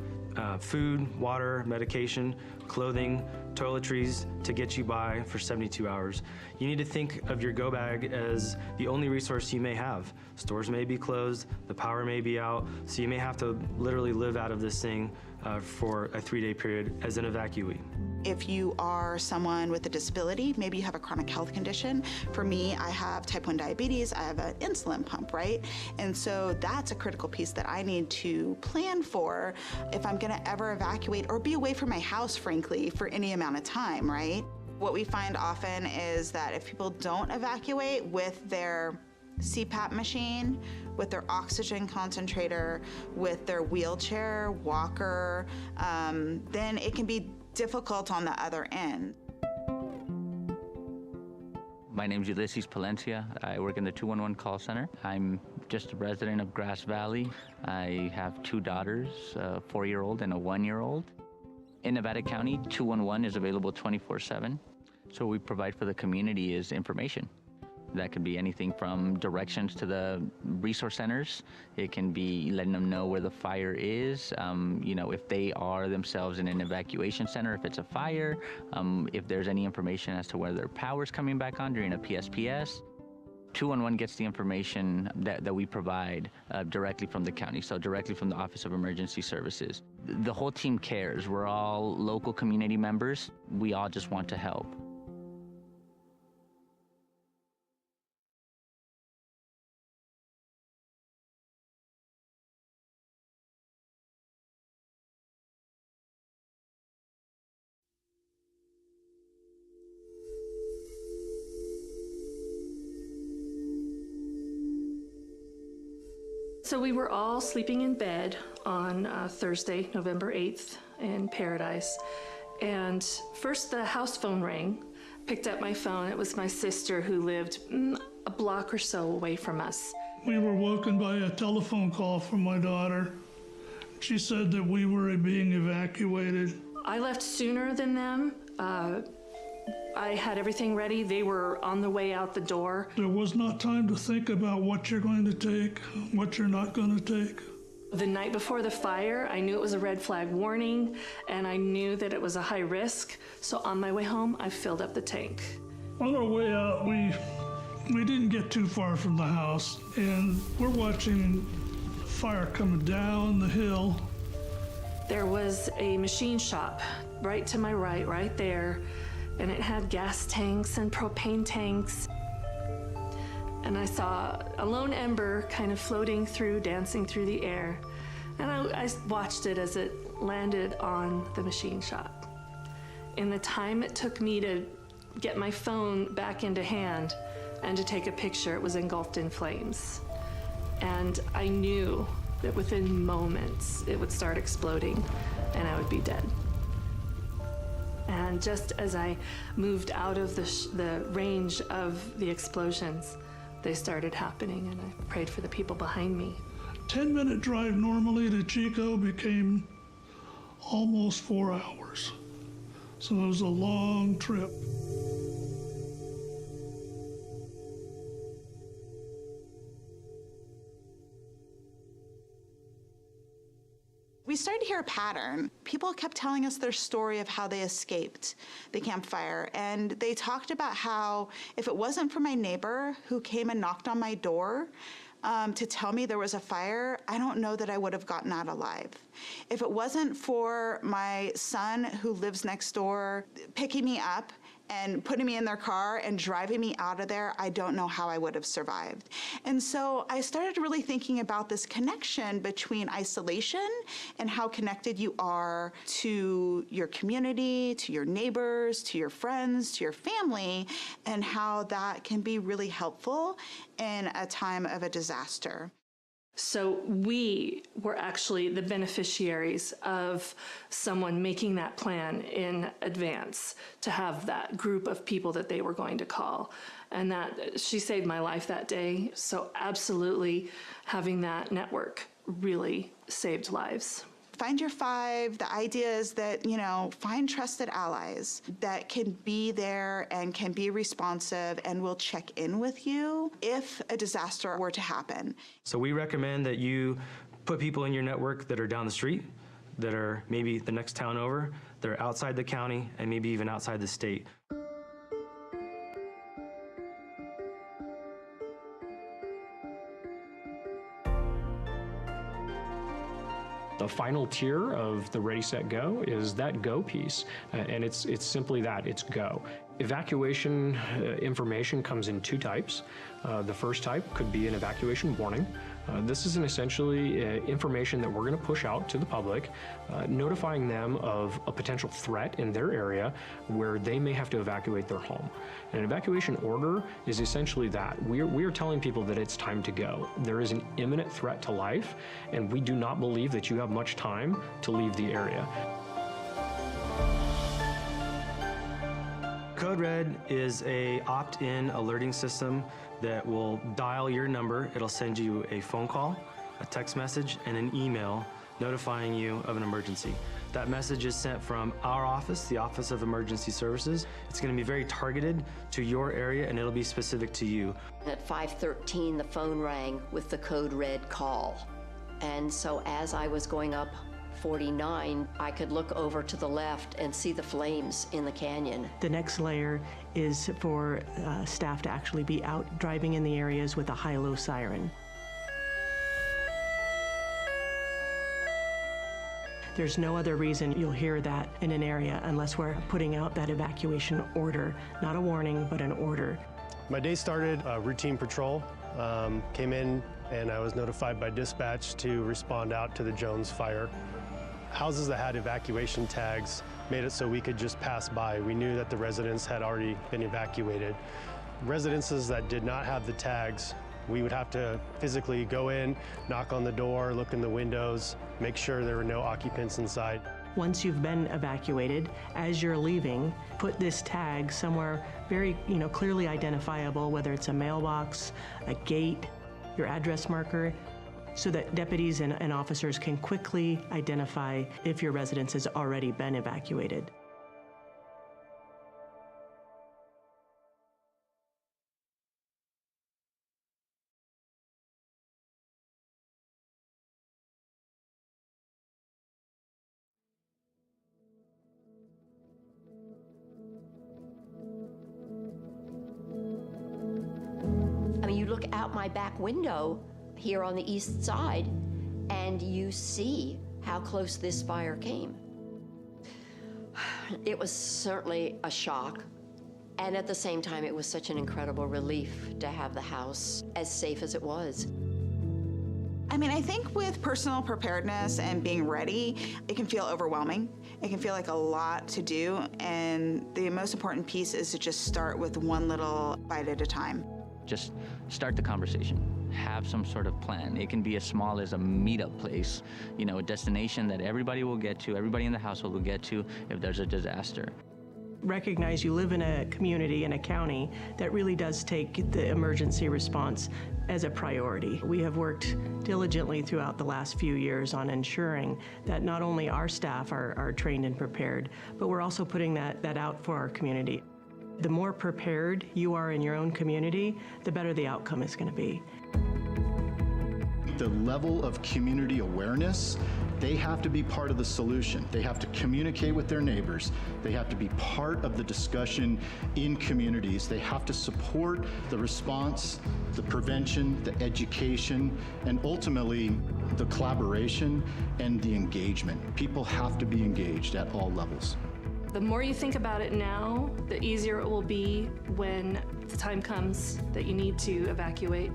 food, water, medication, clothing, toiletries to get you by for 72 hours. You need to think of your go bag as the only resource you may have. Stores may be closed, the power may be out, so you may have to literally live out of this thing for a 3-day period as an evacuee. If you are someone with a disability, maybe you have a chronic health condition. For me, I have type 1 diabetes, I have an insulin pump, right? And so that's a critical piece that I need to plan for if I'm gonna ever evacuate or be away from my house, frankly, for any amount of time, right? What we find often is that if people don't evacuate with their CPAP machine, with their oxygen concentrator, with their wheelchair, walker, then it can be difficult on the other end. My name is Ulysses Palencia. I work in the 211 call center. I'm just a resident of Grass Valley. I have 2 daughters, a 4-year-old and a 1-year-old. In Nevada County, 211 is available 24/7. So what we provide for the community is information. That could be anything from directions to the resource centers. It can be letting them know where the fire is, if they are themselves in an evacuation center, if it's a fire, if there's any information as to whether their power's coming back on during a PSPS. 211 gets the information that we provide directly from the county, so directly from the Office of Emergency Services. The whole team cares. We're all local community members. We all just want to help. So we were all sleeping in bed on Thursday, November 8th in Paradise. And first the house phone rang. Picked up my phone. It was my sister who lived a block or so away from us. We were woken by a telephone call from my daughter. She said that we were being evacuated. I left sooner than them. I had everything ready. They were on the way out the door. There was not time to think about what you're going to take, what you're not going to take. The night before the fire, I knew it was a red flag warning, and I knew that it was a high risk. So on my way home, I filled up the tank. On our way out, we didn't get too far from the house, and we're watching fire coming down the hill. There was a machine shop right to my right there, and it had gas tanks and propane tanks. And I saw a lone ember kind of floating through, dancing through the air. And I watched it as it landed on the machine shop. In the time it took me to get my phone back into hand and to take a picture, it was engulfed in flames. And I knew that within moments it would start exploding and I would be dead. And just as I moved out of the range of the explosions, they started happening, and I prayed for the people behind me. 10-minute drive normally to Chico became almost 4 hours. So it was a long trip. We started to hear a pattern. People kept telling us their story of how they escaped the campfire. And they talked about how if it wasn't for my neighbor who came and knocked on my door to tell me there was a fire, I don't know that I would have gotten out alive. If it wasn't for my son who lives next door picking me up and putting me in their car and driving me out of there, I don't know how I would have survived. And so I started really thinking about this connection between isolation and how connected you are to your community, to your neighbors, to your friends, to your family, and how that can be really helpful in a time of a disaster. So we were actually the beneficiaries of someone making that plan in advance to have that group of people that they were going to call. And that she saved my life that day. So absolutely having that network really saved lives. Find your five. The idea is that, find trusted allies that can be there and can be responsive and will check in with you if a disaster were to happen. So we recommend that you put people in your network that are down the street, that are maybe the next town over, that are outside the county, and maybe even outside the state. The final tier of the Ready, Set, Go is that go piece, and it's simply that, it's go. Evacuation information comes in two types. The first type could be an evacuation warning. This is essentially information that we're going to push out to the public, notifying them of a potential threat in their area where they may have to evacuate their home. An evacuation order is essentially that. We are telling people that it's time to go. There is an imminent threat to life, and we do not believe that you have much time to leave the area. Code Red is a opt-in alerting system that will dial your number. It'll send you a phone call, a text message, and an email notifying you of an emergency. That message is sent from our office, the Office of Emergency Services. It's going to be very targeted to your area, and it'll be specific to you. At 5:13, the phone rang with the Code Red call. And so as I was going up 49, I could look over to the left and see the flames in the canyon. The next layer is for staff to actually be out driving in the areas with a high-low siren. There's no other reason you'll hear that in an area unless we're putting out that evacuation order, not a warning, but an order. My day started routine patrol, came in and I was notified by dispatch to respond out to the Jones fire. Houses that had evacuation tags made it so we could just pass by. We knew that the residents had already been evacuated. Residences that did not have the tags, we would have to physically go in, knock on the door, look in the windows, make sure there were no occupants inside. Once you've been evacuated, as you're leaving, put this tag somewhere very, clearly identifiable, whether it's a mailbox, a gate, your address marker, so that deputies and officers can quickly identify if your residence has already been evacuated. I mean, you look out my back window here on the east side, and you see how close this fire came. It was certainly a shock, and at the same time, it was such an incredible relief to have the house as safe as it was. I mean, I think with personal preparedness and being ready, it can feel overwhelming. It can feel like a lot to do, and the most important piece is to just start with one little bite at a time. Just start the conversation. Have some sort of plan. It can be as small as a meetup place, a destination that everybody will get to, everybody in the household will get to if there's a disaster. Recognize you live in a community, in a county, that really does take the emergency response as a priority. We have worked diligently throughout the last few years on ensuring that not only our staff are trained and prepared, but we're also putting that out for our community. The more prepared you are in your own community, the better the outcome is going to be. The level of community awareness, they have to be part of the solution. They have to communicate with their neighbors. They have to be part of the discussion in communities. They have to support the response, the prevention, the education, and ultimately the collaboration and the engagement. People have to be engaged at all levels. The more you think about it now, the easier it will be when the time comes that you need to evacuate.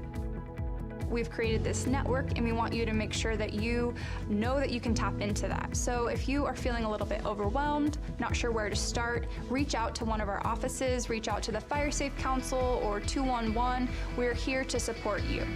We've created this network, and we want you to make sure that you know that you can tap into that. So if you are feeling a little bit overwhelmed, not sure where to start, reach out to one of our offices, reach out to the Fire Safe Council or 211. We're here to support you.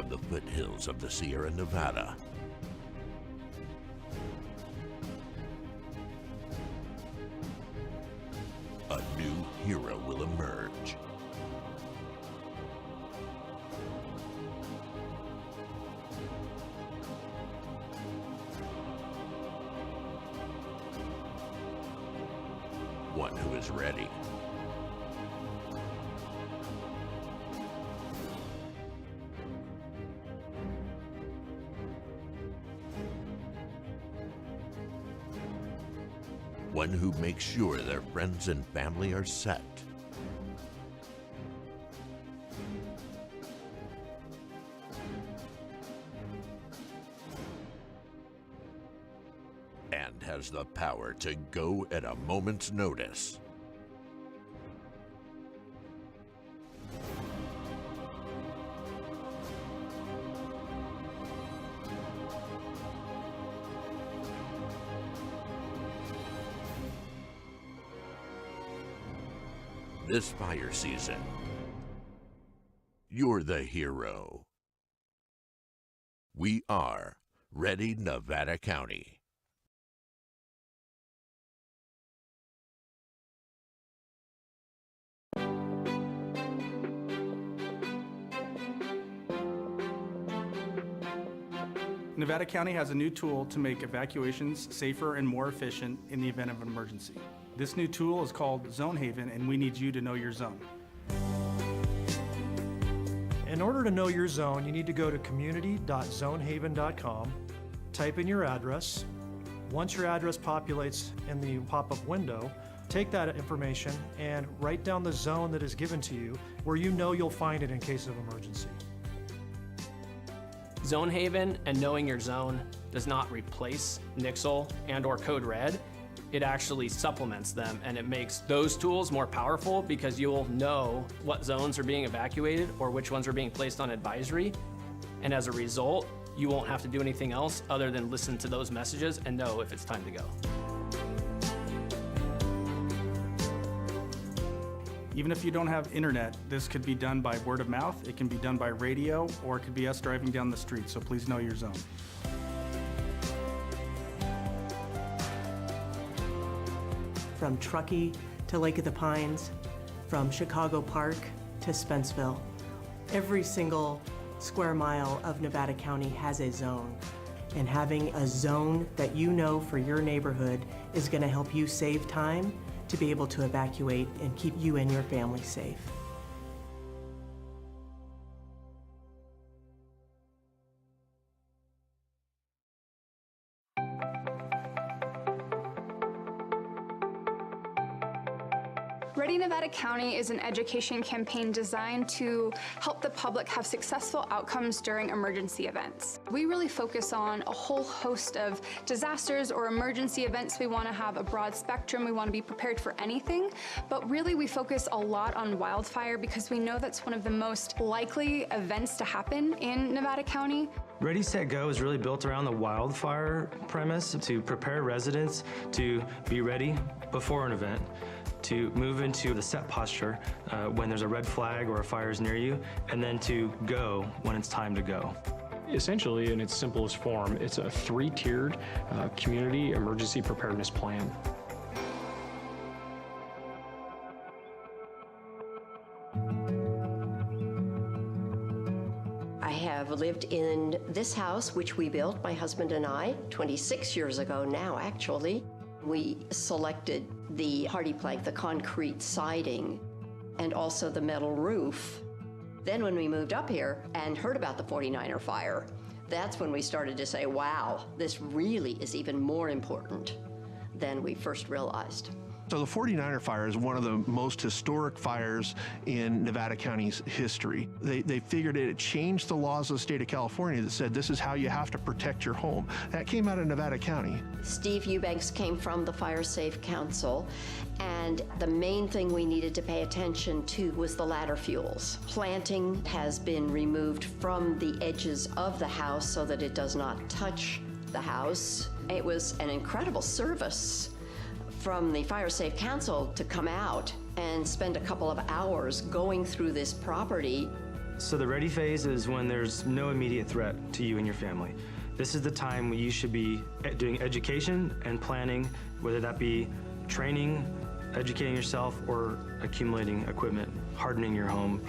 from the foothills of the Sierra Nevada. A new hero will emerge. One who is ready. One who makes sure their friends and family are set. And has the power to go at a moment's notice. This fire season, you're the hero. We are Ready Nevada County. Nevada County has a new tool to make evacuations safer and more efficient in the event of an emergency. This new tool is called Zone Haven, and we need you to know your zone. In order to know your zone, you need to go to community.zonehaven.com, type in your address. Once your address populates in the pop-up window, take that information and write down the zone that is given to you where you know you'll find it in case of emergency. Zone Haven and knowing your zone does not replace Nixle and/or Code Red. It actually supplements them, and it makes those tools more powerful because you'll know what zones are being evacuated or which ones are being placed on advisory. And as a result, you won't have to do anything else other than listen to those messages and know if it's time to go. Even if you don't have internet, this could be done by word of mouth, it can be done by radio, or it could be us driving down the street, so please know your zone. From Truckee to Lake of the Pines, from Chicago Park to Spenceville, every single square mile of Nevada County has a zone. And having a zone that you know for your neighborhood is going to help you save time to be able to evacuate and keep you and your family safe. Ready Nevada County is an education campaign designed to help the public have successful outcomes during emergency events. We really focus on a whole host of disasters or emergency events. We want to have a broad spectrum. We want to be prepared for anything, but really we focus a lot on wildfire because we know that's one of the most likely events to happen in Nevada County. Ready, Set, Go is really built around the wildfire premise to prepare residents to be ready before an event, to move into the set posture when there's a red flag or a fire is near you, and then to go when it's time to go. Essentially, in its simplest form, it's a three-tiered community emergency preparedness plan. I have lived in this house, which we built, my husband and I, 26 years ago now, actually. We selected the hardy plank, the concrete siding, and also the metal roof. Then when we moved up here and heard about the 49er fire, that's when we started to say, wow, this really is even more important than we first realized. So the 49er fire is one of the most historic fires in Nevada County's history. They figured it changed the laws of the state of California that said this is how you have to protect your home. That came out of Nevada County. Steve Eubanks came from the Fire Safe Council, and the main thing we needed to pay attention to was the ladder fuels. Planting has been removed from the edges of the house so that it does not touch the house. It was an incredible service from the Fire Safe Council to come out and spend a couple of hours going through this property. So the ready phase is when there's no immediate threat to you and your family. This is the time when you should be doing education and planning, whether that be training, educating yourself, or accumulating equipment, hardening your home,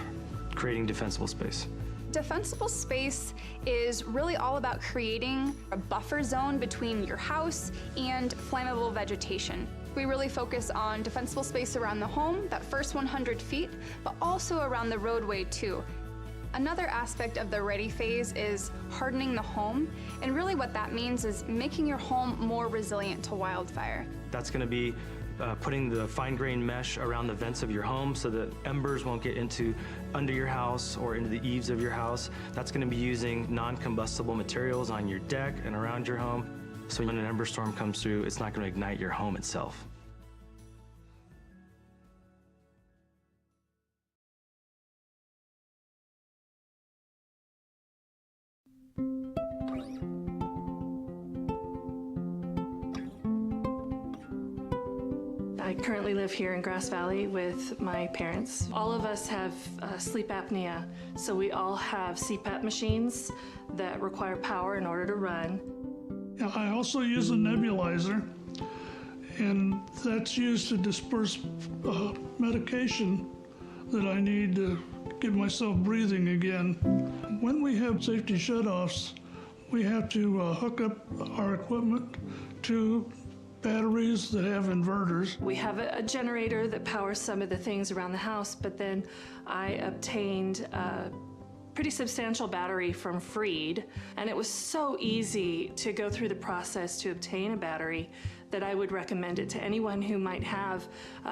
creating defensible space. Defensible space is really all about creating a buffer zone between your house and flammable vegetation. We really focus on defensible space around the home, that first 100 feet, but also around the roadway too. Another aspect of the ready phase is hardening the home, and really what that means is making your home more resilient to wildfire. That's going to be putting the fine-grained mesh around the vents of your home so that embers won't get under your house or into the eaves of your house. That's going to be using non-combustible materials on your deck and around your home, so when an ember storm comes through, it's not going to ignite your home itself. I currently live here in Grass Valley with my parents. All of us have sleep apnea, so we all have CPAP machines that require power in order to run. I also use a nebulizer, and that's used to disperse medication that I need to get myself breathing again. When we have safety shutoffs, we have to hook up our equipment to batteries that have inverters. We have a generator that powers some of the things around the house, but then I obtained a pretty substantial battery from Freed, and it was so easy to go through the process to obtain a battery that I would recommend it to anyone who might have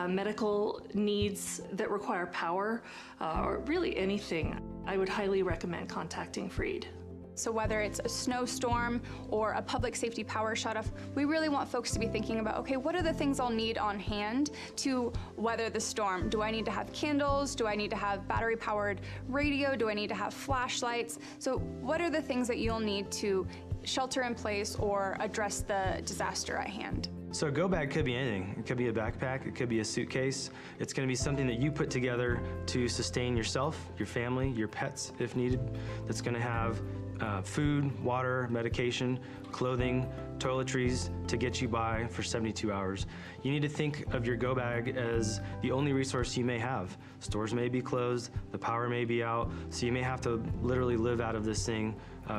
medical needs that require power, or really anything. I would highly recommend contacting Freed. So whether it's a snowstorm or a public safety power shutoff, we really want folks to be thinking about, okay, what are the things I'll need on hand to weather the storm? Do I need to have candles? Do I need to have battery-powered radio? Do I need to have flashlights? So what are the things that you'll need to shelter in place or address the disaster at hand? So a go bag could be anything. It could be a backpack, it could be a suitcase. It's going to be something that you put together to sustain yourself, your family, your pets if needed. That's going to have food, water, medication, clothing, toiletries to get you by for 72 hours. You need to think of your go bag as the only resource you may have. Stores may be closed, the power may be out, so you may have to literally live out of this thing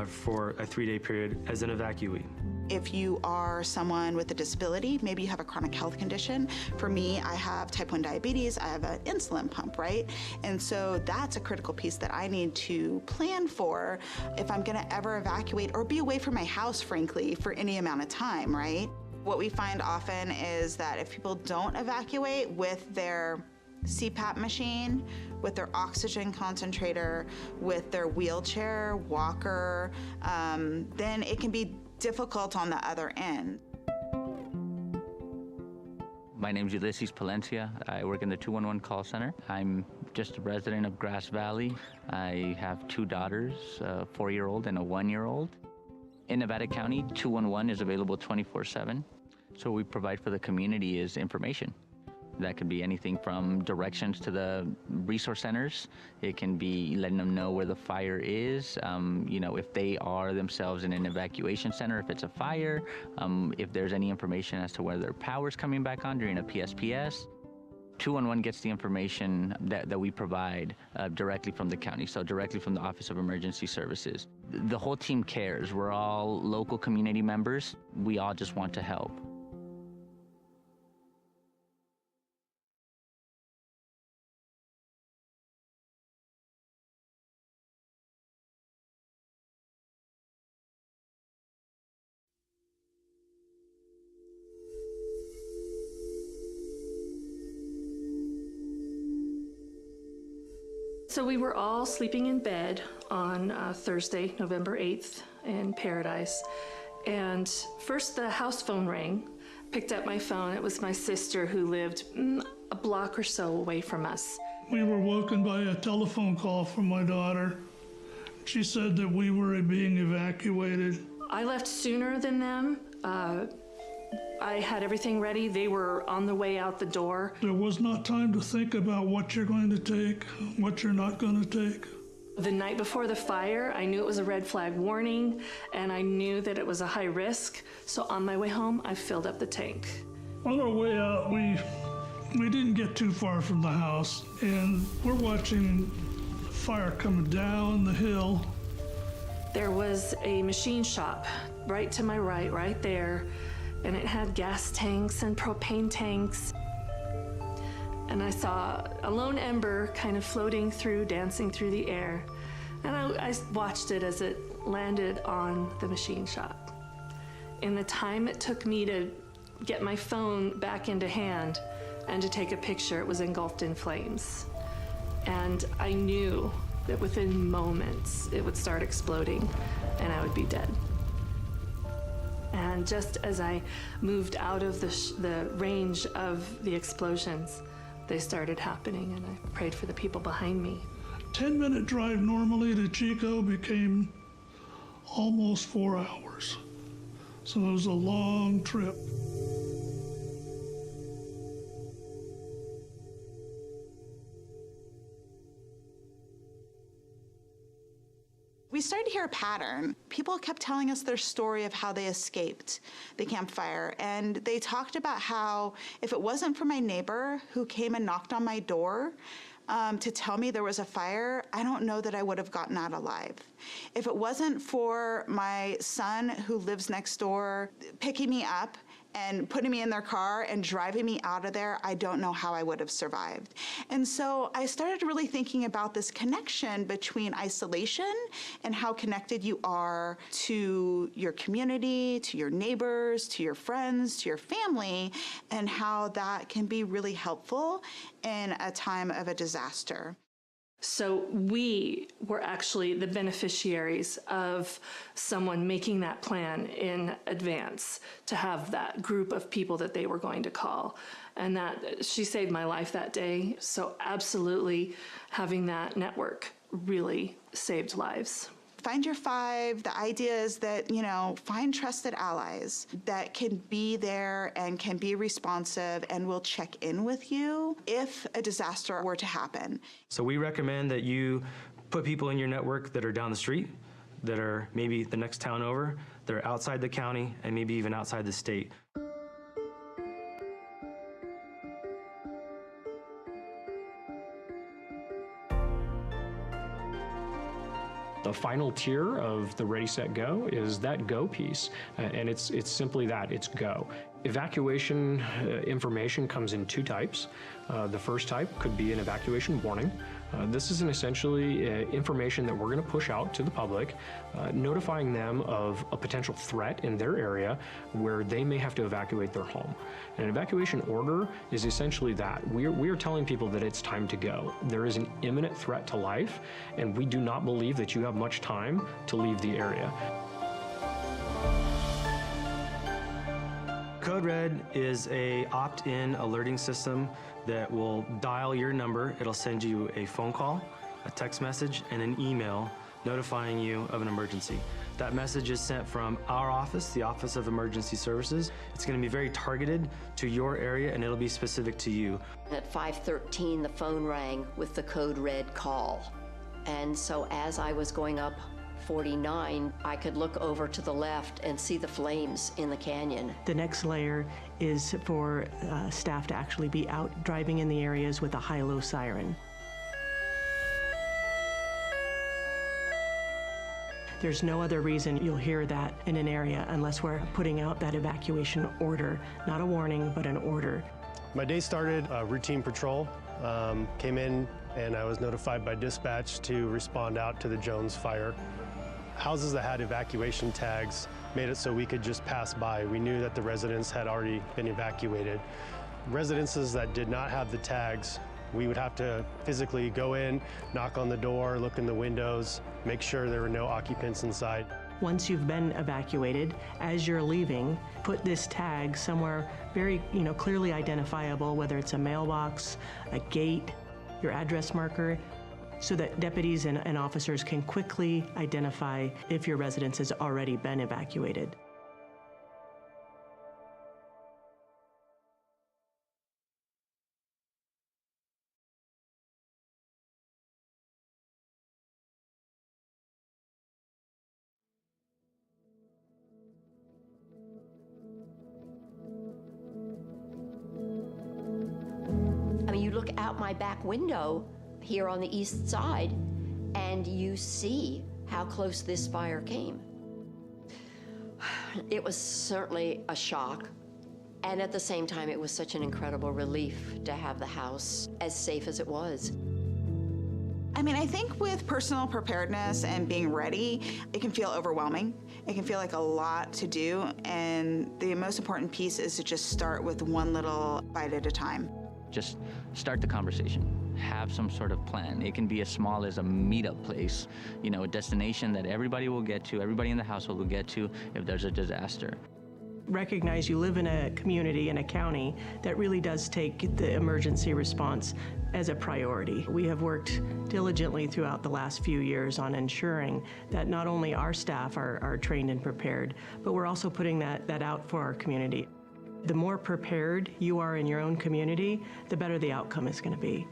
for a 3-day period as an evacuee. If you are someone with a disability, maybe you have a chronic health condition. For me, I have type 1 diabetes, I have an insulin pump, right? And so that's a critical piece that I need to plan for if I'm gonna ever evacuate or be away from my house, frankly, for any amount of time, right? What we find often is that if people don't evacuate with their CPAP machine, with their oxygen concentrator, with their wheelchair, walker, then it can be difficult on the other end. My name's Ulysses Palencia. I work in the 211 call center. I'm just a resident of Grass Valley. I have 2 daughters, a 4-year-old and a 1-year-old. In Nevada County, 211 is available 24/7. So what we provide for the community is information. That could be anything from directions to the resource centers. It can be letting them know where the fire is, if they are themselves in an evacuation center, if it's a fire, if there's any information as to whether their power's coming back on during a PSPS. 211 gets the information that we provide directly from the county, so directly from the Office of Emergency Services. The whole team cares. We're all local community members. We all just want to help. So we were all sleeping in bed on Thursday, November 8th in Paradise. And first the house phone rang. Picked up my phone. It was my sister who lived a block or so away from us. We were woken by a telephone call from my daughter. She said that we were being evacuated. I left sooner than them. I had everything ready. They were on the way out the door. There was not time to think about what you're going to take, what you're not going to take. The night before the fire, I knew it was a red flag warning, and I knew that it was a high risk. So on my way home, I filled up the tank. On our way out, we didn't get too far from the house, and we're watching fire coming down the hill. There was a machine shop right to my right there, and it had gas tanks and propane tanks. And I saw a lone ember kind of floating through, dancing through the air. And I watched it as it landed on the machine shop. In the time it took me to get my phone back into hand and to take a picture, it was engulfed in flames. And I knew that within moments it would start exploding and I would be dead. And just as I moved out of the range of the explosions, they started happening, and I prayed for the people behind me. 10-minute drive normally to Chico became almost 4 hours. So it was a long trip. We started to hear a pattern. People kept telling us their story of how they escaped the campfire. And they talked about how if it wasn't for my neighbor who came and knocked on my door to tell me there was a fire, I don't know that I would have gotten out alive. If it wasn't for my son who lives next door picking me up and putting me in their car and driving me out of there, I don't know how I would have survived. And so I started really thinking about this connection between isolation and how connected you are to your community, to your neighbors, to your friends, to your family, and how that can be really helpful in a time of a disaster. So we were actually the beneficiaries of someone making that plan in advance to have that group of people that they were going to call. And that she saved my life that day. So absolutely having that network really saved lives. Find your five. The idea is that, find trusted allies that can be there and can be responsive and will check in with you if a disaster were to happen. So we recommend that you put people in your network that are down the street, that are maybe the next town over, that are outside the county, and maybe even outside the state. The final tier of the Ready, Set, Go is that go piece, and it's simply that, it's go. Evacuation information comes in two types. The first type could be an evacuation warning. This is essentially information that we're going to push out to the public, notifying them of a potential threat in their area where they may have to evacuate their home. An evacuation order is essentially that. We are telling people that it's time to go. There is an imminent threat to life, and we do not believe that you have much time to leave the area. Code Red is a opt-in alerting system that will dial your number. It'll send you a phone call, a text message, and an email notifying you of an emergency. That message is sent from our office, the Office of Emergency Services. It's going to be very targeted to your area, and it'll be specific to you. At 5:13, the phone rang with the Code Red call. And so as I was going up 49, I could look over to the left and see the flames in the canyon. The next layer is for staff to actually be out driving in the areas with a high-low siren. There's no other reason you'll hear that in an area unless we're putting out that evacuation order, not a warning, but an order. My day started routine patrol, came in and I was notified by dispatch to respond out to the Jones fire. Houses that had evacuation tags made it so we could just pass by. We knew that the residents had already been evacuated. Residences that did not have the tags, we would have to physically go in, knock on the door, look in the windows, make sure there were no occupants inside. Once you've been evacuated, as you're leaving, put this tag somewhere very, clearly identifiable, whether it's a mailbox, a gate, your address marker, so that deputies and officers can quickly identify if your residence has already been evacuated. out my back window here on the east side, and you see how close this fire came. It was certainly a shock. And at the same time, it was such an incredible relief to have the house as safe as it was. I mean, I think with personal preparedness and being ready, it can feel overwhelming. It can feel like a lot to do, and the most important piece is to just start with one little bite at a time. Just start the conversation. Have some sort of plan. It can be as small as a meetup place, you know, a destination that everybody will get to, everybody in the household will get to if there's a disaster. Recognize you live in a community, in a county, that really does take the emergency response as a priority. We have worked diligently throughout the last few years on ensuring that not only our staff are trained and prepared, but we're also putting that out for our community. The more prepared you are in your own community, the better the outcome is going to be.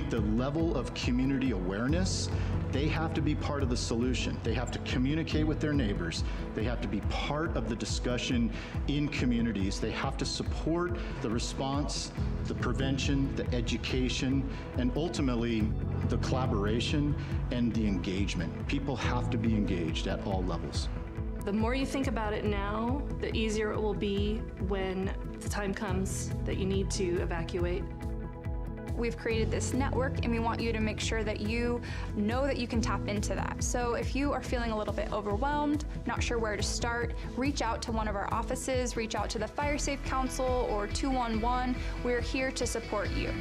The level of community awareness, they have to be part of the solution. They have to communicate with their neighbors. They have to be part of the discussion in communities. They have to support the response, the prevention, the education, and ultimately the collaboration and the engagement. People have to be engaged at all levels. The more you think about it now, the easier it will be when the time comes that you need to evacuate. We've created this network, and we want you to make sure that you know that you can tap into that. So if you are feeling a little bit overwhelmed, not sure where to start, reach out to one of our offices, reach out to the Fire Safe Council or 211. We're here to support you.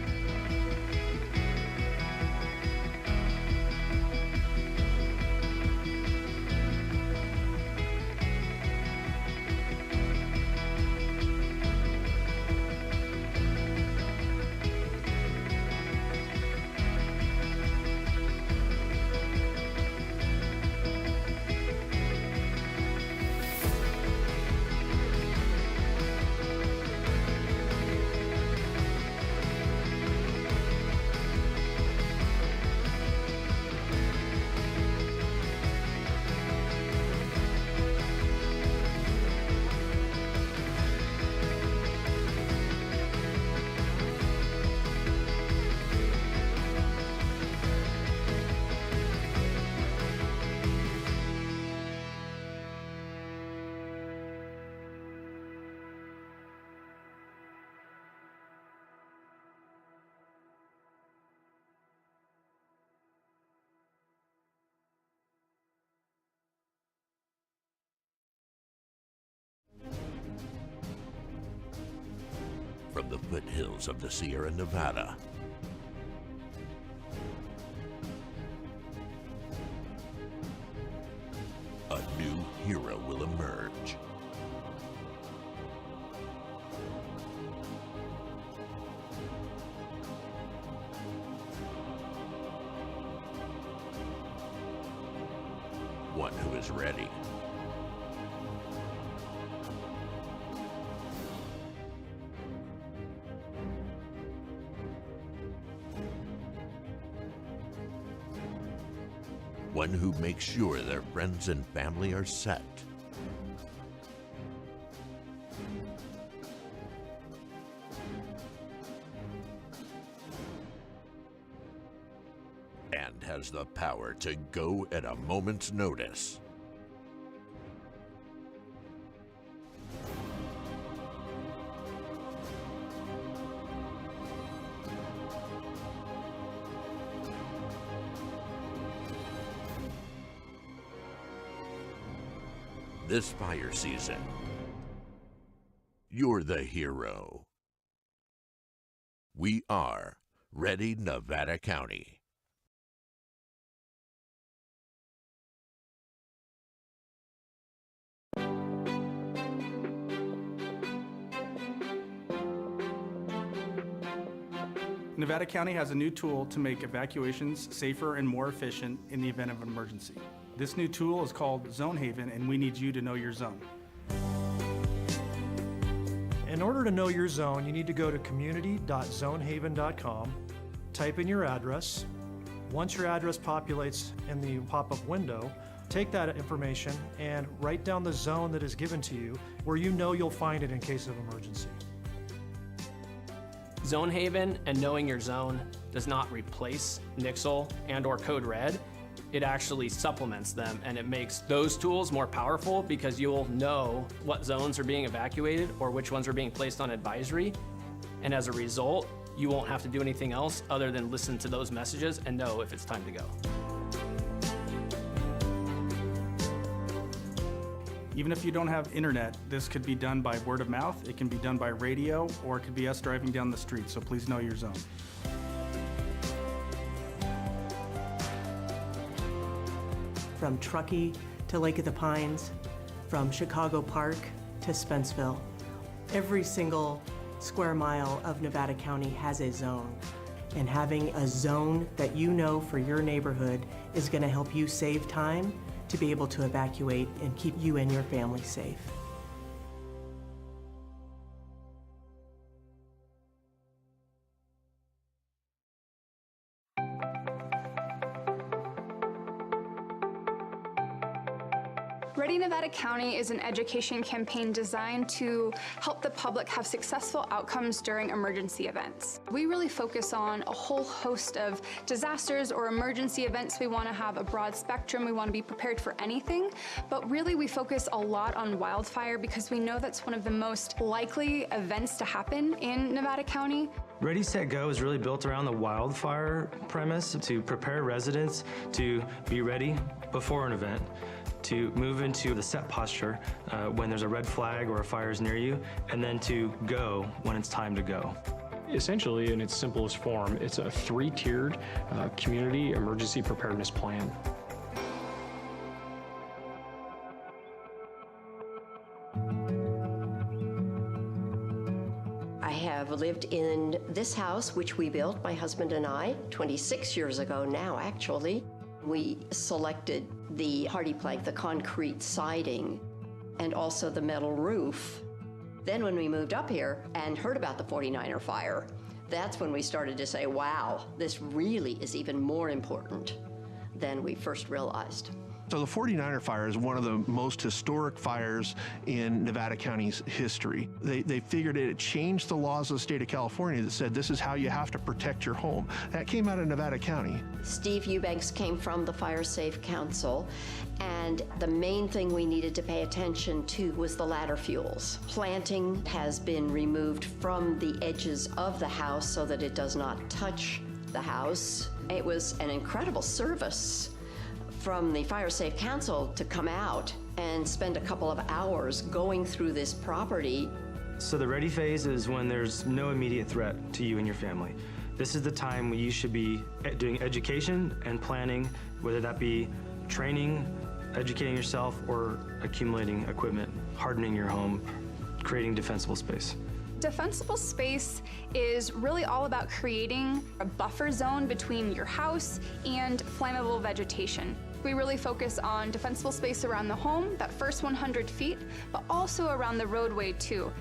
From the foothills of the Sierra Nevada, a new hero will emerge. One who is ready. One who makes sure their friends and family are set. And has the power to go at a moment's notice. This fire season, you're the hero. We are Ready Nevada County. Nevada County has a new tool to make evacuations safer and more efficient in the event of an emergency. This new tool is called Zone Haven, and we need you to know your zone. In order to know your zone, you need to go to community.zonehaven.com, type in your address. Once your address populates in the pop-up window, take that information and write down the zone that is given to you where you know you'll find it in case of emergency. Zone Haven and knowing your zone does not replace Nixle and/or Code Red. It actually supplements them, and it makes those tools more powerful because you'll know what zones are being evacuated or which ones are being placed on advisory. And as a result, you won't have to do anything else other than listen to those messages and know if it's time to go. Even if you don't have internet, this could be done by word of mouth, it can be done by radio, or it could be us driving down the street, so please know your zone. From Truckee to Lake of the Pines, from Chicago Park to Spenceville, every single square mile of Nevada County has a zone. And having a zone that you know for your neighborhood is going to help you save time to be able to evacuate and keep you and your family safe. Ready Nevada County is an education campaign designed to help the public have successful outcomes during emergency events. We really focus on a whole host of disasters or emergency events. We want to have a broad spectrum. We want to be prepared for anything, but really we focus a lot on wildfire because we know that's one of the most likely events to happen in Nevada County. Ready, Set, Go is really built around the wildfire premise to prepare residents to be ready before an event, to move into the set posture when there's a red flag or a fire is near you, and then to go when it's time to go. Essentially, in its simplest form, it's a three-tiered community emergency preparedness plan. I have lived in this house, which we built, my husband and I, 26 years ago now, actually. We selected the hardy plank, the concrete siding, and also the metal roof. Then when we moved up here and heard about the 49er fire, that's when we started to say, wow, this really is even more important than we first realized. So the 49er fire is one of the most historic fires in Nevada County's history. They figured it changed the laws of the state of California that said this is how you have to protect your home. That came out of Nevada County. Steve Eubanks came from the Fire Safe Council, and the main thing we needed to pay attention to was the ladder fuels. Planting has been removed from the edges of the house so that it does not touch the house. It was an incredible service from the Fire Safe Council to come out and spend a couple of hours going through this property. So the ready phase is when there's no immediate threat to you and your family. This is the time when you should be doing education and planning, whether that be training, educating yourself, or accumulating equipment, hardening your home, creating defensible space. Defensible space is really all about creating a buffer zone between your house and flammable vegetation. We really focus on defensible space around the home, that first 100 feet, but also around the roadway too.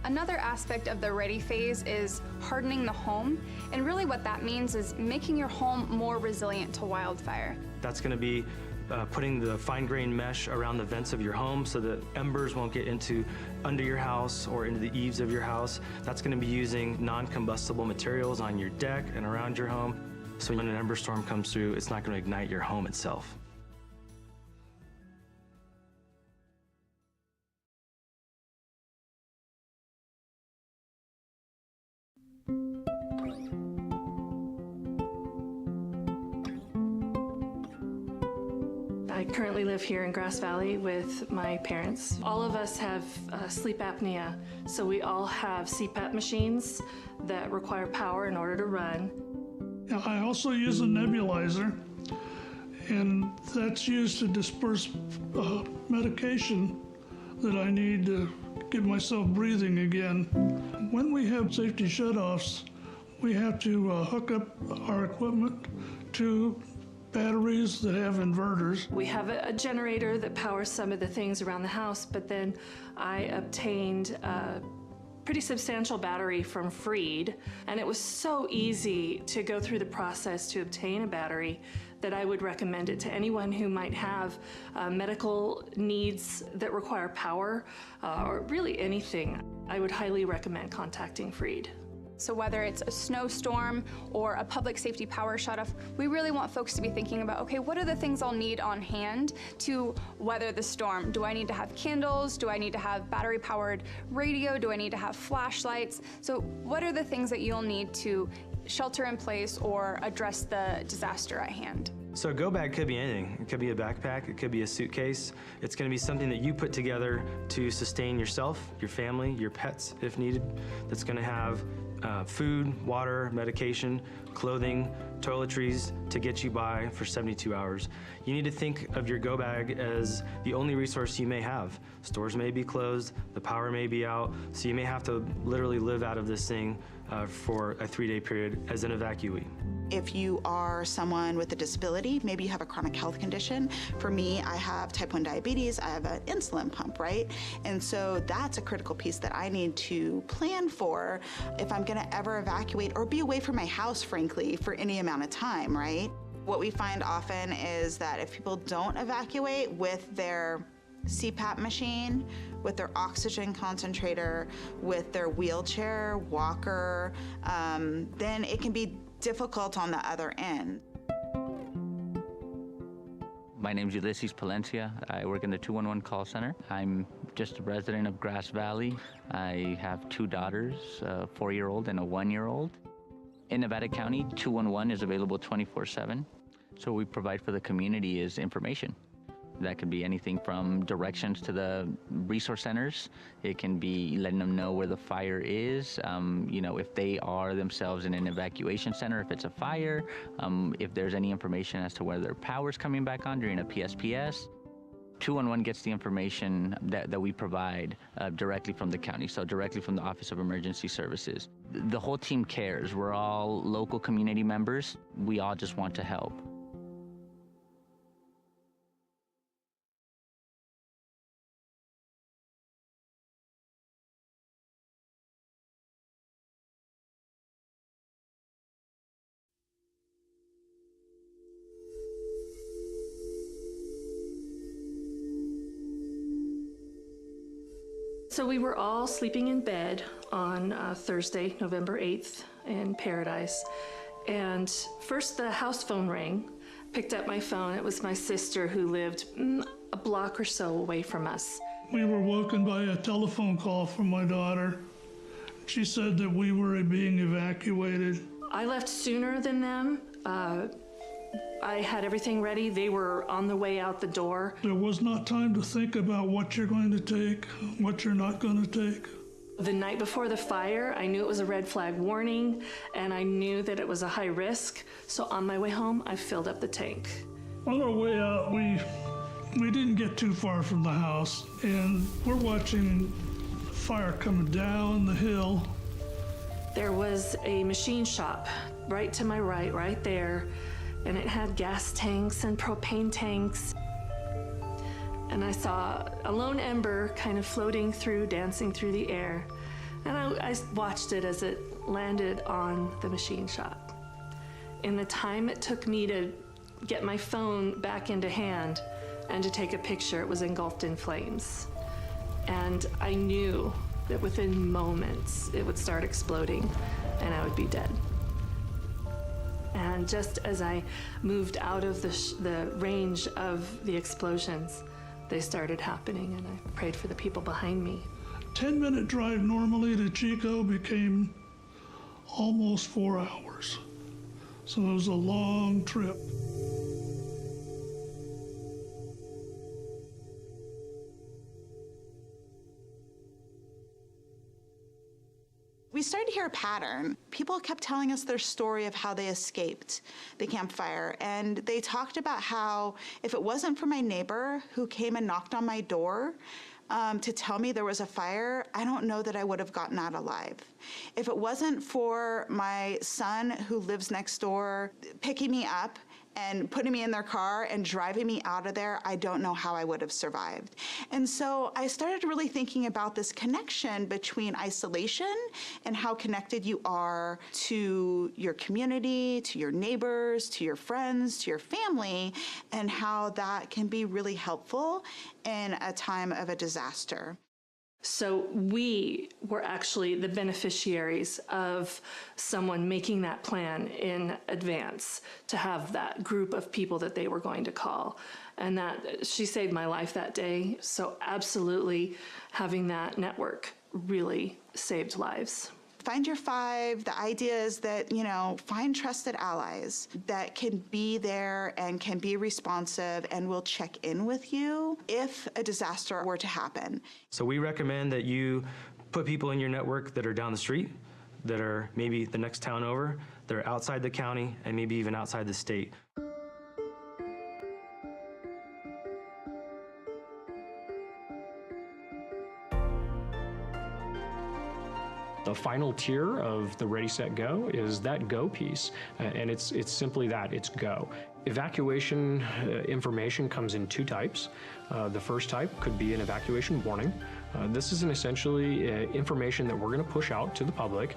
Another aspect of the ready phase is hardening the home, and really what that means is making your home more resilient to wildfire. That's going to be putting the fine-grained mesh around the vents of your home so that embers won't get under your house or into the eaves of your house. That's going to be using non-combustible materials on your deck and around your home. So when an ember storm comes through, it's not going to ignite your home itself. I currently live here in Grass Valley with my parents. All of us have sleep apnea, so we all have CPAP machines that require power in order to run. I also use a nebulizer, and that's used to disperse medication that I need to get myself breathing again. When we have safety shutoffs, we have to hook up our equipment to batteries that have inverters. We have a generator that powers some of the things around the house, but then I obtained a pretty substantial battery from Freed, and it was so easy to go through the process to obtain a battery that I would recommend it to anyone who might have medical needs that require power, or really anything. I would highly recommend contacting Freed. So whether it's a snowstorm or a public safety power shutoff, we really want folks to be thinking about, okay, what are the things I'll need on hand to weather the storm? Do I need to have candles? Do I need to have battery-powered radio? Do I need to have flashlights? So what are the things that you'll need to shelter in place or address the disaster at hand? So a go bag could be anything. It could be a backpack, it could be a suitcase. It's gonna be something that you put together to sustain yourself, your family, your pets if needed. That's gonna have food, water, medication, clothing, toiletries to get you by for 72 hours. You need to think of your go bag as the only resource you may have. Stores may be closed, the power may be out, so you may have to literally live out of this thing for a 3-day period as an evacuee. If you are someone with a disability, maybe you have a chronic health condition. For me, I have type 1 diabetes, I have an insulin pump, right? And so that's a critical piece that I need to plan for if I'm gonna ever evacuate or be away from my house, frankly, for any amount of time, right? What we find often is that if people don't evacuate with their CPAP machine, with their oxygen concentrator, with their wheelchair, walker, then it can be difficult on the other end. My name's Ulysses Palencia. I work in the 211 call center. I'm just a resident of Grass Valley. I have 2 daughters, a 4-year-old and a 1-year-old. In Nevada County, 211 is available 24/7. So what we provide for the community is information. That could be anything from directions to the resource centers. It can be letting them know where the fire is, if they are themselves in an evacuation center, if it's a fire, if there's any information as to whether power's coming back on during a PSPS. 211 gets the information that we provide directly from the county, so directly from the Office of Emergency Services. The whole team cares. We're all local community members. We all just want to help. So we were all sleeping in bed on Thursday, November 8th in Paradise. And first the house phone rang. Picked up my phone. It was my sister who lived a block or so away from us. We were woken by a telephone call from my daughter. She said that we were being evacuated. I left sooner than them. I had everything ready. They were on the way out the door. There was not time to think about what you're going to take, what you're not going to take. The night before the fire, I knew it was a red flag warning, and I knew that it was a high risk. So on my way home, I filled up the tank. On our way out, we didn't get too far from the house, and we're watching fire coming down the hill. There was a machine shop right to my right there, and it had gas tanks and propane tanks. And I saw a lone ember kind of floating through, dancing through the air. And I watched it as it landed on the machine shop. In the time it took me to get my phone back into hand and to take a picture, it was engulfed in flames. And I knew that within moments it would start exploding and I would be dead. And just as I moved out of the range of the explosions, they started happening, and I prayed for the people behind me. 10-minute drive normally to Chico became almost 4 hours. So it was a long trip. We started to hear a pattern. People kept telling us their story of how they escaped the campfire, and they talked about how if it wasn't for my neighbor who came and knocked on my door to tell me there was a fire, I don't know that I would have gotten out alive. If it wasn't for my son who lives next door picking me up and putting me in their car and driving me out of there, I don't know how I would have survived. And so I started really thinking about this connection between isolation and how connected you are to your community, to your neighbors, to your friends, to your family, and how that can be really helpful in a time of a disaster. So we were actually the beneficiaries of someone making that plan in advance to have that group of people that they were going to call. And that she saved my life that day. So absolutely having that network really saved lives. Find your five. The idea is that, find trusted allies that can be there and can be responsive and will check in with you if a disaster were to happen. So we recommend that you put people in your network that are down the street, that are maybe the next town over, that are outside the county, and maybe even outside the state. The final tier of the Ready, Set, Go is that go piece, and it's simply that, it's go. Evacuation information comes in two types. The first type could be an evacuation warning. This is essentially information that we're going to push out to the public,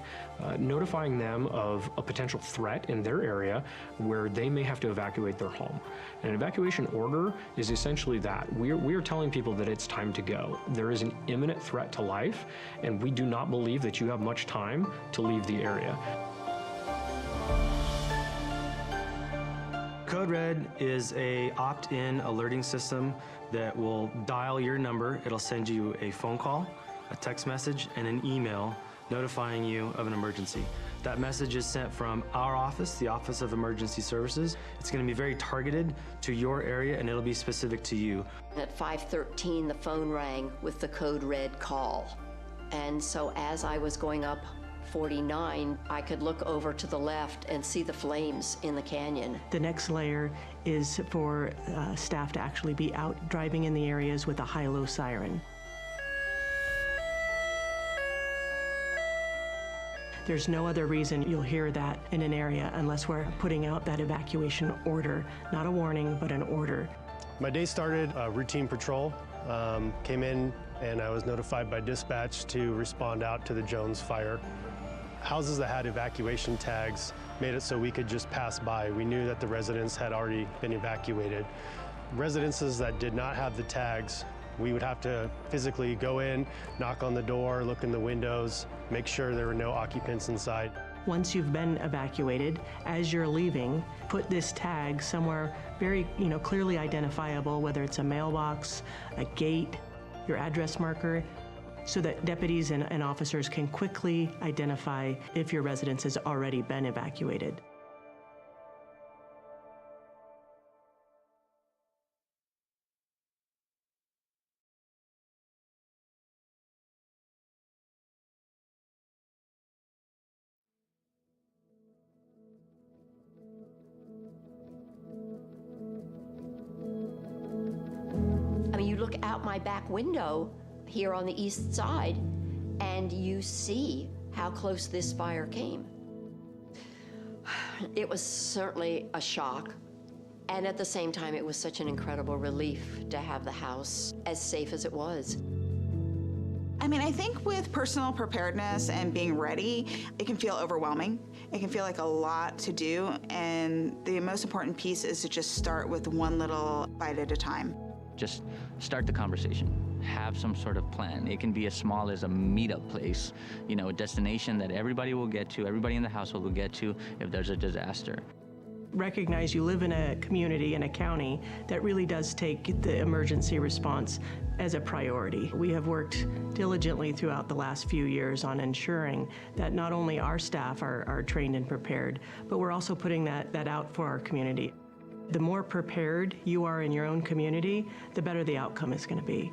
notifying them of a potential threat in their area where they may have to evacuate their home. An evacuation order is essentially that. We are telling people that it's time to go. There is an imminent threat to life, and we do not believe that you have much time to leave the area. Code Red is a opt-in alerting system that will dial your number. It'll send you a phone call, a text message, and an email notifying you of an emergency. That message is sent from our office, the Office of Emergency Services. It's going to be very targeted to your area, and it'll be specific to you. At 5:13, the phone rang with the Code Red call. And so as I was going up 49, I could look over to the left and see the flames in the canyon. The next layer is for staff to actually be out driving in the areas with a high-low siren. There's no other reason you'll hear that in an area unless we're putting out that evacuation order, not a warning, but an order. My day started routine patrol. Came in and I was notified by dispatch to respond out to the Jones fire. Houses that had evacuation tags made it so we could just pass by. We knew that the residents had already been evacuated. Residences that did not have the tags, we would have to physically go in, knock on the door, look in the windows, make sure there were no occupants inside. Once you've been evacuated, as you're leaving, put this tag somewhere very, clearly identifiable, whether it's a mailbox, a gate, your address marker, so that deputies and officers can quickly identify if your residence has already been evacuated. I mean, you look out my back window here on the east side, and you see how close this fire came. It was certainly a shock, and at the same time, it was such an incredible relief to have the house as safe as it was. I mean, I think with personal preparedness and being ready, it can feel overwhelming. It can feel like a lot to do, and the most important piece is to just start with one little bite at a time. Just start the conversation. Have some sort of plan. It can be as small as a meetup place, a destination that everybody will get to, everybody in the household will get to if there's a disaster. Recognize you live in a community, in a county, that really does take the emergency response as a priority. We have worked diligently throughout the last few years on ensuring that not only our staff are trained and prepared, but we're also putting that out for our community. The more prepared you are in your own community, the better the outcome is going to be.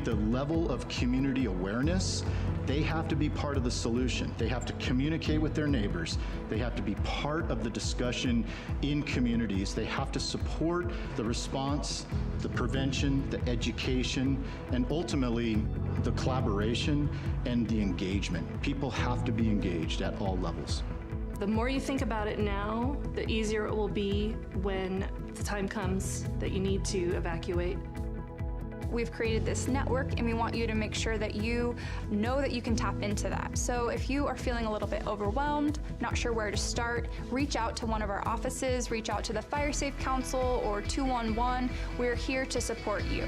The level of community awareness, they have to be part of the solution. They have to communicate with their neighbors. They have to be part of the discussion in communities. They have to support the response, the prevention, the education, and ultimately the collaboration and the engagement. People have to be engaged at all levels. The more you think about it now, the easier it will be when the time comes that you need to evacuate. We've created this network, and we want you to make sure that you know that you can tap into that. So if you are feeling a little bit overwhelmed, not sure where to start, reach out to one of our offices, reach out to the Fire Safe Council or 211. We're here to support you.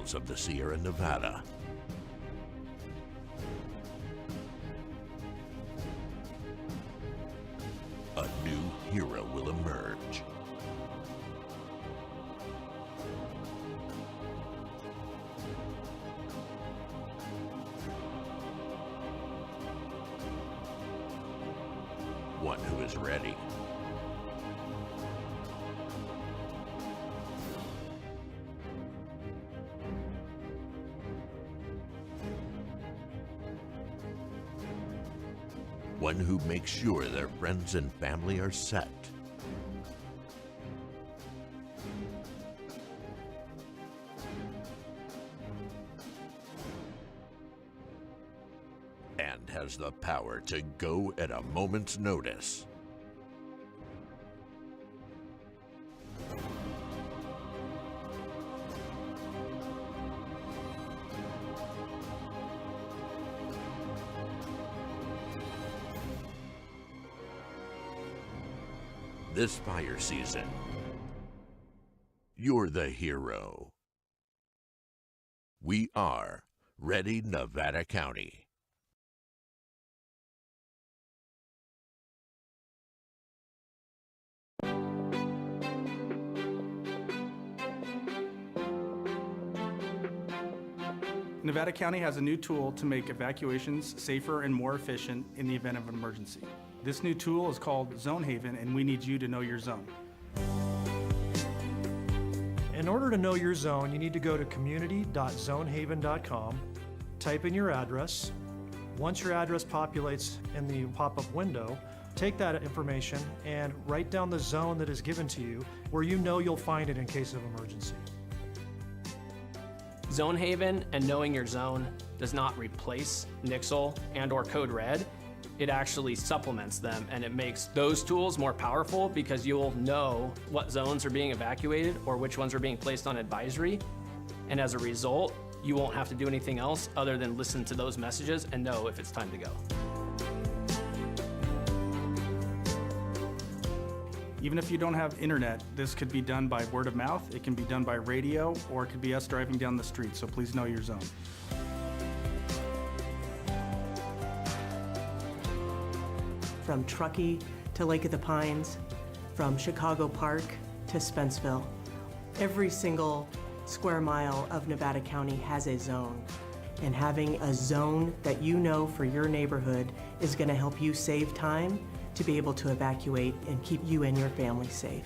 foothills of the Sierra Nevada. A new hero will emerge. One who is ready. One who makes sure their friends and family are set. And has the power to go at a moment's notice. This fire season, you're the hero. We are Ready Nevada County. Nevada County has a new tool to make evacuations safer and more efficient in the event of an emergency. This new tool is called Zone Haven, and we need you to know your zone. In order to know your zone, you need to go to community.zonehaven.com, type in your address. Once your address populates in the pop-up window, take that information and write down the zone that is given to you where you know you'll find it in case of emergency. Zone Haven and knowing your zone does not replace Nixle and/or Code Red. It actually supplements them, and it makes those tools more powerful because you'll know what zones are being evacuated or which ones are being placed on advisory. And as a result, you won't have to do anything else other than listen to those messages and know if it's time to go. Even if you don't have internet, this could be done by word of mouth, it can be done by radio, or it could be us driving down the street, so please know your zone. From Truckee to Lake of the Pines, from Chicago Park to Spenceville, every single square mile of Nevada County has a zone. And having a zone that you know for your neighborhood is going to help you save time to be able to evacuate and keep you and your family safe.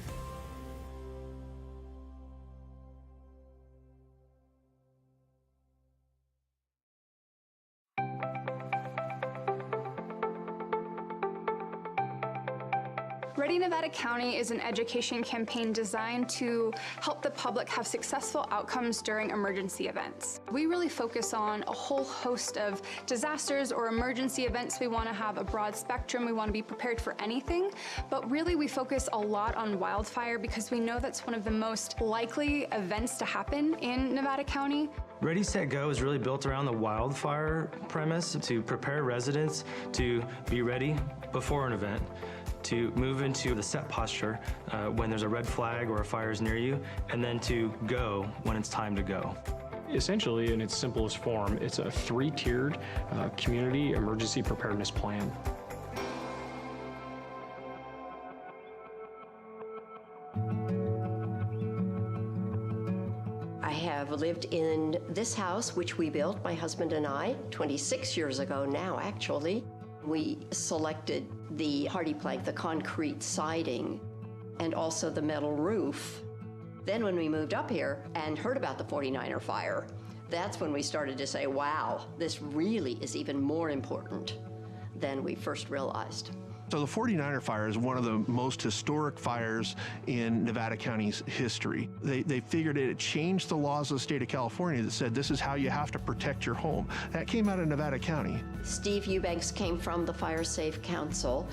Ready Nevada County is an education campaign designed to help the public have successful outcomes during emergency events. We really focus on a whole host of disasters or emergency events. We want to have a broad spectrum. We want to be prepared for anything, but really we focus a lot on wildfire because we know that's one of the most likely events to happen in Nevada County. Ready, Set, Go is really built around the wildfire premise to prepare residents to be ready before an event, to move into the set posture when there's a red flag or a fire is near you, and then to go when it's time to go. Essentially, in its simplest form, it's a 3-tiered community emergency preparedness plan. I have lived in this house, which we built, my husband and I, 26 years ago now, actually. We selected the hardy plank, the concrete siding, and also the metal roof. Then when we moved up here and heard about the 49er fire, that's when we started to say, wow, this really is even more important than we first realized. So the 49er fire is one of the most historic fires in Nevada County's history. They figured it changed the laws of the state of California that said this is how you have to protect your home. That came out of Nevada County. Steve Eubanks came from the Fire Safe Council,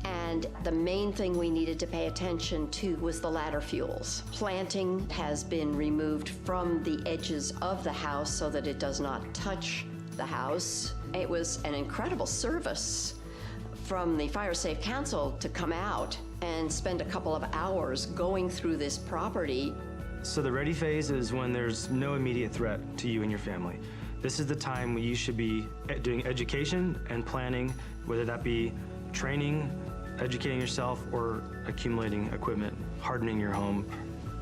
and the main thing we needed to pay attention to was the ladder fuels. Planting has been removed from the edges of the house so that it does not touch the house. It was an incredible service from the Fire Safe Council to come out and spend a couple of hours going through this property. So the ready phase is when there's no immediate threat to you and your family. This is the time when you should be doing education and planning, whether that be training, educating yourself, or accumulating equipment, hardening your home,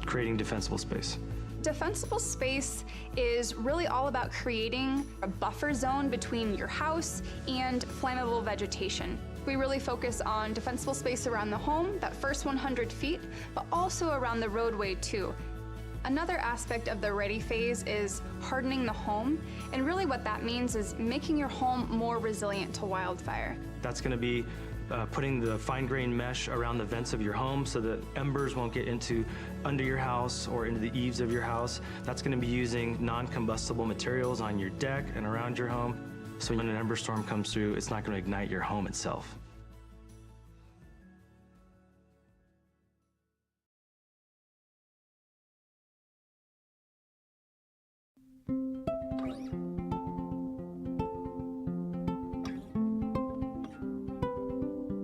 creating defensible space. Defensible space is really all about creating a buffer zone between your house and flammable vegetation. We really focus on defensible space around the home, that first 100 feet, but also around the roadway too. Another aspect of the ready phase is hardening the home, and really what that means is making your home more resilient to wildfire. That's going to be putting the fine-grained mesh around the vents of your home so that embers won't get under your house or into the eaves of your house. That's going to be using non-combustible materials on your deck and around your home. So when an ember storm comes through, it's not going to ignite your home itself.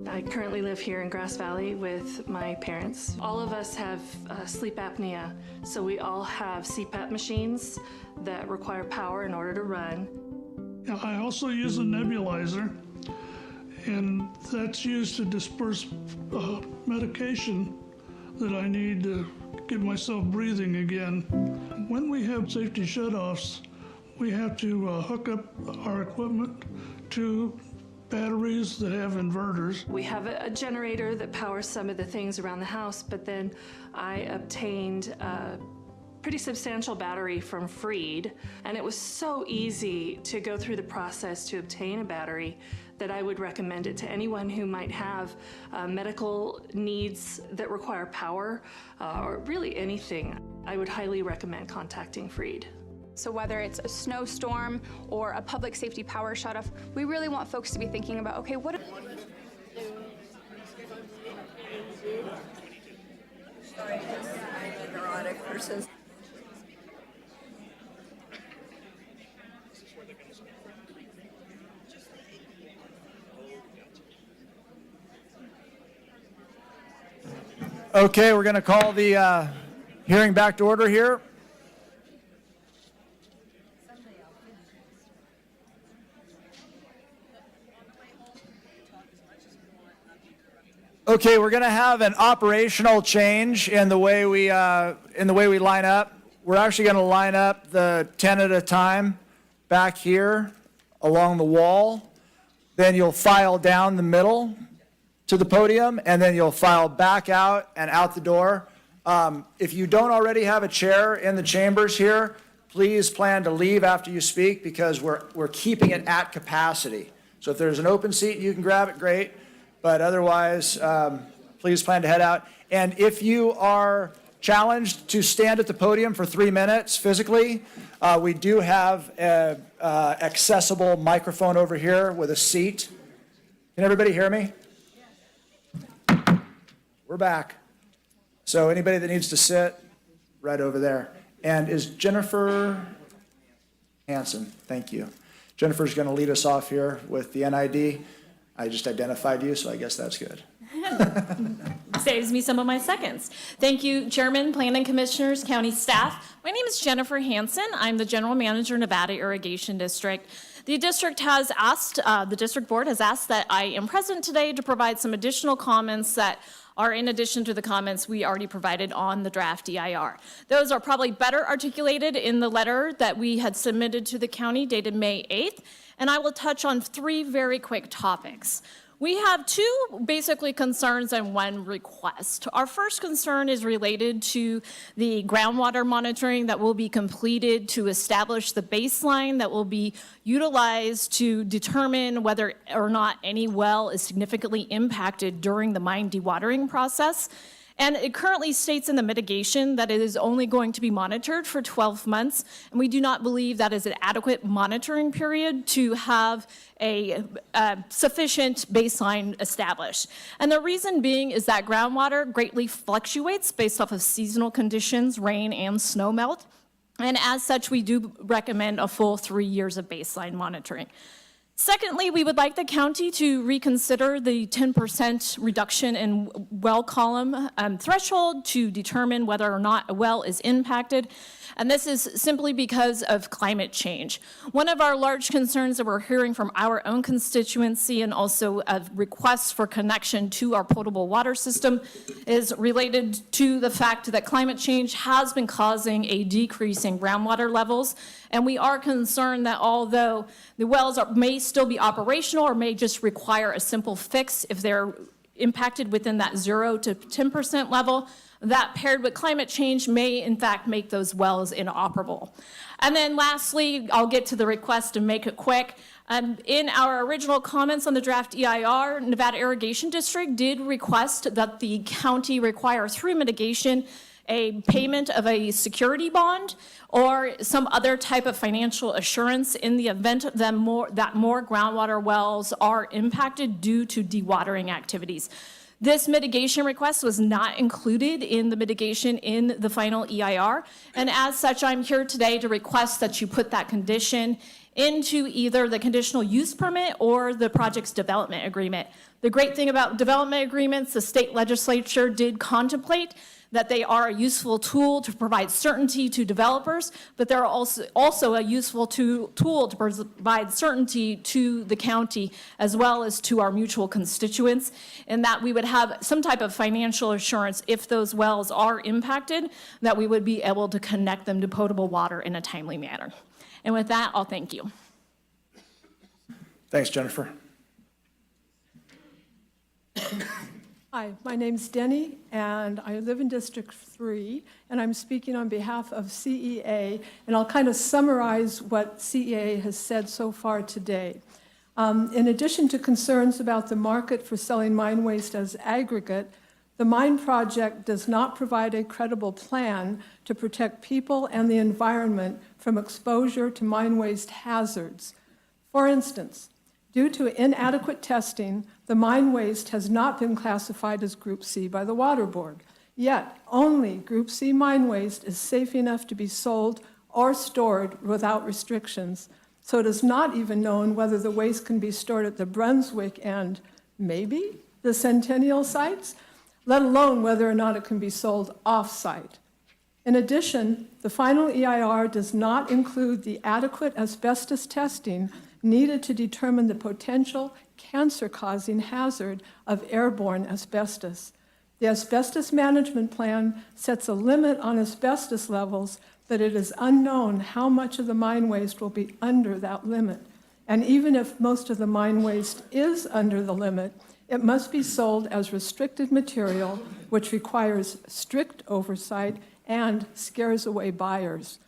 I currently live here in Grass Valley with my parents. All of us have sleep apnea, so we all have CPAP machines that require power in order to run. I also use a nebulizer, and that's used to disperse medication that I need to get myself breathing again. When we have safety shutoffs, we have to hook up our equipment to batteries that have inverters. We have a generator that powers some of the things around the house, but then I obtained a pretty substantial battery from Freed, and it was so easy to go through the process to obtain a battery that I would recommend it to anyone who might have medical needs that require power, or really anything. I would highly recommend contacting Freed. So whether it's a snowstorm or a public safety power shutoff, we really want folks to be thinking about, okay, what... Sorry, I'm a neurotic person. Okay, we're going to call the hearing back to order here. Okay, we're going to have an operational change in the way we line up. We're actually going to line up the 10 at a time back here along the wall. Then you'll file down the middle to the podium, and then you'll file back out and out the door. If you don't already have a chair in the chambers here, please plan to leave after you speak because we're keeping it at capacity. So if there's an open seat, you can grab it, great. But otherwise, please plan to head out. And if you are challenged to stand at the podium for 3 minutes physically, we do have an accessible microphone over here with a seat. Can everybody hear me? We're back. So anybody that needs to sit, right over there. And is Jennifer Hansen? Thank you. Jennifer's going to lead us off here with the NID. I just identified you, so I guess that's good. Saves me some of my seconds. Thank you, Chairman, Planning Commissioners, County staff. My name is Jennifer Hansen. I'm the General Manager, Nevada Irrigation District. The district has asked, the district board has asked that I am present today to provide some additional comments that are in addition to the comments we already provided on the draft DIR. Those are probably better articulated in the letter that we had submitted to the county dated May 8th, and I will touch on 3 very quick topics. We have 2 basically concerns and 1 request. Our first concern is related to the groundwater monitoring that will be completed to establish the baseline that will be utilized to determine whether or not any well is significantly impacted during the mine dewatering process. And it currently states in the mitigation that it is only going to be monitored for 12 months, and we do not believe that is an adequate monitoring period to have a sufficient baseline established. And the reason being is that groundwater greatly fluctuates based off of seasonal conditions, rain and snow melt, and as such, we do recommend a full 3 years of baseline monitoring. Secondly, we would like the county to reconsider the 10% reduction in well column threshold to determine whether or not a well is impacted. And this is simply because of climate change. One of our large concerns that we're hearing from our own constituency and also requests for connection to our potable water system is related to the fact that climate change has been causing a decrease in groundwater levels. And we are concerned that although the wells may still be operational or may just require a simple fix if they're impacted within that 0 to 10% level, that paired with climate change may in fact make those wells inoperable. And then lastly, I'll get to the request and make it quick. In our original comments on the draft EIR, Nevada Irrigation District did request that the county require through mitigation a payment of a security bond or some other type of financial assurance in the event that more groundwater wells are impacted due to dewatering activities. This mitigation request was not included in the mitigation in the final EIR, and as such, I'm here today to request that you put that condition into either the conditional use permit or the project's development agreement. The great thing about development agreements, the state legislature did contemplate that they are a useful tool to provide certainty to developers, but they're also a useful tool to provide certainty to the county as well as to our mutual constituents, in that we would have some type of financial assurance if those wells are impacted, that we would be able to connect them to potable water in a timely manner. And with that, I'll thank you. Thanks, Jennifer. Hi, my name's Denny, and I live in District 3, and I'm speaking on behalf of CEA, and I'll kind of summarize what CEA has said so far today. In addition to concerns about the market for selling mine waste as aggregate, the mine project does not provide a credible plan to protect people and the environment from exposure to mine waste hazards. For instance, due to inadequate testing, the mine waste has not been classified as Group C by the Water Board. Yet, only Group C mine waste is safe enough to be sold or stored without restrictions. So it is not even known whether the waste can be stored at the Brunswick and maybe the Centennial sites, let alone whether or not it can be sold off-site. In addition, the final EIR does not include the adequate asbestos testing needed to determine the potential cancer-causing hazard of airborne asbestos. The asbestos management plan sets a limit on asbestos levels, but it is unknown how much of the mine waste will be under that limit. And even if most of the mine waste is under the limit, it must be sold as restricted material, which requires strict oversight and scares away buyers.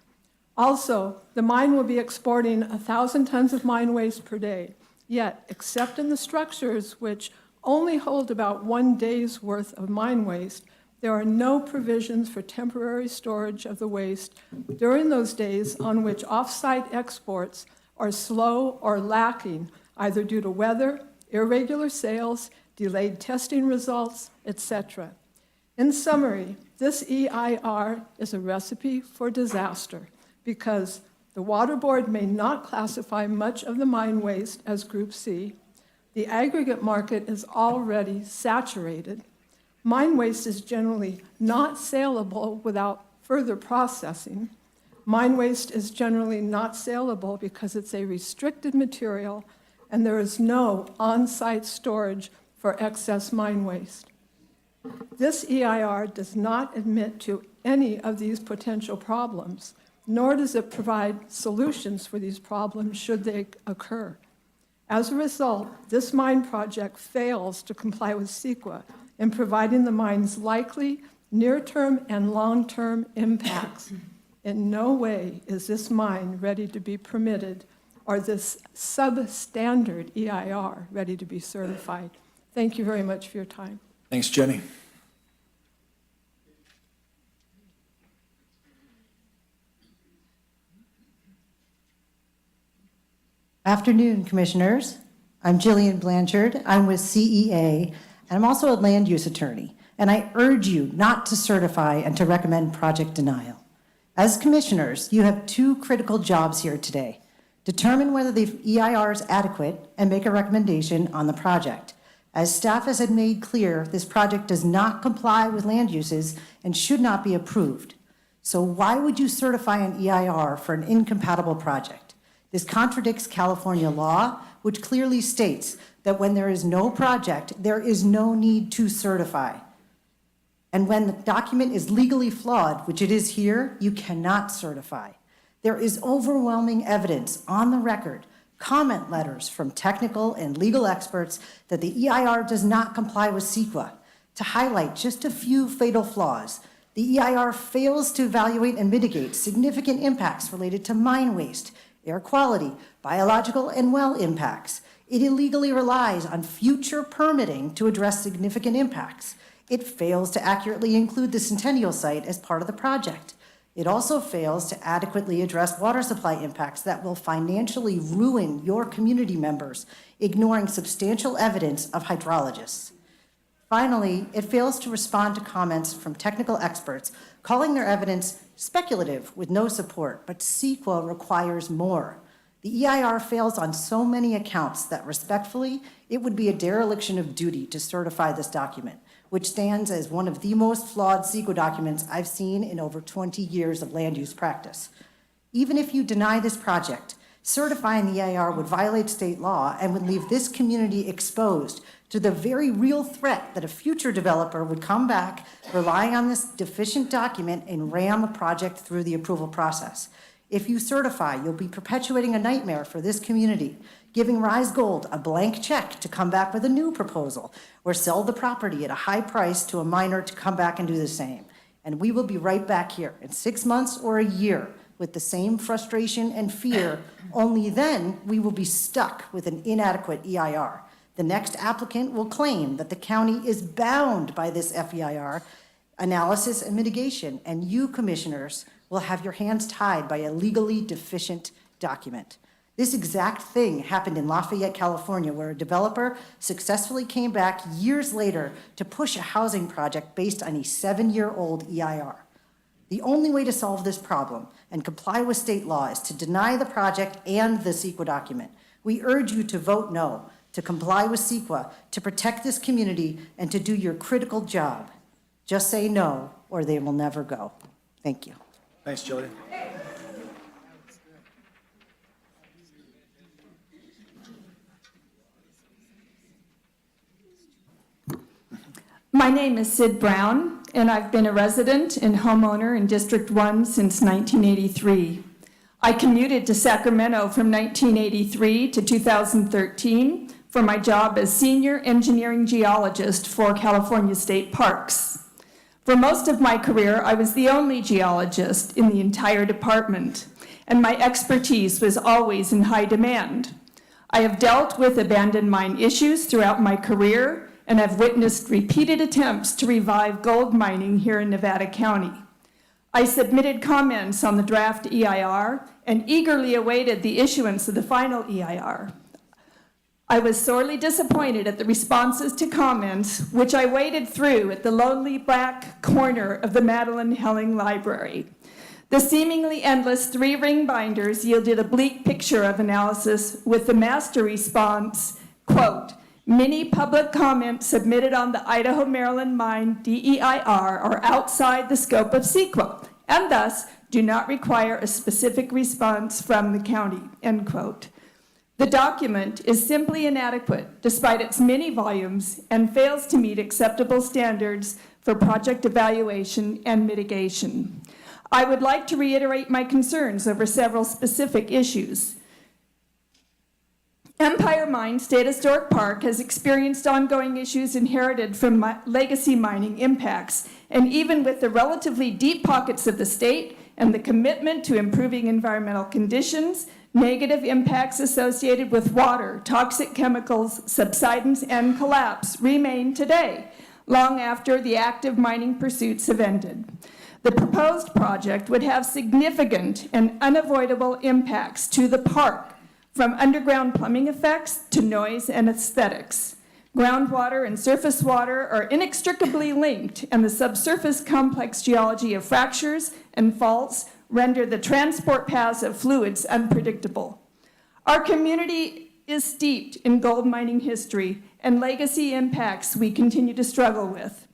Also, the mine will be exporting 1,000 tons of mine waste per day, yet, except in the structures which only hold about 1 day's worth of mine waste, there are no provisions for temporary storage of the waste during those days on which off-site exports are slow or lacking, either due to weather, irregular sales, delayed testing results, etc. In summary, this EIR is a recipe for disaster, because the Water Board may not classify much of the mine waste as Group C. The aggregate market is already saturated. Mine waste is generally not saleable without further processing. Mine waste is generally not saleable because it's a restricted material and there is no on-site storage for excess mine waste. This EIR does not admit to any of these potential problems, nor does it provide solutions for these problems should they occur. As a result, this mine project fails to comply with CEQA in providing the mine's likely near-term and long-term impacts. In no way is this mine ready to be permitted or this substandard EIR ready to be certified. Thank you very much for your time. Thanks, Jenny. Afternoon, Commissioners. I'm Jillian Blanchard. I'm with CEA, and I'm also a land use attorney, and I urge you not to certify and to recommend project denial. As Commissioners, you have two critical jobs here today: Determine whether the EIR is adequate and make a recommendation on the project. As staff has made clear, this project does not comply with land uses and should not be approved. So why would you certify an EIR for an incompatible project? This contradicts California law, which clearly states that when there is no project, there is no need to certify. And when the document is legally flawed, which it is here, you cannot certify. There is overwhelming evidence on the record, comment letters from technical and legal experts that the EIR does not comply with CEQA. To highlight just a few fatal flaws, the EIR fails to evaluate and mitigate significant impacts related to mine waste, air quality, biological and well impacts. It illegally relies on future permitting to address significant impacts. It fails to accurately include the Centennial site as part of the project. It also fails to adequately address water supply impacts that will financially ruin your community members, ignoring substantial evidence of hydrologists. Finally, it fails to respond to comments from technical experts, calling their evidence speculative with no support, but CEQA requires more. The EIR fails on so many accounts that respectfully, it would be a dereliction of duty to certify this document, which stands as one of the most flawed CEQA documents I've seen in over 20 years of land use practice. Even if you deny this project, certifying the EIR would violate state law and would leave this community exposed to the very real threat that a future developer would come back relying on this deficient document and ram a project through the approval process. If you certify, you'll be perpetuating a nightmare for this community, giving Rise Gold a blank check to come back with a new proposal, or sell the property at a high price to a miner to come back and do the same. And we will be right back here in 6 months or a year with the same frustration and fear, only then we will be stuck with an inadequate EIR. The next applicant will claim that the county is bound by this FEIR analysis and mitigation, and you, commissioners, will have your hands tied by a legally deficient document. This exact thing happened in Lafayette, California, where a developer successfully came back years later to push a housing project based on a 7-year-old EIR. The only way to solve this problem and comply with state law is to deny the project and the CEQA document. We urge you to vote no, to comply with CEQA, to protect this community, and to do your critical job. Just say no, or they will never go. Thank you. Thanks, Jillian. My name is Sid Brown, and I've been a resident and homeowner in District 1 since 1983. I commuted to Sacramento from 1983 to 2013 for my job as Senior Engineering Geologist for California State Parks. For most of my career, I was the only geologist in the entire department, and my expertise was always in high demand. I have dealt with abandoned mine issues throughout my career and have witnessed repeated attempts to revive gold mining here in Nevada County. I submitted comments on the draft EIR and eagerly awaited the issuance of the final EIR. I was sorely disappointed at the responses to comments, which I waded through at the lonely back corner of the Madeline Helling Library. The seemingly endless 3-ring binders yielded a bleak picture of analysis with the master response, quote, "Many public comments submitted on the Idaho-Maryland mine DEIR are outside the scope of CEQA and thus do not require a specific response from the county," end quote. The document is simply inadequate despite its many volumes and fails to meet acceptable standards for project evaluation and mitigation. I would like to reiterate my concerns over several specific issues. Empire Mine State Historic Park has experienced ongoing issues inherited from legacy mining impacts, and even with the relatively deep pockets of the state and the commitment to improving environmental conditions, negative impacts associated with water, toxic chemicals, subsidence, and collapse remain today, long after the active mining pursuits have ended. The proposed project would have significant and unavoidable impacts to the park, from underground plumbing effects to noise and aesthetics. Groundwater and surface water are inextricably linked, and the subsurface complex geology of fractures and faults render the transport paths of fluids unpredictable. Our community is steeped in gold mining history and legacy impacts we continue to struggle with.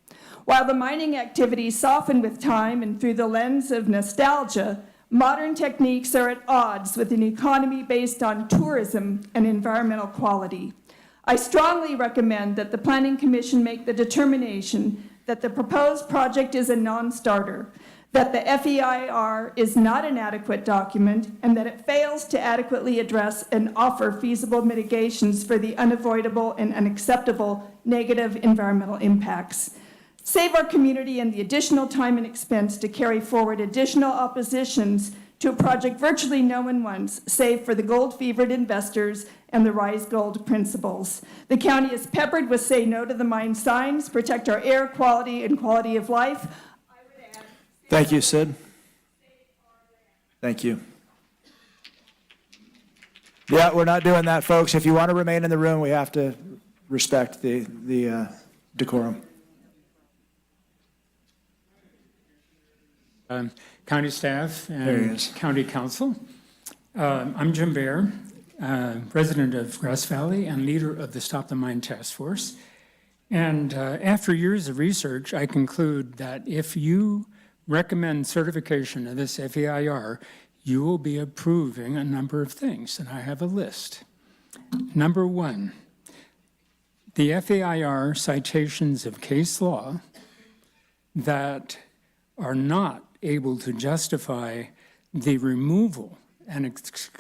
While the mining activity softened with time and through the lens of nostalgia, modern techniques are at odds with an economy based on tourism and environmental quality. I strongly recommend that the Planning Commission make the determination that the proposed project is a non-starter, that the FEIR is not an adequate document, and that it fails to adequately address and offer feasible mitigations for the unavoidable and unacceptable negative environmental impacts. Save our community and the additional time and expense to carry forward additional oppositions to a project virtually no one wants, save for the gold-fevered investors and the Rise Gold principles. The county is peppered with say no to the mine signs, protect our air quality and quality of life. Thank you, Sid. Thank you. Yeah, we're not doing that, folks. If you want to remain in the room, we have to respect the decorum. County staff and county council. I'm Jim Baer, resident of Grass Valley and leader of the Stop the Mine Task Force. And after years of research, I conclude that if you recommend certification of this FEIR, you will be approving a number of things, and I have a list. Number one, the FEIR citations of case law that are not able to justify the removal and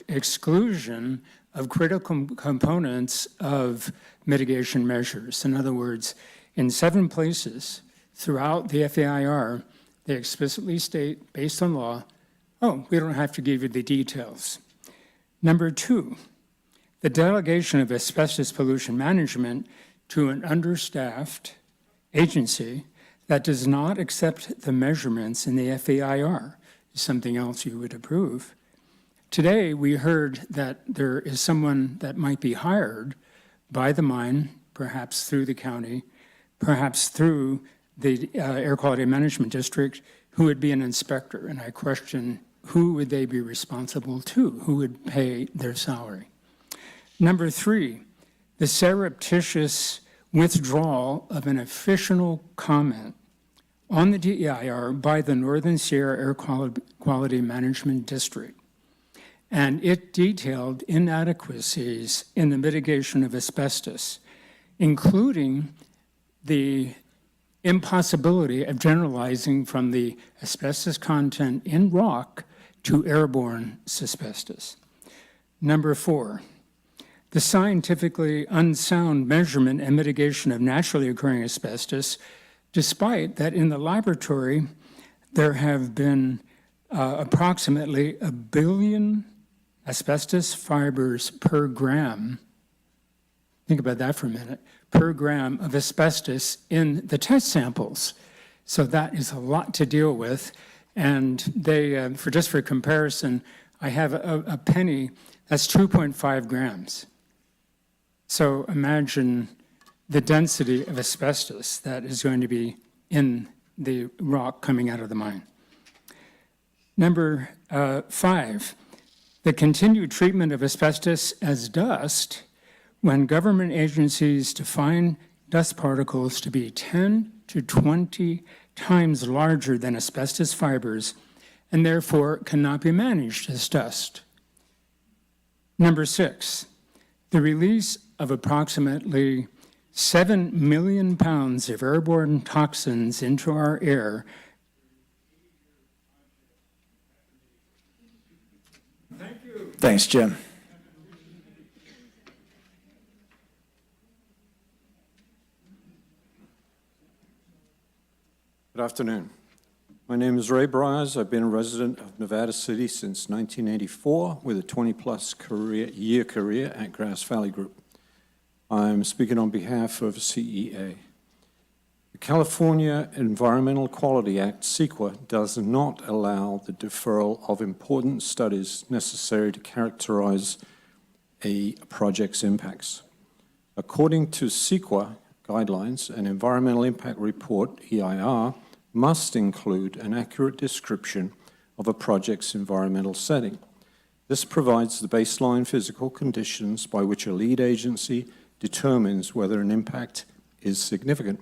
exclusion of critical components of mitigation measures. In other words, in 7 places throughout the FEIR, they explicitly state, based on law, oh, we don't have to give you the details. Number 2, the delegation of asbestos pollution management to an understaffed agency that does not accept the measurements in the FEIR is something else you would approve. Today, we heard that there is someone that might be hired by the mine, perhaps through the county, perhaps through the Air Quality Management District, who would be an inspector. And I question, who would they be responsible to? Who would pay their salary? Number 3, the surreptitious withdrawal of an official comment on the DEIR by the Northern Sierra Air Quality Management District. And it detailed inadequacies in the mitigation of asbestos, including the impossibility of generalizing from the asbestos content in rock to airborne asbestos. Number 4, the scientifically unsound measurement and mitigation of naturally occurring asbestos, despite that in the laboratory there have been approximately 1 billion asbestos fibers per gram. Think about that for a minute. Per gram of asbestos in the test samples. So that is a lot to deal with. And they, for comparison, I have a penny that's 2.5 grams. So imagine the density of asbestos that is going to be in the rock coming out of the mine. Number 5, the continued treatment of asbestos as dust when government agencies define dust particles to be 10 to 20 times larger than asbestos fibers and therefore cannot be managed as dust. Number 6, the release of approximately 7 million pounds of airborne toxins into our air. Thank you. Thanks, Jim. Good afternoon. My name is Ray Bryars. I've been a resident of Nevada City since 1984 with a 20-plus year career at Grass Valley Group. I'm speaking on behalf of CEA. The California Environmental Quality Act, CEQA, does not allow the deferral of important studies necessary to characterize a project's impacts. According to CEQA guidelines, an environmental impact report, EIR, must include an accurate description of a project's environmental setting. This provides the baseline physical conditions by which a lead agency determines whether an impact is significant.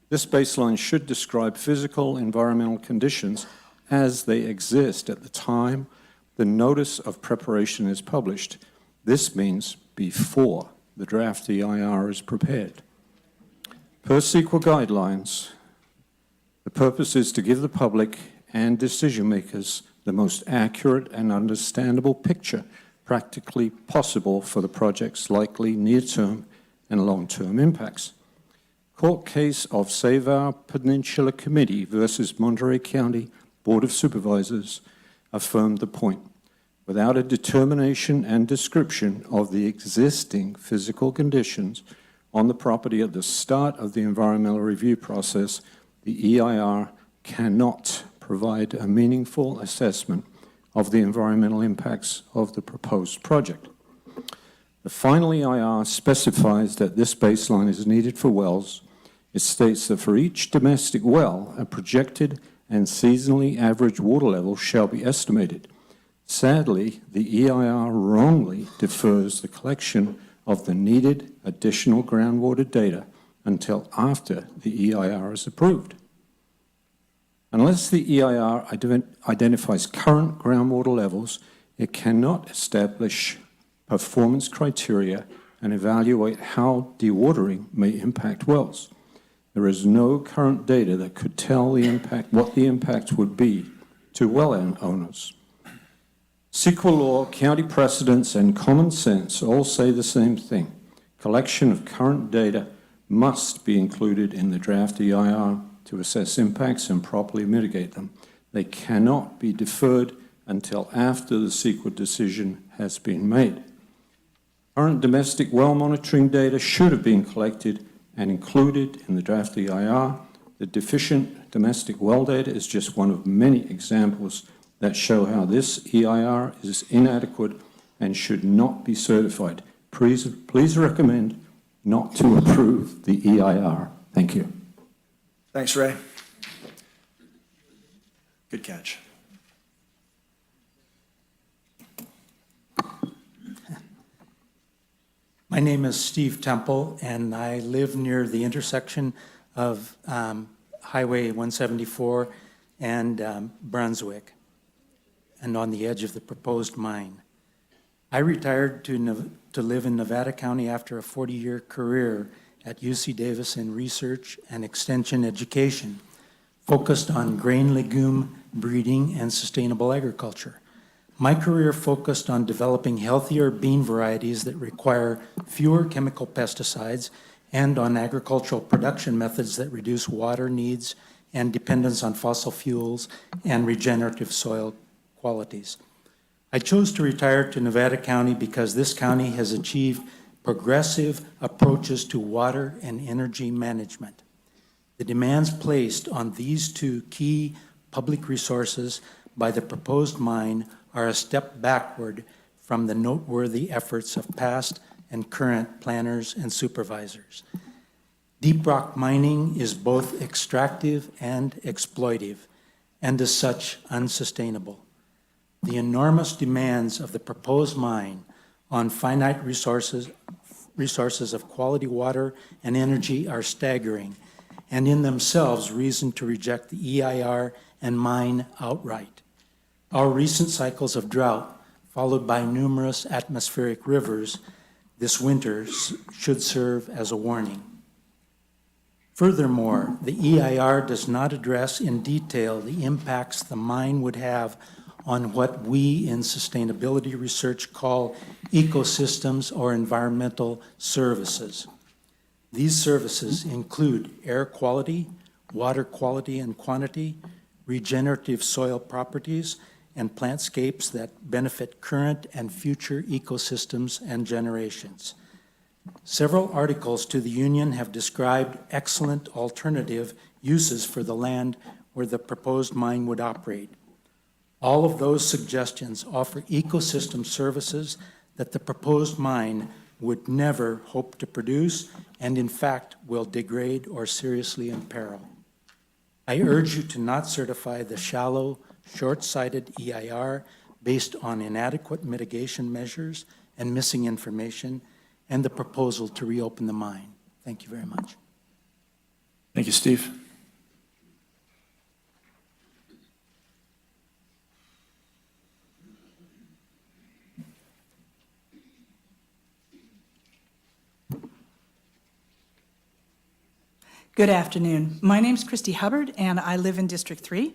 This baseline should describe physical environmental conditions as they exist at the time the notice of preparation is published. This means before the draft EIR is prepared. Per CEQA guidelines, the purpose is to give the public and decision makers the most accurate and understandable picture practically possible for the project's likely near-term and long-term impacts. Court case of Savar Peninsula Committee versus Monterey County Board of Supervisors affirmed the point. Without a determination and description of the existing physical conditions on the property at the start of the environmental review process, the EIR cannot provide a meaningful assessment of the environmental impacts of the proposed project. The final EIR specifies that this baseline is needed for wells. It states that for each domestic well, a projected and seasonally average water level shall be estimated. Sadly, the EIR wrongly defers the collection of the needed additional groundwater data until after the EIR is approved. Unless the EIR identifies current groundwater levels, it cannot establish performance criteria and evaluate how dewatering may impact wells. There is no current data that could tell what the impact would be to well owners. CEQA law, county precedents, and common sense all say the same thing. Collection of current data must be included in the draft EIR to assess impacts and properly mitigate them. They cannot be deferred until after the CEQA decision has been made. Current domestic well monitoring data should have been collected and included in the draft EIR. The deficient domestic well data is just one of many examples that show how this EIR is inadequate and should not be certified. Please recommend not to approve the EIR. Thank you. Thanks, Ray. Good catch. My name is Steve Temple, and I live near the intersection of Highway 174 and Brunswick, and on the edge of the proposed mine. I retired to live in Nevada County after a 40-year career at UC Davis in research and extension education, focused on grain legume breeding and sustainable agriculture. My career focused on developing healthier bean varieties that require fewer chemical pesticides and on agricultural production methods that reduce water needs and dependence on fossil fuels and regenerative soil qualities. I chose to retire to Nevada County because this county has achieved progressive approaches to water and energy management. The demands placed on these two key public resources by the proposed mine are a step backward from the noteworthy efforts of past and current planners and supervisors. Deep rock mining is both extractive and exploitive, and as such, unsustainable. The enormous demands of the proposed mine on finite resources of quality water and energy are staggering, and in themselves reason to reject the EIR and mine outright. Our recent cycles of drought, followed by numerous atmospheric rivers this winter, should serve as a warning. Furthermore, the EIR does not address in detail the impacts the mine would have on what we in sustainability research call ecosystems or environmental services. These services include air quality, water quality and quantity, regenerative soil properties, and plantscapes that benefit current and future ecosystems and generations. Several articles to the Union have described excellent alternative uses for the land where the proposed mine would operate. All of those suggestions offer ecosystem services that the proposed mine would never hope to produce and in fact will degrade or seriously imperil. I urge you to not certify the shallow, short-sighted EIR based on inadequate mitigation measures and missing information, and the proposal to reopen the mine. Thank you very much. Thank you, Steve. Good afternoon. My name's Christy Hubbard, and I live in District 3.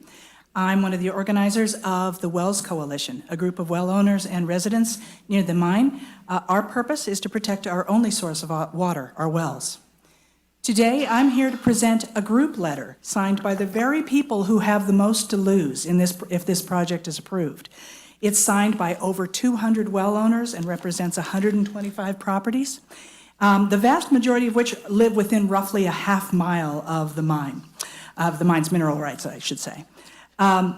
I'm one of the organizers of the Wells Coalition, a group of well owners and residents near the mine. Our purpose is to protect our only source of water, our wells. Today, I'm here to present a group letter signed by the very people who have the most to lose if this project is approved. It's signed by over 200 well owners and represents 125 properties. The vast majority of which live within roughly a half-mile of the mine's mineral rights, I should say.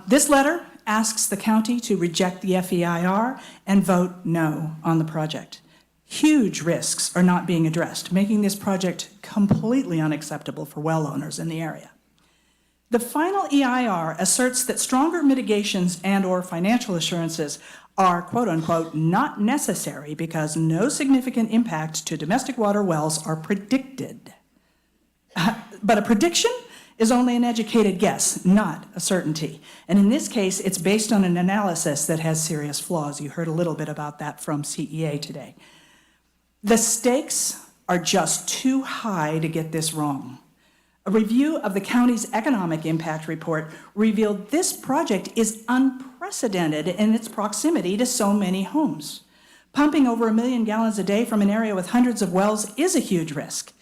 This letter asks the county to reject the FEIR and vote no on the project. Huge risks are not being addressed, making this project completely unacceptable for well owners in the area. The final EIR asserts that stronger mitigations and/or financial assurances are, quote unquote, not necessary because no significant impact to domestic water wells are predicted. But a prediction is only an educated guess, not a certainty. And in this case, it's based on an analysis that has serious flaws. You heard a little bit about that from CEA today. The stakes are just too high to get this wrong. A review of the county's economic impact report revealed this project is unprecedented in its proximity to so many homes. Pumping over 1 million gallons a day from an area with hundreds of wells is a huge risk.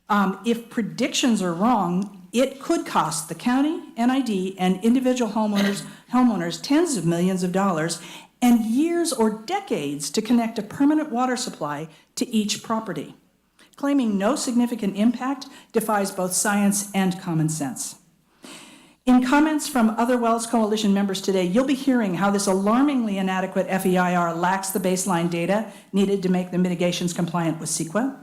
If predictions are wrong, it could cost the county, NID, and individual homeowners tens of millions of dollars and years or decades to connect a permanent water supply to each property. Claiming no significant impact defies both science and common sense. In comments from other Wells Coalition members today, you'll be hearing how this alarmingly inadequate FEIR lacks the baseline data needed to make the mitigations compliant with CEQA.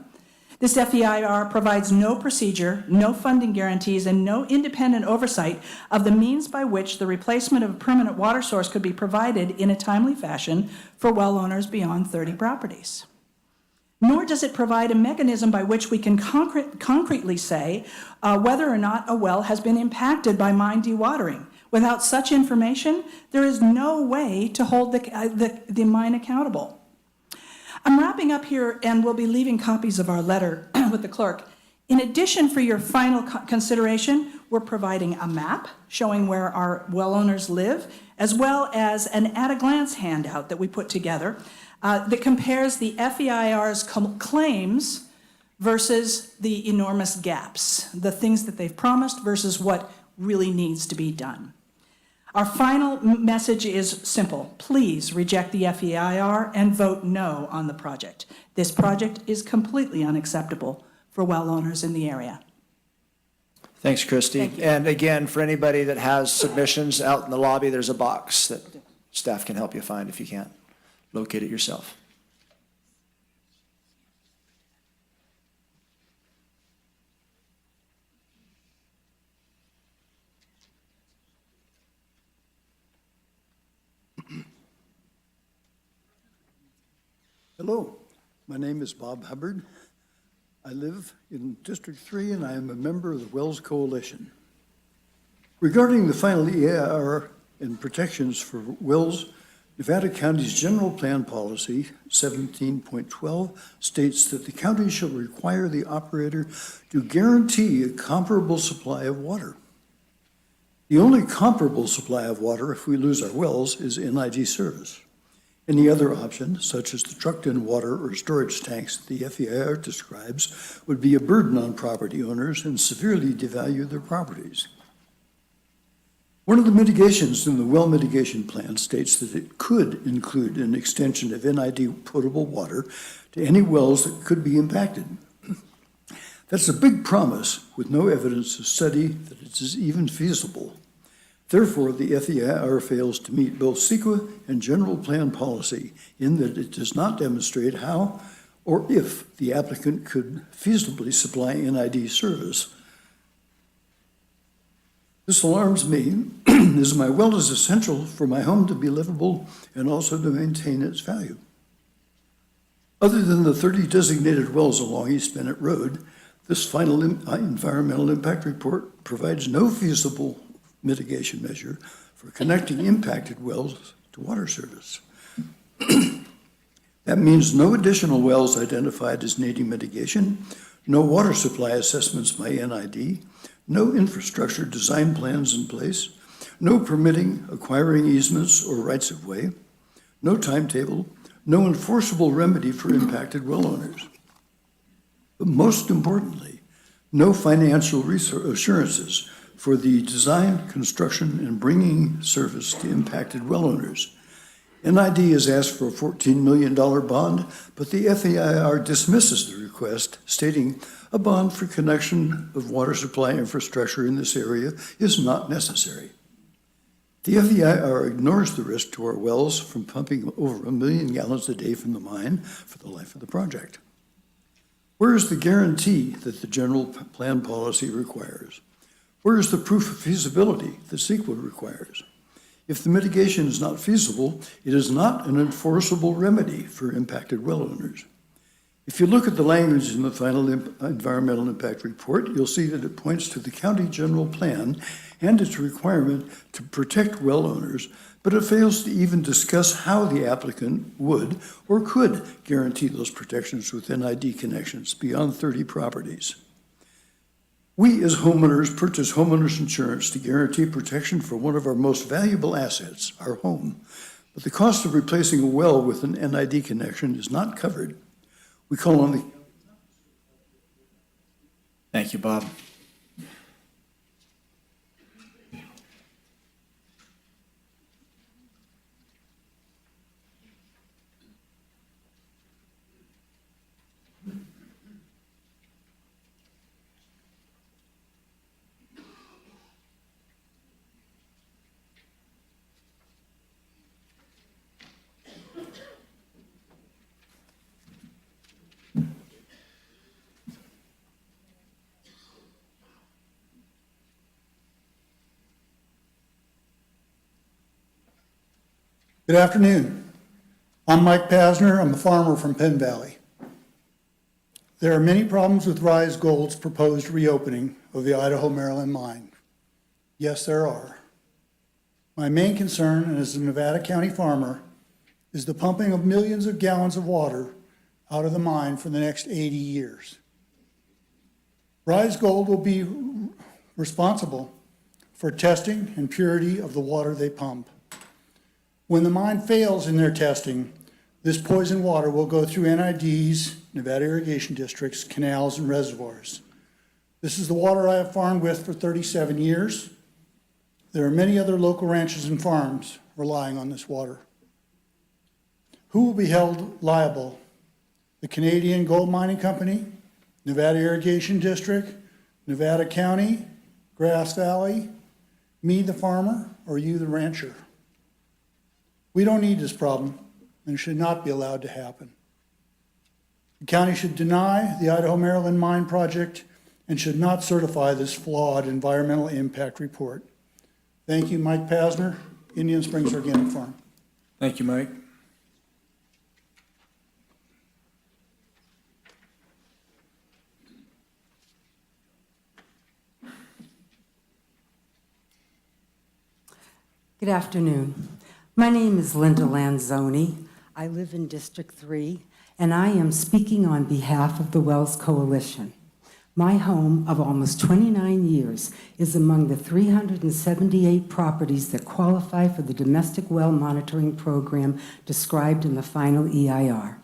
This FEIR provides no procedure, no funding guarantees, and no independent oversight of the means by which the replacement of a permanent water source could be provided in a timely fashion for well owners beyond 30 properties. Nor does it provide a mechanism by which we can concretely say whether or not a well has been impacted by mine dewatering. Without such information, there is no way to hold the mine accountable. I'm wrapping up here, and we'll be leaving copies of our letter with the clerk. In addition, for your final consideration, we're providing a map showing where our well owners live, as well as an at-a-glance handout that we put together that compares the FEIR's claims versus the enormous gaps, the things that they've promised versus what really needs to be done. Our final message is simple. Please reject the FEIR and vote no on the project. This project is completely unacceptable for well owners in the area. Thanks, Christy. Thank you. And again, for anybody that has submissions out in the lobby, there's a box that staff can help you find if you can't locate it yourself. Hello, my name is Bob Hubbard. I live in District 3 and I am a member of the Wells Coalition. Regarding the final EIR and protections for wells, Nevada County's General Plan Policy 17.12 states that the county shall require the operator to guarantee a comparable supply of water. The only comparable supply of water if we lose our wells is NID service. Any other option, such as the trucked-in water or storage tanks the FEIR describes, would be a burden on property owners and severely devalue their properties. One of the mitigations in the well mitigation plan states that it could include an extension of NID potable water to any wells that could be impacted. That's a big promise with no evidence to study that it is even feasible. Therefore, the FEIR fails to meet both CEQA and general plan policy in that it does not demonstrate how or if the applicant could feasibly supply NID service. This alarms me, as my well is essential for my home to be livable and also to maintain its value. Other than the 30 designated wells along East Bennett Road, this final environmental impact report provides no feasible mitigation measure for connecting impacted wells to water service. That means no additional wells identified as needing mitigation, no water supply assessments by NID, no infrastructure design plans in place, no permitting, acquiring easements or rights of way, no timetable, no enforceable remedy for impacted well owners. But most importantly, no financial assurances for the design, construction, and bringing service to impacted well owners. NID has asked for a $14 million bond, but the FEIR dismisses the request, stating a bond for connection of water supply infrastructure in this area is not necessary. The FEIR ignores the risk to our wells from pumping over 1 million gallons a day from the mine for the life of the project. Where is the guarantee that the general plan policy requires? Where is the proof of feasibility that CEQA requires? If the mitigation is not feasible, it is not an enforceable remedy for impacted well owners. If you look at the language in the final environmental impact report, you'll see that it points to the county general plan and its requirement to protect well owners, but it fails to even discuss how the applicant would or could guarantee those protections with NID connections beyond 30 properties. We as homeowners purchase homeowners insurance to guarantee protection for one of our most valuable assets, our home. But the cost of replacing a well with an NID connection is not covered. We call on the... Thank you, Bob. Good afternoon. I'm Mike Pasner. I'm a farmer from Penn Valley. There are many problems with Rise Gold's proposed reopening of the Idaho-Maryland mine. Yes, there are. My main concern as a Nevada County farmer is the pumping of millions of gallons of water out of the mine for the next 80 years. Rise Gold will be responsible for testing and purity of the water they pump. When the mine fails in their testing, this poisoned water will go through NID's, Nevada Irrigation District's, canals and reservoirs. This is the water I have farmed with for 37 years. There are many other local ranches and farms relying on this water. Who will be held liable? The Canadian Gold Mining Company, Nevada Irrigation District, Nevada County, Grass Valley, me the farmer, or you the rancher? We don't need this problem, and it should not be allowed to happen. The county should deny the Idaho-Maryland mine project and should not certify this flawed environmental impact report. Thank you, Mike Pasner, Indian Springs Organic Farm. Thank you, Mike. Good afternoon. My name is Linda Lanzoni. I live in District 3, and I am speaking on behalf of the Wells Coalition. My home of almost 29 years is among the 378 properties that qualify for the domestic well monitoring program described in the final EIR.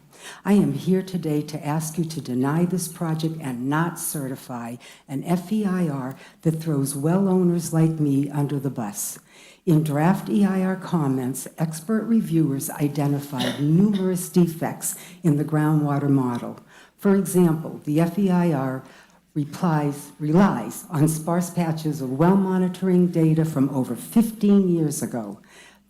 I am here today to ask you to deny this project and not certify an FEIR that throws well owners like me under the bus. In draft EIR comments, expert reviewers identified numerous defects in the groundwater model. For example, the FEIR relies on sparse patches of well monitoring data from over 15 years ago.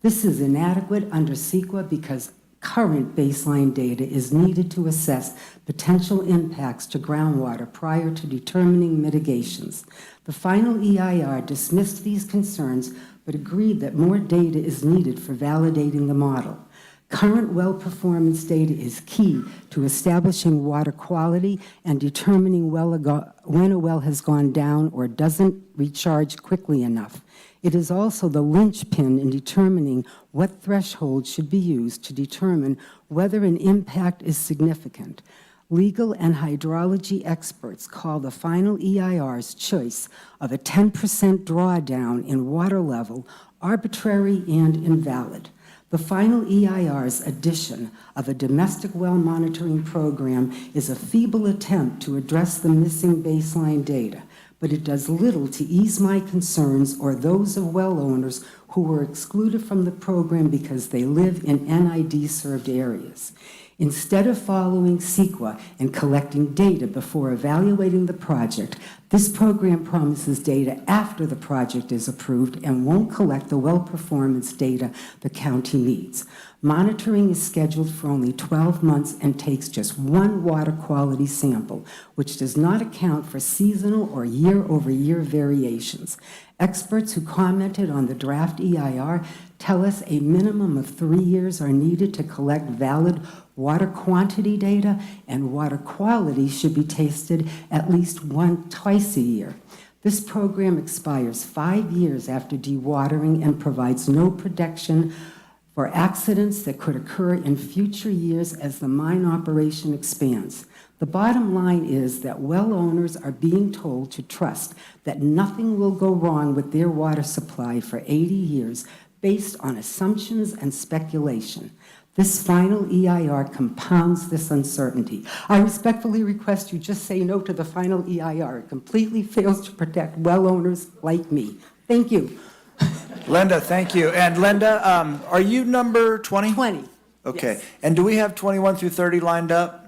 This is inadequate under CEQA because current baseline data is needed to assess potential impacts to groundwater prior to determining mitigations. The final EIR dismissed these concerns but agreed that more data is needed for validating the model. Current well performance data is key to establishing water quality and determining when a well has gone down or doesn't recharge quickly enough. It is also the linchpin in determining what threshold should be used to determine whether an impact is significant. Legal and hydrology experts call the final EIR's choice of a 10% drawdown in water level arbitrary and invalid. The final EIR's addition of a domestic well monitoring program is a feeble attempt to address the missing baseline data, but it does little to ease my concerns or those of well owners who were excluded from the program because they live in NID-served areas. Instead of following CEQA and collecting data before evaluating the project, this program promises data after the project is approved and won't collect the well performance data the county needs. Monitoring is scheduled for only 12 months and takes just one water quality sample, which does not account for seasonal or year-over-year variations. Experts who commented on the draft EIR tell us a minimum of 3 years are needed to collect valid water quantity data, and water quality should be tested at least twice a year. This program expires 5 years after dewatering and provides no protection for accidents that could occur in future years as the mine operation expands. The bottom line is that well owners are being told to trust that nothing will go wrong with their water supply for 80 years based on assumptions and speculation. This final EIR compounds this uncertainty. I respectfully request you just say no to the final EIR. It completely fails to protect well owners like me. Thank you. Linda, thank you. And Linda, are you number 20? 20. Okay. Yes. And do we have 21 through 30 lined up?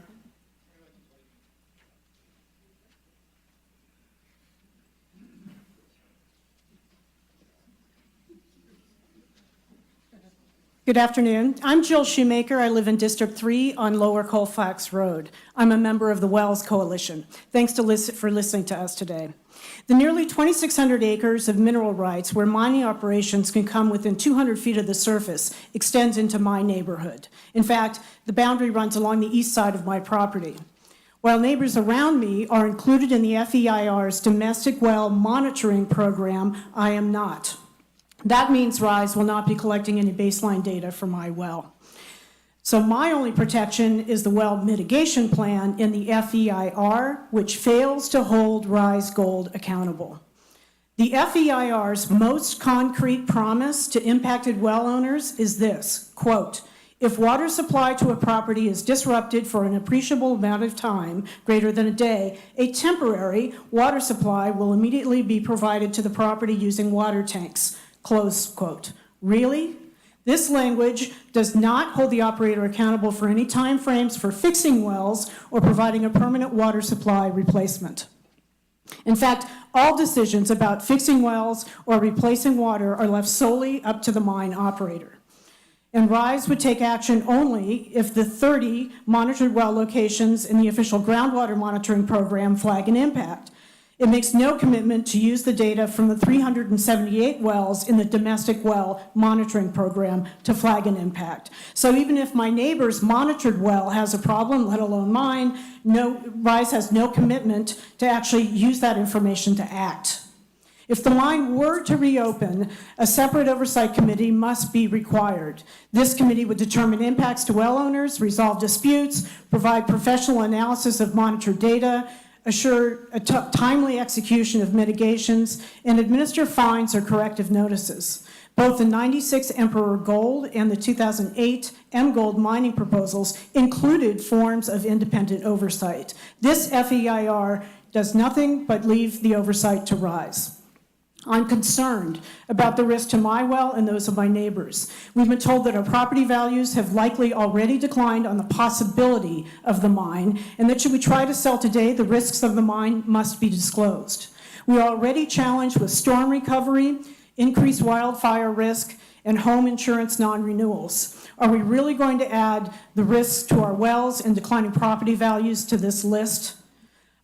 Good afternoon. I'm Jill Shoemaker. I live in District 3 on Lower Colfax Road. I'm a member of the Wells Coalition. Thanks for listening to us today. The nearly 2,600 acres of mineral rights where mining operations can come within 200 feet of the surface extends into my neighborhood. In fact, the boundary runs along the east side of my property. While neighbors around me are included in the FEIR's domestic well monitoring program, I am not. That means RISE will not be collecting any baseline data for my well. So my only protection is the well mitigation plan in the FEIR, which fails to hold RISE Gold accountable. The FEIR's most concrete promise to impacted well owners is this, quote, if water supply to a property is disrupted for an appreciable amount of time, greater than a day, a temporary water supply will immediately be provided to the property using water tanks. Close quote. Really? This language does not hold the operator accountable for any time frames for fixing wells or providing a permanent water supply replacement. In fact, all decisions about fixing wells or replacing water are left solely up to the mine operator. And RISE would take action only if the 30 monitored well locations in the official groundwater monitoring program flag an impact. It makes no commitment to use the data from the 378 wells in the domestic well monitoring program to flag an impact. So even if my neighbor's monitored well has a problem, let alone mine, RISE has no commitment to actually use that information to act. If the mine were to reopen, a separate oversight committee must be required. This committee would determine impacts to well owners, resolve disputes, provide professional analysis of monitored data, assure a timely execution of mitigations, and administer fines or corrective notices. Both the 96 Emperor Gold and the 2008 M Gold mining proposals included forms of independent oversight. This FEIR does nothing but leave the oversight to RISE. I'm concerned about the risk to my well and those of my neighbors. We've been told that our property values have likely already declined on the possibility of the mine, and that should we try to sell today, the risks of the mine must be disclosed. We are already challenged with storm recovery, increased wildfire risk, and home insurance non-renewals. Are we really going to add the risks to our wells and declining property values to this list?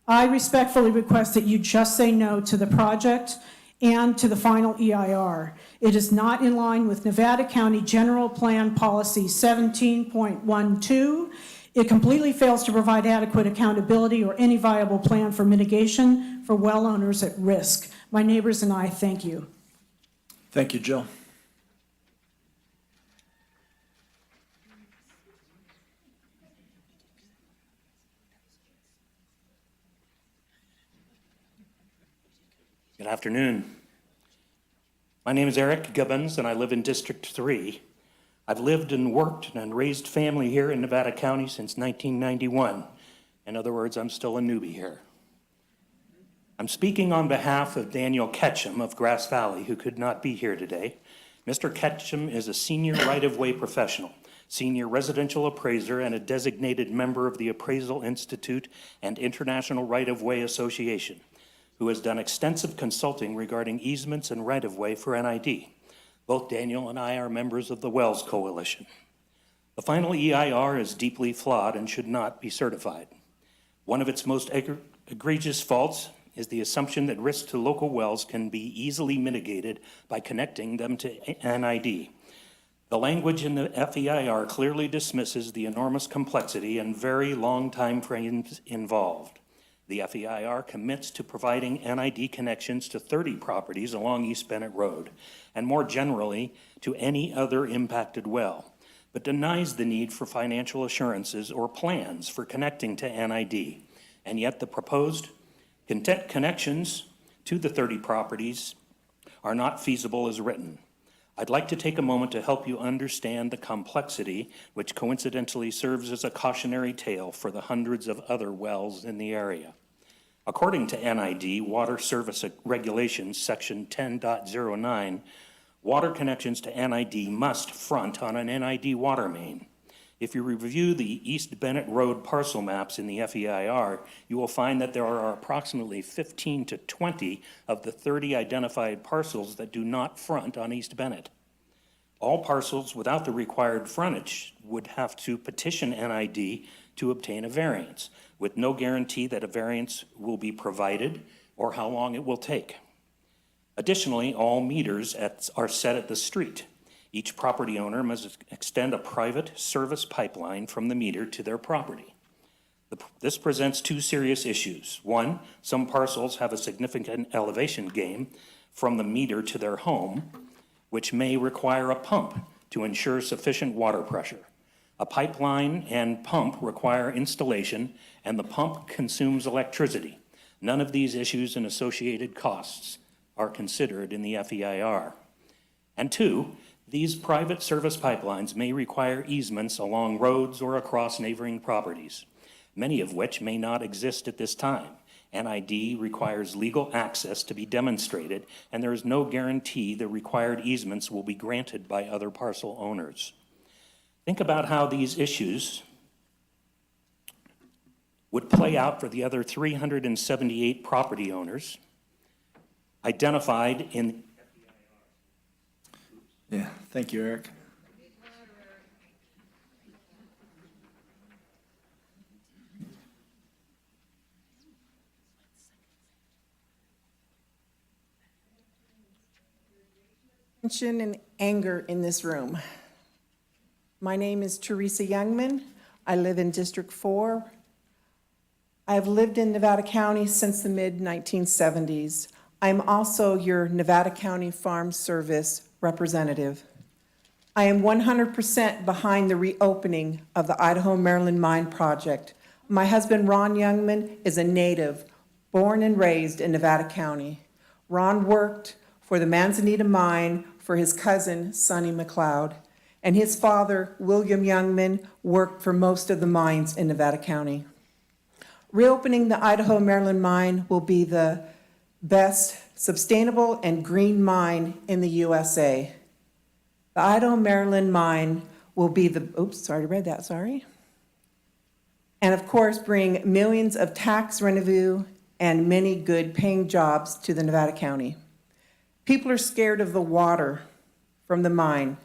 I respectfully request that you just say no to the project and to the final EIR. It is not in line with Nevada County General Plan Policy 17.12. It completely fails to provide adequate accountability or any viable plan for mitigation for well owners at risk. My neighbors and I thank you. Thank you, Jill. Good afternoon. My name is Eric Gibbons, and I live in District 3. I've lived and worked and raised family here in Nevada County since 1991. In other words, I'm still a newbie here. I'm speaking on behalf of Daniel Ketchum of Grass Valley, who could not be here today. Mr. Ketchum is a senior right-of-way professional, senior residential appraiser, and a designated member of the Appraisal Institute and International Right-of-Way Association, who has done extensive consulting regarding easements and right-of-way for NID. Both Daniel and I are members of the Wells Coalition. The final EIR is deeply flawed and should not be certified. One of its most egregious faults is the assumption that risk to local wells can be easily mitigated by connecting them to NID. The language in the FEIR clearly dismisses the enormous complexity and very long time frames involved. The FEIR commits to providing NID connections to 30 properties along East Bennett Road, and more generally, to any other impacted well, but denies the need for financial assurances or plans for connecting to NID. And yet the proposed connections to the 30 properties are not feasible as written. I'd like to take a moment to help you understand the complexity, which coincidentally serves as a cautionary tale for the hundreds of other wells in the area. According to NID Water Service Regulations, Section 10.09, water connections to NID must front on an NID water main. If you review the East Bennett Road parcel maps in the FEIR, you will find that there are approximately 15 to 20 of the 30 identified parcels that do not front on East Bennett. All parcels without the required frontage would have to petition NID to obtain a variance, with no guarantee that a variance will be provided or how long it will take. Additionally, all meters are set at the street. Each property owner must extend a private service pipeline from the meter to their property. This presents two serious issues. One, some parcels have a significant elevation gain from the meter to their home, which may require a pump to ensure sufficient water pressure. A pipeline and pump require installation, and the pump consumes electricity. None of these issues and associated costs are considered in the FEIR. And two, these private service pipelines may require easements along roads or across neighboring properties, many of which may not exist at this time. NID requires legal access to be demonstrated, and there is no guarantee the required easements will be granted by other parcel owners. Think about how these issues would play out for the other 378 property owners identified in. Yeah, thank you, Eric. Tension and anger in this room. My name is Teresa Youngman. I live in District 4. I have lived in Nevada County since the mid-1970s. I'm also your Nevada County Farm Service representative. I am 100% behind the reopening of the Idaho-Maryland Mine Project. My husband, Ron Youngman, is a native, born and raised in Nevada County. Ron worked for the Manzanita Mine for his cousin, Sonny McLeod, and his father, William Youngman, worked for most of the mines in Nevada County. Reopening the Idaho-Maryland Mine will be the best sustainable and green mine in the USA. The Idaho-Maryland Mine will be the, and of course bring millions of tax revenue and many good paying jobs to the Nevada County. People are scared of the water from the mine.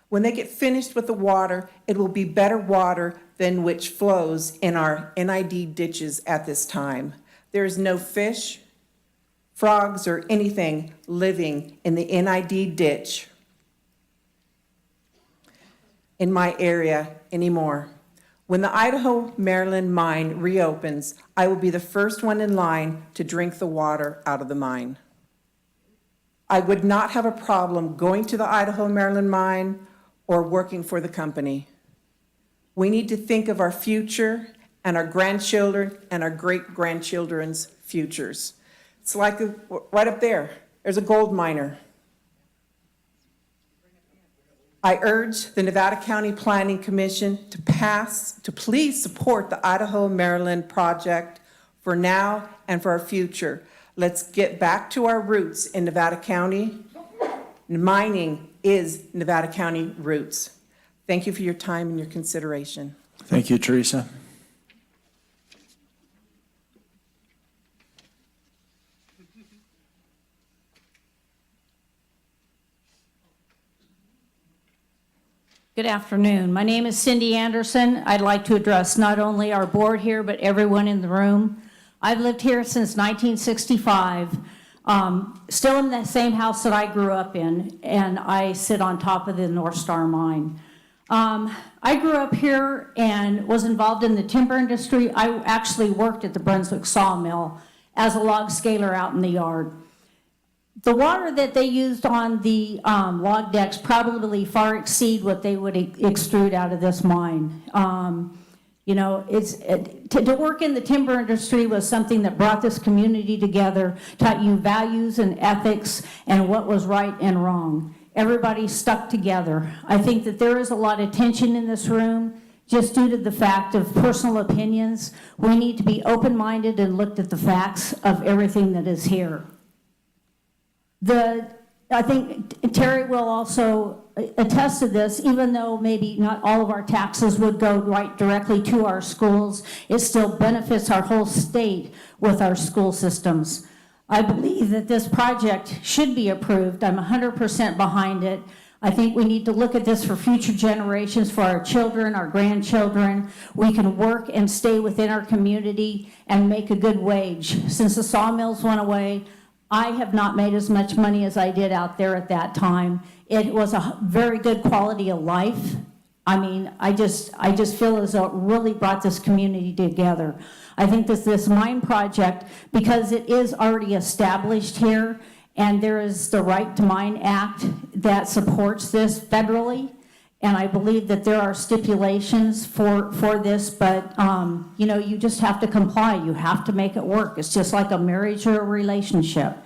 When they get finished with the water, it will be better water than which flows in our NID ditches at this time. There is no fish, frogs, or anything living in the NID ditch in my area anymore. When the Idaho-Maryland mine reopens, I will be the first one in line to drink the water out of the mine. I would not have a problem going to the Idaho-Maryland mine or working for the company. We need to think of our future and our grandchildren and our great-grandchildren's futures. It's like right up there, there's a gold miner. I urge the Nevada County Planning Commission to please support the Idaho-Maryland project for now and for our future. Let's get back to our roots in Nevada County. Mining is Nevada County roots. Thank you for your time and your consideration. Thank you, Teresa. Good afternoon. My name is Cindy Anderson. I'd like to address not only our board here, but everyone in the room. I've lived here since 1965, still in the same house that I grew up in, and I sit on top of the North Star mine. I grew up here and was involved in the timber industry. I actually worked at the Brunswick sawmill as a log scaler out in the yard. The water that they used on the log decks probably far exceed what they would extrude out of this mine. You know, to work in the timber industry was something that brought this community together, taught you values and ethics and what was right and wrong. Everybody stuck together. I think that there is a lot of tension in this room just due to the fact of personal opinions. We need to be open-minded and look at the facts of everything that is here. I think Terry will also attest to this, even though maybe not all of our taxes would go right directly to our schools, it still benefits our whole state with our school systems. I believe that this project should be approved. I'm 100% behind it. I think we need to look at this for future generations, for our children, our grandchildren. We can work and stay within our community and make a good wage. Since the sawmills went away, I have not made as much money as I did out there at that time. It was a very good quality of life. I mean, I just feel as though it really brought this community together. I think this mine project, because it is already established here, and there is the Right to Mine Act that supports this federally, and I believe that there are stipulations for this, but you know, you just have to comply. You have to make it work. It's just like a marriage or a relationship.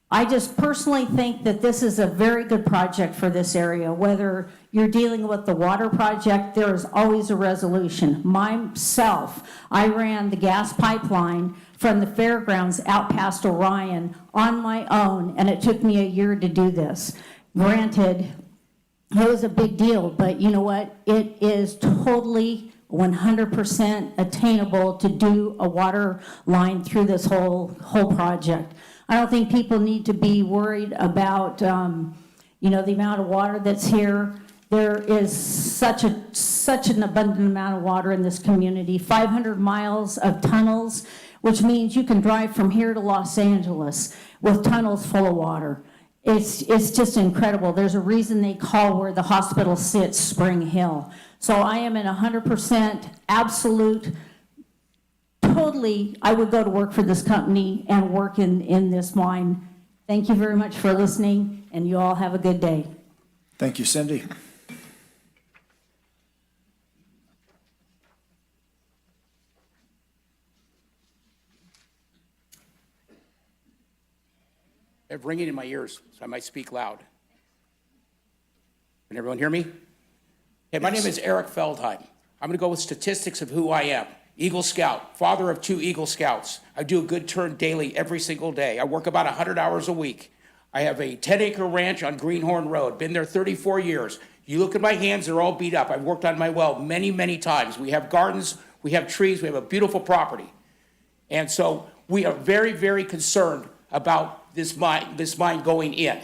I just personally think that this is a very good project for this area. Whether you're dealing with the water project, there is always a resolution. Myself, I ran the gas pipeline from the fairgrounds out past Orion on my own, and it took me a year to do this. Granted, it was a big deal, but you know what? It is totally 100% attainable to do a water line through this whole project. I don't think people need to be worried about, you know, the amount of water that's here. There is such an abundant amount of water in this community. 500 miles of tunnels, which means you can drive from here to Los Angeles with tunnels full of water. It's just incredible. There's a reason they call where the hospital sits Spring Hill. So I am in 100% absolute, totally, I would go to work for this company and work in this mine. Thank you very much for listening, and you all have a good day. Thank you, Cindy. I have ringing in my ears, so I might speak loud. Can everyone hear me? Hey, my name is Eric Feldheim. I'm going to go with statistics of who I am. Eagle Scout, father of 2 Eagle Scouts. I do a good turn daily every single day. I work about 100 hours a week. I have a 10-acre ranch on Greenhorn Road. Been there 34 years. You look at my hands, they're all beat up. I've worked on my well many, many times. We have gardens, we have trees, we have a beautiful property. And so we are very, very concerned about this mine going in.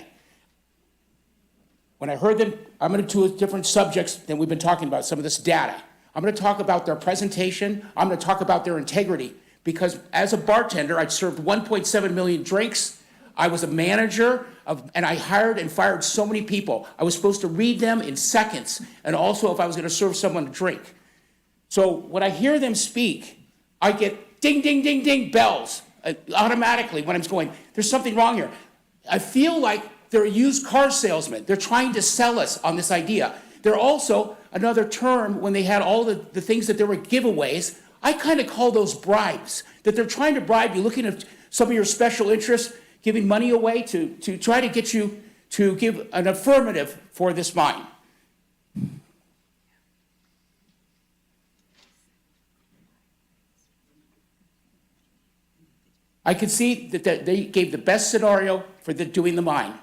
When I heard them, I'm going to do different subjects than we've been talking about, some of this data. I'm going to talk about their presentation. I'm going to talk about their integrity, because as a bartender, I served 1.7 million drinks. I was a manager and I hired and fired so many people. I was supposed to read them in seconds, and also if I was going to serve someone a drink. So when I hear them speak, I get ding, ding, ding, ding bells automatically when I'm going, there's something wrong here. I feel like they're a used car salesman. They're trying to sell us on this idea. They're also, another term, when they had all the things that there were giveaways, I kind of call those bribes, that they're trying to bribe you, looking at some of your special interests, giving money away to try to get you to give an affirmative for this mine. I could see that they gave the best scenario for doing the mine.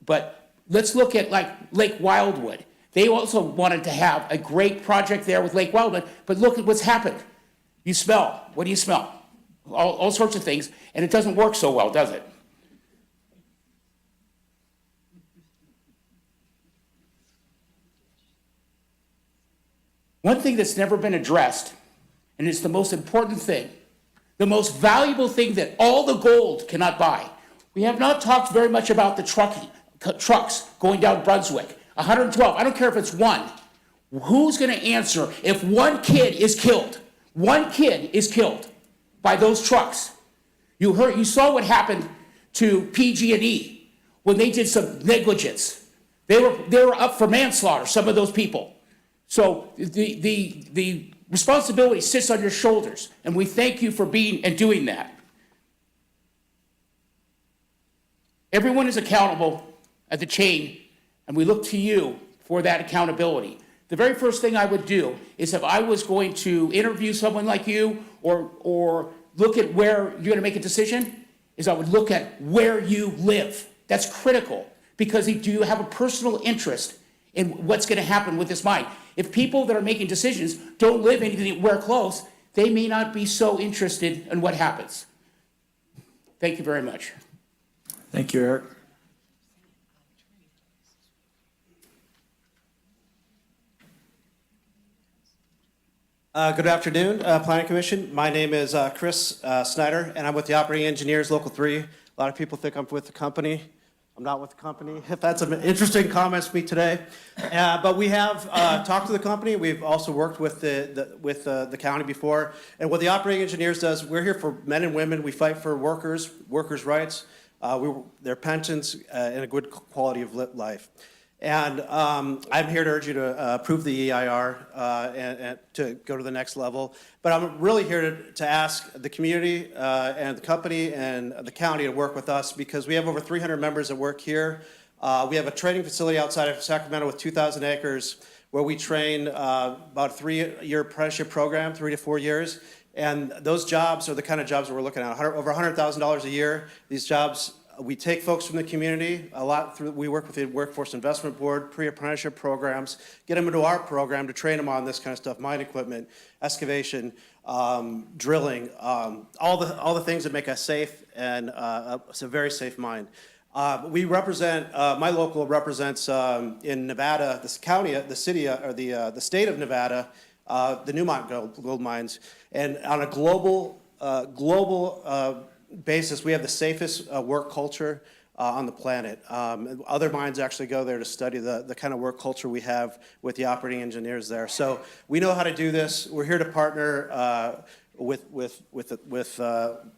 But let's look at like Lake Wildwood. They also wanted to have a great project there with Lake Wildwood, but look at what's happened. You smell. What do you smell? All sorts of things, and it doesn't work so well, does it? One thing that's never been addressed, and it's the most important thing, the most valuable thing that all the gold cannot buy. We have not talked very much about the trucks going down Brunswick. 112, I don't care if it's one. Who's going to answer if one kid is killed? One kid is killed by those trucks. You saw what happened to PG&E when they did some negligence. They were up for manslaughter, some of those people. So the responsibility sits on your shoulders, and we thank you for being and doing that. Everyone is accountable at the chain, and we look to you for that accountability. The very first thing I would do is, if I was going to interview someone like you or look at where you're going to make a decision, is I would look at where you live. That's critical, because do you have a personal interest in what's going to happen with this mine? If people that are making decisions don't live anywhere close, they may not be so interested in what happens. Thank you very much. Thank you, Eric. Good afternoon, Planning Commission. My name is Chris Snyder, and I'm with the Operating Engineers Local 3. A lot of people think I'm with the company. I'm not with the company. If that's an interesting comment to me today. But we have talked to the company. We've also worked with the county before. And what the Operating Engineers does, we're here for men and women. We fight for workers' rights, their pensions, and a good quality of life. And I'm here to urge you to approve the EIR and to go to the next level. But I'm really here to ask the community and the company and the county to work with us, because we have over 300 members that work here. We have a training facility outside of Sacramento with 2,000 acres where we train about a 3-year apprenticeship program, 3 to 4 years. And those jobs are the kind of jobs that we're looking at, over $100,000 a year. These jobs, we take folks from the community a lot through. We work with the Workforce Investment Board, pre-apprenticeship programs, get them into our program to train them on this kind of stuff: mine equipment, excavation, drilling, all the things that make us safe, and it's a very safe mine. We represent. My local represents in Nevada, this county, the city, or the state of Nevada, the Newmont gold mines, and on a global basis, we have the safest work culture on the planet. Other mines actually go there to study the kind of work culture we have with the operating engineers there. So we know how to do this. We're here to partner with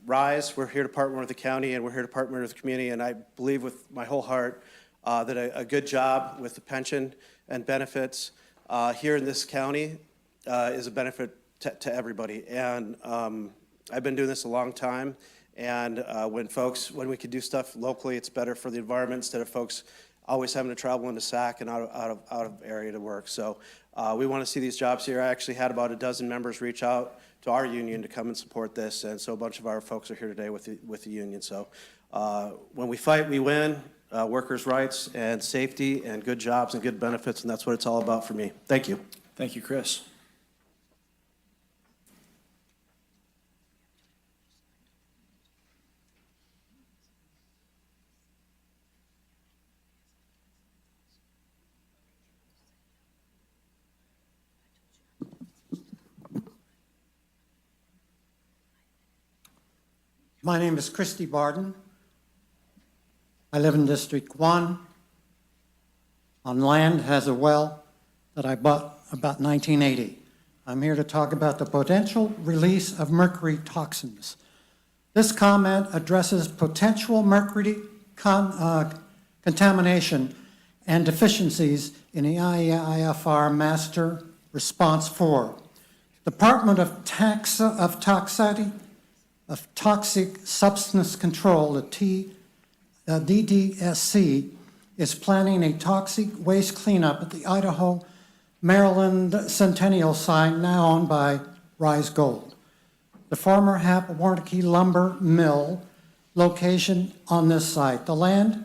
RISE. We're here to partner with the county, and we're here to partner with the community. And I believe with my whole heart that a good job with the pension and benefits here in this county is a benefit to everybody. And I've been doing this a long time. And when we can do stuff locally, it's better for the environment instead of folks always having to travel into SAC and out of area to work. So we want to see these jobs here. I actually had about a dozen members reach out to our union to come and support this, and so a bunch of our folks are here today with the union. So when we fight, we win. Workers' rights and safety and good jobs and good benefits, and that's what it's all about for me. Thank you. Thank you, Chris. My name is Christy Barden. I live in District 1 on land that has a well that I bought about 1980. I'm here to talk about the potential release of mercury toxins. This comment addresses potential mercury contamination and deficiencies in the IIFR Master Response 4. Department of Toxic Substance Control, the DDSC, is planning a toxic waste cleanup at the Idaho, Maryland Centennial site now owned by Rise Gold. The former Hap Warnke lumber mill location on this site. The land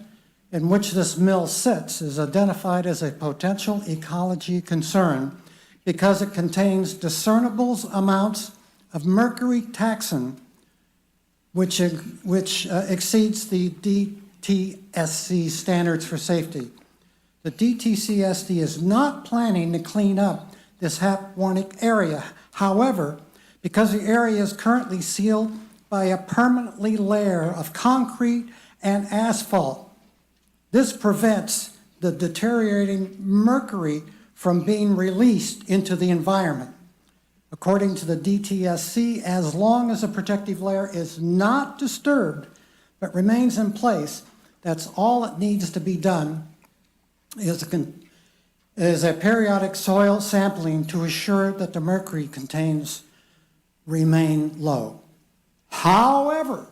in which this mill sits is identified as a potential ecology concern because it contains discernible amounts of mercury taxon, which exceeds the DTSC standards for safety. The DTCSD is not planning to clean up this Hap Warnke area. However, because the area is currently sealed by a permanently layer of concrete and asphalt, this prevents the deteriorating mercury from being released into the environment. According to the DTSC, as long as the protective layer is not disturbed but remains in place, that's all that needs to be done is a periodic soil sampling to assure that the mercury contains remain low. However,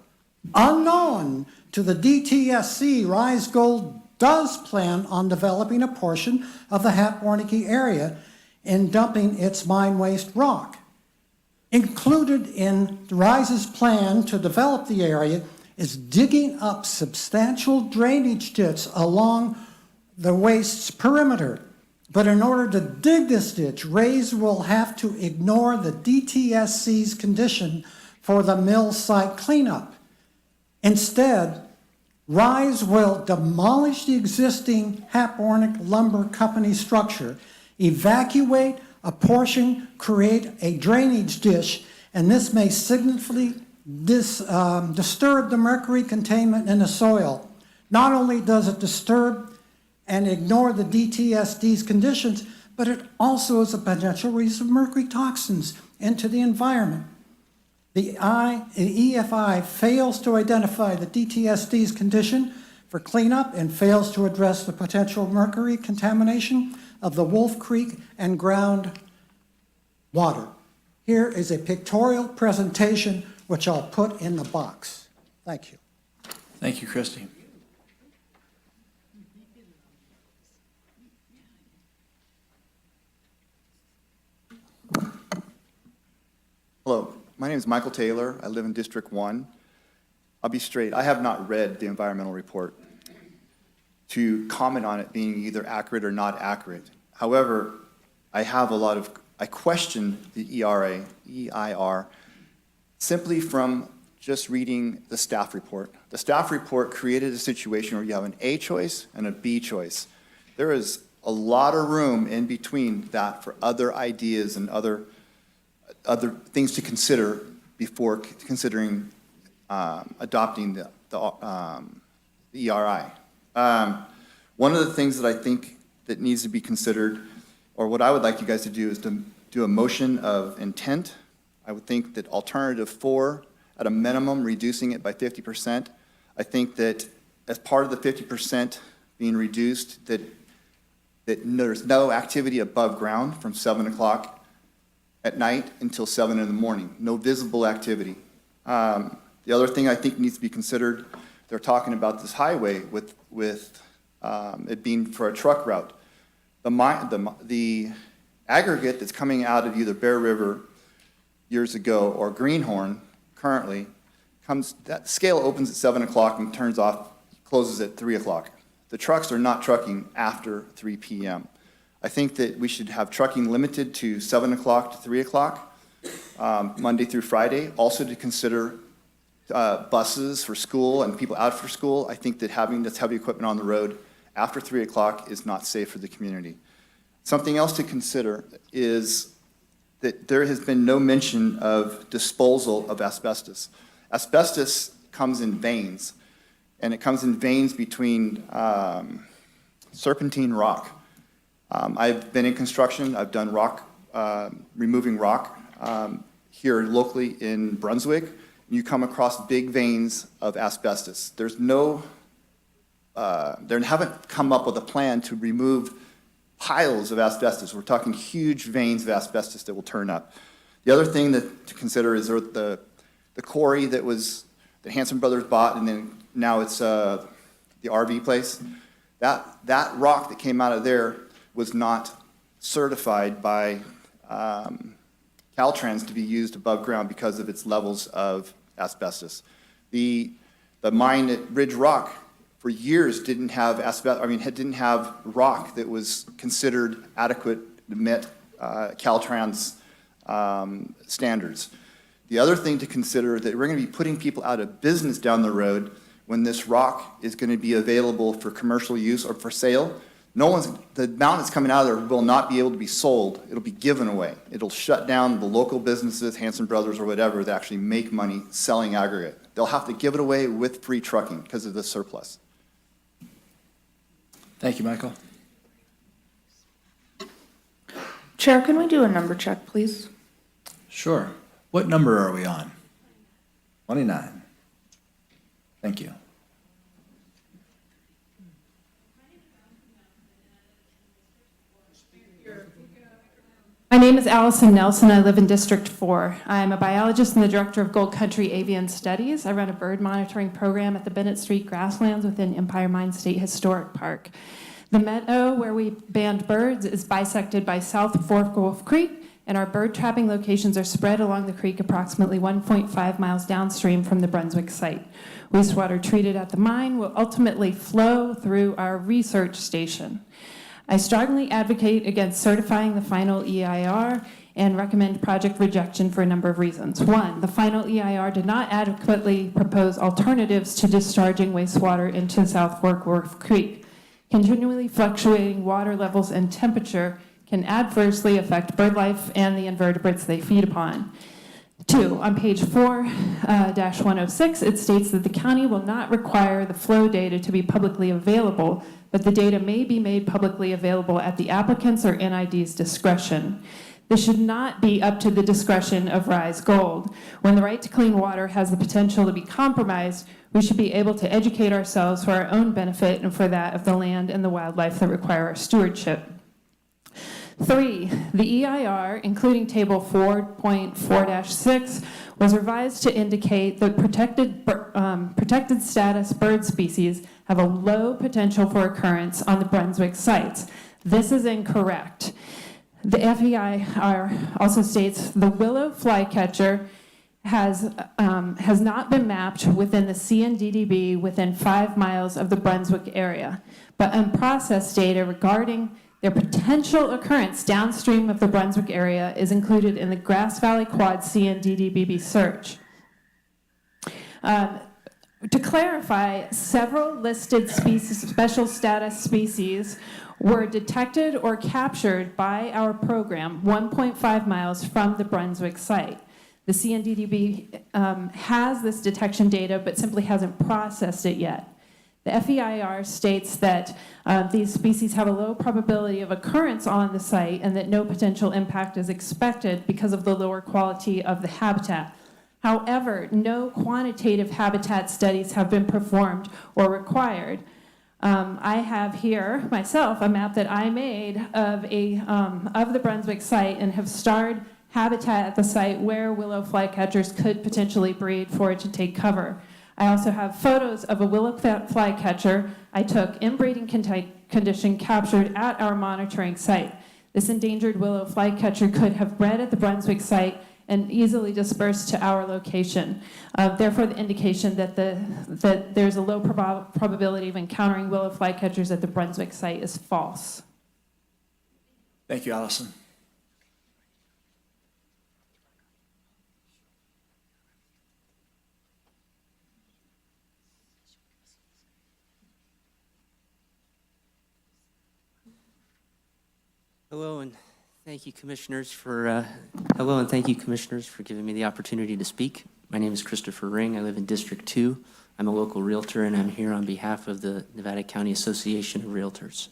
unknown to the DTSC, Rise Gold does plan on developing a portion of the Hap Warnke area and dumping its mine waste rock. Included in Rise's plan to develop the area is digging up substantial drainage ditches along the waste's perimeter. But in order to dig this ditch, Rise will have to ignore the DTSC's condition for the mill site cleanup. Instead, Rise will demolish the existing Hap Warnke Lumber Company structure, evacuate a portion, create a drainage ditch, and this may significantly disturb the mercury containment in the soil. Not only does it disturb and ignore the DTSD's conditions, but it also is a potential release of mercury toxins into the environment. The EFI fails to identify the DTSD's condition for cleanup and fails to address the potential mercury contamination of the Wolf Creek and ground water. Here is a pictorial presentation which I'll put in the box. Thank you. Thank you, Christy. Hello, my name is Michael Taylor. I live in District 1. I'll be straight. I have not read the environmental report to comment on it being either accurate or not accurate. However, I question the EIR simply from just reading the staff report. The staff report created a situation where you have an A choice and a B choice. There is a lot of room in between that for other ideas and other things to consider before considering adopting the ERI. One of the things that I think that needs to be considered, or what I would like you guys to do, is to do a motion of intent. I would think that alternative 4, at a minimum, reducing it by 50%. I think that as part of the 50% being reduced, that there's no activity above ground from 7 o'clock at night until 7 in the morning, no visible activity. The other thing I think needs to be considered, they're talking about this highway with it being for a truck route. The aggregate that's coming out of either Bear River years ago or Greenhorn currently that scale opens at 7 o'clock and closes at 3 o'clock. The trucks are not trucking after 3 p.m. I think that we should have trucking limited to 7 o'clock to 3 o'clock, Monday through Friday. Also to consider buses for school and people out for school. I think that having this heavy equipment on the road after 3 o'clock is not safe for the community. Something else to consider is that there has been no mention of disposal of asbestos. Asbestos comes in veins. And it comes in veins between serpentine rock. I've been in construction. I've done rock, removing rock here locally in Brunswick. You come across big veins of asbestos. There's no, they haven't come up with a plan to remove piles of asbestos. We're talking huge veins of asbestos that will turn up. The other thing to consider is the quarry that Hanson Brothers bought, and then now it's the RV place. That rock that came out of there was not certified by Caltrans to be used above ground because of its levels of asbestos. The mine at Ridge Rock for years didn't have didn't have rock that was considered adequate to meet Caltrans standards. The other thing to consider is that we're going to be putting people out of business down the road when this rock is going to be available for commercial use or for sale. The amount that's coming out of there will not be able to be sold. It'll be given away. It'll shut down the local businesses, Hanson Brothers or whatever, that actually make money selling aggregate. They'll have to give it away with free trucking because of the surplus. Thank you, Michael. Chair, can we do a number check, please? Sure. What number are we on? 29. Thank you. My name is Allison Nelson. I live in District 4. I'm a biologist and the director of Gold Country Avian Studies. I run a bird monitoring program at the Bennett Street grasslands within Empire Mine State Historic Park. The meadow where we band birds is bisected by South Fork Wolf Creek, and our bird trapping locations are spread along the creek approximately 1.5 miles downstream from the Brunswick site. Wastewater treated at the mine will ultimately flow through our research station. I strongly advocate against certifying the final EIR and recommend project rejection for a number of reasons. One, the final EIR did not adequately propose alternatives to discharging wastewater into South Fork Wolf Creek. Continually fluctuating water levels and temperature can adversely affect bird life and the invertebrates they feed upon. Two, on page 4-106, it states that the county will not require the flow data to be publicly available, but the data may be made publicly available at the applicant's or NID's discretion. This should not be up to the discretion of Rise Gold. When the right to clean water has the potential to be compromised, we should be able to educate ourselves for our own benefit and for that of the land and the wildlife that require our stewardship. 3, the EIR, including Table 4.4-6, was revised to indicate that protected status bird species have a low potential for occurrence on the Brunswick sites. This is incorrect. The FEIR also states the willow flycatcher has not been mapped within the CNDDB within 5 miles of the Brunswick area, but unprocessed data regarding their potential occurrence downstream of the Brunswick area is included in the Grass Valley Quad CNDDB search. To clarify, several listed species, special status species were detected or captured by our program 1.5 miles from the Brunswick site. The CNDDB has this detection data but simply hasn't processed it yet. The FEIR states that these species have a low probability of occurrence on the site and that no potential impact is expected because of the lower quality of the habitat. However, no quantitative habitat studies have been performed or required. I have here myself a map that I made of the Brunswick site and have starred habitat at the site where willow flycatchers could potentially breed, forage, and take cover. I also have photos of a willow flycatcher I took in breeding condition captured at our monitoring site. This endangered willow flycatcher could have bred at the Brunswick site and easily dispersed to our location. Therefore, the indication that there's a low probability of encountering willow flycatchers at the Brunswick site is false. Thank you, Allison. Hello, and thank you, commissioners, for giving me the opportunity to speak. My name is Christopher Ring. I live in District 2. I'm a local realtor, and I'm here on behalf of the Nevada County Association of Realtors.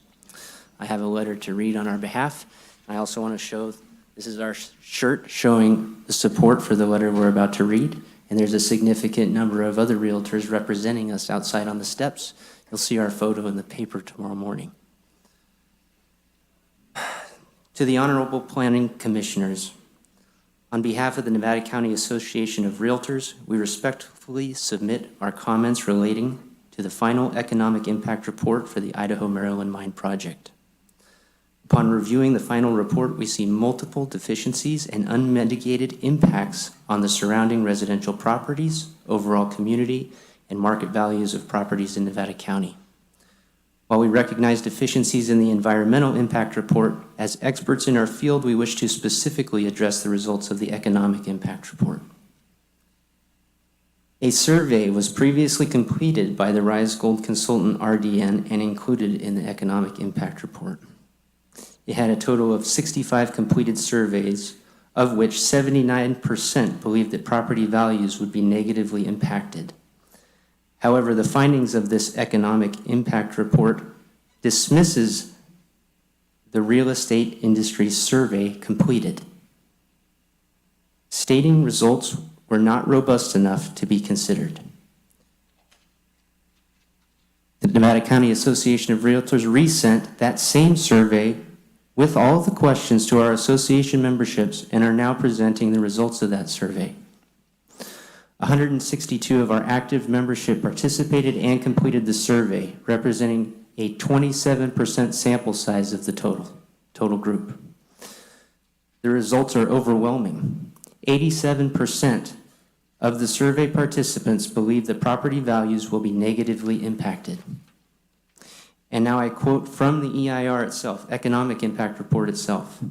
I have a letter to read on our behalf. I also want to show, this is our shirt showing the support for the letter we're about to read, and there's a significant number of other realtors representing us outside on the steps. You'll see our photo in the paper tomorrow morning. To the Honorable Planning Commissioners, on behalf of the Nevada County Association of Realtors, we respectfully submit our comments relating to the final economic impact report for the Idaho-Maryland Mine Project. Upon reviewing the final report, we see multiple deficiencies and unmitigated impacts on the surrounding residential properties, overall community, and market values of properties in Nevada County. While we recognize deficiencies in the environmental impact report, as experts in our field, we wish to specifically address the results of the economic impact report. A survey was previously completed by the Rise Gold consultant RDN and included in the economic impact report. It had a total of 65 completed surveys, of which 79% believed that property values would be negatively impacted. However, the findings of this economic impact report dismisses the real estate industry survey completed, stating results were not robust enough to be considered. The Nevada County Association of Realtors resent that same survey with all the questions to our association memberships and are now presenting the results of that survey. 162 of our active membership participated and completed the survey, representing a 27% sample size of the total group. The results are overwhelming. 87% of the survey participants believe that property values will be negatively impacted. And now I quote from the EIR itself, Economic Impact Report itself.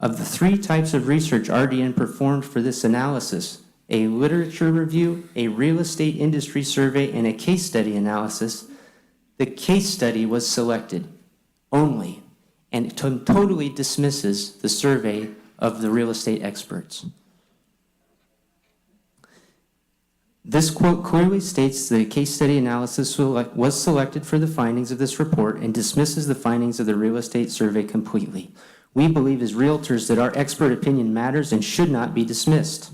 Of the 3 types of research RDN performed for this analysis, a literature review, a real estate industry survey, and a case study analysis, the case study was selected only, and it totally dismisses the survey of the real estate experts. This quote clearly states the case study analysis was selected for the findings of this report and dismisses the findings of the real estate survey completely. We believe as realtors that our expert opinion matters and should not be dismissed.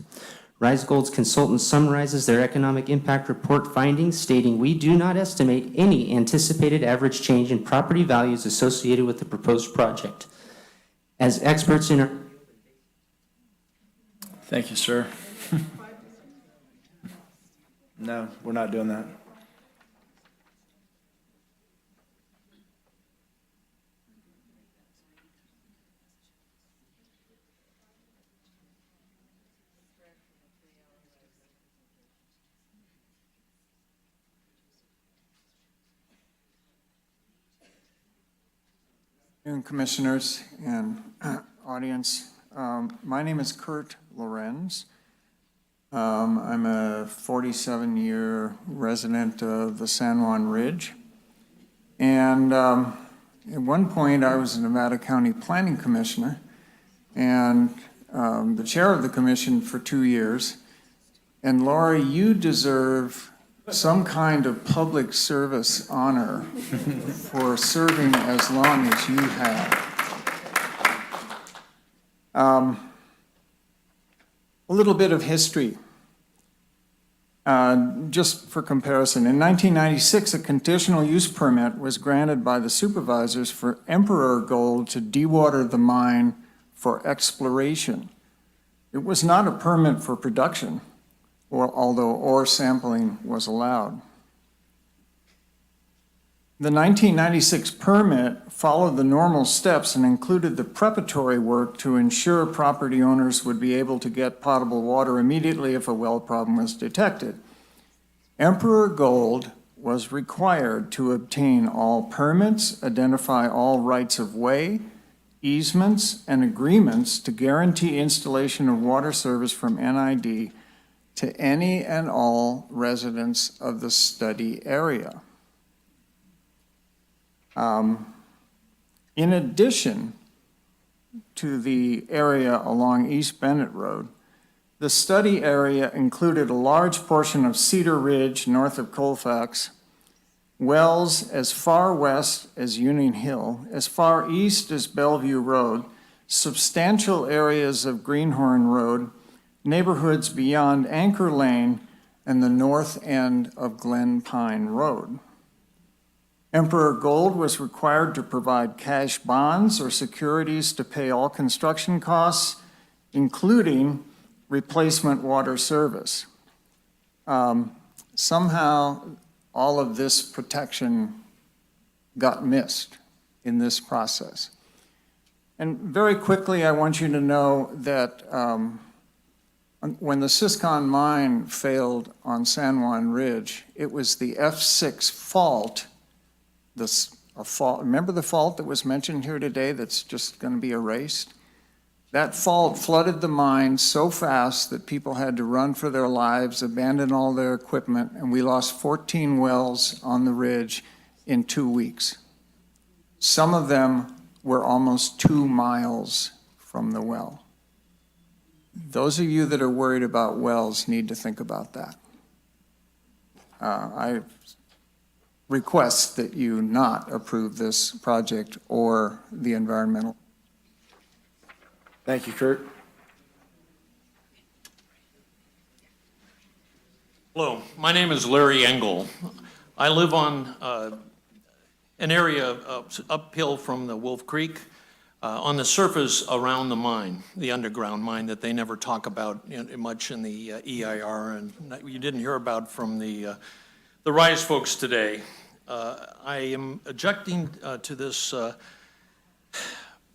Rise Gold's consultant summarizes their economic impact report findings, stating, "We do not estimate any anticipated average change in property values associated with the proposed project." As experts in our... Thank you, sir. No, we're not doing that. Commissioners and audience. My name is Kurt Lorenz. I'm a 47-year resident of the San Juan Ridge. And at one point, I was a Nevada County Planning Commissioner and the chair of the commission for 2 years. And Laura, you deserve some kind of public service honor for serving as long as you have. A little bit of history, just for comparison. In 1996, a conditional use permit was granted by the supervisors for Emperor Gold to dewater the mine for exploration. It was not a permit for production, although ore sampling was allowed. The 1996 permit followed the normal steps and included the preparatory work to ensure property owners would be able to get potable water immediately if a well problem was detected. Emperor Gold was required to obtain all permits, identify all rights of way, easements, and agreements to guarantee installation of water service from NID to any and all residents of the study area. In addition to the area along East Bennett Road, The study area included a large portion of Cedar Ridge north of Colfax, wells as far west as Union Hill, as far east as Bellevue Road, substantial areas of Greenhorn Road, neighborhoods beyond Anchor Lane, and the north end of Glen Pine Road. Emperor Gold was required to provide cash bonds or securities to pay all construction costs, including replacement water service. Somehow, all of this protection got missed in this process. And very quickly, I want you to know that when the Siscon mine failed on San Juan Ridge, it was the F6 fault, remember the fault that was mentioned here today that's just going to be erased? That fault flooded the mine so fast that people had to run for their lives, abandon all their equipment, and we lost 14 wells on the ridge in 2 weeks. Some of them were almost 2 miles from the well. Those of you that are worried about wells need to think about that. I request that you not approve this project or the environmental. Thank you, Kurt. Hello, my name is Larry Engel. I live on an area uphill from the Wolf Creek, on the surface around the mine, the underground mine that they never talk about much in the EIR, and you didn't hear about from the RISE folks today. I am objecting to this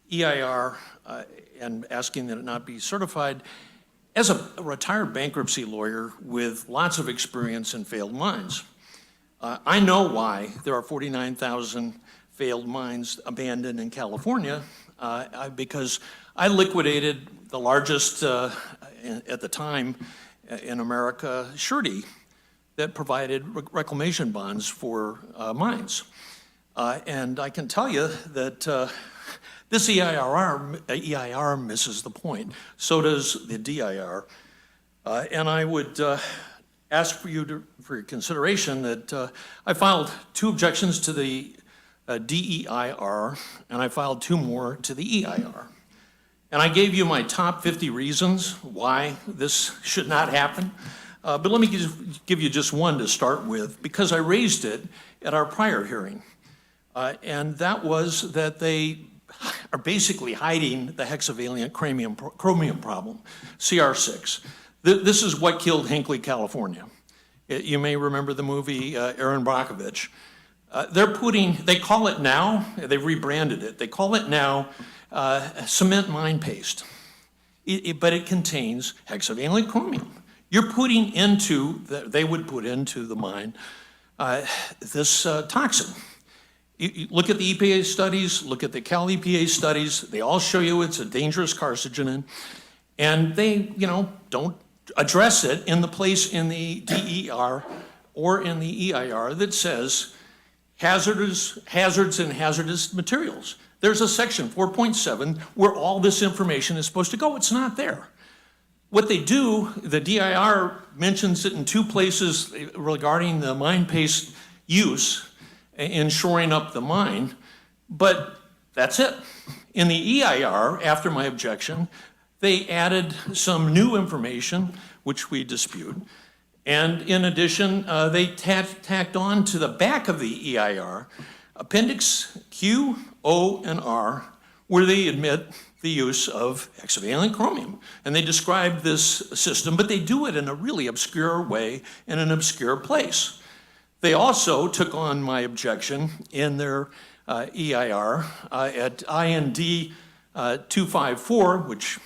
EIR and asking that it not be certified. As a retired bankruptcy lawyer with lots of experience in failed mines, I know why there are 49,000 failed mines abandoned in California, because I liquidated the largest, at the time in America, surety that provided reclamation bonds for mines. And I can tell you that this EIR misses the point. So does the DIR. And I would ask for you for your consideration that I filed 2 objections to the DEIR, and I filed 2 more to the EIR. And I gave you my top 50 reasons why this should not happen. But let me give you just one to start with, because I raised it at our prior hearing. And that was that they are basically hiding the hexavalent chromium problem, CR6. This is what killed Hinckley, California. You may remember the movie Aaron Brockovich. They call it now, they've rebranded it, they call it now cement mine paste. But it contains hexavalent chromium. You're putting into, they would put into the mine this toxin. You look at the EPA studies, look at the Cal EPA studies, they all show you it's a dangerous carcinogen, and they, don't address it in the place in the DER or in the EIR that says hazards and hazardous materials. There's a section 4.7 where all this information is supposed to go. It's not there. What they do, the DIR mentions it in 2 places regarding the mine paste use in shoring up the mine, but that's it. In the EIR, after my objection, they added some new information, which we dispute, and in addition, they tacked on to the back of the EIR, Appendix Q, O, and R, where they admit the use of hexavalent chromium. And they describe this system, but they do it in a really obscure way in an obscure place. They also took on my objection in their EIR at IND 254, which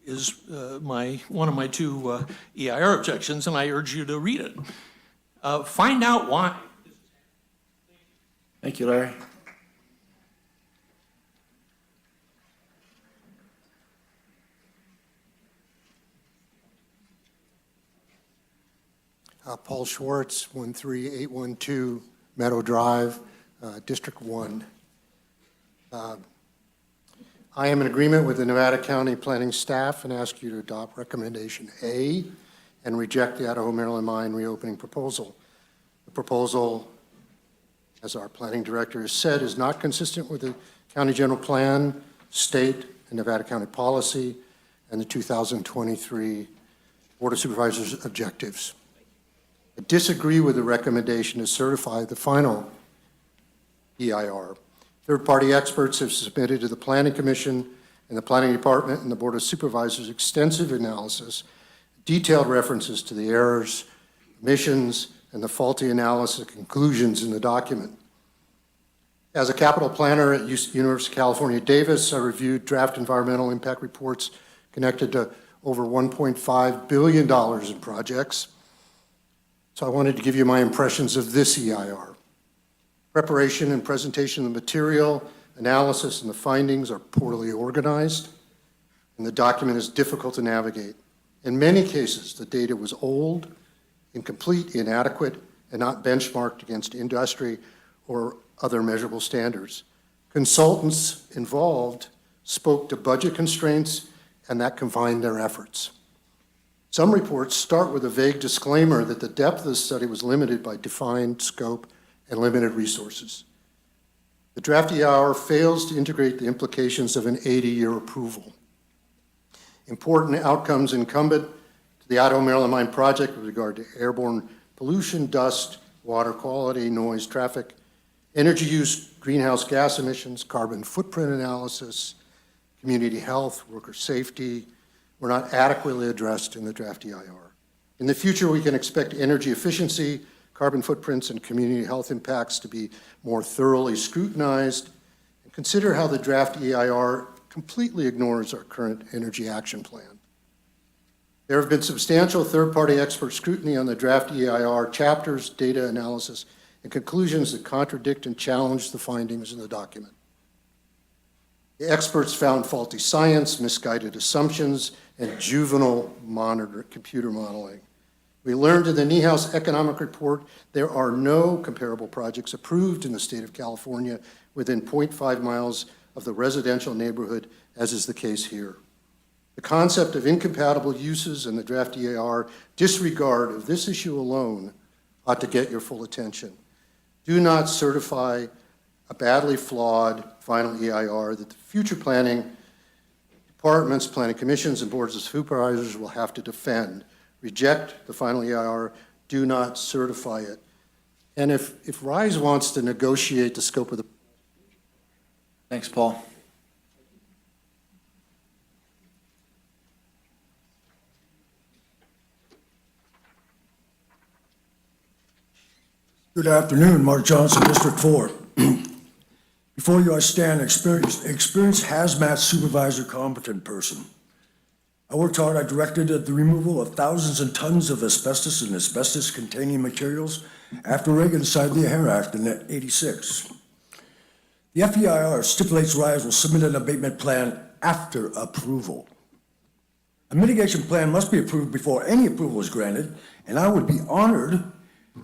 is one of my 2 EIR objections, and I urge you to read it. Find out why. Thank you, Larry. Paul Schwartz, 13812 Meadow Drive, District 1. I am in agreement with the Nevada County Planning staff and ask you to adopt recommendation A and reject the Idaho, Maryland mine reopening proposal. The proposal, as our planning director has said, is not consistent with the county general plan, state and Nevada County policy, and the 2023 Board of Supervisors objectives. I disagree with the recommendation to certify the final EIR. Third-party experts have submitted to the Planning Commission and the Planning Department and the Board of Supervisors extensive analysis, detailed references to the errors, omissions, and the faulty analysis conclusions in the document. As a capital planner at University of California, Davis, I reviewed draft environmental impact reports connected to over $1.5 billion in projects. So I wanted to give you my impressions of this EIR. Preparation and presentation of the material, analysis, and the findings are poorly organized, and the document is difficult to navigate. In many cases, the data was old, incomplete, inadequate, and not benchmarked against industry or other measurable standards. Consultants involved spoke to budget constraints, and that confined their efforts. Some reports start with a vague disclaimer that the depth of the study was limited by defined scope and limited resources. The draft EIR fails to integrate the implications of an 80-year approval. Important outcomes incumbent to the Idaho Maryland Mine project with regard to airborne pollution, dust, water quality, noise, traffic, energy use, greenhouse gas emissions, carbon footprint analysis, community health, worker safety, were not adequately addressed in the draft EIR. In the future, we can expect energy efficiency, carbon footprints, and community health impacts to be more thoroughly scrutinized, and consider how the draft EIR completely ignores our current energy action plan. There have been substantial third-party expert scrutiny on the draft EIR chapters, data analysis, and conclusions that contradict and challenge the findings in the document. The experts found faulty science, misguided assumptions, and juvenile computer modeling. We learned in the Niehaus Economic Report there are no comparable projects approved in the state of California within 0.5 miles of the residential neighborhood, as is the case here. The concept of incompatible uses in the draft EIR disregard of this issue alone ought to get your full attention. Do not certify a badly flawed final EIR that the future planning departments, planning commissions, and boards of supervisors will have to defend. Reject the final EIR, do not certify it. And if RISE wants to negotiate the scope of the... Thanks, Paul. Good afternoon, Mark Johnson, District 4. Before you I stand, experienced hazmat supervisor, competent person. I worked hard. I directed the removal of thousands of tons of asbestos and asbestos-containing materials after Reagan signed the HARE Act in '86. The FEIR stipulates RISE will submit an abatement plan after approval. A mitigation plan must be approved before any approval is granted, and I would be honored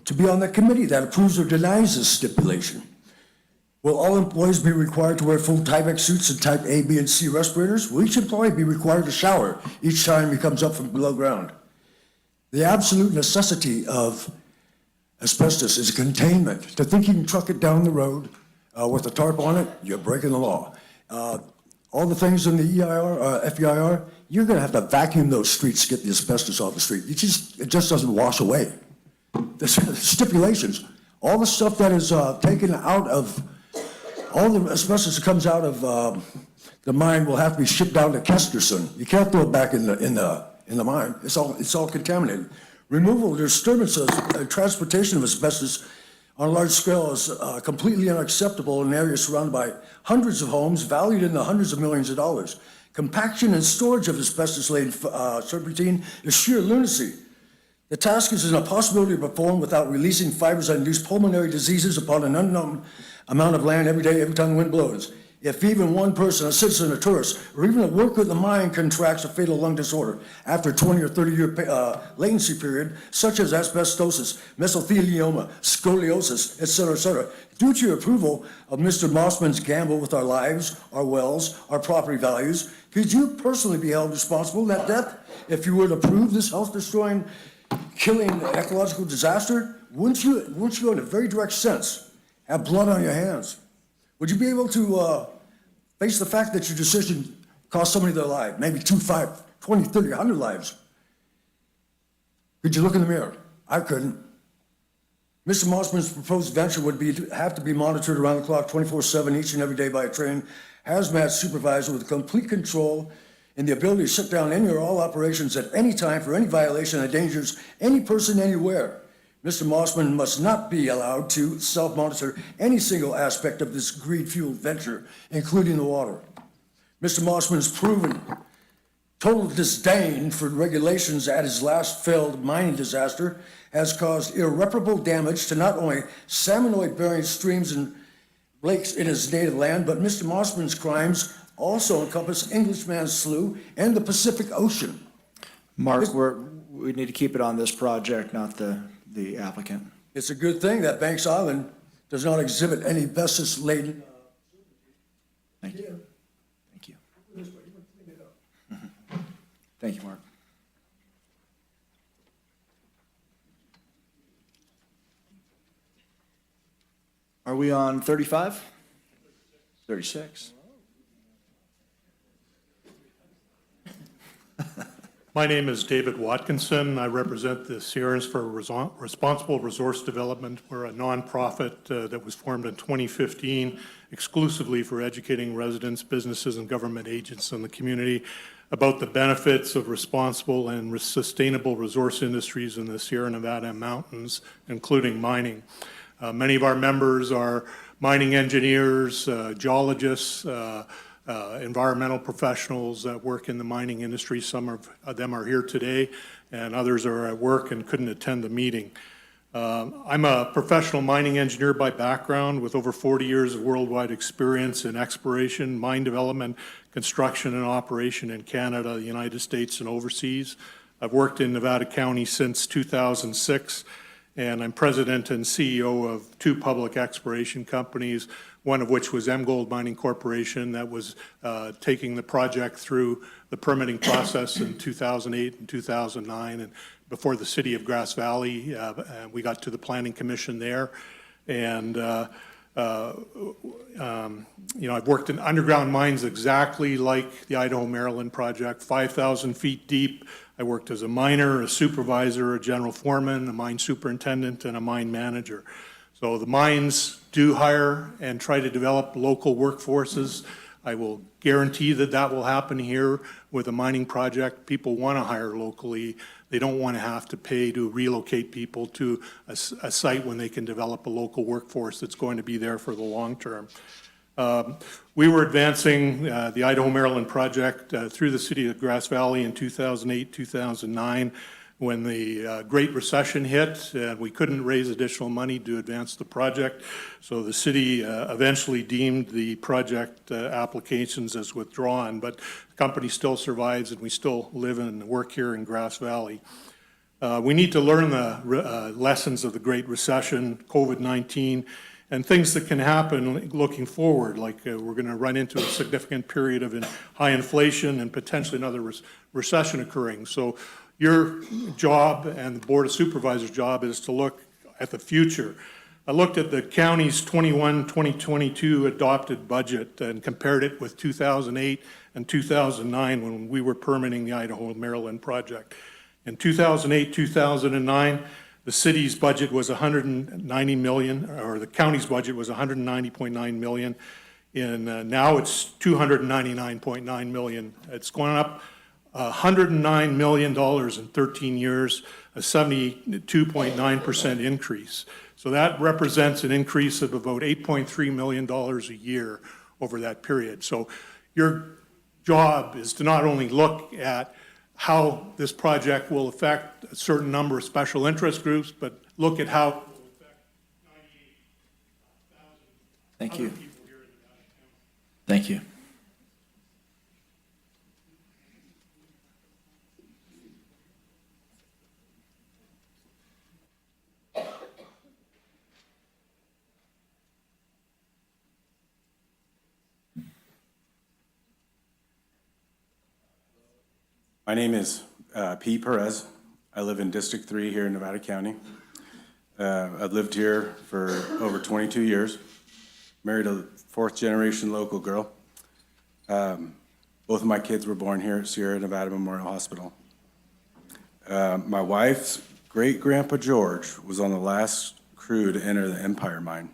to be on the committee that approves or denies this stipulation. Will all employees be required to wear full Tyvek suits and type A, B, and C respirators? Will each employee be required to shower each time he comes up from below ground? The absolute necessity of asbestos is containment. To think you can truck it down the road with a tarp on it, you're breaking the law. All the things in the FEIR, you're gonna have to vacuum those streets to get the asbestos off the street. It just doesn't wash away. The stipulations, all the stuff that is taken out of, all the asbestos that comes out of the mine will have to be shipped down to Kesterson. You can't throw it back in the mine. It's all contaminated. Removal, disturbances, transportation of asbestos on a large scale is completely unacceptable in areas surrounded by hundreds of homes valued in the hundreds of millions of dollars. Compaction and storage of asbestos-laden serpentine is sheer lunacy. The task is an impossibility to perform without releasing fibers that induce pulmonary diseases upon an unknown amount of land every day, every time the wind blows. If even one person, a citizen, a tourist, or even a worker in the mine contracts a fatal lung disorder after a 20 or 30-year latency period, such as asbestosis, mesothelioma, scoliosis, et cetera, due to your approval of Mr. Mossman's gamble with our lives, our wells, our property values, could you personally be held responsible for that death if you were to approve this health-destroying, killing ecological disaster? Wouldn't you, in a very direct sense, have blood on your hands? Would you be able to face the fact that your decision cost somebody their life, maybe 2, 5, 20, 30, 100 lives? Could you look in the mirror? I couldn't. Mr. Mossman's proposed venture would have to be monitored around the clock 24/7 each and every day by a trained hazmat supervisor with complete control and the ability to shut down any or all operations at any time for any violation that endangers any person anywhere. Mr. Mossman must not be allowed to self-monitor any single aspect of this greed-fueled venture, including the water. Mr. Mossman's proven total disdain for regulations at his last failed mining disaster has caused irreparable damage to not only salmonoid-bearing streams and lakes in his native land, but Mr. Mossman's crimes also encompass Englishman's Slough and the Pacific Ocean. Mark, we need to keep it on this project, not the applicant. It's a good thing that Banks Island does not exhibit any asbestos-laden. Thank you. Thank you. Thank you, Mark. Are we on 35? 36. My name is David Watkinson. I represent the Sierras for Responsible Resource Development. We're a nonprofit that was formed in 2015 exclusively for educating residents, businesses, and government agents in the community about the benefits of responsible and sustainable resource industries in the Sierra Nevada mountains, including mining. Many of our members are mining engineers, geologists, environmental professionals that work in the mining industry. Some of them are here today, and others are at work and couldn't attend the meeting. I'm a professional mining engineer by background with over 40 years of worldwide experience in exploration, mine development, construction, and operation in Canada, the United States, and overseas. I've worked in Nevada County since 2006, and I'm president and CEO of 2 public exploration companies, one of which was M Gold Mining Corporation that was taking the project through the permitting process in 2008 and 2009, and before the city of Grass Valley. We got to the Planning Commission there, and I've worked in underground mines exactly like the Idaho, Maryland project, 5,000 feet deep. I worked as a miner, a supervisor, a general foreman, a mine superintendent, and a mine manager. So the mines do hire and try to develop local workforces. I will guarantee that that will happen here with a mining project. People want to hire locally. They don't want to have to pay to relocate people to a site when they can develop a local workforce that's going to be there for the long term. We were advancing the Idaho, Maryland project through the city of Grass Valley in 2008, 2009, when the Great Recession hit, and we couldn't raise additional money to advance the project. So the city eventually deemed the project applications as withdrawn, but the company still survives, and we still live and work here in Grass Valley. We need to learn the lessons of the Great Recession, COVID-19, and things that can happen looking forward, like we're going to run into a significant period of high inflation and potentially another recession occurring. So your job and the Board of Supervisors' job is to look at the future. I looked at the county's 2022 adopted budget and compared it with 2008 and 2009 when we were permitting the Idaho, Maryland project. In 2008, 2009, the city's budget was $190 million, or the county's budget was $190.9 million. Now it's $299.9 million. It's gone up $109 million in 13 years, a 72.9% increase. So that represents an increase of about $8.3 million a year over that period. So your job is to not only look at how this project will affect a certain number of special interest groups, but look at how it will affect 98,000 Thank you. people here in Nevada County. Thank you. My name is P. Perez. I live in District 3 here in Nevada County. I've lived here for over 22 years. Married a fourth-generation local girl. Both of my kids were born here at Sierra Nevada Memorial Hospital. My wife's great-grandpa George was on the last crew to enter the Empire Mine.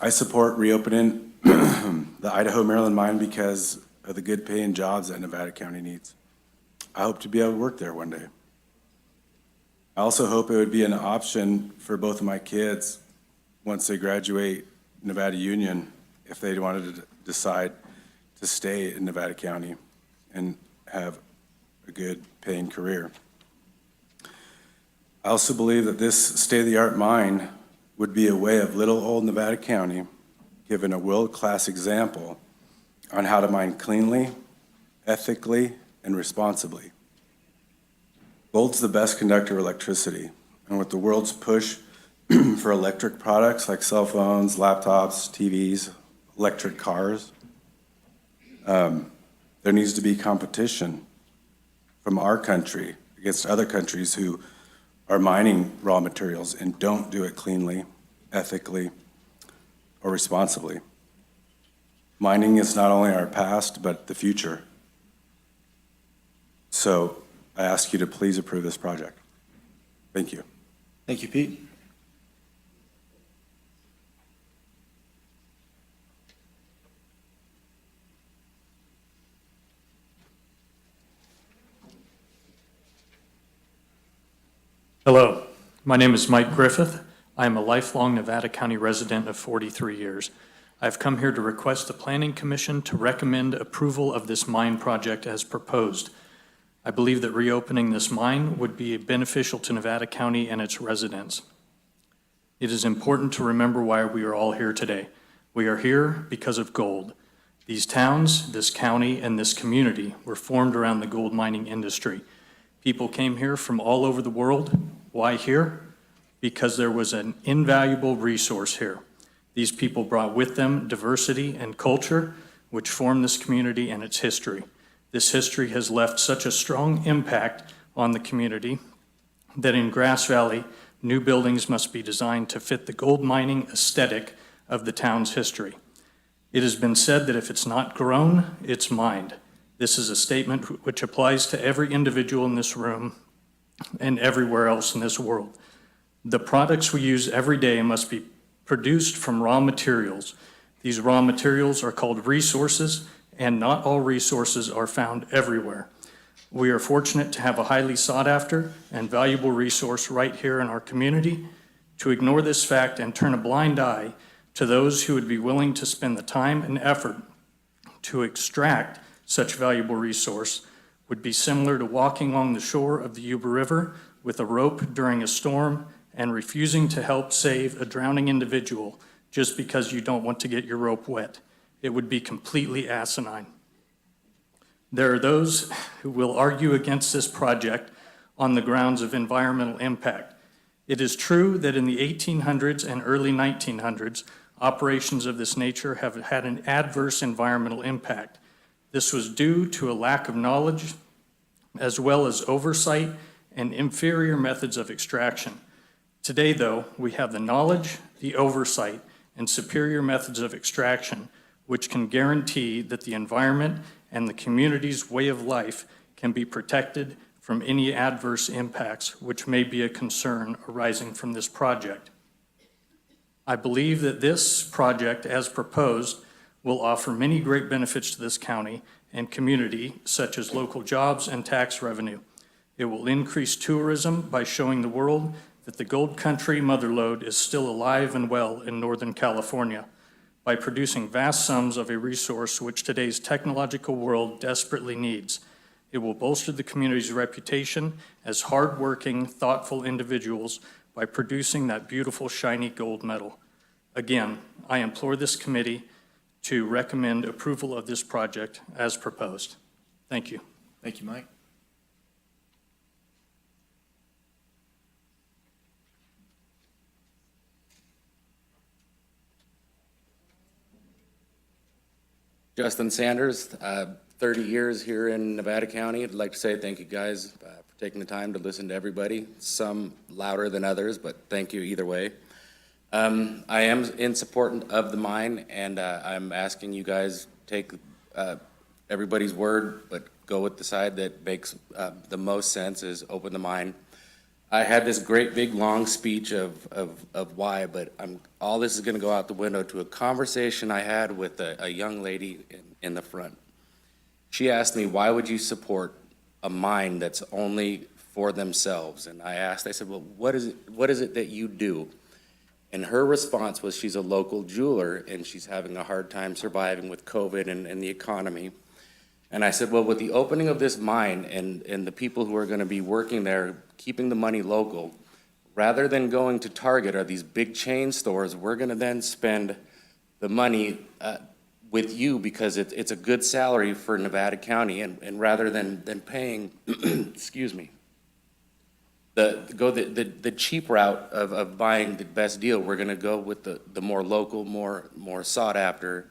I support reopening the Idaho Maryland mine because of the good paying jobs that Nevada County needs. I hope to be able to work there one day. I also hope it would be an option for both of my kids once they graduate Nevada Union, if they wanted to decide to stay in Nevada County and have a good paying career. I also believe that this state-of-the-art mine would be a way of little old Nevada County giving a world-class example on how to mine cleanly, ethically, and responsibly. Gold's the best conductor of electricity, and with the world's push for electric products like cell phones, laptops, TVs, electric cars, there needs to be competition from our country against other countries who are mining raw materials and don't do it cleanly, ethically, or responsibly. Mining is not only our past, but the future. So I ask you to please approve this project. Thank you. Thank you, Pete. Hello, my name is Mike Griffith. I am a lifelong Nevada County resident of 43 years. I've come here to request the Planning Commission to recommend approval of this mine project as proposed. I believe that reopening this mine would be beneficial to Nevada County and its residents. It is important to remember why we are all here today. We are here because of gold. These towns, this county, and this community were formed around the gold mining industry. People came here from all over the world. Why here? Because there was an invaluable resource here. These people brought with them diversity and culture, which formed this community and its history. This history has left such a strong impact on the community that in Grass Valley, new buildings must be designed to fit the gold mining aesthetic of the town's history. It has been said that if it's not grown, it's mined. This is a statement which applies to every individual in this room and everywhere else in this world. The products we use every day must be produced from raw materials. These raw materials are called resources, and not all resources are found everywhere. We are fortunate to have a highly sought after and valuable resource right here in our community. To ignore this fact and turn a blind eye to those who would be willing to spend the time and effort to extract such valuable resource would be similar to walking along the shore of the Yuba River with a rope during a storm and refusing to help save a drowning individual just because you don't want to get your rope wet. It would be completely asinine. There are those who will argue against this project on the grounds of environmental impact. It is true that in the 1800s and early 1900s, operations of this nature have had an adverse environmental impact. This was due to a lack of knowledge, as well as oversight and inferior methods of extraction. Today, though, we have the knowledge, the oversight, and superior methods of extraction, which can guarantee that the environment and the community's way of life can be protected from any adverse impacts which may be a concern arising from this project. I believe that this project, as proposed, will offer many great benefits to this county and community, such as local jobs and tax revenue. It will increase tourism by showing the world that the Gold Country mother lode is still alive and well in Northern California by producing vast sums of a resource which today's technological world desperately needs. It will bolster the community's reputation as hardworking, thoughtful individuals by producing that beautiful, shiny gold metal. Again, I implore this committee to recommend approval of this project as proposed. Thank you. Thank you, Mike. Justin Sanders, 30 years here in Nevada County. I'd like to say thank you guys for taking the time to listen to everybody, some louder than others, but thank you either way. I am in support of the mine, and I'm asking you guys take everybody's word, but go with the side that makes the most sense, is open the mine. I had this great big long speech of why, but all this is going to go out the window to a conversation I had with a young lady in the front. She asked me, why would you support a mine that's only for themselves? And I said, well, what is it that you do? And her response was, she's a local jeweler and she's having a hard time surviving with COVID and the economy. And I said, well, with the opening of this mine and the people who are going to be working there, keeping the money local, rather than going to Target or these big chain stores, we're going to then spend the money with you because it's a good salary for Nevada County. And rather than paying, excuse me, the cheap route of buying the best deal, we're going to go with the more local, more sought after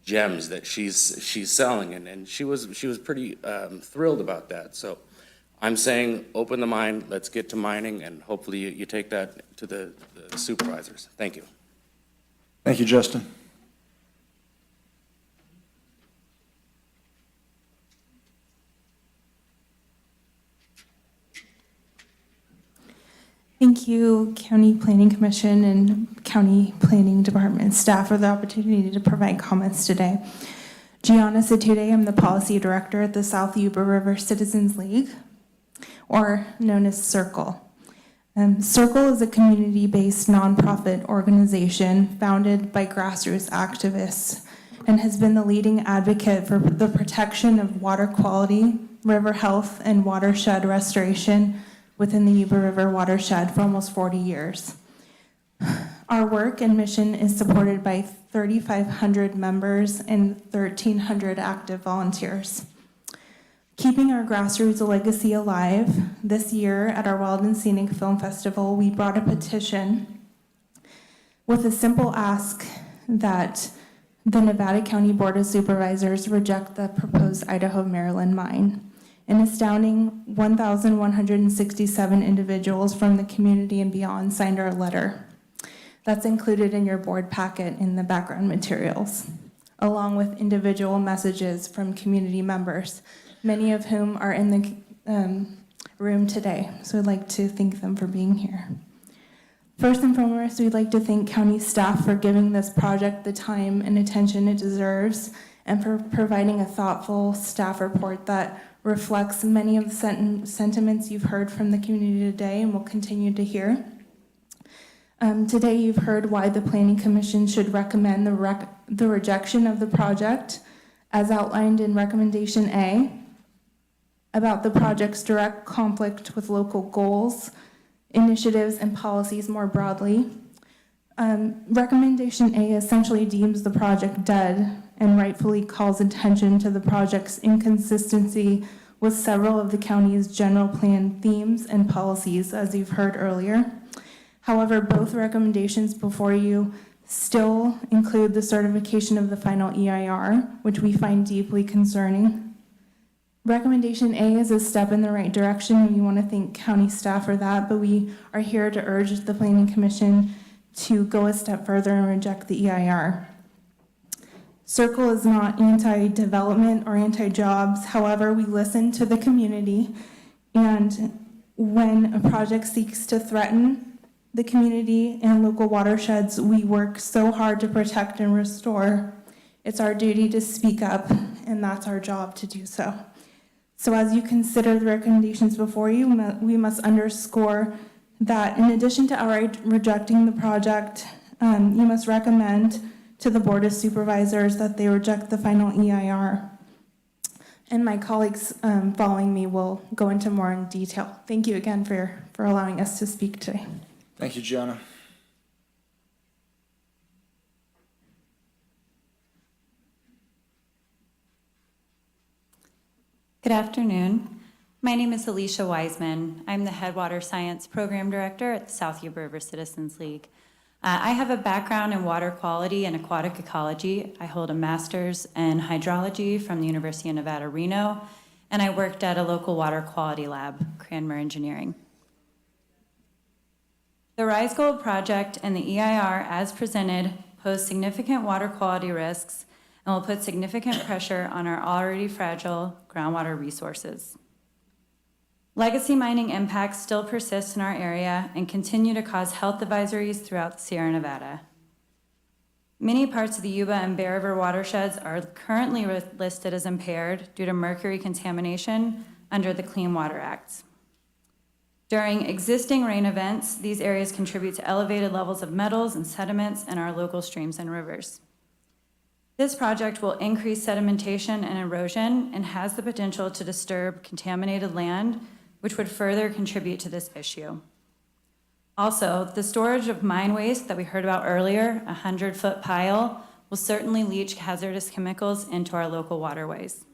gems that she's selling, and she was pretty thrilled about that. So I'm saying open the mine, let's get to mining, and hopefully you take that to the supervisors. Thank you. Thank you, Justin. Thank you, County Planning Commission and County Planning Department staff for the opportunity to provide comments today. Gianna Situde, I'm the Policy Director at the South Yuba River Citizens League, or known as CIRCLE. CIRCLE is a community-based nonprofit organization founded by grassroots activists and has been the leading advocate for the protection of water quality, river health, and watershed restoration within the Yuba River watershed for almost 40 years. Our work and mission is supported by 3,500 members and 1,300 active volunteers. Keeping our grassroots legacy alive, this year at our Wild and Scenic Film Festival, we brought a petition with a simple ask that the Nevada County Board of Supervisors reject the proposed Idaho-Maryland mine. An astounding 1,167 individuals from the community and beyond signed our letter. That's included in your board packet in the background materials, along with individual messages from community members, many of whom are in the room today. So I'd like to thank them for being here. First and foremost, we'd like to thank county staff for giving this project the time and attention it deserves, and for providing a thoughtful staff report that reflects many of the sentiments you've heard from the community today and will continue to hear. Today you've heard why the Planning Commission should recommend the rejection of the project as outlined in Recommendation A, about the project's direct conflict with local goals, initiatives, and policies more broadly. Recommendation A essentially deems the project dead and rightfully calls attention to the project's inconsistency with several of the county's general plan themes and policies, as you've heard earlier. However, both recommendations before you still include the certification of the final EIR, which we find deeply concerning. Recommendation A is a step in the right direction, and we want to thank county staff for that, but we are here to urge the Planning Commission to go a step further and reject the EIR. CIRCLE is not anti-development or anti-jobs. However, we listen to the community, and when a project seeks to threaten the community and local watersheds we work so hard to protect and restore, it's our duty to speak up, and that's our job to do so. So as you consider the recommendations before you, we must underscore that in addition to outright rejecting the project, you must recommend to the Board of Supervisors that they reject the final EIR. And my colleagues following me will go into more in detail. Thank you again for allowing us to speak today. Thank you, Gianna. Good afternoon. My name is Alicia Wiseman. I'm the Headwater Science Program Director at the South Yuba River Citizens League. I have a background in water quality and aquatic ecology. I hold a master's in hydrology from the University of Nevada, Reno, and I worked at a local water quality lab, Cranmer Engineering. The Rise Gold project and the EIR as presented pose significant water quality risks and will put significant pressure on our already fragile groundwater resources. Legacy mining impacts still persist in our area and continue to cause health advisories throughout the Sierra Nevada. Many parts of the Yuba and Bear River watersheds are currently listed as impaired due to mercury contamination under the Clean Water Act. During existing rain events, these areas contribute to elevated levels of metals and sediments in our local streams and rivers. This project will increase sedimentation and erosion and has the potential to disturb contaminated land, which would further contribute to this issue. Also, the storage of mine waste that we heard about earlier, a 100-foot pile, will certainly leach hazardous chemicals into our local waterways.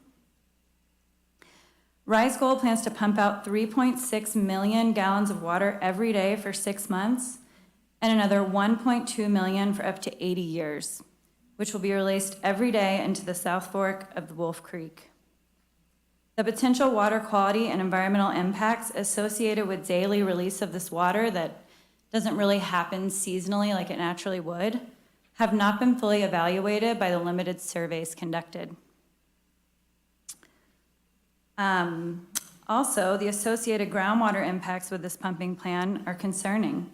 Rise Gold plans to pump out 3.6 million gallons of water every day for 6 months and another 1.2 million for up to 80 years, which will be released every day into the South Fork of the Wolf Creek. The potential water quality and environmental impacts associated with daily release of this water that doesn't really happen seasonally like it naturally would have not been fully evaluated by the limited surveys conducted. Also, the associated groundwater impacts with this pumping plan are concerning.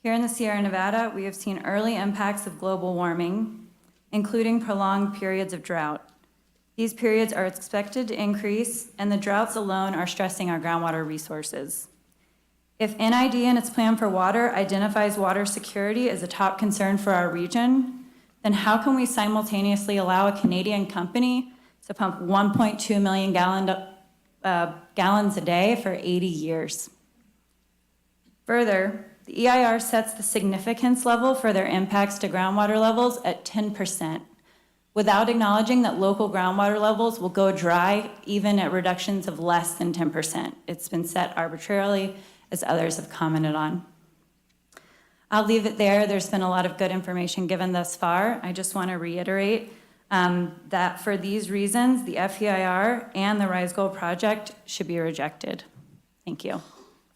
Here in the Sierra Nevada, we have seen early impacts of global warming, including prolonged periods of drought. These periods are expected to increase, and the droughts alone are stressing our groundwater resources. If NID and its plan for water identifies water security as a top concern for our region, then how can we simultaneously allow a Canadian company to pump 1.2 million gallons a day for 80 years? Further, the EIR sets the significance level for their impacts to groundwater levels at 10%, without acknowledging that local groundwater levels will go dry even at reductions of less than 10%. It's been set arbitrarily, as others have commented on. I'll leave it there. There's been a lot of good information given thus far. I just want to reiterate that for these reasons, the FEIR and the Rise Gold project should be rejected. Thank you.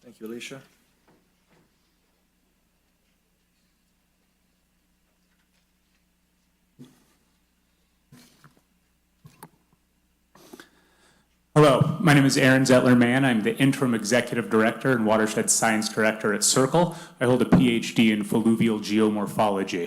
Thank you, Alicia. Hello, my name is Aaron Zettler-Mann. I'm the Interim Executive Director and Watershed Science Director at Circle. I hold a PhD in fluvial geomorphology.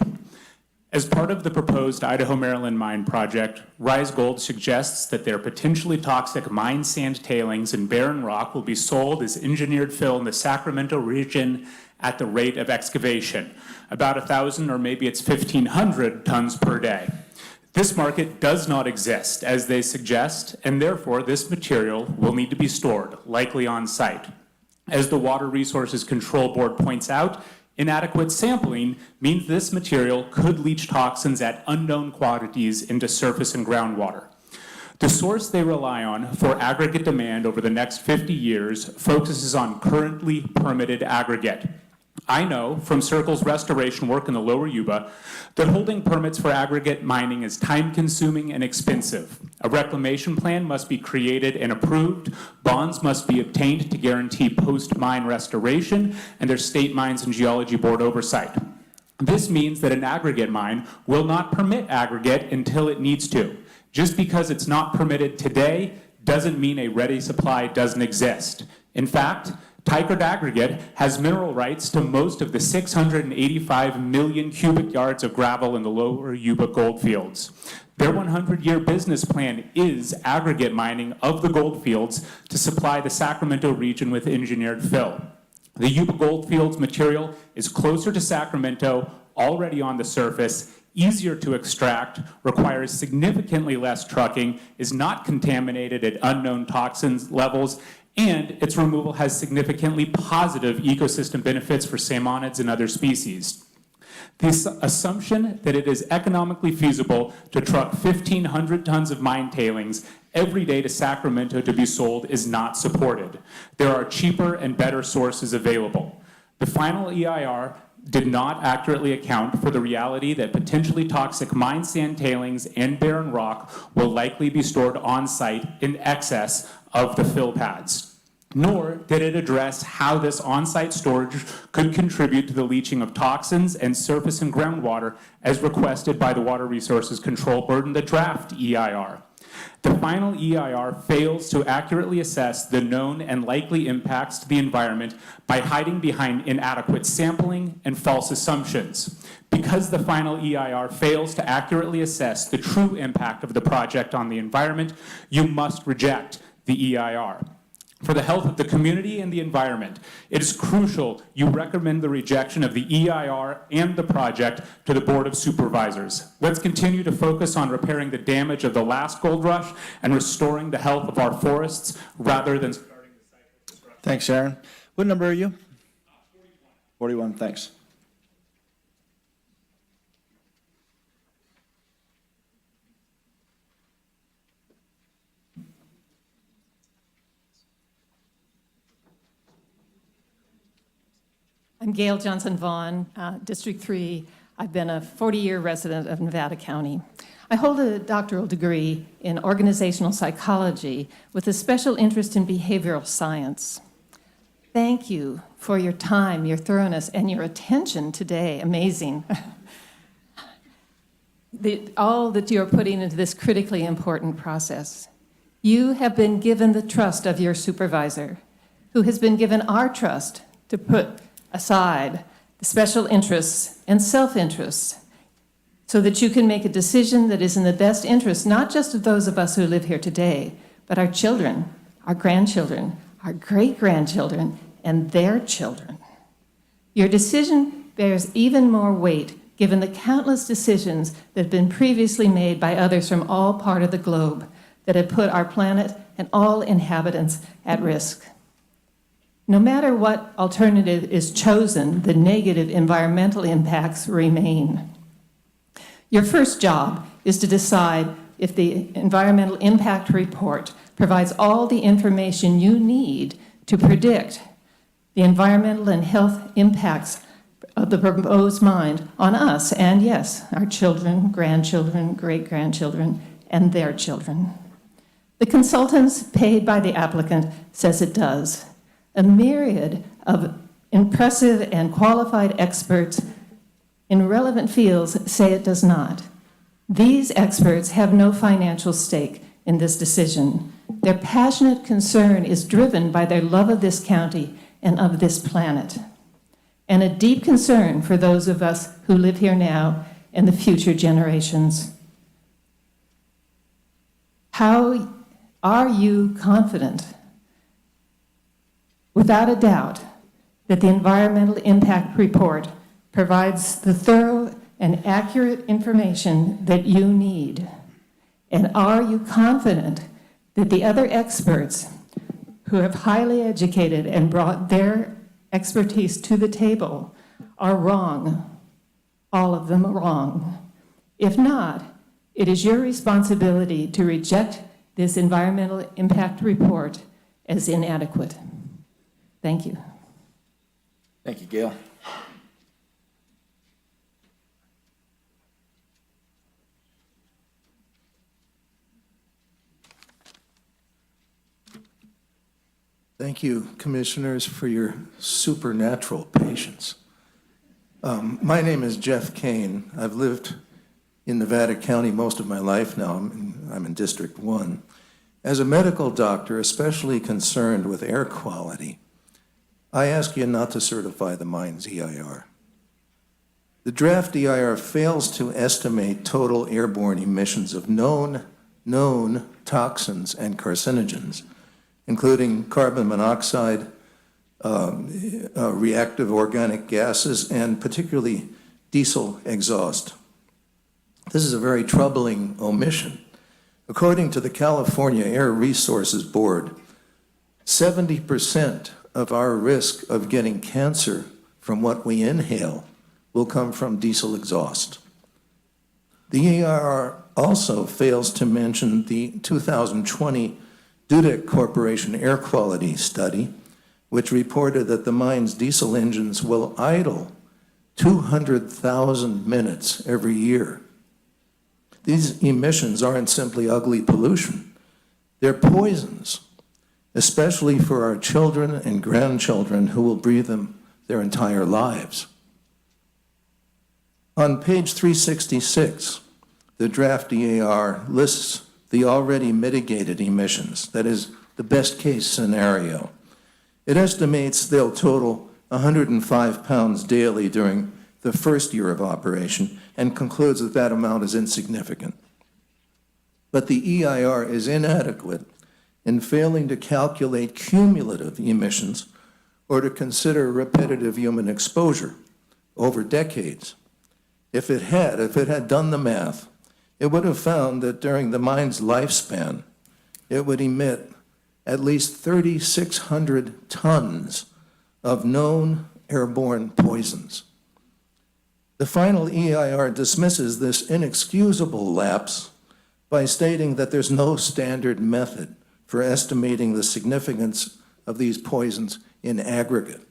As part of the proposed Idaho-Maryland mine project, Rise Gold suggests that their potentially toxic mine sand tailings and barren rock will be sold as engineered fill in the Sacramento region at the rate of excavation, about 1,000 or maybe it's 1,500 tons per day. This market does not exist, as they suggest, and therefore this material will need to be stored, likely on site. As the Water Resources Control Board points out, inadequate sampling means this material could leach toxins at unknown quantities into surface and groundwater. The source they rely on for aggregate demand over the next 50 years focuses on currently permitted aggregate. I know from Circle's restoration work in the Lower Yuba that holding permits for aggregate mining is time-consuming and expensive. A reclamation plan must be created and approved, bonds must be obtained to guarantee post-mine restoration, and there's State Mines and Geology Board oversight. This means that an aggregate mine will not permit aggregate until it needs to. Just because it's not permitted today doesn't mean a ready supply doesn't exist. In fact, Tykert Aggregate has mineral rights to most of the 685 million cubic yards of gravel in the Lower Yuba goldfields. Their 100-year business plan is aggregate mining of the goldfields to supply the Sacramento region with engineered fill. The Yuba goldfields material is closer to Sacramento, already on the surface, easier to extract, requires significantly less trucking, is not contaminated at unknown toxins levels, and its removal has significantly positive ecosystem benefits for salmonids and other species. This assumption that it is economically feasible to truck 1,500 tons of mine tailings every day to Sacramento to be sold is not supported. There are cheaper and better sources available. The final EIR did not accurately account for the reality that potentially toxic mine sand tailings and barren rock will likely be stored on site in excess of the fill pads. Nor did it address how this on-site storage could contribute to the leaching of toxins and surface and groundwater as requested by the Water Resources Control Board in the draft EIR. The final EIR fails to accurately assess the known and likely impacts to the environment by hiding behind inadequate sampling and false assumptions. Because the final EIR fails to accurately assess the true impact of the project on the environment, you must reject the EIR. For the health of the community and the environment, it is crucial you recommend the rejection of the EIR and the project to the Board of Supervisors. Let's continue to focus on repairing the damage of the last gold rush and restoring the health of our forests rather than starting the cycle of destruction. Thanks, Aaron. What number are you? 41, thanks. I'm Gail Johnson Vaughn, District 3. I've been a 40-year resident of Nevada County. I hold a doctoral degree in organizational psychology with a special interest in behavioral science. Thank you for your time, your thoroughness, and your attention today. Amazing. All that you're putting into this critically important process. You have been given the trust of your supervisor, who has been given our trust to put aside the special interests and self-interests so that you can make a decision that is in the best interest, not just of those of us who live here today, but our children, our grandchildren, our great-grandchildren, and their children. Your decision bears even more weight given the countless decisions that have been previously made by others from all parts of the globe that have put our planet and all inhabitants at risk. No matter what alternative is chosen, the negative environmental impacts remain. Your first job is to decide if the environmental impact report provides all the information you need to predict the environmental and health impacts of the proposed mine on us and, yes, our children, grandchildren, great-grandchildren, and their children. The consultants paid by the applicant says it does. A myriad of impressive and qualified experts in relevant fields say it does not. These experts have no financial stake in this decision. Their passionate concern is driven by their love of this county and of this planet, and a deep concern for those of us who live here now and the future generations. How are you confident, without a doubt, that the environmental impact report provides the thorough and accurate information that you need? And are you confident that the other experts who have highly educated and brought their expertise to the table are wrong? All of them are wrong. If not, it is your responsibility to reject this environmental impact report as inadequate. Thank you. Thank you, Gail. Thank you, commissioners, for your supernatural patience. My name is Jeff Kane. I've lived in Nevada County most of my life now. I'm in District 1. As a medical doctor, especially concerned with air quality, I ask you not to certify the mine's EIR. The draft EIR fails to estimate total airborne emissions of known toxins and carcinogens, including carbon monoxide, reactive organic gases, and particularly diesel exhaust. This is a very troubling omission. According to the California Air Resources Board, 70% of our risk of getting cancer from what we inhale will come from diesel exhaust. The EIR also fails to mention the 2020 Dudek Corporation air quality study, which reported that the mine's diesel engines will idle 200,000 minutes every year. These emissions aren't simply ugly pollution. They're poisons, especially for our children and grandchildren who will breathe them their entire lives. On page 366, the draft EAR lists the already mitigated emissions, that is, the best case scenario. It estimates they'll total 105 pounds daily during the first year of operation and concludes that that amount is insignificant. But the EIR is inadequate in failing to calculate cumulative emissions or to consider repetitive human exposure over decades. If it had done the math, it would have found that during the mine's lifespan, it would emit at least 3,600 tons of known airborne poisons. The final EIR dismisses this inexcusable lapse by stating that there's no standard method for estimating the significance of these poisons in aggregate.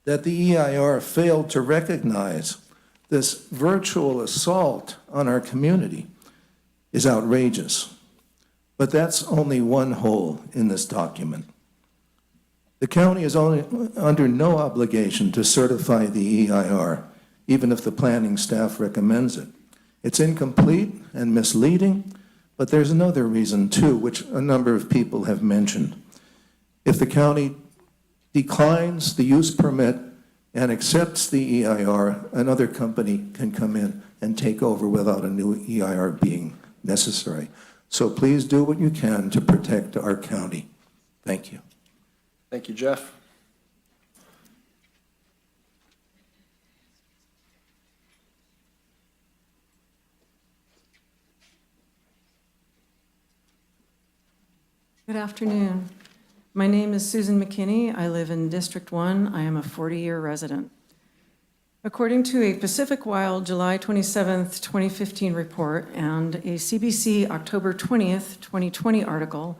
That the EIR failed to recognize this virtual assault on our community is outrageous. But that's only one hole in this document. The county is under no obligation to certify the EIR, even if the planning staff recommends it. It's incomplete and misleading, but there's another reason too, which a number of people have mentioned. If the county declines the use permit and accepts the EIR, another company can come in and take over without a new EIR being necessary. So please do what you can to protect our county. Thank you. Thank you, Jeff. Good afternoon. My name is Susan McKinney. I live in District 1. I am a 40-year resident. According to a Pacific Wild July 27th, 2015 report and a CBC October 20th, 2020 article,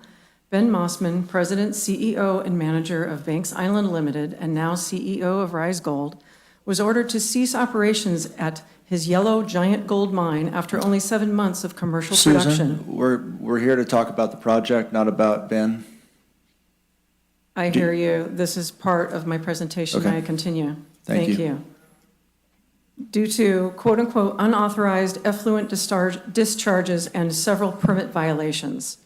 Ben Mossman, President, CEO, and manager of Banks Island Limited and now CEO of Rise Gold, was ordered to cease operations at his yellow giant gold mine after only 7 months of commercial production. Susan, we're here to talk about the project, not about Ben. I hear you. This is part of my presentation. Okay. May I continue? Thank you. Due to quote-unquote unauthorized effluent discharges and several permit violations,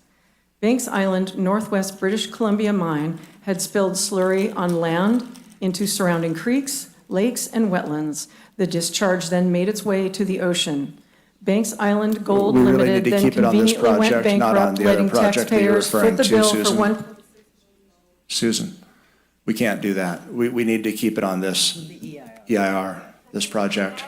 Banks Island, Northwest British Columbia mine had spilled slurry on land into surrounding creeks, lakes, and wetlands. The discharge then made its way to the ocean. Banks Island Gold We really Limited need to then keep it on this conveniently went project, not on bankrupt, the other letting project that you're taxpayers foot referring the to, bill for Susan. one. Susan, we can't do that. We need to keep it on this EIR, this project.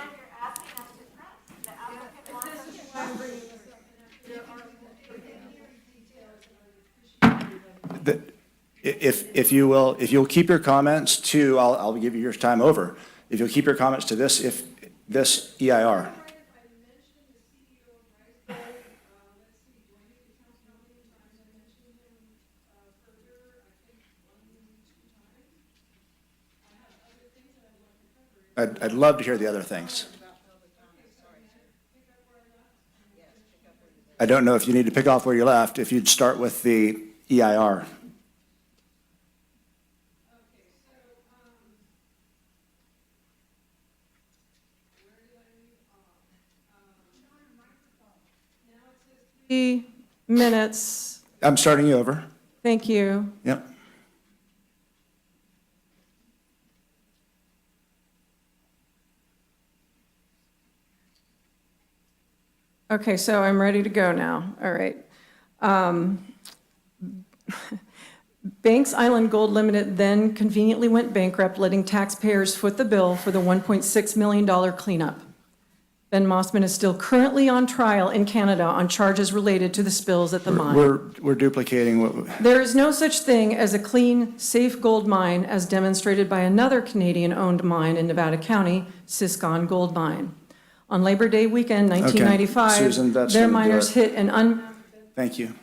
If you'll keep your comments to, I'll give you your time over. If you'll keep your comments to this EIR. I'd love to hear the other things. I don't know if you need to pick off where you left, if you'd start with the EIR. Minutes. I'm starting you over. Thank you. Yep. Okay, so I'm ready to go now. All right. Banks Island Gold Limited then conveniently went bankrupt, letting taxpayers foot the bill for the $1.6 million cleanup. Ben Mossman is still currently on trial in Canada on charges related to the spills at the mine. We're duplicating what. There is no such thing as a clean, safe gold mine as demonstrated by another Canadian-owned mine in Nevada County, Siscon Gold Mine. On Labor Day weekend, Susan, 1995, that's their gonna do miners it. hit an Thank you.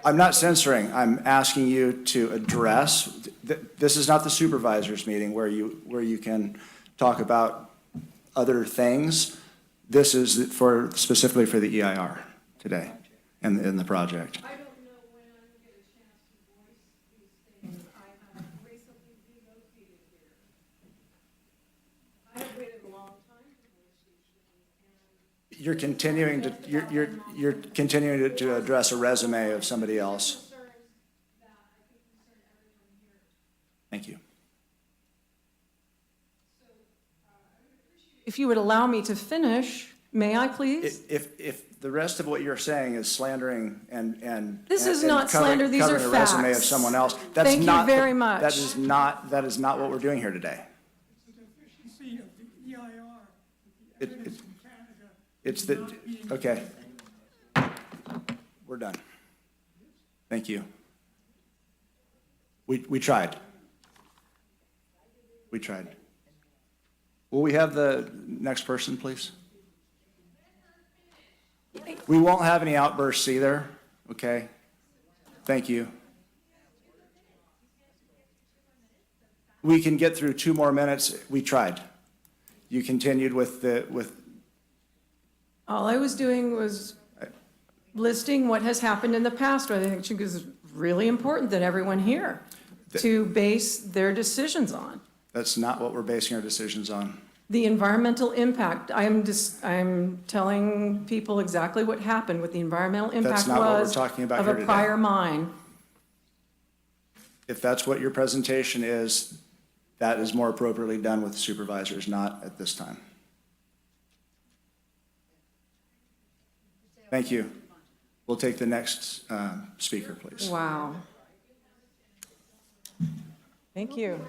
I'm not censoring. I'm asking you to address, this is not the supervisors meeting where you can talk about other things. This is specifically for the EIR today and in the project. I don't know when I'm gonna get a chance to voice these things. I have recently relocated here. I have waited a long time to voice these things, and You're continuing to address a resume of somebody else. Thank you. If you would allow me to finish, may I please? If the rest of what you're saying is slandering and This is and not covering- slander, these are covering a resume of facts. someone else, that's Thank you not very much. that is not what we're doing here today. Efficiency of the EIR, It- It's the, okay. We're done. Thank you. We tried. We tried. Will we have the next person, please? We won't have any outbursts either, okay? Thank you. We can get through 2 more minutes. We tried. You continued with All I was doing was listing what has happened in the past, what I think is really important that everyone hear to base their decisions on. that's not what we're basing our decisions on. The environmental impact, I'm telling people exactly what happened, what the environmental That's impact not what we're was talking about of here a today. prior mine. If that's what your presentation is, that is more appropriately done with supervisors, not at this time. Thank you. We'll take the next speaker, please. Wow. Thank you.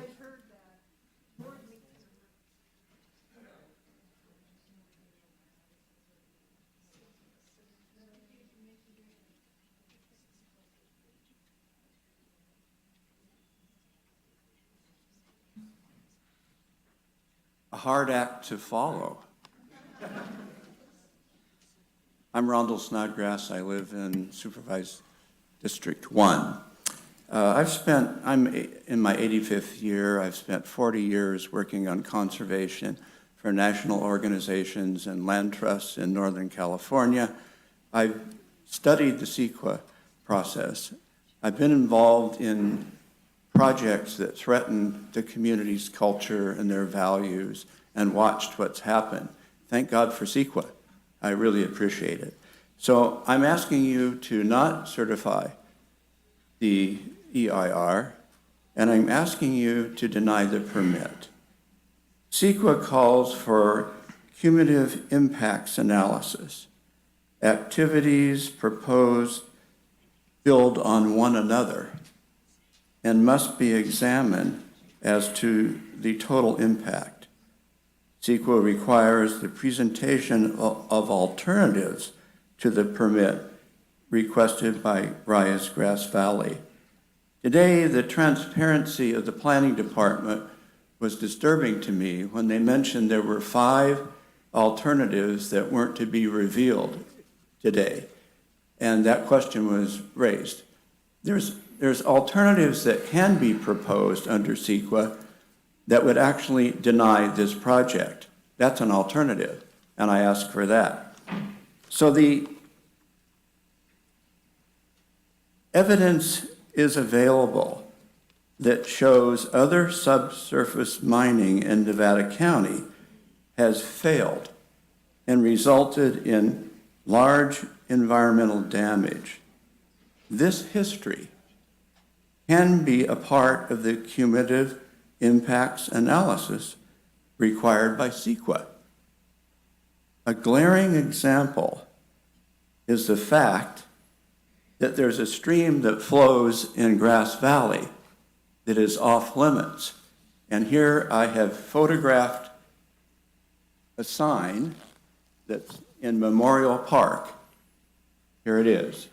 A hard act to follow. I'm Rondell Snodgrass. I live in Supervised District 1. I'm in my 85th year. I've spent 40 years working on conservation for national organizations and land trusts in Northern California. I've studied the CEQA process. I've been involved in projects that threaten the community's culture and their values and watched what's happened. Thank God for CEQA. I really appreciate it. So I'm asking you to not certify the EIR, and I'm asking you to deny the permit. CEQA calls for cumulative impacts analysis. Activities proposed build on one another and must be examined as to the total impact. CEQA requires the presentation of alternatives to the permit requested by Rise Grass Valley. Today, the transparency of the planning department was disturbing to me when they mentioned there were 5 alternatives that weren't to be revealed today. And that question was raised. There's alternatives that can be proposed under CEQA that would actually deny this project. That's an alternative, and I ask for that. So the evidence is available that shows other subsurface mining in Nevada County has failed and resulted in large environmental damage. This history can be a part of the cumulative impacts analysis required by CEQA. A glaring example is the fact that there's a stream that flows in Grass Valley that is off limits. And here I have photographed a sign that's in Memorial Park. Here it is.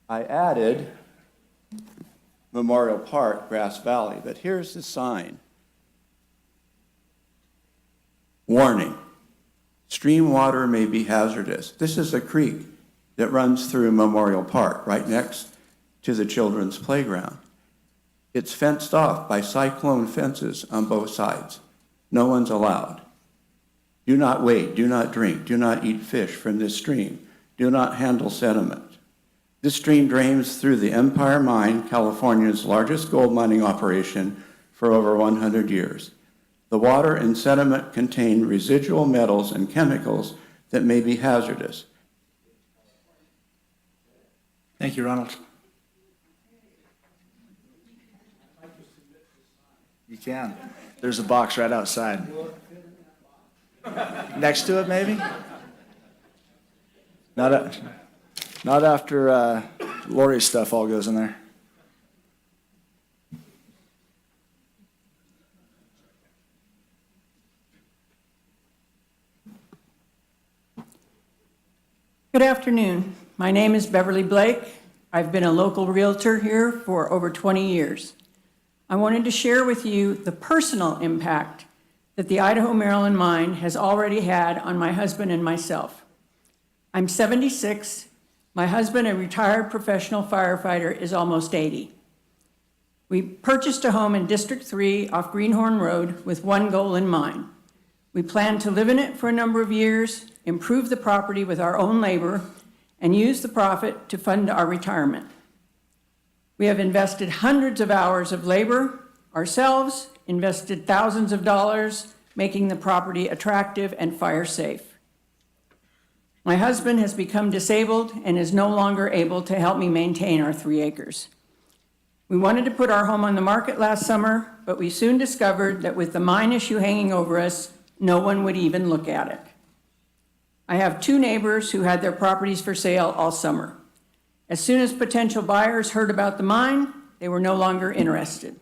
I added Memorial Park, Grass Valley, but here's the sign. Warning, stream water may be hazardous. This is a creek that runs through Memorial Park, right next to the children's playground. It's fenced off by cyclone fences on both sides. No one's allowed. Do not wade, do not drink, do not eat fish from this stream. Do not handle sediment. This stream drains through the Empire Mine, California's largest gold mining operation for over 100 years. The water and sediment contain residual metals and chemicals that may be hazardous. Thank you, Ronald. You can. There's a box right outside. Next to it, maybe? Not after Lori's stuff all goes in there. Good afternoon. My name is Beverly Blake. I've been a local realtor here for over 20 years. I wanted to share with you the personal impact that the Idaho-Maryland mine has already had on my husband and myself. I'm 76. My husband, a retired professional firefighter, is almost 80. We purchased a home in District 3 off Greenhorn Road with one goal in mind. We plan to live in it for a number of years, improve the property with our own labor, and use the profit to fund our retirement. We have invested hundreds of hours of labor ourselves, invested thousands of dollars, making the property attractive and fire safe. My husband has become disabled and is no longer able to help me maintain our 3 acres. We wanted to put our home on the market last summer, but we soon discovered that with the mine issue hanging over us, no one would even look at it. I have 2 neighbors who had their properties for sale all summer. As soon as potential buyers heard about the mine, they were no longer interested.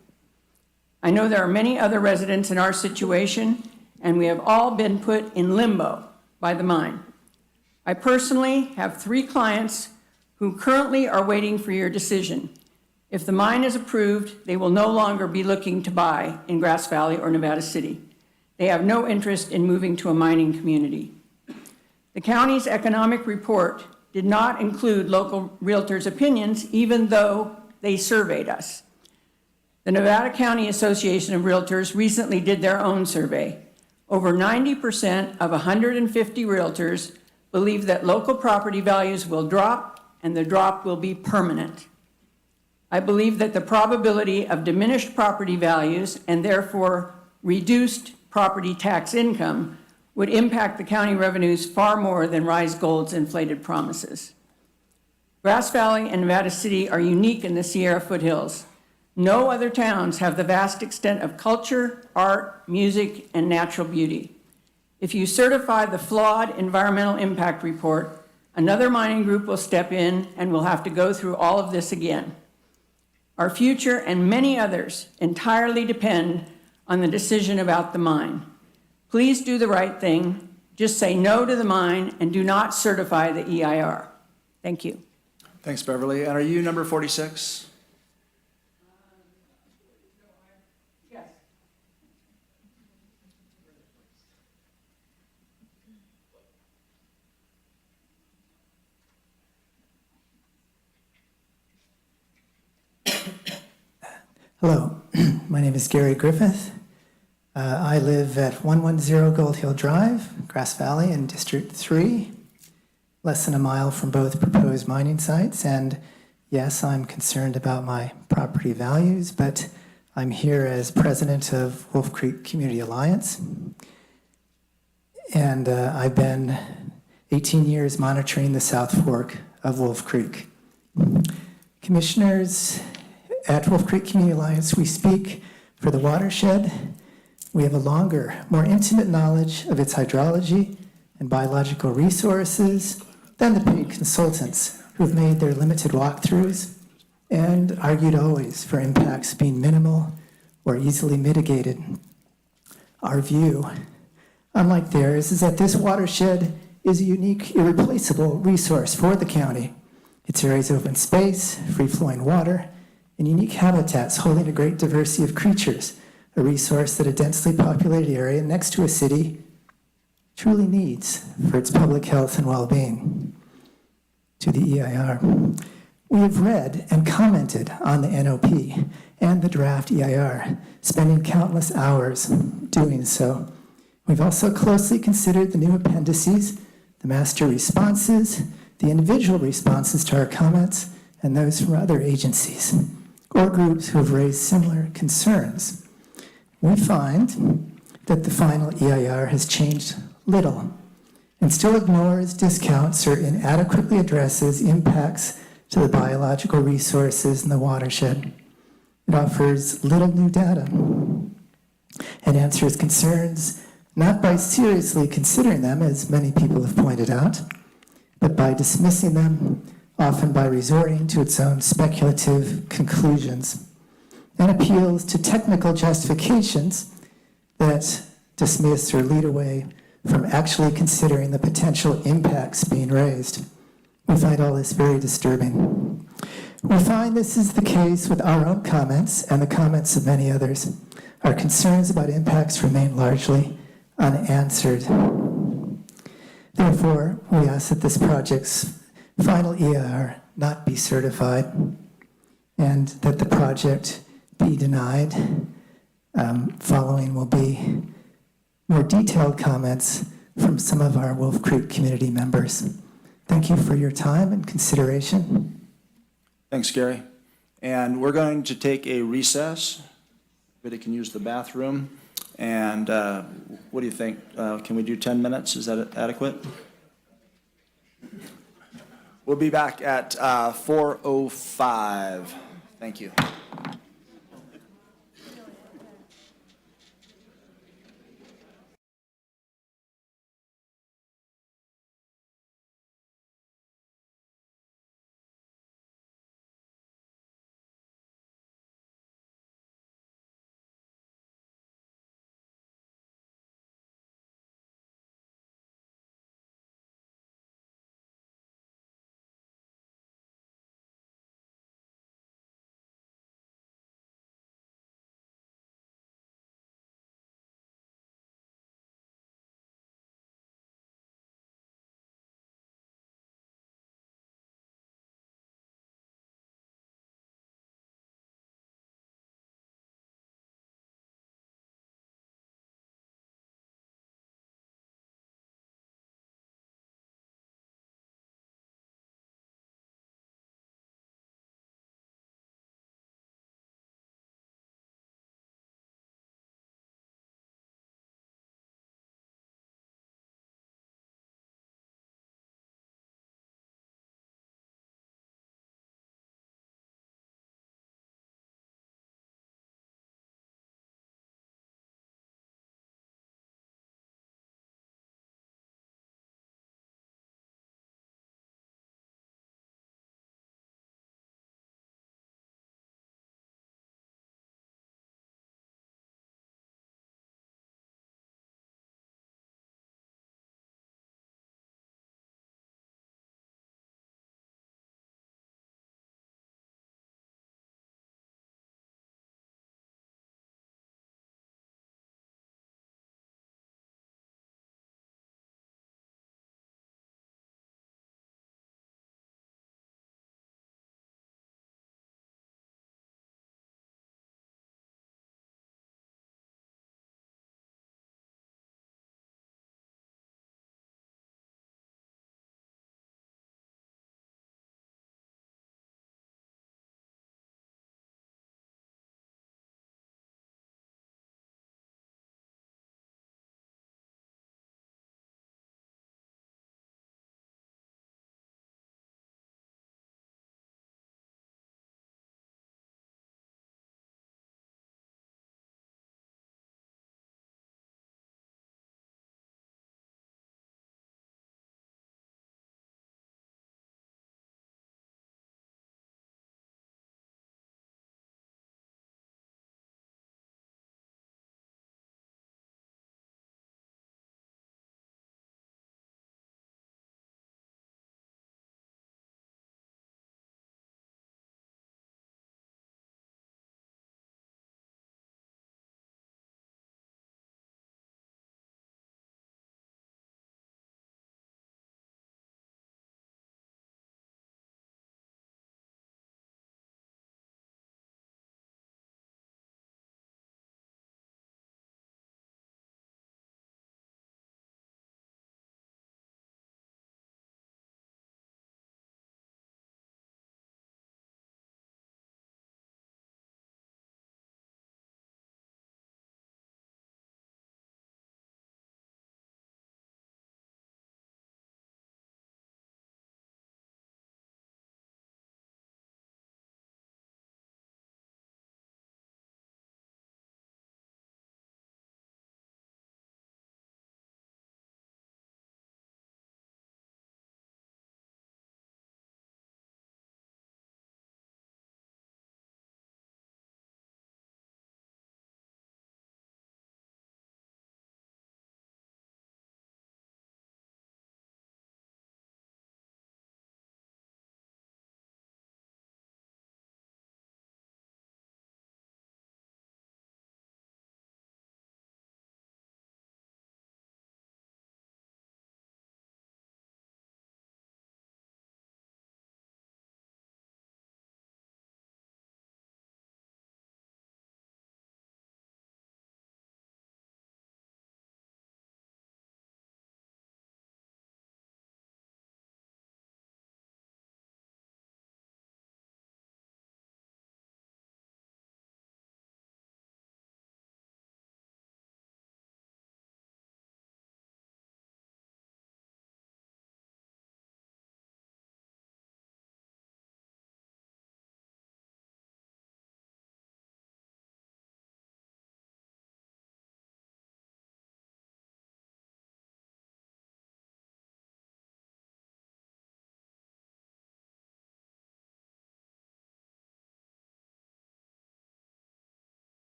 I know there are many other residents in our situation, and we have all been put in limbo by the mine. I personally have 3 clients who currently are waiting for your decision. If the mine is approved, they will no longer be looking to buy in Grass Valley or Nevada City. They have no interest in moving to a mining community. The county's economic report did not include local realtors' opinions, even though they surveyed us. The Nevada County Association of Realtors recently did their own survey. Over 90% of 150 realtors believe that local property values will drop, and the drop will be permanent. I believe that the probability of diminished property values and therefore reduced property tax income would impact the county revenues far more than Rise Gold's inflated promises. Grass Valley and Nevada City are unique in the Sierra foothills. No other towns have the vast extent of culture, art, music, and natural beauty. If you certify the flawed environmental impact report, another mining group will step in and we'll have to go through all of this again. Our future and many others entirely depend on the decision about the mine. Please do the right thing. Just say no to the mine and do not certify the EIR. Thank you. Thanks, Beverly. And are you number 46? Yes. Hello, my name is Gary Griffith. I live at 110 Gold Hill Drive, Grass Valley in District 3, less than a mile from both proposed mining sites. And yes, I'm concerned about my property values, but I'm here as president of Wolf Creek Community Alliance. And I've been 18 years monitoring the South Fork of Wolf Creek. Commissioners, at Wolf Creek Community Alliance, we speak for the watershed. We have a longer, more intimate knowledge of its hydrology and biological resources than the paid consultants who've made their limited walkthroughs and argued always for impacts being minimal or easily mitigated. Our view, unlike theirs, is that this watershed is a unique, irreplaceable resource for the county. Its area's open space, free-flowing water, and unique habitats holding a great diversity of creatures, a resource that a densely populated area next to a city truly needs for its public health and well-being. To the EIR. We have read and commented on the NOP and the draft EIR, spending countless hours doing so. We've also closely considered the new appendices, the master responses, the individual responses to our comments, and those from other agencies or groups who have raised similar concerns. We find that the final EIR has changed little and still ignores, discounts, or inadequately addresses impacts to the biological resources in the watershed. It offers little new data and answers concerns not by seriously considering them, as many people have pointed out, but by dismissing them, often by resorting to its own speculative conclusions, and appeals to technical justifications that dismiss or lead away from actually considering the potential impacts being raised. We find all this very disturbing. We find this is the case with our own comments and the comments of many others. Our concerns about impacts remain largely unanswered. Therefore, we ask that this project's final EIR not be certified and that the project be denied. Following will be more detailed comments from some of our Wolf Creek community members. Thank you for your time and consideration. Thanks, Gary. And we're going to take a recess. Everybody can use the bathroom. And what do you think? Can we do 10 minutes? Is that adequate? We'll be back at 4:05. Thank you.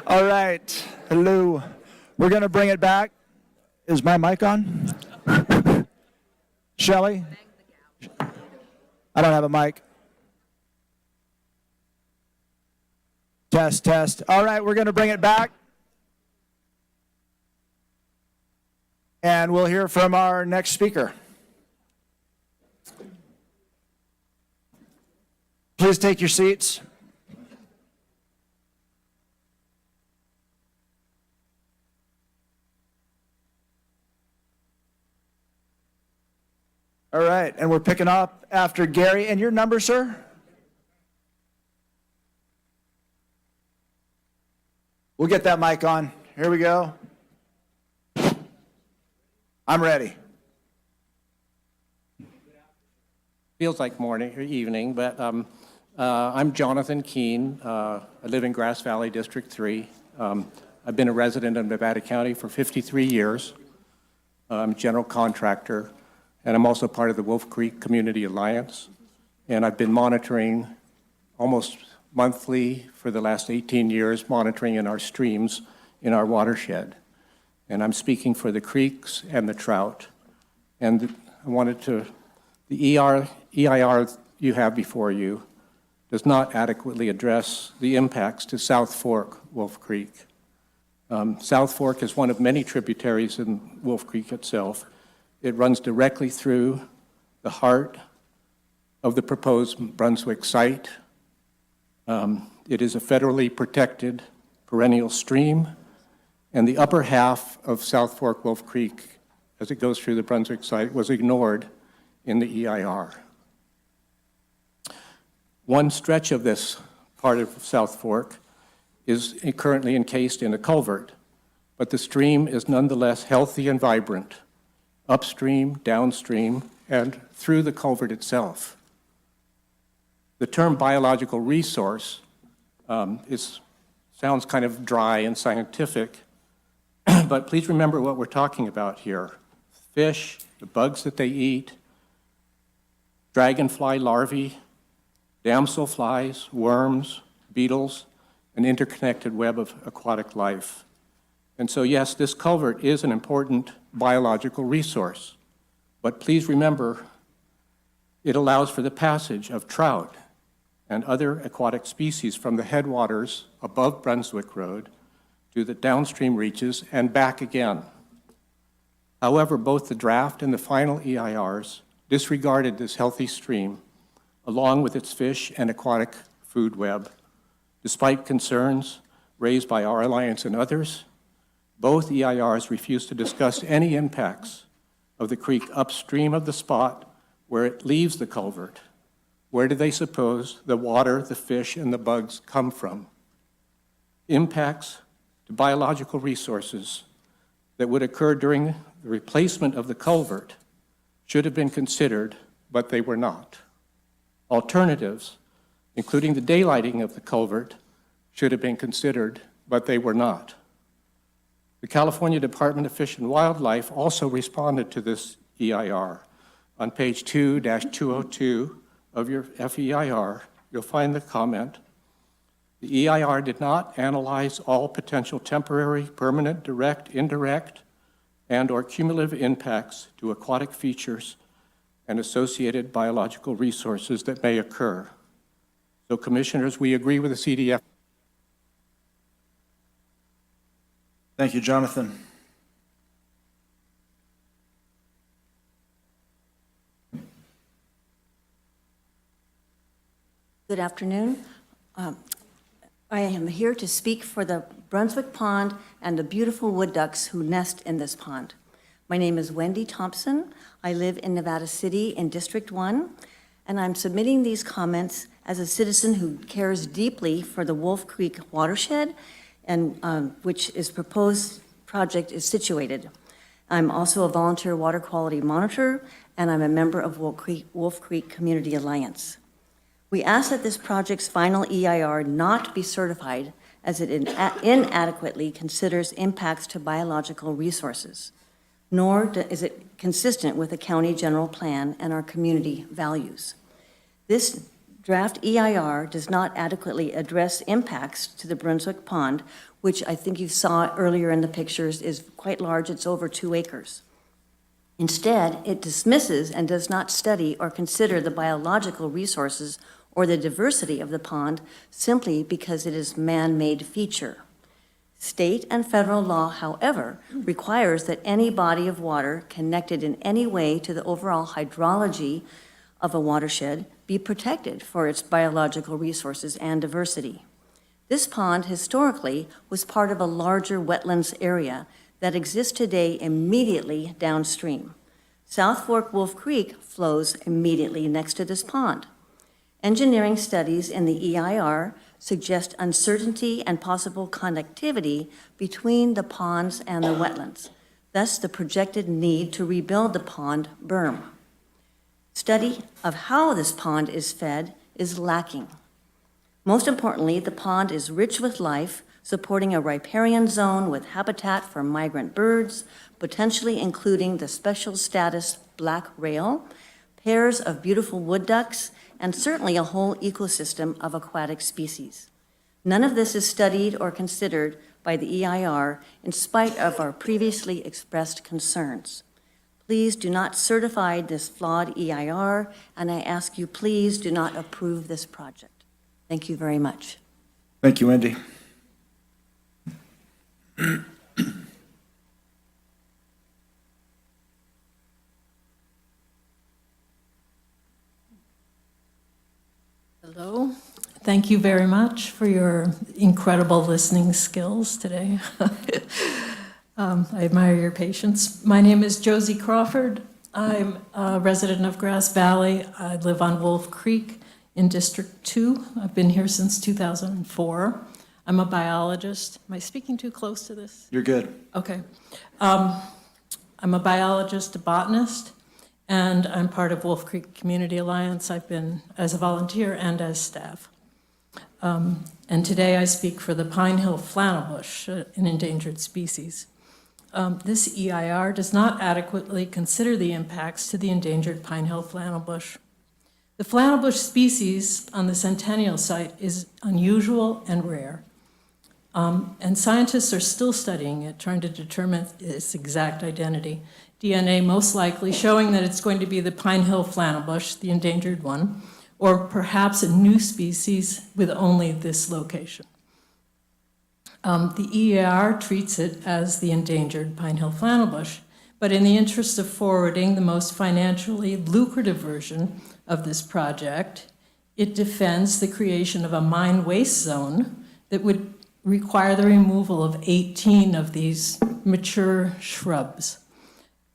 All right, hello. We're going to bring it back. Is my mic on? Shelley? I don't have a mic. Test, test. All right, we're going to bring it back. And we'll hear from our next speaker. Please take your seats. All right, and we're picking up after Gary. And your number, sir? We'll get that mic on. Here we go. I'm ready. Feels like morning or evening, but I'm Jonathan Keene. I live in Grass Valley, District 3. I've been a resident of Nevada County for 53 years. I'm a general contractor, and I'm also part of the Wolf Creek Community Alliance. And I've been monitoring almost monthly for the last 18 years, monitoring in our streams in our watershed. And I'm speaking for the creeks and the trout. And I wanted to, the EIR you have before you does not adequately address the impacts to South Fork Wolf Creek. South Fork is one of many tributaries in Wolf Creek itself. It runs directly through the heart of the proposed Brunswick site. It is a federally protected perennial stream, and the upper half of South Fork Wolf Creek, as it goes through the Brunswick site, was ignored in the EIR. One stretch of this part of South Fork is currently encased in a culvert, but the stream is nonetheless healthy and vibrant, upstream, downstream, and through the culvert itself. The term biological resource sounds kind of dry and scientific, but please remember what we're talking about here. Fish, the bugs that they eat, dragonfly larvae, damselflies, worms, beetles, an interconnected web of aquatic life. And so yes, this culvert is an important biological resource, but please remember it allows for the passage of trout and other aquatic species from the headwaters above Brunswick Road to the downstream reaches and back again. However, both the draft and the final EIRs disregarded this healthy stream along with its fish and aquatic food web. Despite concerns raised by our alliance and others, both EIRs refused to discuss any impacts of the creek upstream of the spot where it leaves the culvert. Where do they suppose the water, the fish, and the bugs come from? Impacts to biological resources that would occur during the replacement of the culvert should have been considered, but they were not. Alternatives, including the daylighting of the culvert, should have been considered, but they were not. The California Department of Fish and Wildlife also responded to this EIR. On page 2-202 of your FEIR, you'll find the comment, the EIR did not analyze all potential temporary, permanent, direct, indirect, and/or cumulative impacts to aquatic features and associated biological resources that may occur. So, Commissioners, we agree with the CDF. Thank you, Jonathan. Good afternoon. I am here to speak for the Brunswick Pond and the beautiful wood ducks who nest in this pond. My name is Wendy Thompson. I live in Nevada City in District 1, and I'm submitting these comments as a citizen who cares deeply for the Wolf Creek watershed, and which is proposed project is situated. I'm also a volunteer water quality monitor, and I'm a member of Wolf Creek Community Alliance. We ask that this project's final EIR not be certified as it inadequately considers impacts to biological resources, nor is it consistent with the county general plan and our community values. This Draft EIR does not adequately address impacts to the Brunswick Pond, which I think you saw earlier in the pictures is quite large. It's over 2 acres. Instead, it dismisses and does not study or consider the biological resources or the diversity of the pond simply because it is man-made feature. State and federal law, however, requires that any body of water connected in any way to the overall hydrology of a watershed be protected for its biological resources and diversity. This pond historically was part of a larger wetlands area that exists today immediately downstream. South Fork Wolf Creek flows immediately next to this pond. Engineering studies in the EIR suggest uncertainty and possible connectivity between the ponds and the wetlands, thus the projected need to rebuild the pond berm. Study of how this pond is fed is lacking. Most importantly, the pond is rich with life, supporting a riparian zone with habitat for migrant birds, potentially including the special status black rail, pairs of beautiful wood ducks, and certainly a whole ecosystem of aquatic species. None of this is studied or considered by the EIR in spite of our previously expressed concerns. Please do not certify this flawed EIR, and I ask you please do not approve this project. Thank you very much. Thank you, Wendy. Hello. Thank you very much for your incredible listening skills today. I admire your patience. My name is Josie Crawford. I'm a resident of Grass Valley. I live on Wolf Creek in District 2. I've been here since 2004. I'm a biologist. Am I speaking too close to this? You're good. Okay. I'm a biologist, a botanist, and I'm part of Wolf Creek Community Alliance. I've been as a volunteer and as staff. And today I speak for the Pine Hill flannelbush, an endangered species. This EIR does not adequately consider the impacts to the endangered Pine Hill flannelbush. The flannelbush species on the Centennial site is unusual and rare. And scientists are still studying it, trying to determine its exact identity. DNA most likely showing that it's going to be the Pine Hill flannelbush, the endangered one, or perhaps a new species with only this location. The EIR treats it as the endangered Pine Hill flannelbush, but in the interest of forwarding the most financially lucrative version of this project, it defends the creation of a mine waste zone that would require the removal of 18 of these mature shrubs.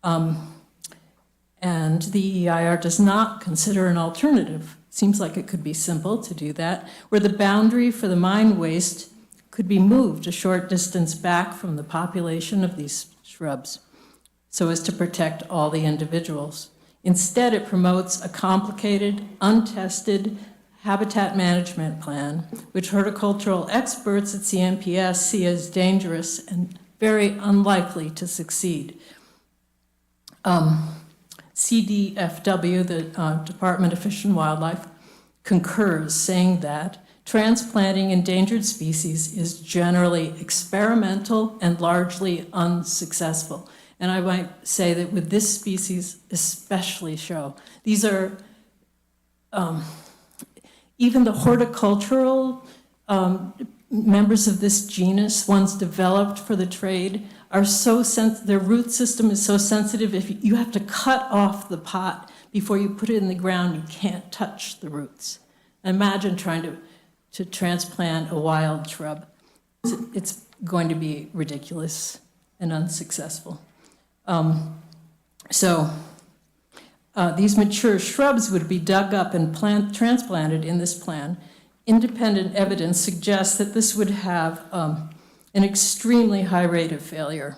And the EIR does not consider an alternative. Seems like it could be simple to do that, where the boundary for the mine waste could be moved a short distance back from the population of these shrubs so as to protect all the individuals. Instead, it promotes a complicated, untested habitat management plan, which horticultural experts at CMPS see as dangerous and very unlikely to succeed. CDFW, the Department of Fish and Wildlife, concurs, saying that transplanting endangered species is generally experimental and largely unsuccessful. And I might say that with this species especially so. These are, even the horticultural members of this genus, ones developed for the trade, are so their root system is so sensitive, if you have to cut off the pot before you put it in the ground, you can't touch the roots. Imagine trying to transplant a wild shrub. It's going to be ridiculous and unsuccessful. These mature shrubs would be dug up and transplanted in this plan. Independent evidence suggests that this would have an extremely high rate of failure,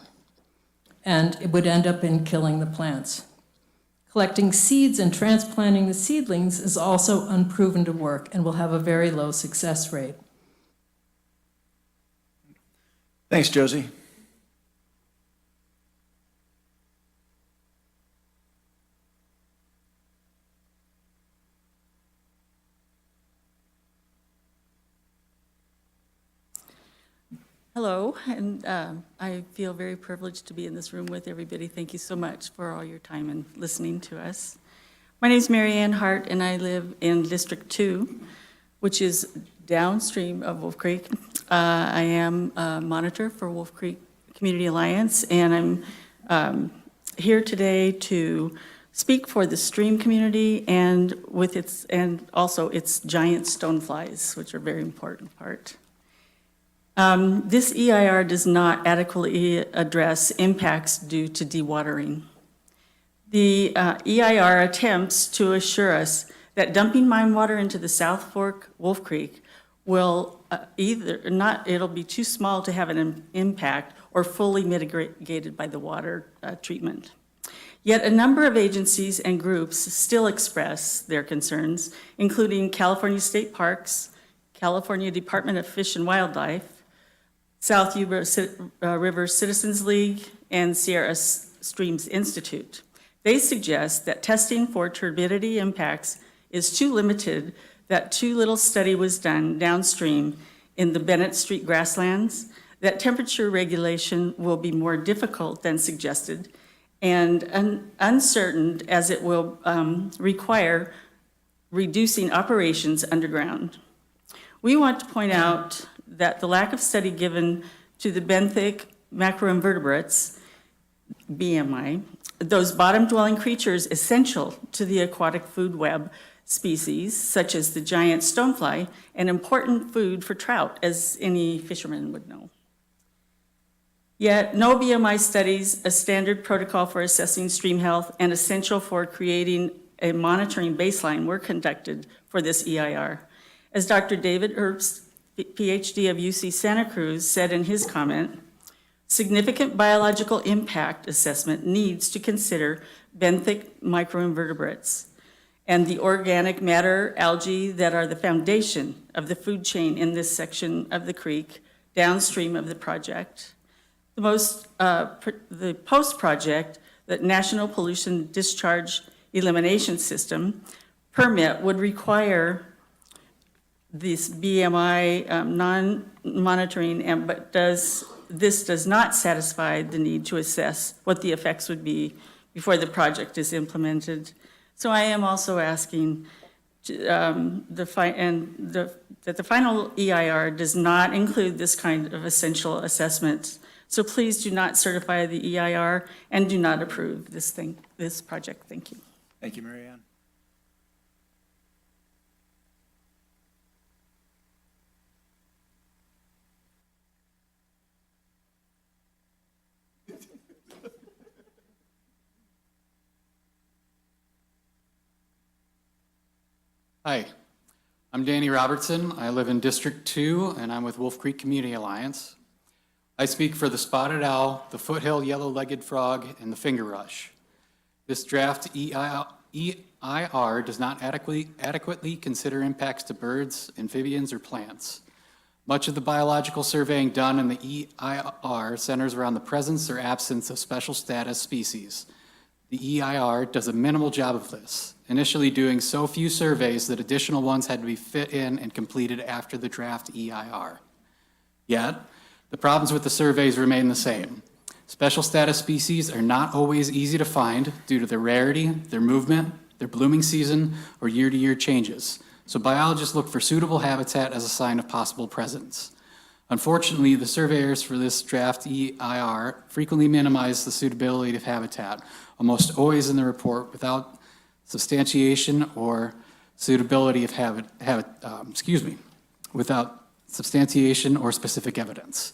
and it would end up in killing the plants. Collecting seeds and transplanting the seedlings is also unproven to work and will have a very low success rate. Thanks, Josie. Hello, and I feel very privileged to be in this room with everybody. Thank you so much for all your time and listening to us. My name is Mary Ann Hart, and I live in District 2, which is downstream of Wolf Creek. I am a monitor for Wolf Creek Community Alliance, and I'm here today to speak for the stream community and also its giant stoneflies, which are a very important part. This EIR does not adequately address impacts due to dewatering. The EIR attempts to assure us that dumping mine water into the South Fork Wolf Creek will it'll be too small to have an impact or fully mitigated by the water treatment. Yet a number of agencies and groups still express their concerns, including California State Parks, California Department of Fish and Wildlife, South Yuba River Citizens League, and Sierra Streams Institute. They suggest that testing for turbidity impacts is too limited, that too little study was done downstream in the Bennett Street grasslands, that temperature regulation will be more difficult than suggested, and uncertain as it will require reducing operations underground. We want to point out that the lack of study given to the benthic macroinvertebrates, BMI, those bottom-dwelling creatures essential to the aquatic food web species, such as the giant stonefly, an important food for trout, as any fisherman would know. Yet, no BMI studies, a standard protocol for assessing stream health, and essential for creating a monitoring baseline were conducted for this EIR. As Dr. David Herbst, PhD of UC Santa Cruz, said in his comment, significant biological impact assessment needs to consider benthic microinvertebrates and the organic matter algae that are the foundation of the food chain in this section of the creek downstream of the project. The post-project, the National Pollution Discharge Elimination System permit would require this BMI non-monitoring, but this does not satisfy the need to assess what the effects would be before the project is implemented. So I am also asking that the final EIR does not include this kind of essential assessment. So please do not certify the EIR and do not approve this project. Thank you. Thank you, Mary Ann. Hi, I'm Danny Robertson. I live in District 2, and I'm with Wolf Creek Community Alliance. I speak for the spotted owl, the foothill yellow-legged frog, and the finger rush. This draft EIR does not adequately consider impacts to birds, amphibians, or plants. Much of the biological surveying done in the EIR centers around the presence or absence of special status species. The EIR does a minimal job of this, initially doing so few surveys that additional ones had to be fit in and completed after the draft EIR. Yet, the problems with the surveys remain the same. Special status species are not always easy to find due to their rarity, their movement, their blooming season, or year-to-year changes. So biologists look for suitable habitat as a sign of possible presence. Unfortunately, the surveyors for this draft EIR frequently minimize the suitability of habitat, almost always in the report without substantiation or suitability of without substantiation or specific evidence.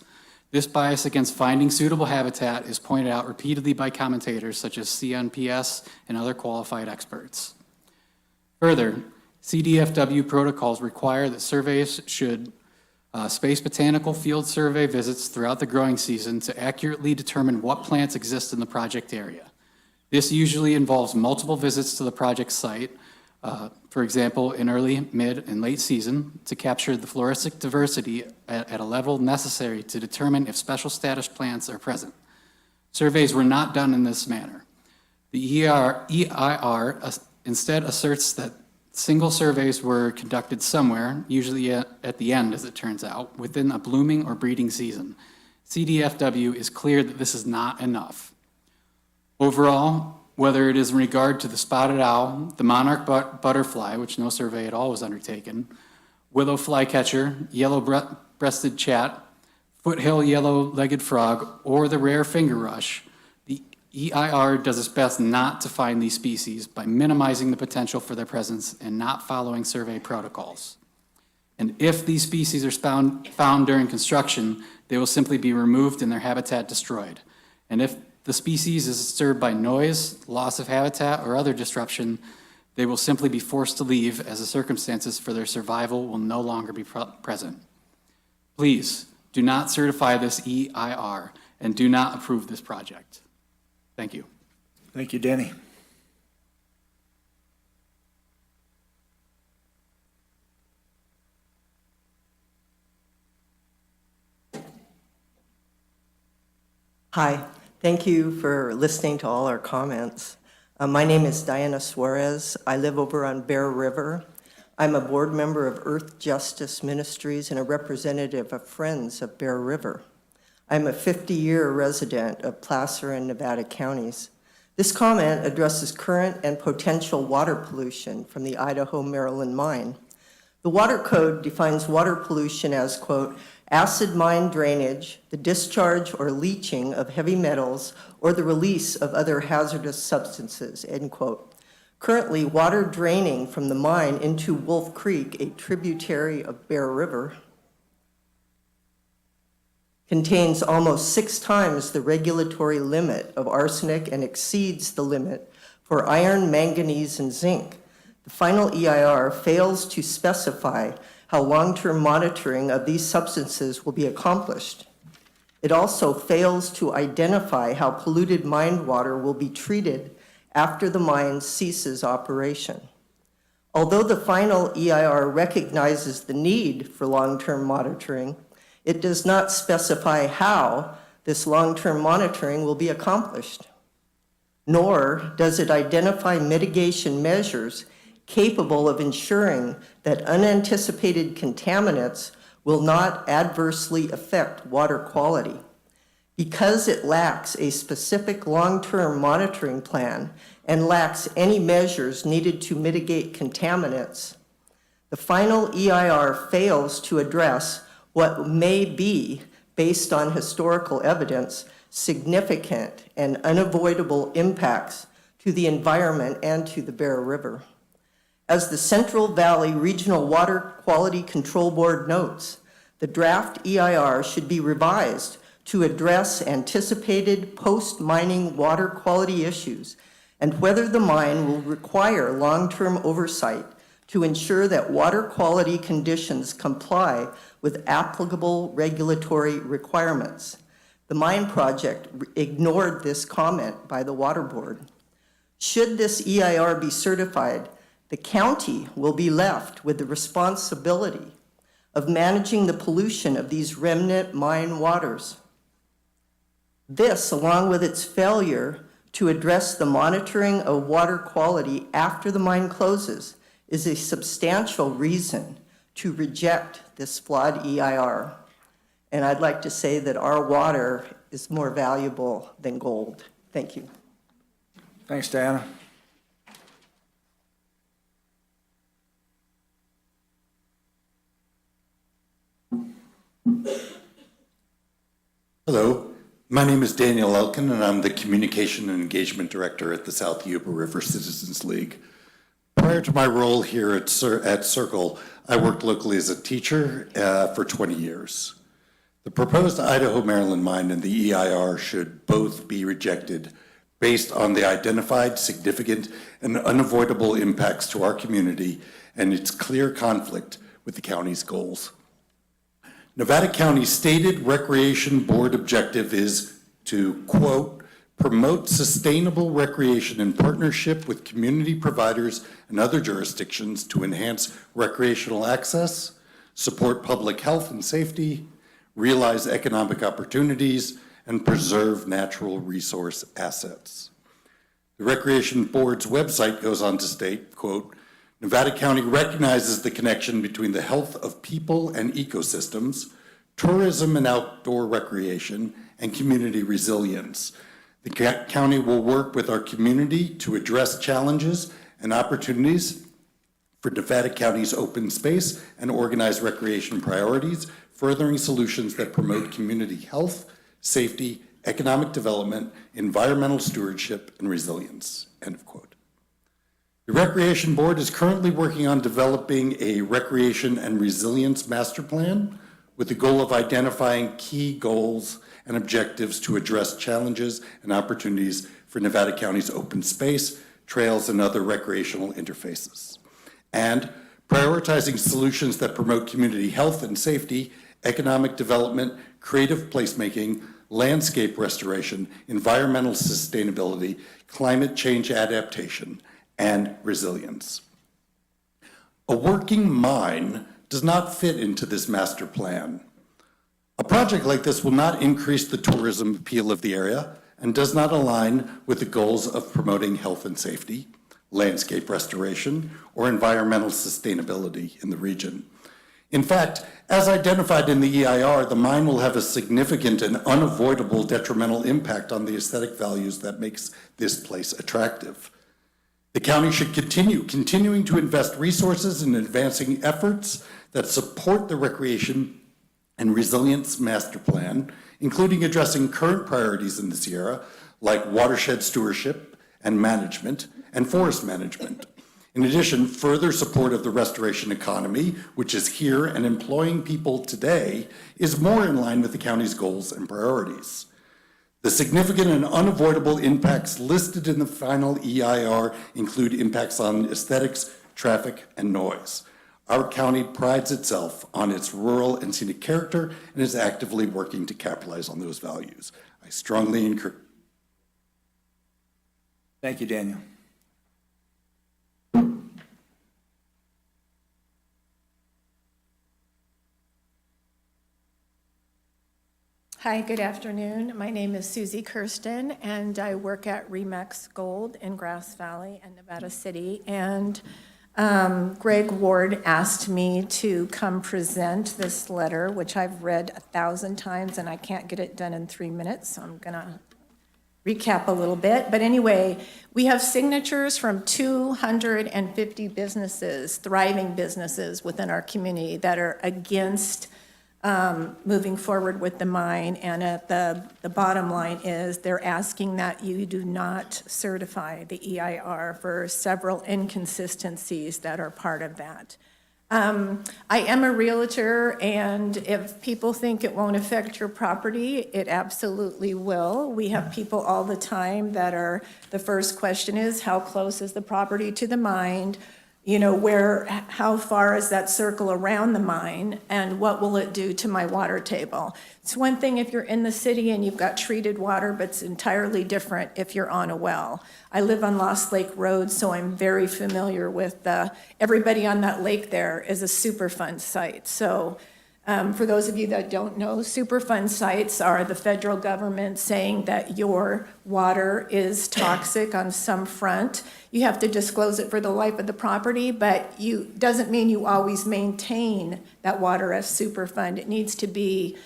This bias against finding suitable habitat is pointed out repeatedly by commentators such as CNPS and other qualified experts. Further, CDFW protocols require that surveys should space botanical field survey visits throughout the growing season to accurately determine what plants exist in the project area. This usually involves multiple visits to the project site, for example, in early, mid, and late season, to capture the floristic diversity at a level necessary to determine if special status plants are present. Surveys were not done in this manner. The EIR instead asserts that single surveys were conducted somewhere, usually at the end, as it turns out, within a blooming or breeding season. CDFW is clear that this is not enough. Overall, whether it is in regard to the spotted owl, the monarch butterfly, which no survey at all was undertaken, willow flycatcher, yellow-breasted chat, foothill yellow-legged frog, or the rare finger rush, the EIR does its best not to find these species by minimizing the potential for their presence and not following survey protocols. And if these species are found during construction, they will simply be removed and their habitat destroyed. And if the species is disturbed by noise, loss of habitat, or other disruption, they will simply be forced to leave as the circumstances for their survival will no longer be present. Please, do not certify this EIR and do not approve this project. Thank you. Thank you, Danny. Hi, thank you for listening to all our comments. My name is Diana Suarez. I live over on Bear River. I'm a board member of Earth Justice Ministries and a representative of Friends of Bear River. I'm a 50-year resident of Placer and Nevada counties. This comment addresses current and potential water pollution from the Idaho-Maryland mine. The Water Code defines water pollution as, quote, acid mine drainage, the discharge or leaching of heavy metals, or the release of other hazardous substances, end quote. Currently, water draining from the mine into Wolf Creek, a tributary of Bear River, contains almost 6 times the regulatory limit of arsenic and exceeds the limit for iron, manganese, and zinc. The final EIR fails to specify how long-term monitoring of these substances will be accomplished. It also fails to identify how polluted mine water will be treated after the mine ceases operation. Although the final EIR recognizes the need for long-term monitoring, it does not specify how this long-term monitoring will be accomplished, nor does it identify mitigation measures capable of ensuring that unanticipated contaminants will not adversely affect water quality. Because it lacks a specific long-term monitoring plan and lacks any measures needed to mitigate contaminants, the final EIR fails to address what may be, based on historical evidence, significant and unavoidable impacts to the environment and to the Bear River. As the Central Valley Regional Water Quality Control Board notes, the draft EIR should be revised to address anticipated post-mining water quality issues and whether the mine will require long-term oversight to ensure that water quality conditions comply with applicable regulatory requirements. The mine project ignored this comment by the Water Board. Should this EIR be certified, the county will be left with the responsibility of managing the pollution of these remnant mine waters. This, along with its failure to address the monitoring of water quality after the mine closes, is a substantial reason to reject this flawed EIR. And I'd like to say that our water is more valuable than gold. Thank you. Thanks, Diana. Hello, my name is Daniel Elkin, and I'm the Communication and Engagement Director at the South Yuba River Citizens League. Prior to my role here at Circle, I worked locally as a teacher for 20 years. The proposed Idaho-Maryland mine and the EIR should both be rejected based on the identified significant and unavoidable impacts to our community and its clear conflict with the county's goals. Nevada County's stated Recreation Board objective is to, quote, promote sustainable recreation in partnership with community providers and other jurisdictions to enhance recreational access, support public health and safety, realize economic opportunities, and preserve natural resource assets. The Recreation Board's website goes on to state, quote, Nevada County recognizes the connection between the health of people and ecosystems, tourism and outdoor recreation, and community resilience. The county will work with our community to address challenges and opportunities for Nevada County's open space and organized recreation priorities, furthering solutions that promote community health, safety, economic development, environmental stewardship, and resilience, end of quote. The Recreation Board is currently working on developing a recreation and resilience master plan with the goal of identifying key goals and objectives to address challenges and opportunities for Nevada County's open space, trails, and other recreational interfaces, and prioritizing solutions that promote community health and safety, economic development, creative placemaking, landscape restoration, environmental sustainability, climate change adaptation, and resilience. A working mine does not fit into this master plan. A project like this will not increase the tourism appeal of the area and does not align with the goals of promoting health and safety, landscape restoration, or environmental sustainability in the region. In fact, as identified in the EIR, the mine will have a significant and unavoidable detrimental impact on the aesthetic values that makes this place attractive. The county should continuing to invest resources in advancing efforts that support the recreation and resilience master plan, including addressing current priorities in the Sierra, like watershed stewardship and management and forest management. In addition, further support of the restoration economy, which is here and employing people today, is more in line with the county's goals and priorities. The significant and unavoidable impacts listed in the final EIR include impacts on aesthetics, traffic, and noise. Our county prides itself on its rural and scenic character and is actively working to capitalize on those values. I strongly encourage. Thank you, Daniel. Hi, good afternoon. My name is Susie Kirsten, and I work at Remax Gold in Grass Valley and Nevada City. And Greg Ward asked me to come present this letter, which I've read 1,000 times, and I can't get it done in 3 minutes, so I'm gonna recap a little bit. But anyway, we have signatures from 250 businesses, thriving businesses within our community that are against moving forward with the mine. And at the bottom line is they're asking that you do not certify the EIR for several inconsistencies that are part of that. I am a realtor, and if people think it won't affect your property, it absolutely will. We have people all the time that are, the first question is, how close is the property to the mine? You know, how far is that circle around the mine, and what will it do to my water table? It's one thing if you're in the city and you've got treated water, but it's entirely different if you're on a well. I live on Lost Lake Road, so I'm very familiar with everybody on that lake there is a Superfund site. So for those of you that don't know, Superfund sites are the federal government saying that your water is toxic on some front. You have to disclose it for the life of the property, but doesn't mean you always maintain that water as Superfund. It needs to be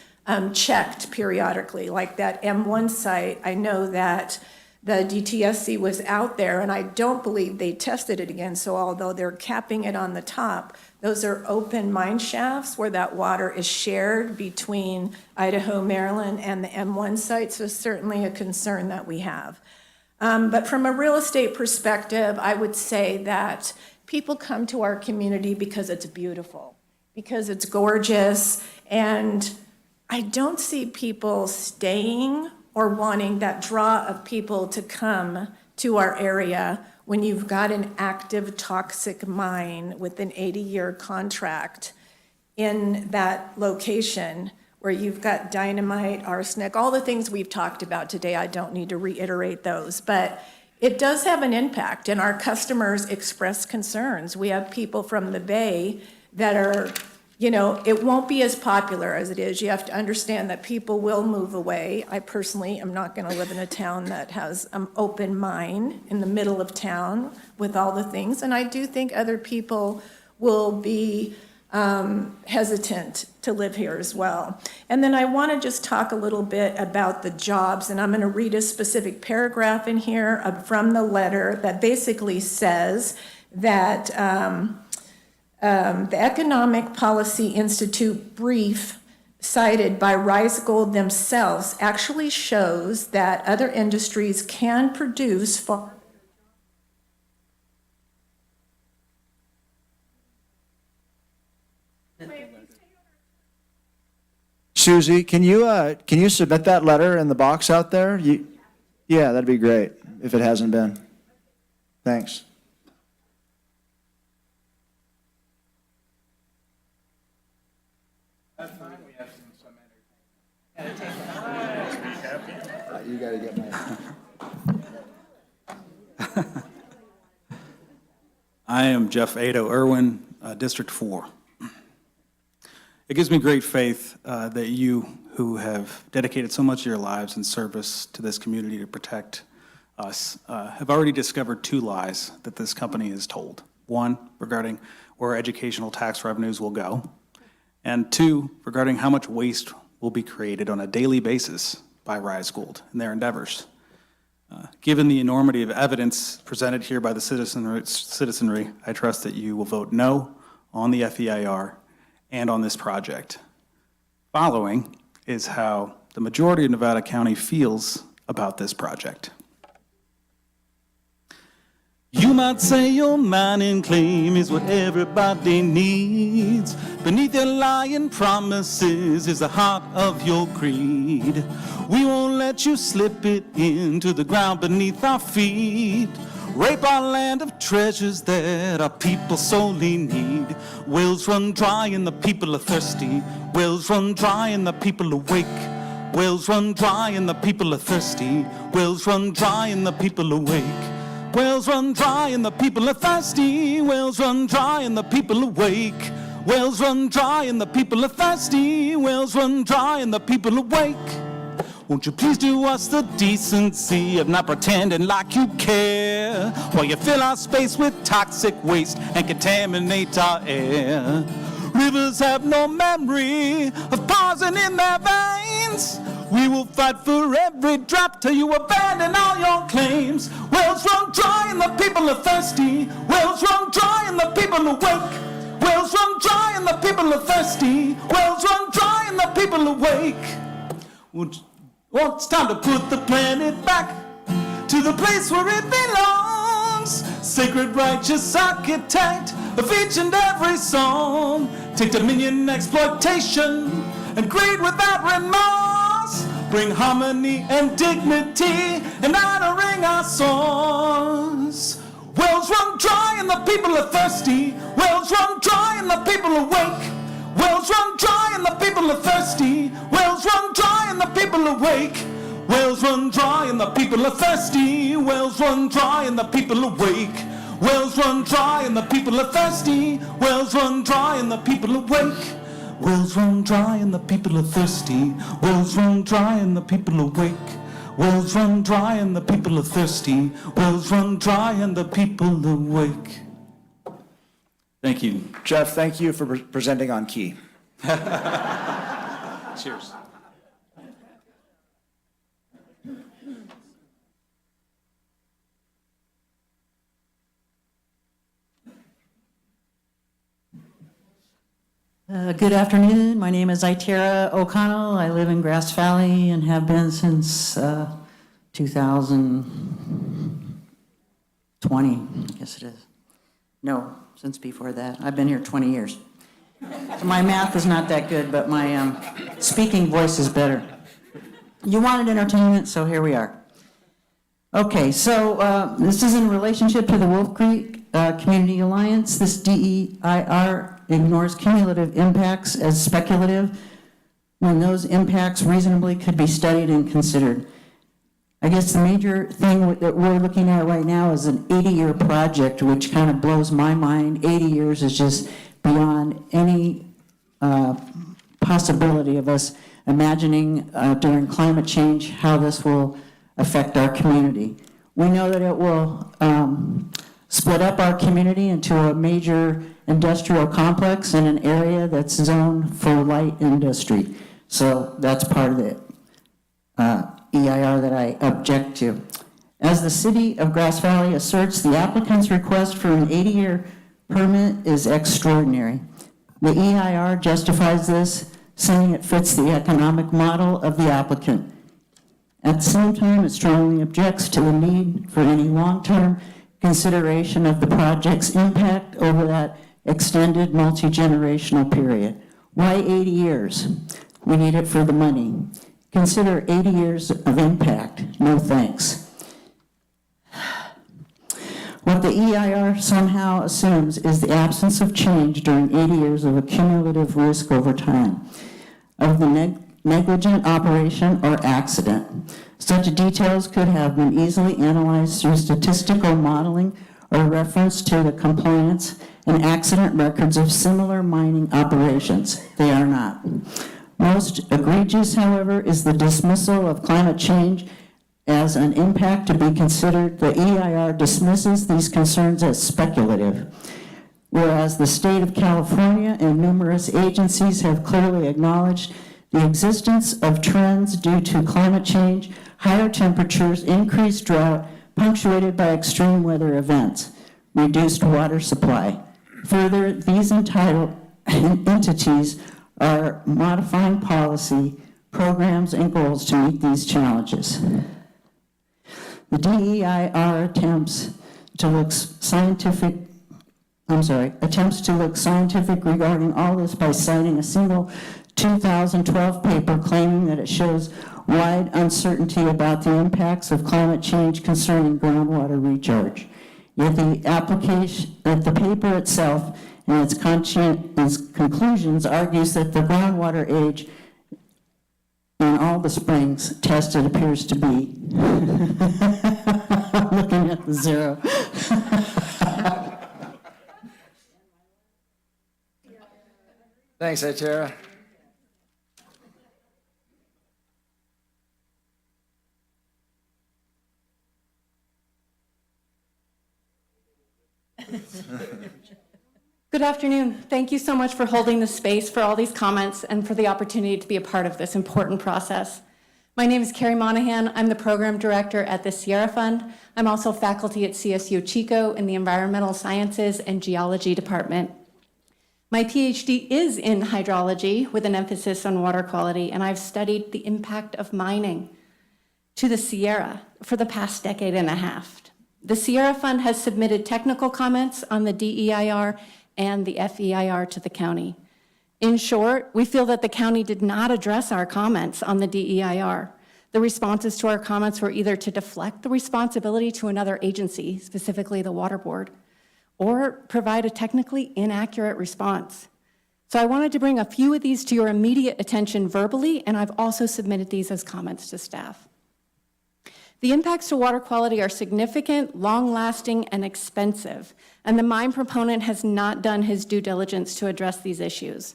checked periodically. Like that M1 site, I know that the DTSC was out there, and I don't believe they tested it again. So although they're capping it on the top, those are open mine shafts where that water is shared between Idaho, Maryland, and the M1 site. So certainly a concern that we have. But from a real estate perspective, I would say that people come to our community because it's beautiful, because it's gorgeous, and I don't see people staying or wanting that draw of people to come to our area when you've got an active toxic mine with an 80-year contract in that location where you've got dynamite, arsenic, all the things we've talked about today. I don't need to reiterate those, but it does have an impact, and our customers express concerns. We have people from the Bay that are, it won't be as popular as it is. You have to understand that people will move away. I personally am not going to live in a town that has an open mine in the middle of town with all the things. And I do think other people will be hesitant to live here as well. And then I want to just talk a little bit about the jobs, and I'm going to read a specific paragraph in here from the letter that basically says that the Economic Policy Institute brief cited by Rise Gold themselves actually shows that other industries can produce far. Susie, can you submit that letter in the box out there? Yeah, that'd be great if it hasn't been. Thanks. That's fine. We have some entertainment. You got to get my. I am Jeff Ado Irwin, District 4. It gives me great faith that you, who have dedicated so much of your lives in service to this community to protect us, have already discovered 2 lies that this company has told. 1, regarding where educational tax revenues will go, and 2, regarding how much waste will be created on a daily basis by Rise Gold in their endeavors. Given the enormity of evidence presented here by the citizenry, I trust that you will vote no on the FEIR and on this project. Following is how the majority of Nevada County feels about this project. You might say your mining claim is what everybody needs. Beneath your lying promises is the heart of your creed. We won't let you slip it into the ground beneath our feet. Rape our land of treasures that our people sorely need. Wells run dry and the people are thirsty. Wells run dry and the people awake. Wells run dry and the people are thirsty. Wells run dry and the people awake. Wells run dry and the people are thirsty. Wells run dry and the people awake. Wells run dry and the people are thirsty. Wells run dry and the people awake. Won't you please do us the decency of not pretending like you care, while you fill our space with toxic waste and contaminate our air. Rivers have no memory of poison in their veins. We will fight for every drop till you abandon all your claims. Wells run dry and the people are thirsty. Wells run dry and the people awake. Wells run dry and the people are thirsty. Wells run dry and the people awake. Well, it's time to put the planet back to the place where it belongs. Sacred, righteous architect of each and every song. Take dominion, exploitation, and greed without remorse. Bring harmony and dignity and honoring our source. Wells run dry and the people are thirsty. Wells run dry and the people awake. Wells run dry and the people are thirsty. Wells run dry and the people awake. Wells run dry and the people are thirsty. Wells run dry and the people awake. Wells run dry and the people are thirsty. Wells run dry and the people awake. Wells run dry and the people are thirsty. Wells run dry and the people awake. Wells run dry and the people are thirsty. Wells run dry and the people awake. Thank you. Jeff, thank you for presenting on key. Cheers. Good afternoon. My name is Itera O'Connell. I live in Grass Valley and have been since 2020, I guess it is. No, since before that. I've been here 20 years. So my math is not that good, but my speaking voice is better. You wanted entertainment, so here we are. Okay, so this is in relationship to the Wolf Creek Community Alliance. This DEIR ignores cumulative impacts as speculative when those impacts reasonably could be studied and considered. I guess the major thing that we're looking at right now is an 80-year project, which kind of blows my mind. 80 years is just beyond any possibility of us imagining during climate change how this will affect our community. We know that it will split up our community into a major industrial complex in an area that's zoned for light industry. So that's part of the EIR that I object to. As the city of Grass Valley asserts, the applicant's request for an 80-year permit is extraordinary. The EIR justifies this, saying it fits the economic model of the applicant. At the same time, it strongly objects to the need for any long-term consideration of the project's impact over that extended multi-generational period. Why 80 years? We need it for the money. Consider 80 years of impact. No thanks. What the EIR somehow assumes is the absence of change during 80 years of accumulative risk over time of the negligent operation or accident. Such details could have been easily analyzed through statistical modeling or reference to the compliance and accident records of similar mining operations. They are not. Most egregious, however, is the dismissal of climate change as an impact to be considered. The EIR dismisses these concerns as speculative, whereas the state of California and numerous agencies have clearly acknowledged the existence of trends due to climate change, higher temperatures, increased drought, punctuated by extreme weather events, reduced water supply. Further, these entitled entities are modifying policy, programs, and goals to meet these challenges. The DEIR attempts to look scientific regarding all this by citing a single 2012 paper claiming that it shows wide uncertainty about the impacts of climate change concerning groundwater recharge. Yet the paper itself and its conclusions argues that the groundwater age in all the springs tested appears to be looking at the zero. Thanks, Tara. Good afternoon. Thank you so much for holding the space for all these comments and for the opportunity to be a part of this important process. My name is Carrie Monahan. I'm the program director at the Sierra Fund. I'm also faculty at CSU Chico in the Environmental Sciences and Geology Department. My PhD is in hydrology with an emphasis on water quality, and I've studied the impact of mining to the Sierra for the past decade and a half. The Sierra Fund has submitted technical comments on the DEIR and the FEIR to the county. In short, we feel that the county did not address our comments on the DEIR. The responses to our comments were either to deflect the responsibility to another agency, specifically the Water Board, or provide a technically inaccurate response. So I wanted to bring a few of these to your immediate attention verbally, and I've also submitted these as comments to staff. The impacts to water quality are significant, long-lasting, and expensive, and the mine proponent has not done his due diligence to address these issues.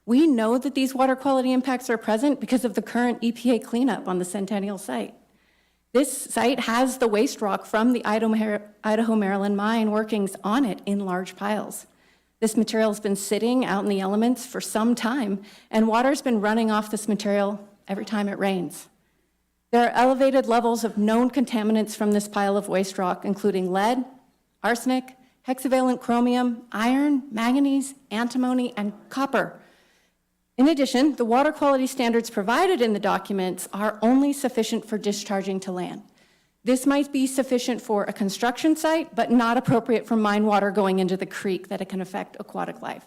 We know that these water quality impacts are present because of the current EPA cleanup on the Centennial site. This site has the waste rock from the Idaho Maryland mine workings on it in large piles. This material has been sitting out in the elements for some time, and water's been running off this material every time it rains. There are elevated levels of known contaminants from this pile of waste rock, including lead, arsenic, hexavalent chromium, iron, manganese, antimony, and copper. In addition, the water quality standards provided in the documents are only sufficient for discharging to land. This might be sufficient for a construction site, but not appropriate for mine water going into the creek that it can affect aquatic life.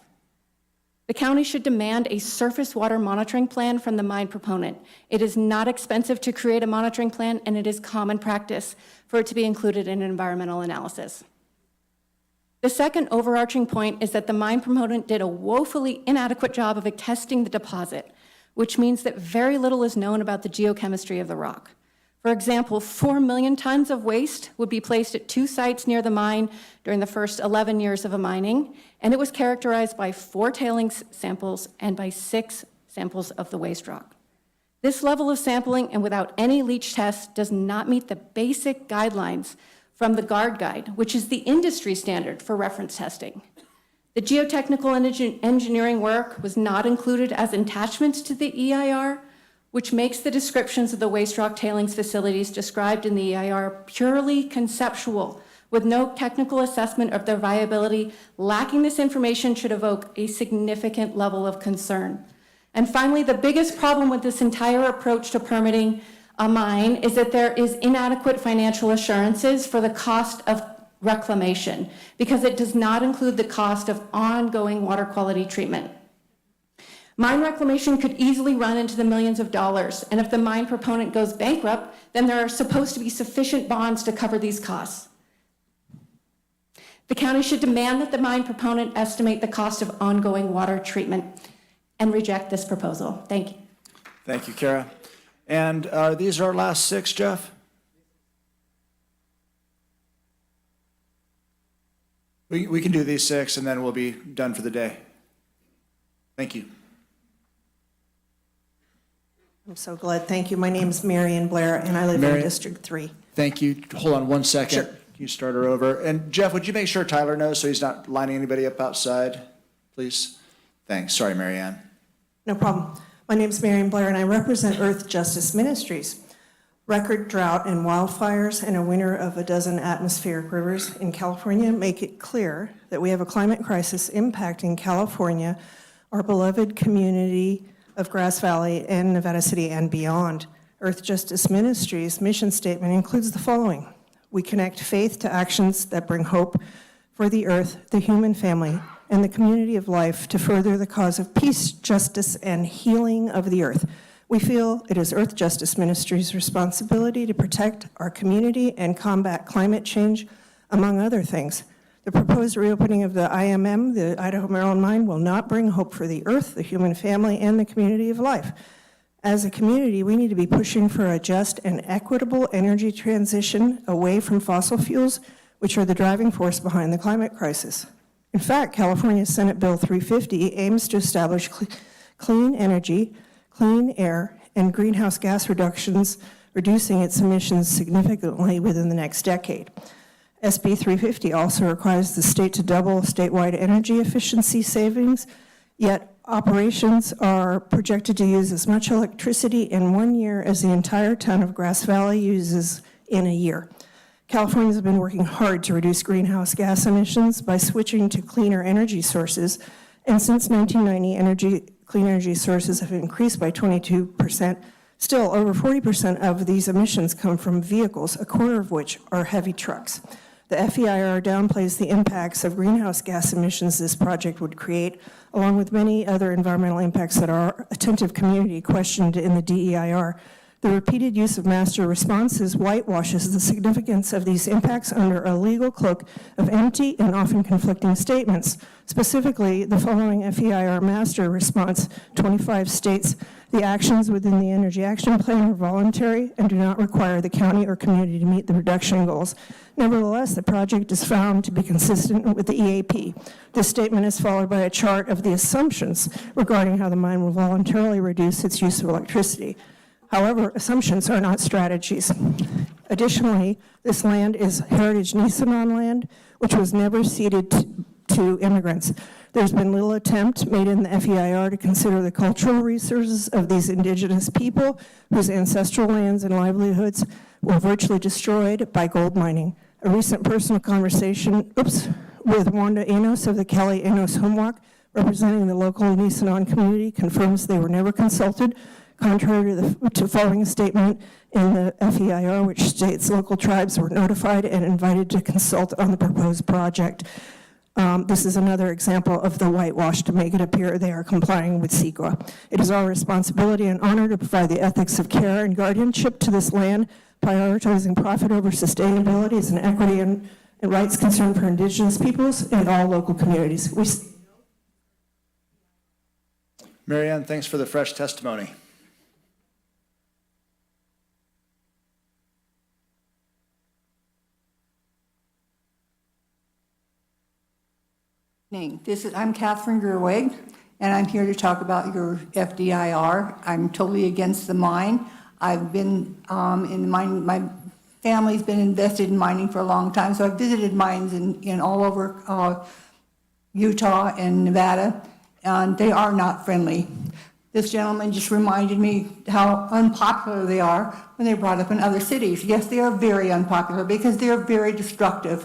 The county should demand a surface water monitoring plan from the mine proponent. It is not expensive to create a monitoring plan, and it is common practice for it to be included in an environmental analysis. The second overarching point is that the mine proponent did a woefully inadequate job of testing the deposit, which means that very little is known about the geochemistry of the rock. For example, 4 million tons of waste would be placed at 2 sites near the mine during the first 11 years of mining, and it was characterized by 4 tailings samples and by 6 samples of the waste rock. This level of sampling and without any leach tests does not meet the basic guidelines from the GUARD guide, which is the industry standard for reference testing. The geotechnical engineering work was not included as attachments to the EIR, which makes the descriptions of the waste rock tailings facilities described in the EIR purely conceptual, with no technical assessment of their viability. Lacking this information should evoke a significant level of concern. And finally, the biggest problem with this entire approach to permitting a mine is that there is inadequate financial assurances for the cost of reclamation, because it does not include the cost of ongoing water quality treatment. Mine reclamation could easily run into the millions of dollars, and if the mine proponent goes bankrupt, then there are supposed to be sufficient bonds to cover these costs. The county should demand that the mine proponent estimate the cost of ongoing water treatment and reject this proposal. Thank you. Thank you, Kara. And these are our last 6, Jeff? We can do these 6, and then we'll be done for the day. Thank you. I'm so glad. Thank you. My name is Marion Blair, and I live in District 3. Thank you. Hold on one second. Sure. Can you start her over? And Jeff, would you make sure Tyler knows so he's not lining anybody up outside, please? Thanks. Sorry, Marianne. No problem. My name is Marion Blair, and I represent Earth Justice Ministries. Record drought and wildfires and a winter of a dozen atmospheric rivers in California make it clear that we have a climate crisis impacting California, our beloved community of Grass Valley and Nevada City and beyond. Earth Justice Ministries' mission statement includes the following: we connect faith to actions that bring hope for the earth, the human family, and the community of life to further the cause of peace, justice, and healing of the earth. We feel it is Earth Justice Ministries' responsibility to protect our community and combat climate change, among other things. The proposed reopening of the IMM, the Idaho Maryland mine, will not bring hope for the earth, the human family, and the community of life. As a community, we need to be pushing for a just and equitable energy transition away from fossil fuels, which are the driving force behind the climate crisis. In fact, California's Senate Bill 350 aims to establish clean energy, clean air, and greenhouse gas reductions, reducing its emissions significantly within the next decade. SB 350 also requires the state to double statewide energy efficiency savings, yet operations are projected to use as much electricity in 1 year as the entire town of Grass Valley uses in a year. California has been working hard to reduce greenhouse gas emissions by switching to cleaner energy sources, and since 1990, clean energy sources have increased by 22%. Still, over 40% of these emissions come from vehicles, a quarter of which are heavy trucks. The FEIR downplays the impacts of greenhouse gas emissions this project would create, along with many other environmental impacts that our attentive community questioned in the DEIR. The repeated use of master responses whitewashes the significance of these impacts under a legal cloak of empty and often conflicting statements. Specifically, the following FEIR master response 25 states, the actions within the Energy Action Plan are voluntary and do not require the county or community to meet the reduction goals. Nevertheless, the project is found to be consistent with the EAP. This statement is followed by a chart of the assumptions regarding how the mine will voluntarily reduce its use of electricity. However, assumptions are not strategies. Additionally, this land is heritage Nisenan land, which was never ceded to immigrants. There's been little attempt made in the FEIR to consider the cultural resources of these indigenous people whose ancestral lands and livelihoods were virtually destroyed by gold mining. A recent personal conversation, with Wanda Enos of the Kelly Enos Homework, representing the local Nisenan community, confirms they were never consulted, contrary to following a statement in the FEIR, which states local tribes were notified and invited to consult on the proposed project. This is another example of the whitewash to make it appear they are complying with CEQA. It is our responsibility and honor to provide the ethics of care and guardianship to this land, prioritizing profit over sustainability as an equity and rights concern for Indigenous peoples and all local communities. Marianne, thanks for the fresh testimony. I'm Catherine Gerwig, and I'm here to talk about your FDIR. I'm totally against the mine. I've been in the mine, my family's been invested in mining for a long time, so I've visited mines in all over Utah and Nevada, and they are not friendly. This gentleman just reminded me how unpopular they are when they brought up in other cities. Yes, they are very unpopular because they are very destructive.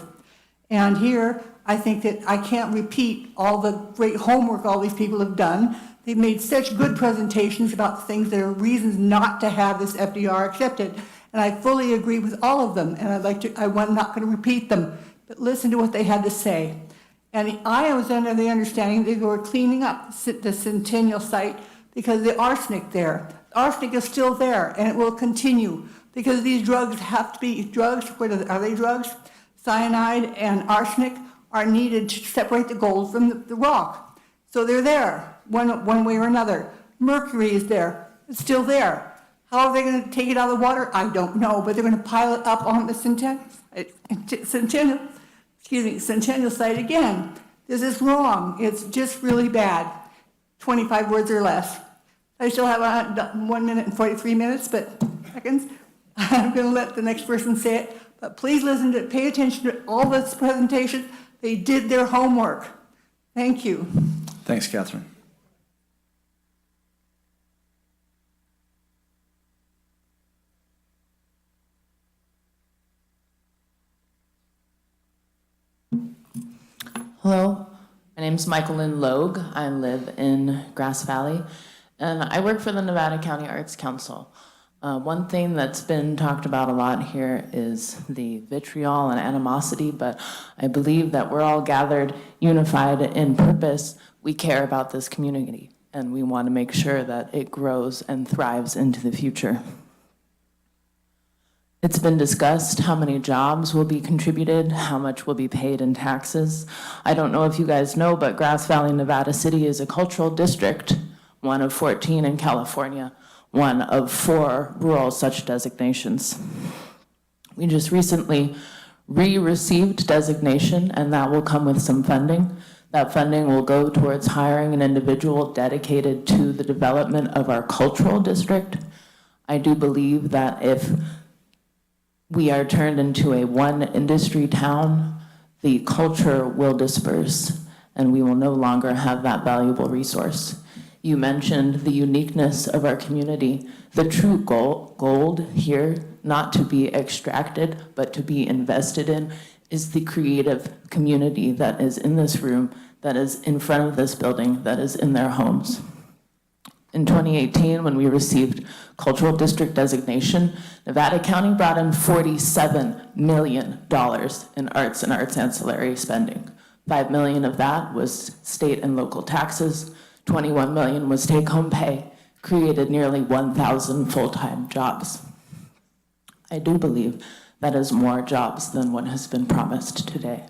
And here, I think that I can't repeat all the great homework all these people have done. They've made such good presentations about things that are reasons not to have this FDR accepted. And I fully agree with all of them, and I'm not going to repeat them, but listen to what they had to say. And I was under the understanding that they were cleaning up the Centennial site because of the arsenic there. Arsenic is still there, and it will continue because these drugs have to be drugs. Are they drugs? Cyanide and arsenic are needed to separate the gold from the rock. So they're there, one way or another. Mercury is there. It's still there. How are they going to take it out of the water? I don't know, but they're going to pile it up on the Centennial site again. This is wrong. It's just really bad. 25 words or less. I still have 1 minute and 43 seconds. I'm going to let the next person say it, but please pay attention to all this presentation. They did their homework. Thank you. Thanks, Catherine. Hello, my name is Michael Lynn Logue. I live in Grass Valley, and I work for the Nevada County Arts Council. One thing that's been talked about a lot here is the vitriol and animosity, but I believe that we're all gathered, unified in purpose. We care about this community, and we want to make sure that it grows and thrives into the future. It's been discussed how many jobs will be contributed, how much will be paid in taxes. I don't know if you guys know, but Grass Valley, Nevada City is a cultural district, one of 14 in California, one of 4 rural such designations. We just recently received designation, and that will come with some funding. That funding will go towards hiring an individual dedicated to the development of our cultural district. I do believe that if we are turned into a one industry town, the culture will disperse and we will no longer have that valuable resource. You mentioned the uniqueness of our community. The true gold here, not to be extracted, but to be invested in, is the creative community that is in this room, that is in front of this building, that is in their homes. In 2018, when we received cultural district designation, Nevada County brought in $47 million in arts and arts ancillary spending. $5 million of that was state and local taxes, $21 million was take-home pay, created nearly 1,000 full-time jobs. I do believe that is more jobs than what has been promised today.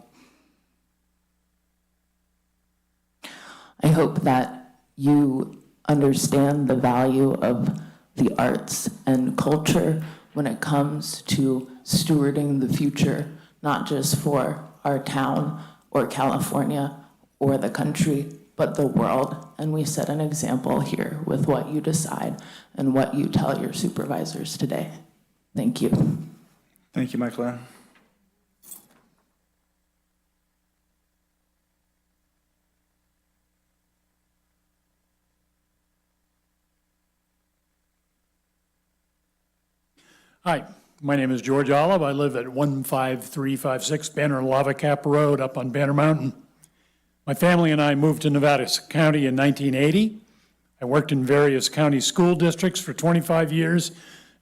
I hope that you understand the value of the arts and culture when it comes to stewarding the future, not just for our town or California or the country, but the world. And we set an example here with what you decide and what you tell your supervisors today. Thank you. Thank you, Michael. Hi, my name is George Olive. I live at 15356 Banner Lava Cap Road up on Banner Mountain. My family and I moved to Nevada County in 1980. I worked in various county school districts for 25 years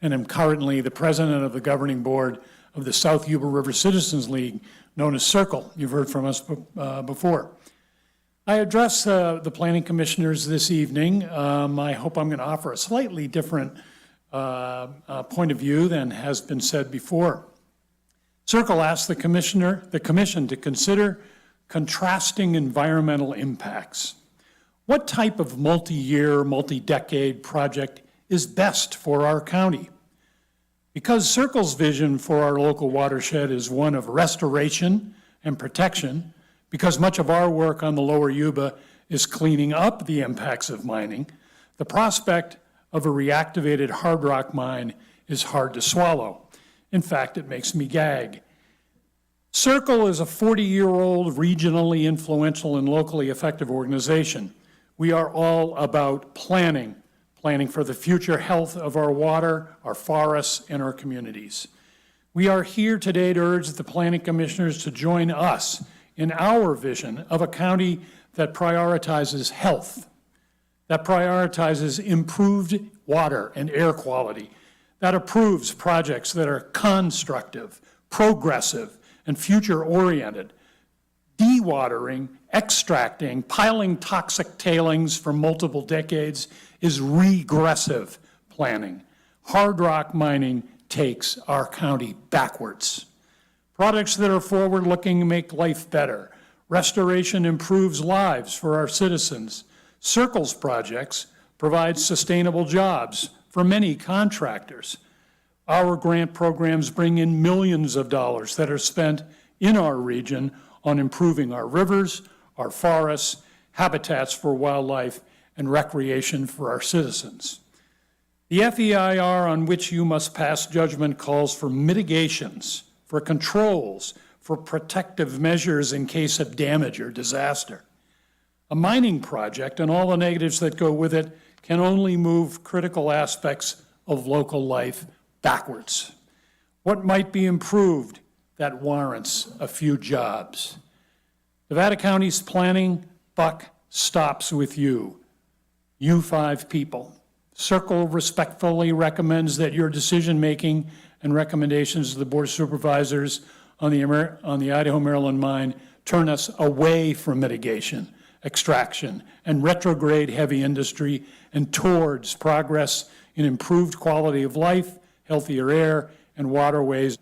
and am currently the president of the governing board of the South Yuba River Citizens League, known as Circle. You've heard from us before. I address the planning commissioners this evening. I hope I'm going to offer a slightly different point of view than has been said before. Circle asked the commission to consider contrasting environmental impacts. What type of multi-year, multi-decade project is best for our county? Because Circle's vision for our local watershed is one of restoration and protection, because much of our work on the lower Yuba is cleaning up the impacts of mining, the prospect of a reactivated hard rock mine is hard to swallow. In fact, it makes me gag. Circle is a 40-year-old regionally influential and locally effective organization. We are all about planning for the future health of our water, our forests, and our communities. We are here today to urge the planning commissioners to join us in our vision of a county that prioritizes health, that prioritizes improved water and air quality, that approves projects that are constructive, progressive, and future-oriented. Dewatering, extracting, piling toxic tailings for multiple decades is regressive planning. Hard rock mining takes our county backwards. Products that are forward-looking make life better. Restoration improves lives for our citizens. Circles projects provide sustainable jobs for many contractors. Our grant programs bring in millions of dollars that are spent in our region on improving our rivers, our forests, habitats for wildlife, and recreation for our citizens. The FEIR on which you must pass judgment calls for mitigations, for controls, for protective measures in case of damage or disaster. A mining project and all the negatives that go with it can only move critical aspects of local life backwards. What might be improved that warrants a few jobs? Nevada County's planning buck stops with you 5 people. Circle respectfully recommends that your decision-making and recommendations to the Board of Supervisors on the Idaho-Maryland mine turn us away from mitigation, extraction, and retrograde heavy industry and towards progress in improved quality of life, healthier air, and waterways.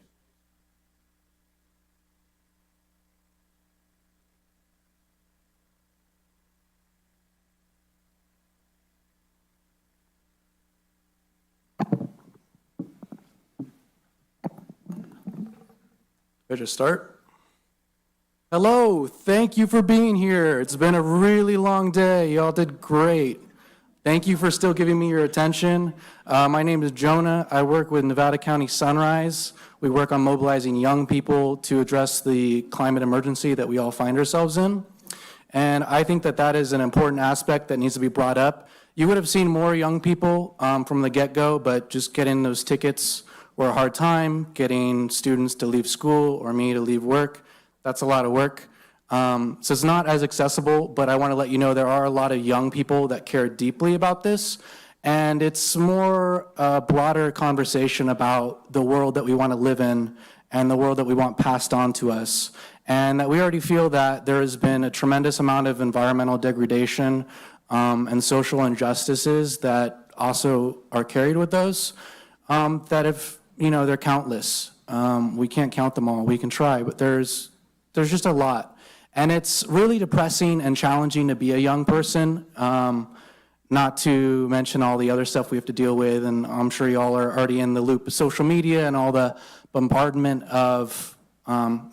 Ready to start? Hello, thank you for being here. It's been a really long day. Y'all did great. Thank you for still giving me your attention. My name is Jonah. I work with Nevada County Sunrise. We work on mobilizing young people to address the climate emergency that we all find ourselves in. And I think that that is an important aspect that needs to be brought up. You would have seen more young people from the get-go, but just getting those tickets were a hard time. Getting students to leave school or me to leave work, that's a lot of work. So it's not as accessible, but I want to let you know there are a lot of young people that care deeply about this. And it's more a broader conversation about the world that we want to live in and the world that we want passed on to us. And that we already feel that there has been a tremendous amount of environmental degradation and social injustices that also are carried with those that have, they're countless. We can't count them all. We can try, but there's just a lot. And it's really depressing and challenging to be a young person, not to mention all the other stuff we have to deal with. And I'm sure you all are already in the loop of social media and all the bombardment of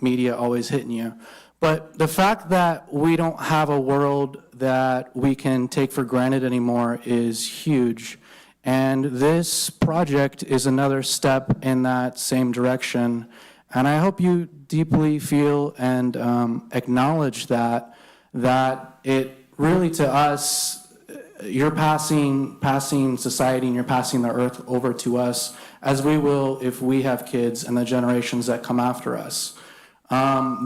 media always hitting you. But the fact that we don't have a world that we can take for granted anymore is huge. And this project is another step in that same direction. And I hope you deeply feel and acknowledge that it really, to us, you're passing society and you're passing the earth over to us, as we will if we have kids and the generations that come after us.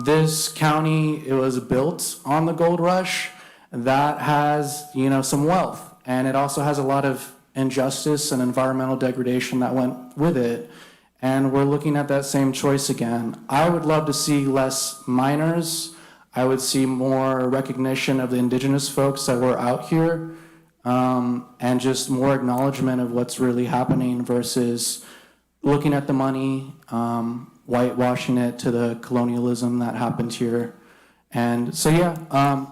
This county, it was built on the gold rush. That has, some wealth, and it also has a lot of injustice and environmental degradation that went with it. And we're looking at that same choice again. I would love to see less miners. I would see more recognition of the indigenous folks that were out here, and just more acknowledgement of what's really happening versus looking at the money, whitewashing it to the colonialism that happened here. And so,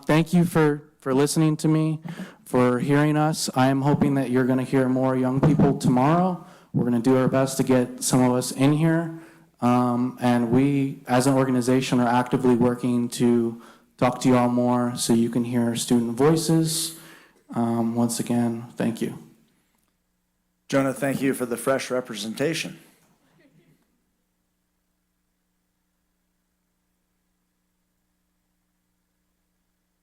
thank you for listening to me, for hearing us. I am hoping that you're going to hear more young people tomorrow. We're going to do our best to get some of us in here. And we, as an organization, are actively working to talk to you all more so you can hear student voices. Once again, thank you. Jonah, thank you for the fresh representation.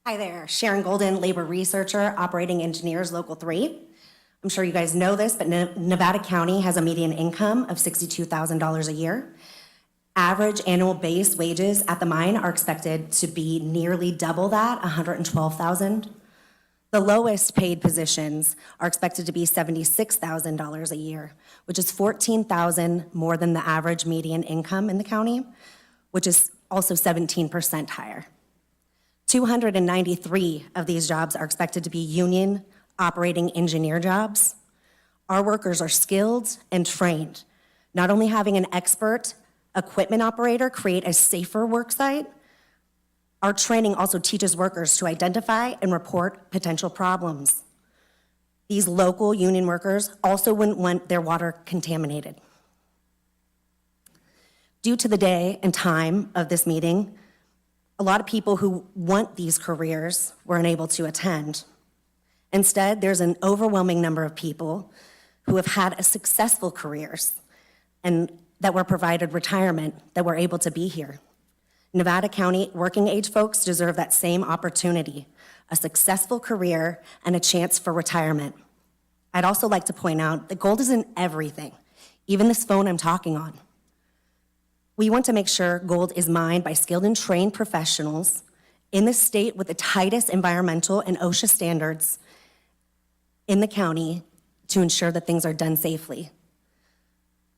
Hi there, Sharon Golden, labor researcher, operating engineers, Local 3. I'm sure you guys know this, but Nevada County has a median income of $62,000 a year. Average annual base wages at the mine are expected to be nearly double that, $112,000. The lowest paid positions are expected to be $76,000 a year, which is $14,000 more than the average median income in the county, which is also 17% higher. 293 of these jobs are expected to be union operating engineer jobs. Our workers are skilled and trained. Not only having an expert equipment operator create a safer work site, our training also teaches workers to identify and report potential problems. These local union workers also wouldn't want their water contaminated. Due to the day and time of this meeting, a lot of people who want these careers were unable to attend. Instead, there's an overwhelming number of people who have had successful careers and that were provided retirement that were able to be here. Nevada County working age folks deserve that same opportunity, a successful career and a chance for retirement. I'd also like to point out that gold is in everything, even this phone I'm talking on. We want to make sure gold is mined by skilled and trained professionals in the state with the tightest environmental and OSHA standards in the county to ensure that things are done safely.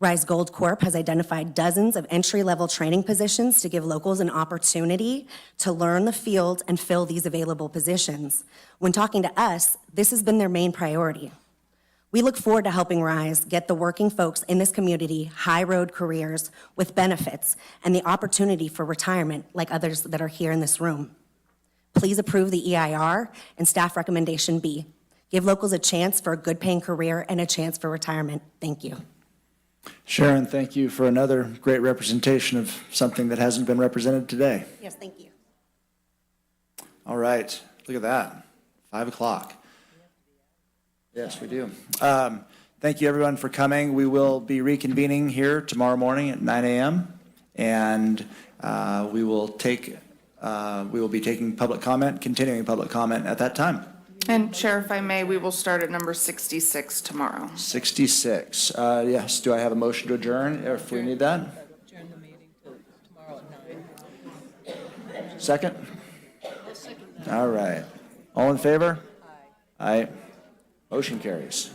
Rise Gold Corp has identified dozens of entry-level training positions to give locals an opportunity to learn the field and fill these available positions. When talking to us, this has been their main priority. We look forward to helping Rise get the working folks in this community high road careers with benefits and the opportunity for retirement like others that are here in this room. Please approve the EIR and staff recommendation B. Give locals a chance for a good paying career and a chance for retirement. Thank you. Sharon, thank you for another great representation of something that hasn't been represented today. Yes, thank you. All right, look at that, 5 o'clock. Yes, we do. Thank you everyone for coming. We will be reconvening here tomorrow morning at 9 a.m. and we will be taking public comment, continuing public comment at that time. And Chair, if I may, we will start at number 66 tomorrow. 66. Yes, do I have a motion to adjourn if we need that? Adjourn the meeting till tomorrow at 9. Second? All right. All in favor? Aye. Aye. Motion carries.